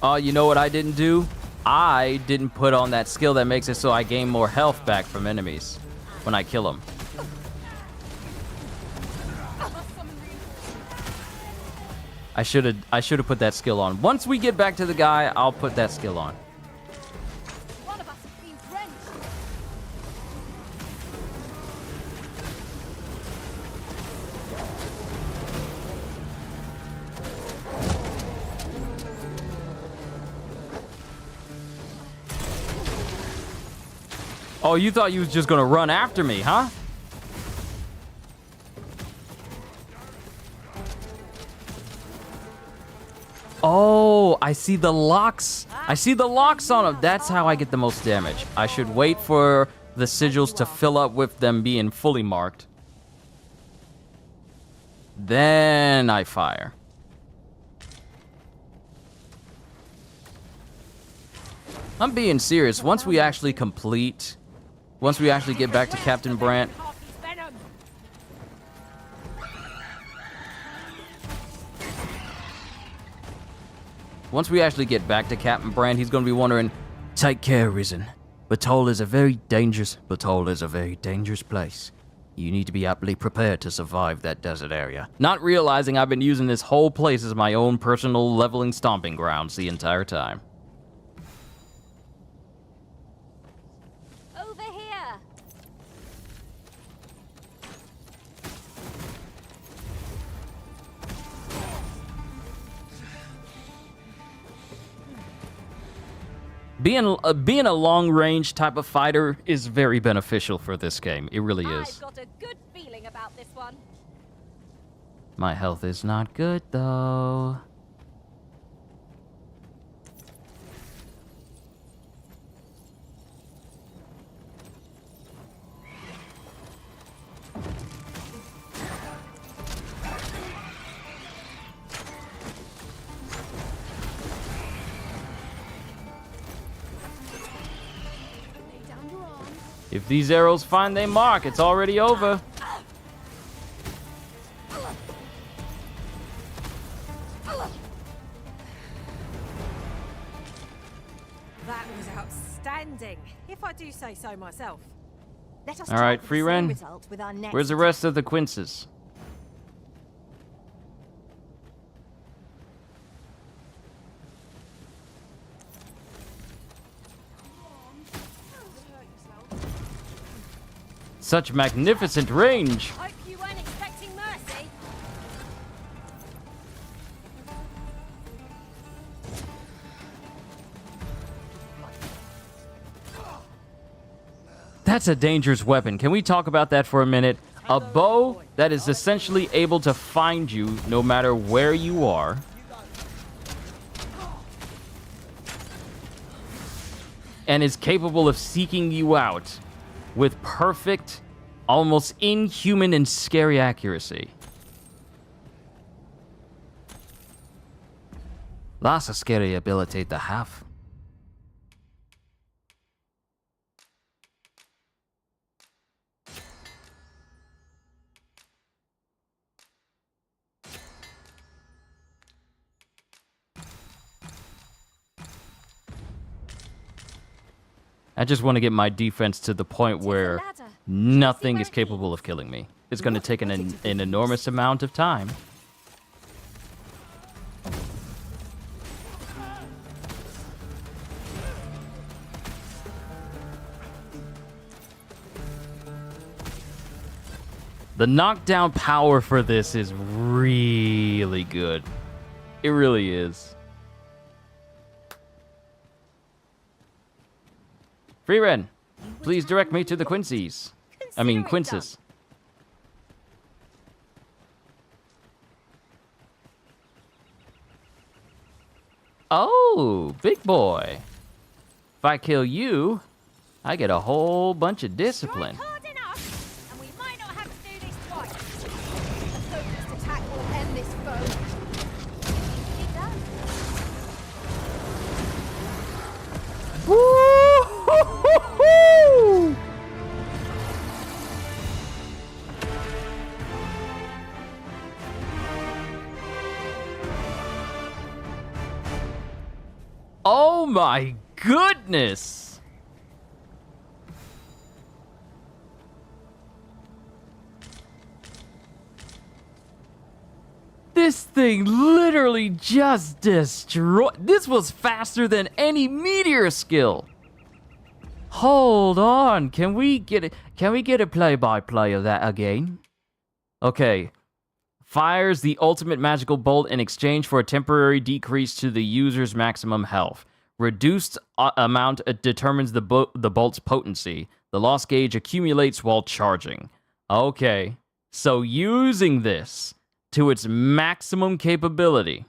Oh, you know what I didn't do? I didn't put on that skill that makes it so I gain more health back from enemies when I kill them. I should have put that skill on. Once we get back to the guy, I'll put that skill on. One of us has been drenched. Oh, you thought you was just gonna run after me, huh? Oh, I see the locks. I see the locks on them. That's how I get the most damage. I should wait for the sigils to fill up with them being fully marked. Then I fire. I'm being serious. Once we actually get back to Captain Brandt, he's gonna be wondering, take care, Risen. Batol is a very dangerous place. You need to be aptly prepared to survive that desert area. Not realizing I've been using this whole place as my own personal leveling stomping grounds the entire time. Over here. Being a long-range type of fighter is very beneficial for this game. It really is. I've got a good feeling about this one. My health is not good, though. If these arrows find their mark, it's already over. That was outstanding, if I do say so myself. Let us All right, try Free the same Ren. result with our next Where's the rest of the quinces? Such magnificent range. Hope you weren't expecting mercy. That's a dangerous weapon. Can we talk about that for a minute? A bow that is essentially able to find you no matter where you are. And is capable of seeking you out with perfect, almost inhuman and scary accuracy. That's a scary ability to have. I just want to get my defense to the point where nothing is capable of killing me. It's going to take an enormous amount of time. The knockdown power for this is really good. It really is. Free Ren, please direct me to the Quincy's. I mean, Quinces. Oh, big boy. If I kill you, I get a whole bunch of discipline. Hard enough, and we might not have to do this twice. A focused attack will end this foe. Easily done. Woo-hoo-hoo-hoo! Oh my goodness! This thing literally just destroyed. This was faster than any meteor skill. Hold on, can we get it? Can we get a play-by-play of that again? Okay. Fires the ultimate magical bolt in exchange for a temporary decrease to the user's maximum health. Reduced amount determines the bolt's potency. The loss gauge accumulates while charging. Okay, so using this to its maximum capability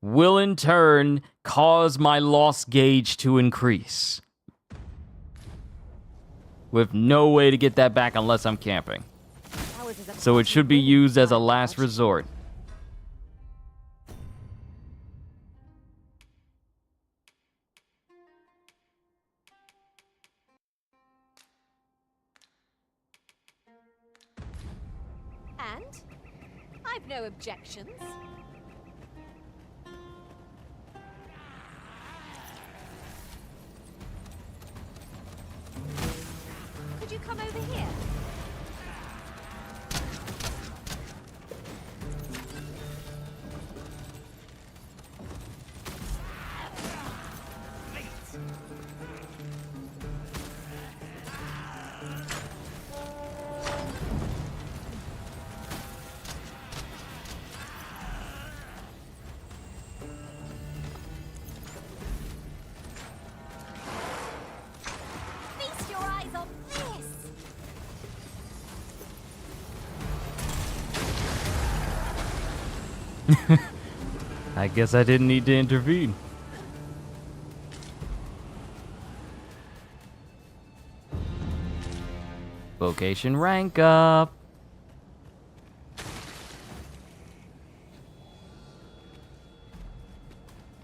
will in turn cause my loss gauge to increase. With no way to get that back unless I'm camping. So it should be used as a last resort. And I've no objections. Could you come over here? Feast your eyes on this! I guess I didn't need to intervene. Vocation rank up.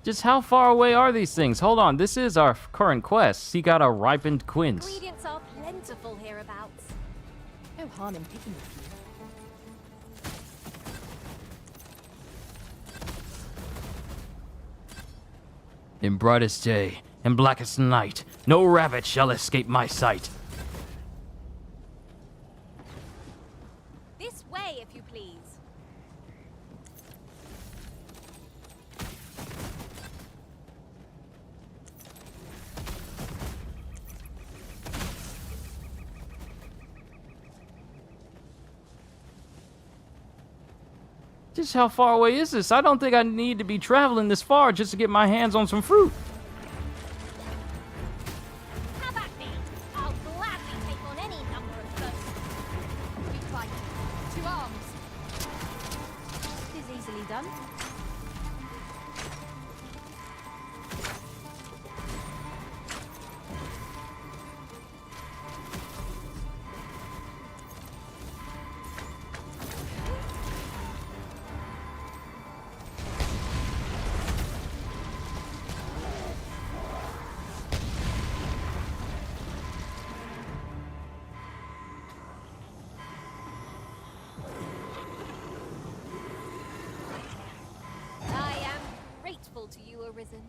Just how far away are these things? Hold on, this is our current quest. Seek out a ripened quince. Ingredients are plentiful hereabouts. No harm in picking a few. In brightest day and blackest night, no rabbit shall escape my sight. This way, if you please. Just how far away is this? I don't think I need to be traveling this far just to get my hands on some fruit. Have at me. I'll gladly take on any number of foes. We fight to arms. This is easily done. arisen.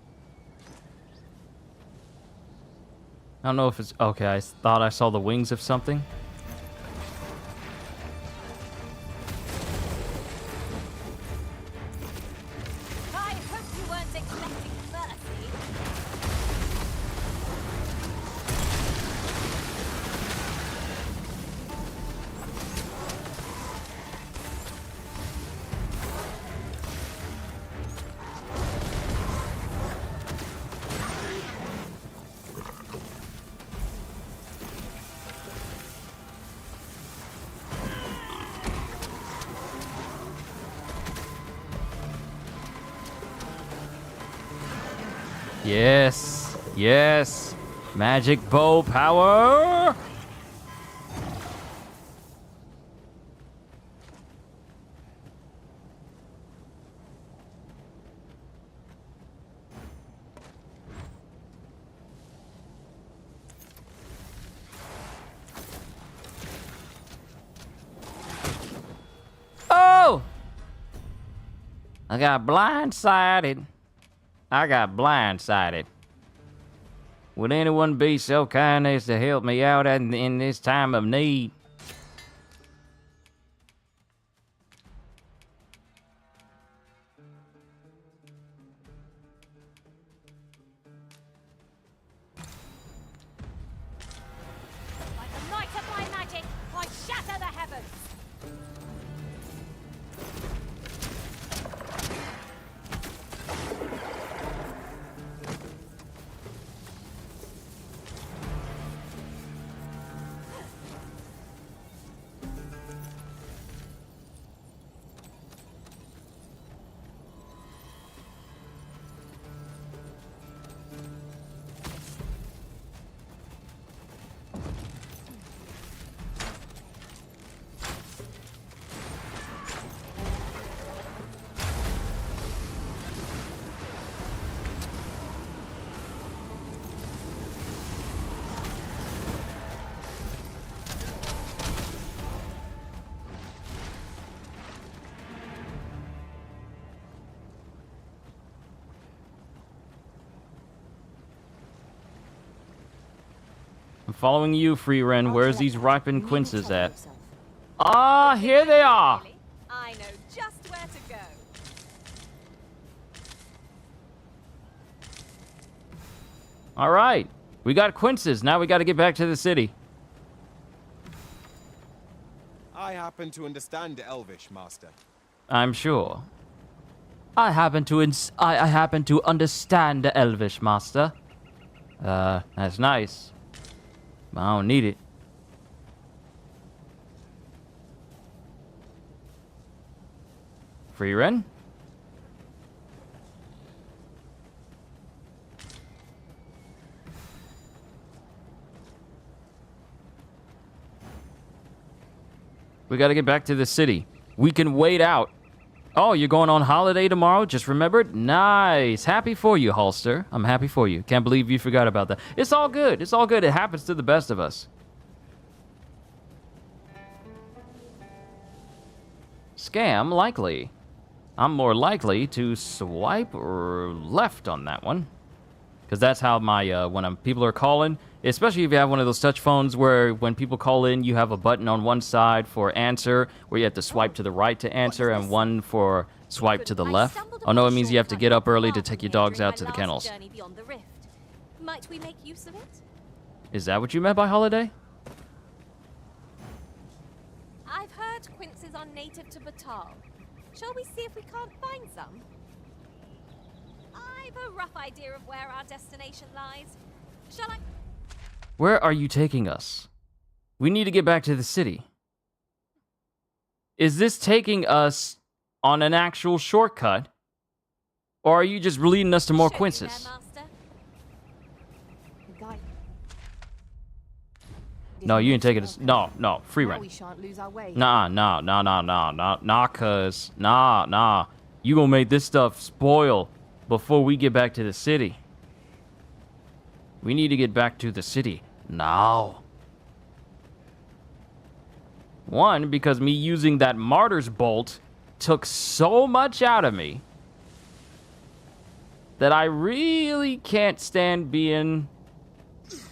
I don't know if it's... Okay, I thought I saw the wings of something. I hope you weren't expecting mercy. Yes. Yes. Magic bow power. Oh! I got blindsided. I got blindsided. Would anyone be so kind as to help me out in this time of need? By the might of my magic, I shatter the heavens. I'm following you, Free Ren. Where's these ripened quinces at? Ah, here they are. I know just where to go. All right. We got quinces. Now we got to get back to the city. I happen to understand Elvish, Master. I'm sure. I happen to understand the Elvish, Master. That's nice. But I don't need it. Free Ren? We gotta get back to the city. We can wait out. Oh, you're going on holiday tomorrow? Just remembered? Nice. Happy for you, Holster. I'm happy for you. Can't believe you forgot about that. It's all good. It's all good. It happens to the best of us. Scam, likely. I'm more likely to swipe or left on that one. Because that's how my, when people are calling, especially if you have one of those touch phones where when people call in, you have a button on one side for answer, where you have to swipe to the right to answer, and one for swipe to the left. Oh no, it means you have to get up early to take your dogs out to the kennels. Might we make use of it? Is that what you meant by holiday? I've heard quinces are native to Batal. Shall we see if we can't find some? I've a rough idea of where our destination lies. Shall I? Where are you taking us? We need to get back to the city. Is this taking us on an actual shortcut? Or are you just leading us to more quinces? No, you ain't taking us. No, Free Ren. Nah, cuz. Nah. You gonna make this stuff spoil before we get back to the city. We need to get back to the city now. One, because me using that Martyr's Bolt took so much out of me. that I really can't stand being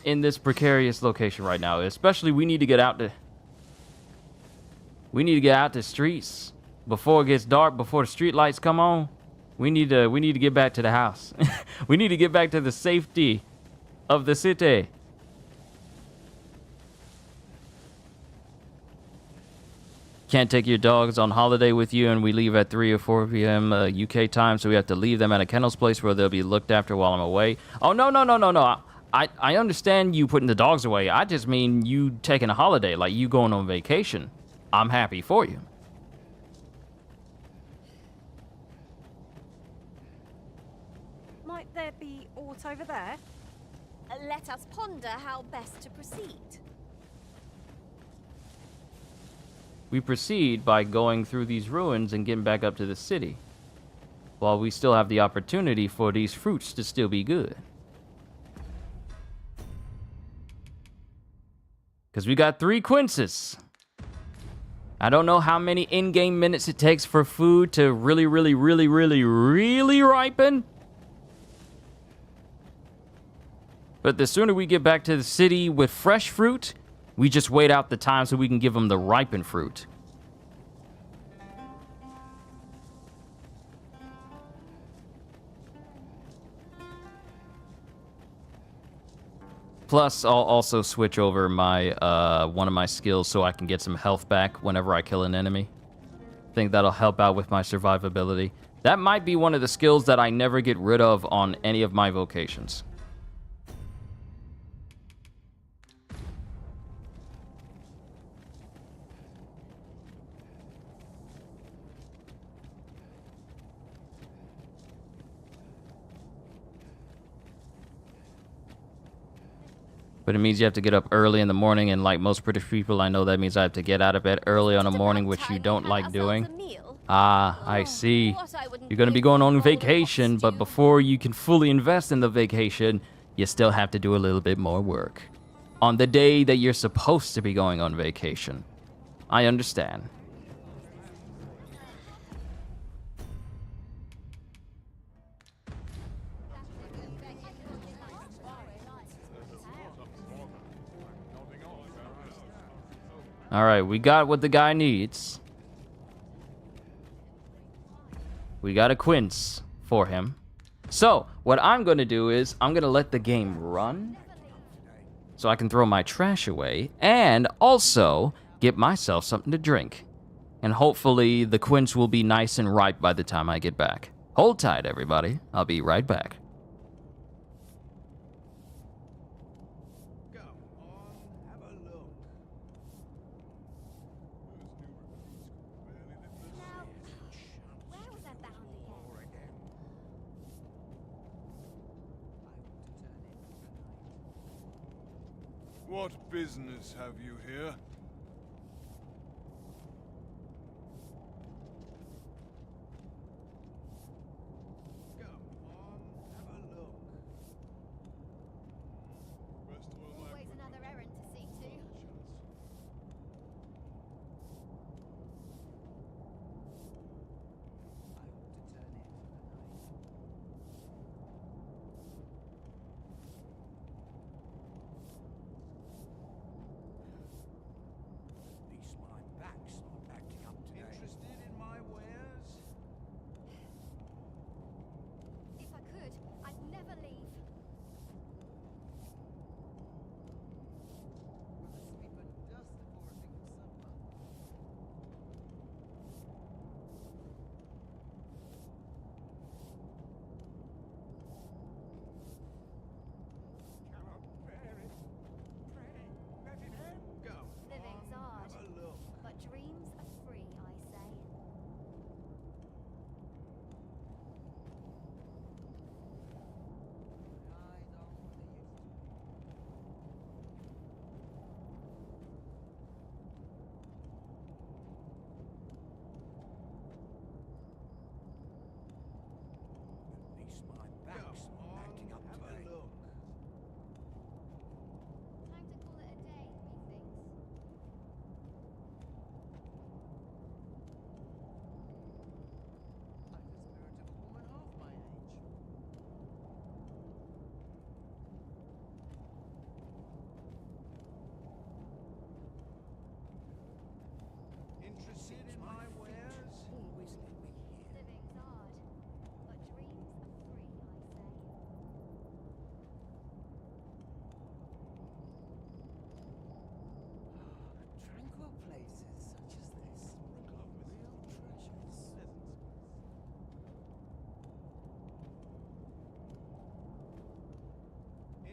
in this precarious location right now. Especially we need to get out the streets before it gets dark, before the street lights come on. We need to get back to the house. We need to get back to the safety of the city. Can't take your dogs on holiday with you, and we leave at 3 or 4 p.m. UK time, so we have to leave them at a kennel's place where they'll be looked after while I'm away. Oh, no. I understand you putting the dogs away. I just mean you taking a holiday, like you going on vacation. I'm happy for you. Might there be aught over there? Let us ponder how best to proceed. We proceed by going through these ruins and getting back up to the city, while we still have the opportunity for these fruits to still be good. Because we got 3 quinces. I don't know how many in-game minutes it takes for food to really ripen. But the sooner we get back to the city with fresh fruit, we just wait out the time so we can give them the ripened fruit. Plus, I'll also switch over my one of my skills so I can get some health back whenever I kill an enemy. I think that'll help out with my survivability. That might be one of the skills that I never get rid of on any of my vocations. But it means you have to get up early in the morning, and like most British people, I know that means I have to get out of bed early on the morning, which you don't like doing. Ah, I see. You're going to be going on vacation, but before you can fully invest in the vacation, you still have to do a little bit more work. On the day that you're supposed to be going on vacation. I understand. All right, we got what the guy needs. We got a quince for him. So, what I'm going to do is I'm going to let the game run so I can throw my trash away and also get myself something to drink. And hopefully the quince will be nice and ripe by the time I get back. Hold tight, everybody. I'll be right back. What business have you here? Always another errand to see to.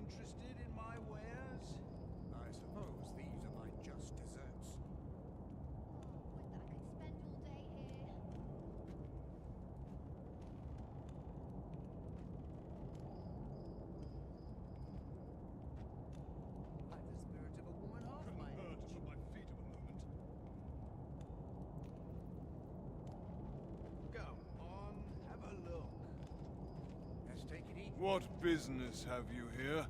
Interested in my wares? I suppose these are my just desserts. Like the spirit of a woman half my age. To put my feet up a moment. Come on, have a look. Let's take it easy. What business have you here?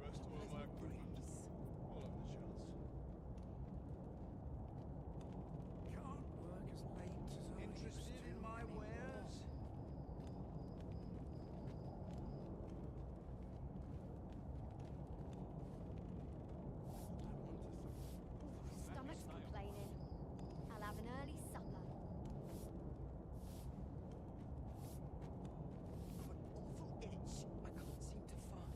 Rest all of my equipment. All of the shells. Can't work as late as I Interested in my wares? Stomach's complaining. I'll have an early supper. I'm an awful itch I can't seem to find.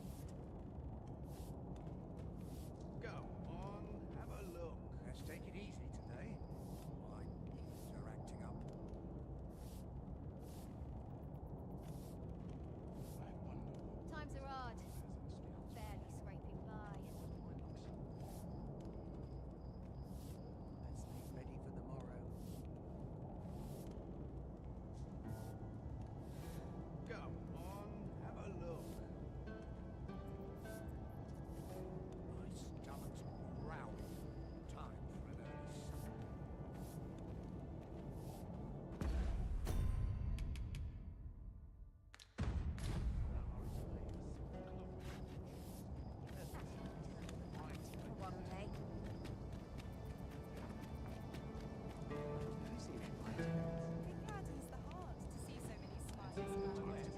Come on, have a look. Let's take it easy today. My knees are acting up. Times are hard. Barely scraping by. Let's be ready for the morrow. Come on, have a look. My stomach's growling. Time for an early supper. One day. It gladdens the heart to see so many smiles around. It's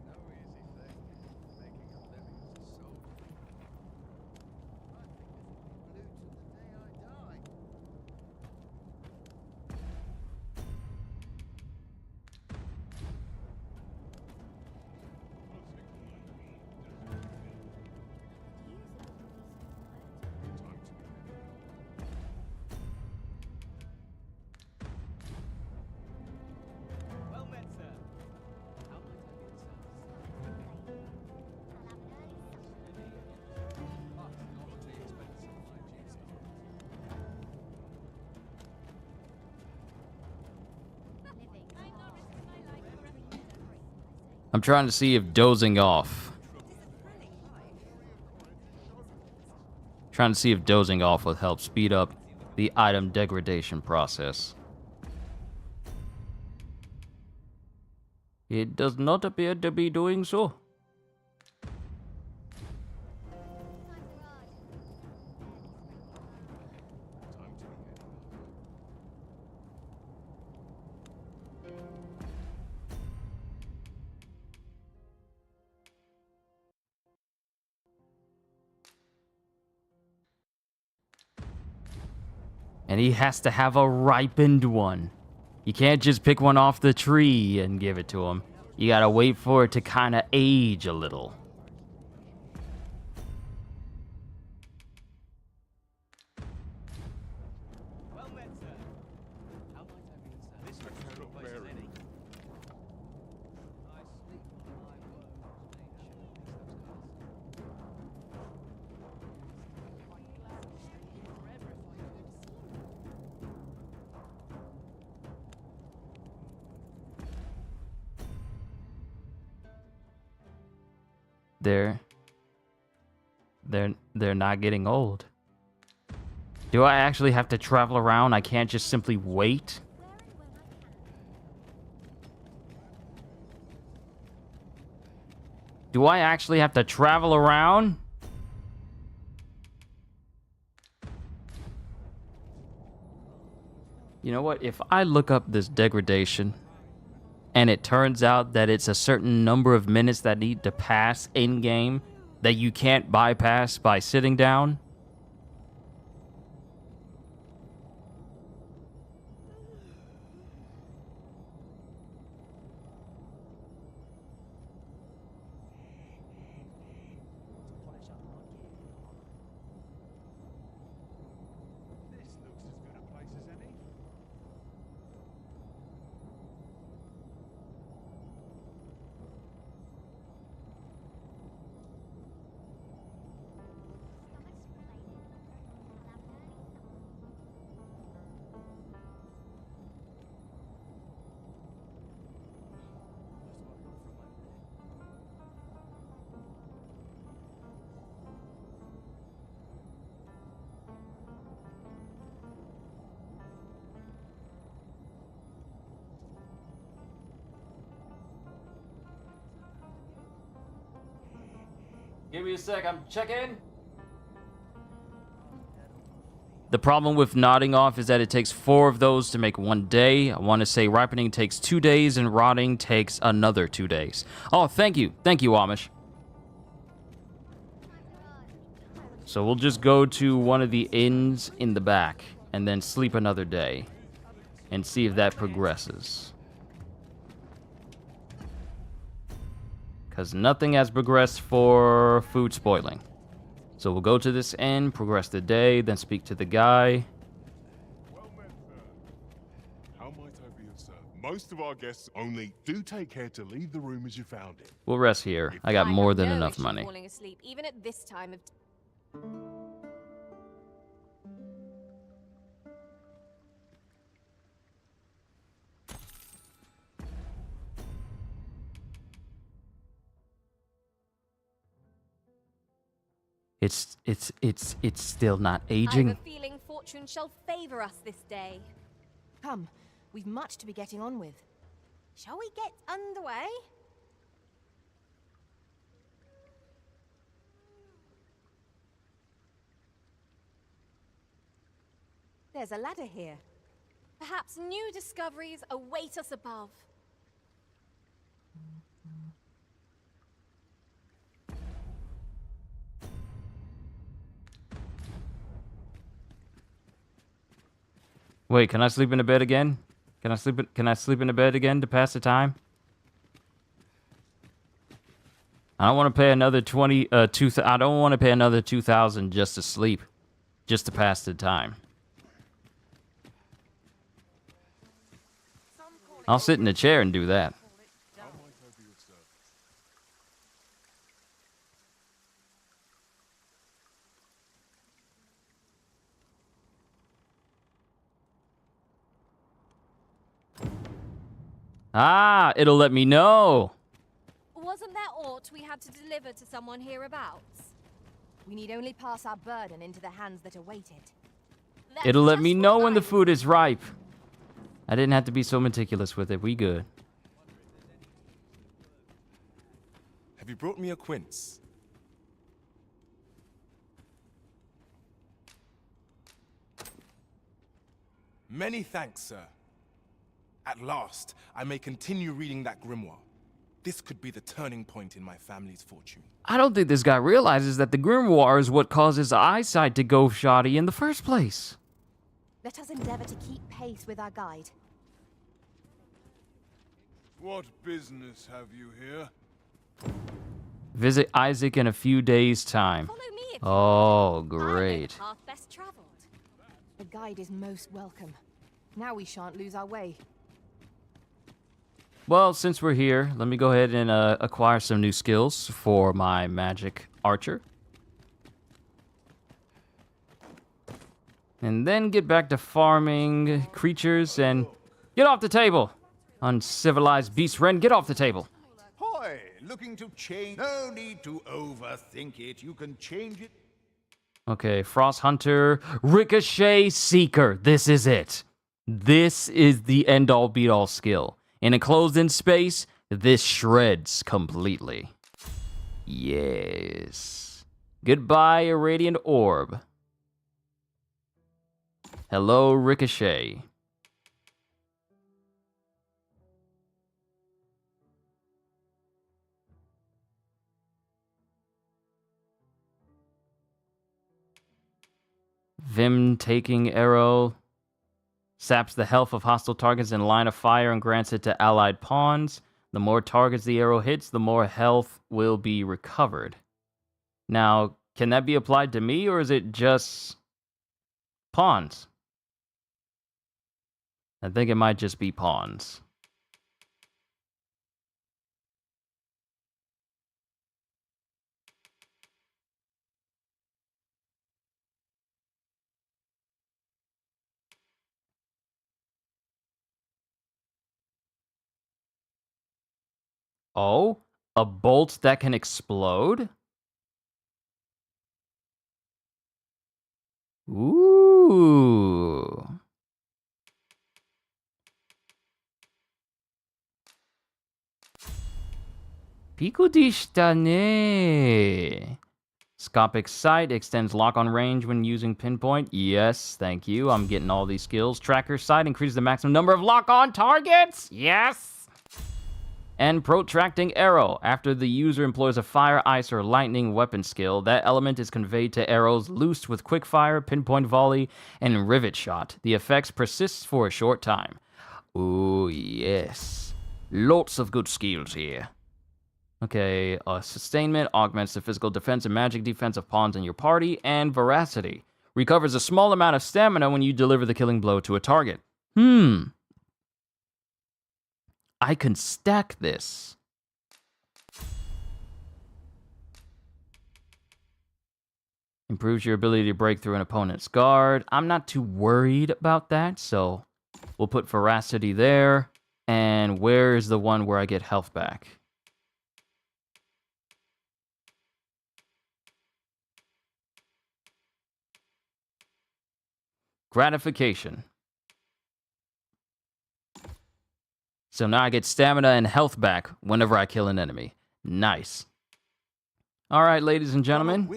no easy thing, making a living as a soldier. I think this will be blue till the day I die. Well met, sir. How might I be of service? But not at the expense of my duty. I'm trying to see if dozing off. Trying to see if dozing off will help speed up the item degradation process. It does not appear to be doing so. And he has to have a ripened one. You can't just pick one off the tree and give it to him. You gotta wait for it to kind of age a little. Well met, sir. How might I be of service? This looks no place as any. I sleep on my words, They're not getting old. Do I actually have to travel around? I can't just simply wait? Do I actually have to travel around? You know what? If I look up this degradation and it turns out that it's a certain number of minutes that need to pass in-game that you can't bypass by sitting down, Give me a sec, I'm checking. The problem with nodding off is that it takes 4 of those to make 1 day. I want to say ripening takes 2 days and rotting takes another 2 days. Oh, thank you. Thank you, Amish. So we'll just go to one of the inns in the back and then sleep another day and see if that progresses. Because nothing has progressed for food spoiling. So we'll go to this inn, progress the day, then speak to the guy. Well met, sir. How might I be of service? Most of our guests only do take care to leave the room as you found it. We'll rest here. I got more than no enough issue money. falling asleep, even at this time of. It's still not I aging. have a feeling fortune shall favor us this day. Come, we've much to be getting on with. Shall we get underway? There's a ladder here. Perhaps new discoveries await us above. Wait, can I sleep in a bed again? Can I sleep in a bed again to pass the time? I don't want to pay another I don't want to pay another 2,000 just to sleep, just to pass the time. I'll sit in a chair and do that. Ah, it'll let me know. Wasn't there aught we had to deliver to someone hereabouts? We need only pass our burden into the hands that await it. That's It'll let just me know what when the I food is ripe. I didn't have to be so meticulous with it. We good. Have you brought me a quince? Many thanks, sir. At last, I may continue reading that grimoire. This could be the turning point in my family's fortune. I don't think this guy realizes that the grimoire is what causes eyesight to go shoddy in the first place. Let us endeavor to keep pace with our guide. What business have you here? Visit Isaac in a few days' time. Follow me if Oh, I know great. the path best traveled. The guide is most welcome. Now we shan't lose our way. Well, since we're here, let me go ahead and acquire some new skills for my magic archer. And then get back to farming creatures and get off the table. Uncivilized beast Ren, get off the table. Hoy, looking to change. No need to overthink it. You can change it. Okay, Frost Hunter, Ricochet Seeker. This is it. This is the end-all be-all skill. In a closed-in space, this shreds completely. Yes. Goodbye, Irradiant Orb. Hello, Ricochet. Vim taking arrow. Saps the health of hostile targets in line of fire and grants it to allied pawns. The more targets the arrow hits, the more health will be recovered. Now, can that be applied to me, or is it just pawns? I think it might just be pawns. Oh, a bolt that can explode? Ooh. Pico de shita ne. Scopic Sight extends lock-on range when using pinpoint. Yes, thank you. I'm getting all these skills. Tracker Sight increases the maximum number of lock-on targets. Yes. And Protracting Arrow. After the user employs a fire, ice, or lightning weapon skill, that element is conveyed to arrows loosed with quickfire, pinpoint volley, and rivet shot. The effects persists for a short time. Ooh, yes. Lots of good skills here. Okay, Sustainment augments the physical defense and magic defense of pawns in your party, and Veracity recovers a small amount of stamina when you deliver the killing blow to a target. I can stack this. Improves your ability to break through an opponent's guard. I'm not too worried about that, so we'll put Veracity there. And where is the one where I get health back? Gratification. So now I get stamina and health back whenever I kill an enemy. Nice. All right, ladies and gentlemen.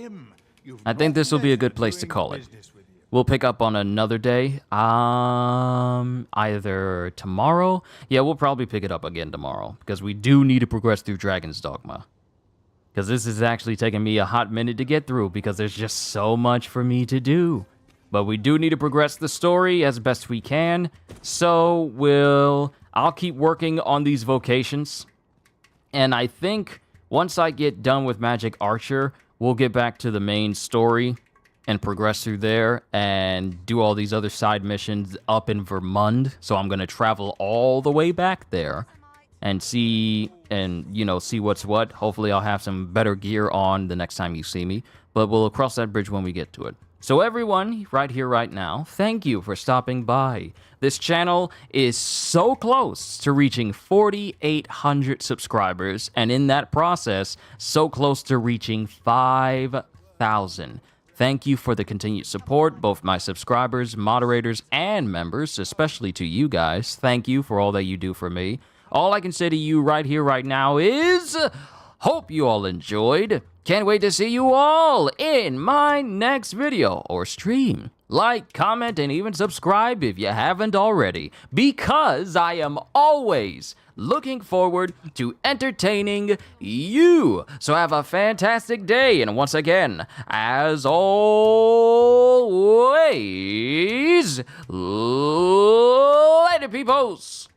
I think this will be a good place to call it. We'll pick up on another day. Either tomorrow. Yeah, we'll probably pick it up again tomorrow. Because we do need to progress through Dragon's Dogma. Because this is actually taking me a hot minute to get through. Because there's just so much for me to do. But we do need to progress the story as best we can. So I'll keep working on these vocations. And I think once I get done with Magic Archer, we'll get back to the main story and progress through there and do all these other side missions up in Vermund. So I'm going to travel all the way back there and see what's what. Hopefully I'll have some better gear on the next time you see me. But we'll cross that bridge when we get to it. So everyone, right here, right now, thank you for stopping by. This channel is so close to reaching 4,800 subscribers, and in that process, so close to reaching 5,000. Thank you for the continued support, both my subscribers, moderators, and members, especially to you guys. Thank you for all that you do for me. All I can say to you right here, right now is, hope you all enjoyed. Can't wait to see you all in my next video or stream. Like, comment, and even subscribe if you haven't already, because I am always looking forward to entertaining you. So have a fantastic day, and once again, as always, later, peoples.